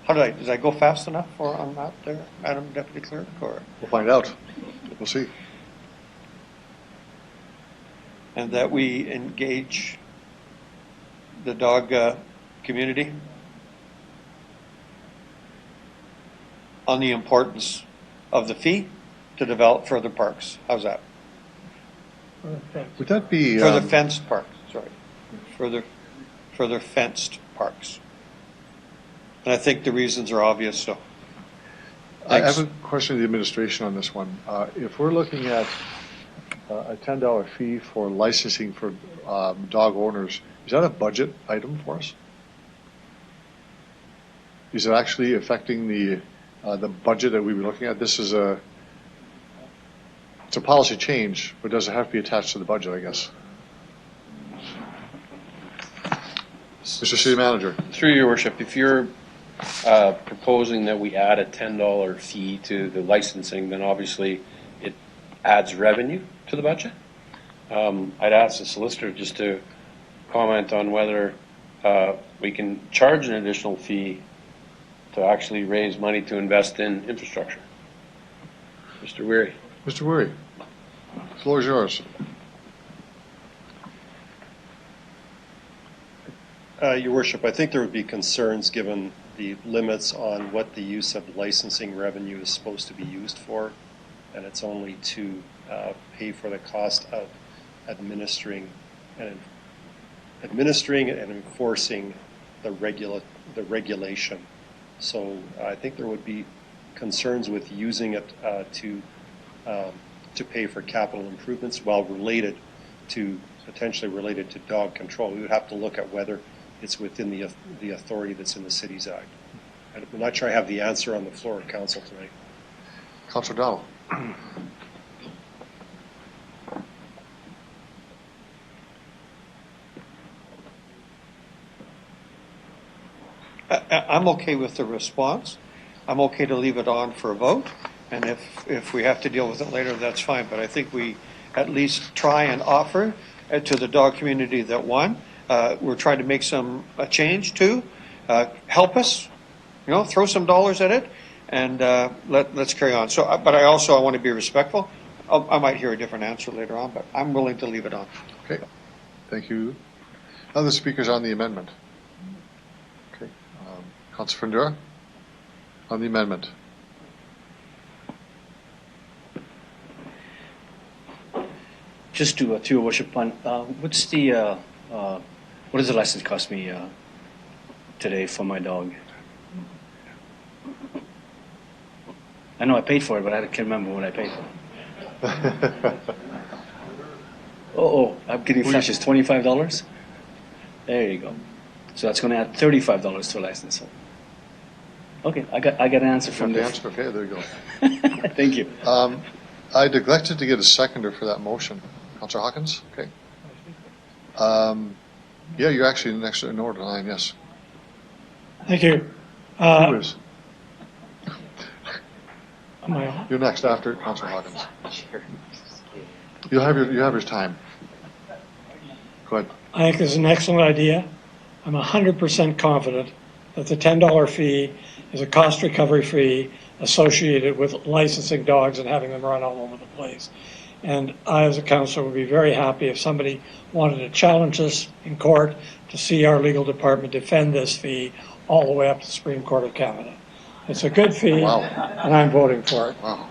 Did I go fast enough on that there, Madam Deputy Clerk? Or? We'll find out. We'll see. And that we engage the dog community on the importance of the fee to develop further parks. How's that? Would that be... Further fenced parks, sorry. Further fenced parks. And I think the reasons are obvious, so. I have a question of the administration on this one. If we're looking at a $10 fee for licensing for dog owners, is that a budget item for us? Is it actually affecting the budget that we were looking at? This is it's a policy change, but does it have to be attached to the budget, I guess? Mr. City Manager. Through your worship, if you're proposing that we add a $10 fee to the licensing, then obviously it adds revenue to the budget. I'd ask the solicitor just to comment on whether we can charge an additional fee to actually raise money to invest in infrastructure. Mr. Weary. Mr. Weary, the floor is yours. Your Worship, I think there would be concerns given the limits on what the use of licensing revenue is supposed to be used for, and it's only to pay for the cost of administering and enforcing the regulation. So I think there would be concerns with using it to pay for capital improvements while potentially related to dog control. We would have to look at whether it's within the authority that's in the Cities Act. I'm not sure I have the answer on the floor of council tonight. Councillor Dowell. I'm okay with the response. I'm okay to leave it on for a vote. And if we have to deal with it later, that's fine. But I think we at least try and offer to the dog community that we're trying to make a change too. Help us, throw some dollars at it, and let's carry on. So, but I want to be respectful. I might hear a different answer later on, but I'm willing to leave it on. Okay, thank you. Other speakers on the amendment? Okay, Councilor Fundura on the amendment. Just to your worship, what does the license cost me today for my dog? I know I paid for it, but I can't remember what I paid for. I'm getting flash. It's $25. There you go. So that's going to add $35 to a license. Okay, I got an answer from the answer. Okay, there you go. Thank you. I neglected to get a seconder for that motion. Councillor Hawkins? Okay. Yeah, you're actually next in order line, yes. Thank you. Who is? Am I on? You're next after Councillor Hawkins. You have your time. Go ahead. I think this is an excellent idea. I'm 100% confident that the $10 fee is a cost recovery fee associated with licensing dogs and having them run all over the place. And I, as a councillor, would be very happy if somebody wanted to challenge us in court to see our legal department defend this fee all the way up to the Supreme Court of Canada. It's a good fee, and I'm voting for it. Wow.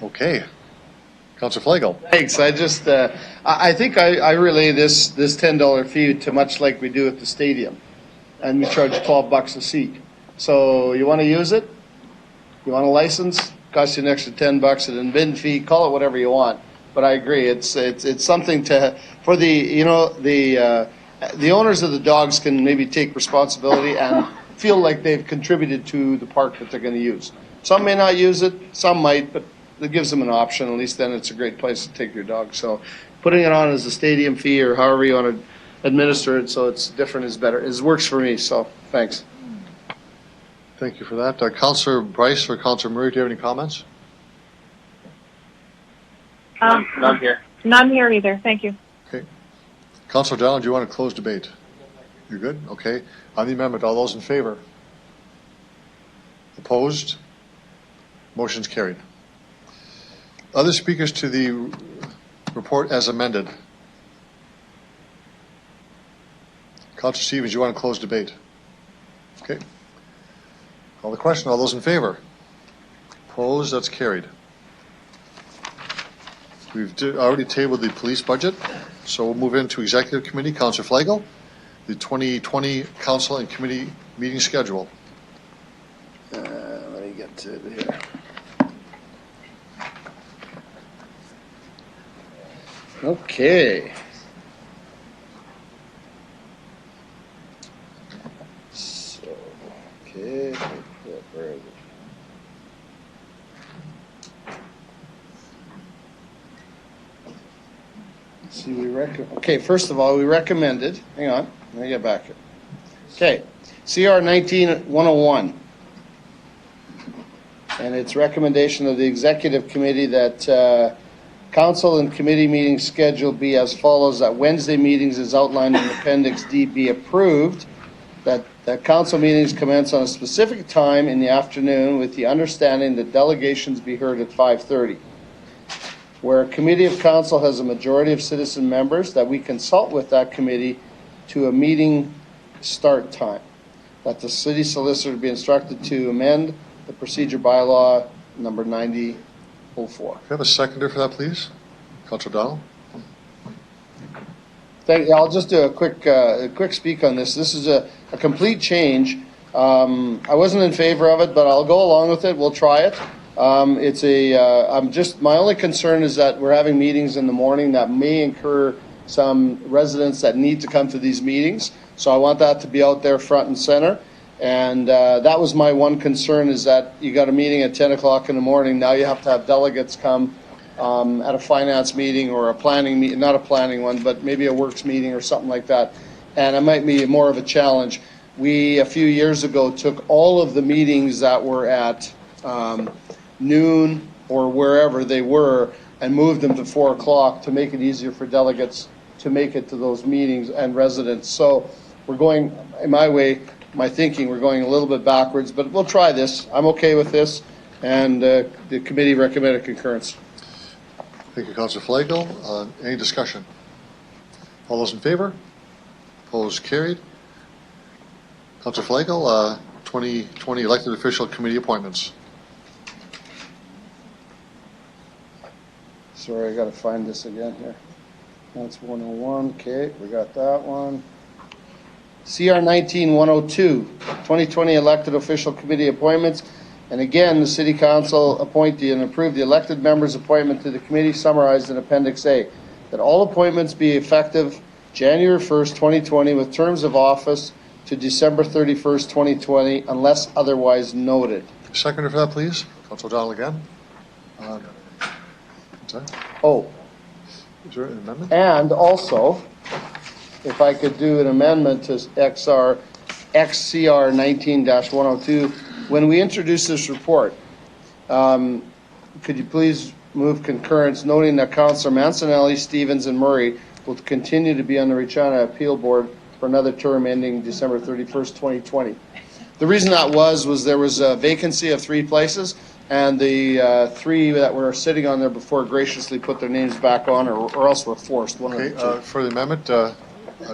Okay. Councillor Flagel. Thanks. I think I relay this $10 fee to much like we do at the stadium, and we charge $12 a seat. So you want to use it? You want a license? Costs you an extra $10, an admin fee. Call it whatever you want. But I agree. It's something for the owners of the dogs can maybe take responsibility and feel like they've contributed to the park that they're going to use. Some may not use it. Some might, but it gives them an option. At least then it's a great place to take your dog. So putting it on as a stadium fee or however you want to administer it so it's different is better. It works for me. So thanks. Thank you for that. Councillor Bryce or Councillor Murray, do you have any comments? None here. None here either. Thank you. Okay. Councillor Dowland, do you want to close debate? You're good? Okay. On the amendment, all those in favor? Opposed? Motion's carried. Other speakers to the report as amended. Councillor Stevens, you want to close debate? Okay. Call the question. All those in favor? Opposed? That's carried. We've already tabled the police budget, so we'll move into executive committee. Councillor Flagel, the 2020 council and committee meeting schedule. Let me get to it here. Okay. So, okay, where is it? See, okay, first of all, we recommended, hang on, let me get back here. Okay, CR 19-101. And it's recommendation of the executive committee that council and committee meeting schedule be as follows: that Wednesday meetings as outlined in Appendix D be approved, that council meetings commence on a specific time in the afternoon with the understanding that delegations be heard at 5:30. Where a committee of council has a majority of citizen members, that we consult with that committee to a meeting start time. That the city solicitor be instructed to amend the procedure bylaw number 9004. Can I have a seconder for that, please? Councillor Donald. Thank you. I'll just do a quick speak on this. This is a complete change. I wasn't in favor of it, but I'll go along with it. We'll try it. My only concern is that we're having meetings in the morning that may incur some residents that need to come to these meetings. So I want that to be out there front and center. And that was my one concern, is that you got a meeting at 10 o'clock in the morning. Now you have to have delegates come at a finance meeting or a planning meeting, not a planning one, but maybe a works meeting or something like that. And it might be more of a challenge. We, a few years ago, took all of the meetings that were at noon or wherever they were and moved them to 4 o'clock to make it easier for delegates to make it to those meetings and residents. So we're going, in my thinking, we're going a little bit backwards, but we'll try this. I'm okay with this, and the committee recommended concurrence. Thank you, Councillor Flagel. Any discussion? All those in favor? Opposed? Carried. Councillor Flagel, 2020 elected official committee appointments. Sorry, I got to find this again here. That's 101. Okay, we got that one. CR 19-102, 2020 elected official committee appointments. And again, the City Council appointee and approve the elected members' appointment to the committee summarized in Appendix A. That all appointments be effective January 1st, 2020 with terms of office to December 31st, 2020 unless otherwise noted. Seconder for that, please. Councillor O'Donnell again. Oh. Is there an amendment? And also, if I could do an amendment to XCR 19-102, when we introduce this report, could you please move concurrence, noting that Councillor Mancinelli, Stevens, and Murray will continue to be on the Regina Appeal Board for another term ending December 31st, 2020. The reason that was there was a vacancy of 3 places, and the 3 that were sitting on there before graciously put their names back on, or else were forced. One Okay, of the 2. for the amendment,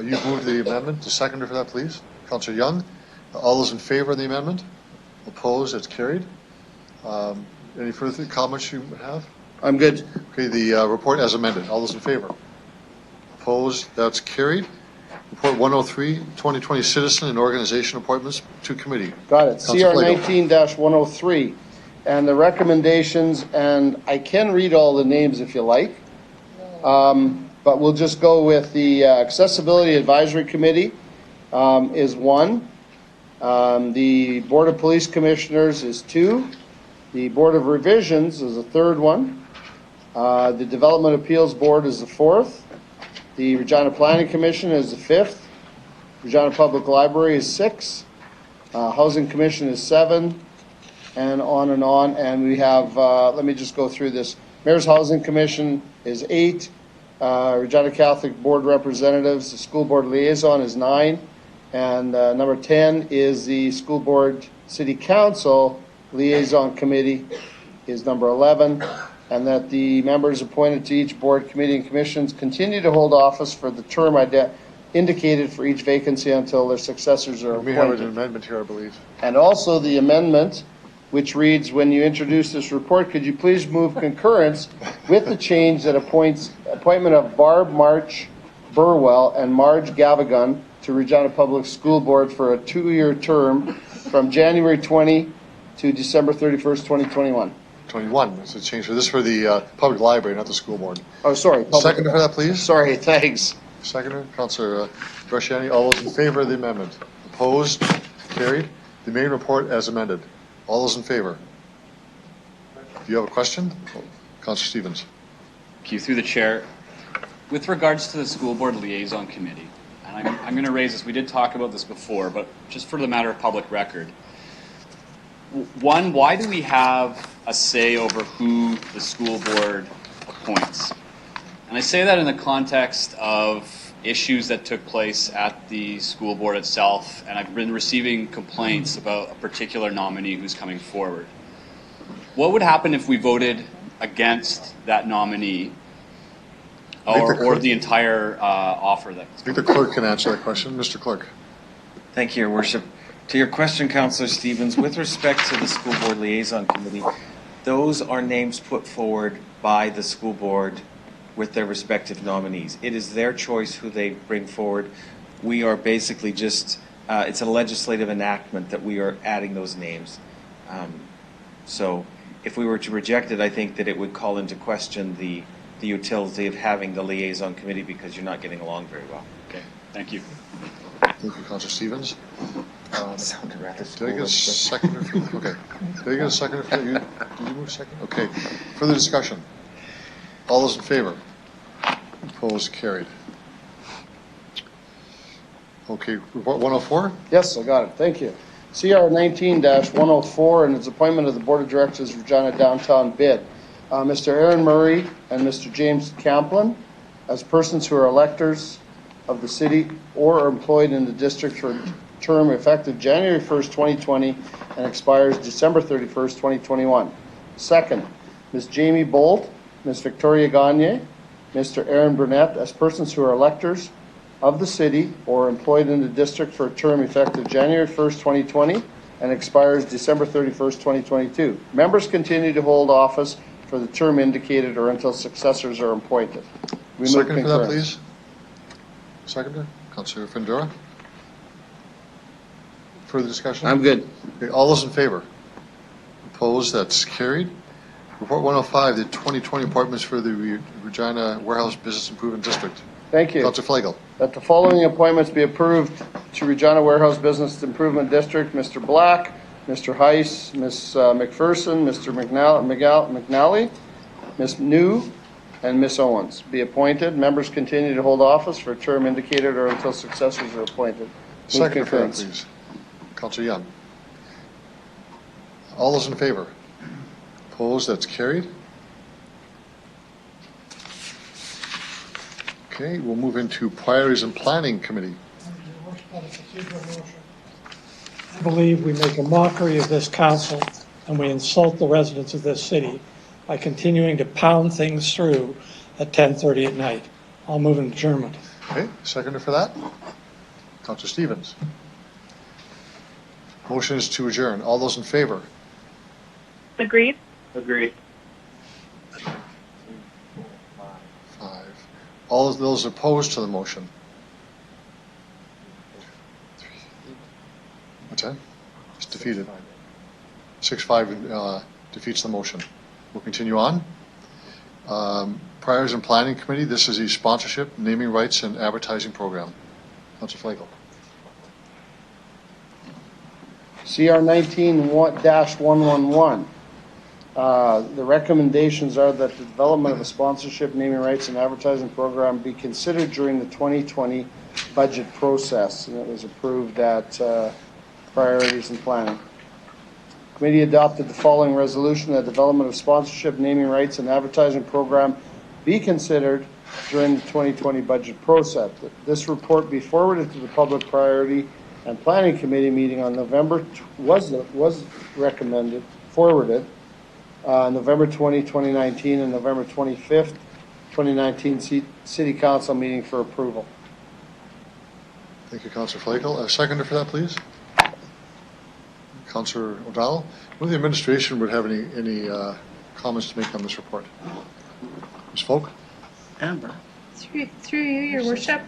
you've moved the amendment. The seconder for that, please. Councillor Young. All those in favor of the amendment? Opposed? It's carried. Any further comments you have? I'm good. Okay, the report as amended. All those in favor? Opposed? That's carried. Report 103, 2020 citizen and organization appointments to committee. Got it. CR 19-103. And the recommendations, and I can read all the names if you like, but we'll just go with the Accessibility Advisory Committee is 1. The Board of Police Commissioners is 2. The Board of Revisions is the 3rd one. The Development Appeals Board is the 4th. The Regina Planning Commission is the 5th. Regina Public Library is 6. Housing Commission is 7. And on and on. And we have, let me just go through this. Mayor's Housing Commission is 8. Regina Catholic Board Representatives, the School Board Liaison is 9. And number 10 is the School Board City Council Liaison Committee is number 11. And that the members appointed to each board, committee, and commissions continue to hold office for the term indicated for each vacancy until their successors are appointed. We have an amendment here, I believe. And also the amendment, which reads, when you introduce this report, could you please move concurrence with the change that appointment of Barb March Burwell and Marge Gavigun to Regina Public School Board for a 2-year term from January 20 to December 31st, 2021. 21. It's a change. This is for the public library, not the school board. Oh, sorry. Seconder for that, please. Sorry, thanks. Seconder, Councillor Bresciani. All those in favor of the amendment? Opposed? Carried. The main report as amended. All those in favor? Do you have a question? Councillor Stevens. Thank you. Through the chair. With regards to the school board liaison committee, and I'm going to raise this, we did talk about this before, but just for the matter of public record. 1, why do we have a say over who the school board appoints? And I say that in the context of issues that took place at the school board itself, and I've been receiving complaints about a particular nominee who's coming forward. What would happen if we voted against that nominee or the entire offer? I think the clerk can answer that question. Mr. Clerk. Thank you, Your Worship. To your question, Councillor Stevens, with respect to the School Board Liaison Committee, those are names put forward by the school board with their respective nominees. It is their choice who they bring forward. We are basically just, it's a legislative enactment that we are adding those names. So if we were to reject it, I think that it would call into question the utility of having the liaison committee because you're not getting along very well. Okay, thank you. Thank you, Councillor Stevens. Did I get a seconder? Okay. Did I get a seconder for you? Did you move second? Okay. Further discussion. All those in favor? Opposed? Carried. Okay. Report 104? Yes, I got it. Thank you. CR 19-104 and its appointment of the Board of Directors of Regina Downtown bid. Mr. Aaron Murray and Mr. James Camplin as persons who are electors of the city or are employed in the district for a term effective January 1st, 2020 and expires December 31st, 2021. Second, Ms. Jamie Bolt, Ms. Victoria Gagne, Mr. Aaron Burnett as persons who are electors of the city or employed in the district for a term effective January 1st, 2020 and expires December 31st, 2022. Members continue to hold office for the term indicated or until successors are appointed. We move Second for that, concurrence. please. Seconder, Councillor Findura. Further discussion? I'm good. Okay, all those in favor? Opposed? That's carried. Report 105, the 2020 appointments for the Regina Warehouse Business Improvement District. Thank you. Councillor Flagel. That the following appointments be approved to Regina Warehouse Business Improvement District: Mr. Black, Mr. Heiss, Ms. McPherson, Mr. McNally, Ms. New, and Ms. Owens be appointed. Members continue to hold office for a term indicated or until successors are appointed. Second for that, please. Councillor Young. All those in favor? Opposed? That's carried. Okay, we'll move into Priorities and Planning Committee. I believe we make a mockery of this council and we insult the residents of this city by continuing to pound things through at 10:30 at night. I'll move an adjournment. Okay, seconder for that? Councillor Stevens. Motion is to adjourn. All those in favor? Agreed? Agreed. 5. All of those opposed to the motion? What's that? It's defeated. 6-5 defeats the motion. We'll continue on. Priorities and Planning Committee, this is the sponsorship, naming rights, and advertising program. Councillor Flagel. CR 19-111. The recommendations are that the development of a sponsorship, naming rights, and advertising program be considered during the 2020 budget process, and it was approved at Priorities and Planning. Committee adopted the following resolution: that development of sponsorship, naming rights, and advertising program be considered during the 2020 budget process. This report be forwarded to the Public Priority and Planning Committee meeting on November forwarded November 20, 2019 and November 25th, 2019 City Council meeting for approval. Thank you, Councillor Flagel. A seconder for that, please. Councillor O'Donnell. Whether the administration would have any comments to make on this report. Ms. Folk? Amber. Through you, Your Worship,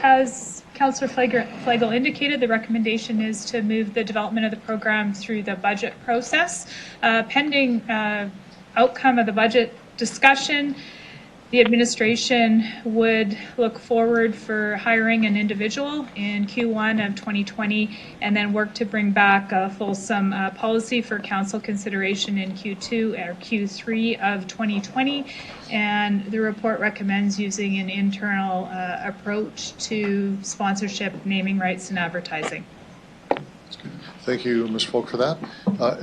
as Councillor Flagel indicated, the recommendation is to move the development of the program through the budget process. Pending outcome of the budget discussion, the administration would look forward for hiring an individual in Q1 of 2020 and then work to bring back a fulsome policy for council consideration in Q2 or Q3 of 2020. And the report recommends using an internal approach to sponsorship, naming rights, and advertising. Thank you, Ms. Folk, for that.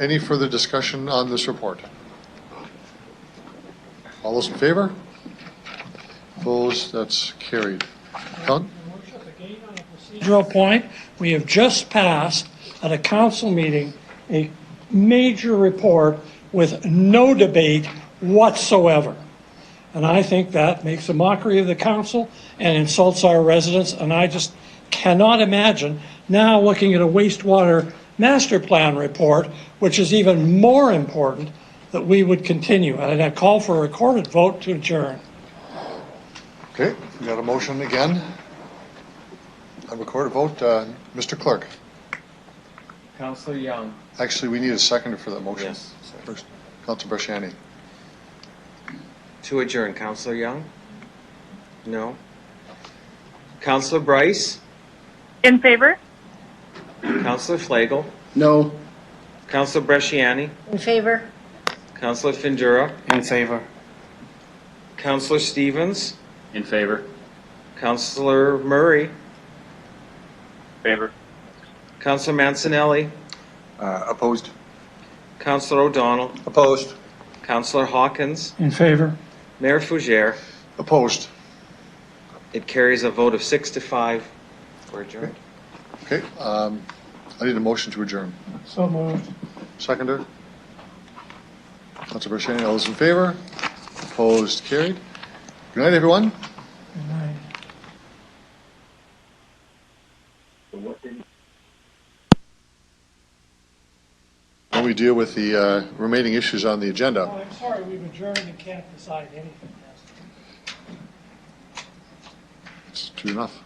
Any further discussion on this report? All those in favor? Opposed? That's carried. Procedural point, we have just passed at a council meeting a major report with no debate whatsoever. And I think that makes a mockery of the council and insults our residents. And I just cannot imagine now looking at a wastewater master plan report, which is even more important, that we would continue. And I call for a recorded vote to adjourn. Okay, we got a motion again. A recorded vote. Mr. Clerk. Councillor Young. Actually, we need a seconder for that motion. Yes. First, Councillor Bresciani. To adjourn, Councillor Young? No. Councillor Bryce? In favor? Councillor Flagel? No. Councillor Bresciani? In favor? Councillor Findura? In favor. Councillor Stevens? In favor. Councillor Murray? Favor. Councillor Mancinelli, Opposed? Councillor O'Donnell, Opposed. Councillor Hawkins, In favor? Mayor Fougere. Opposed. It carries a vote of 6 to 5 for adjourned. Okay, I need a motion to adjourn. So moved. Seconder? Councilor Bershani, all those in favor? Opposed, carried. Good night, everyone. Good night. When we deal with the remaining issues on the agenda. Oh, I'm sorry, we've adjourned and can't decide anything. It's true enough.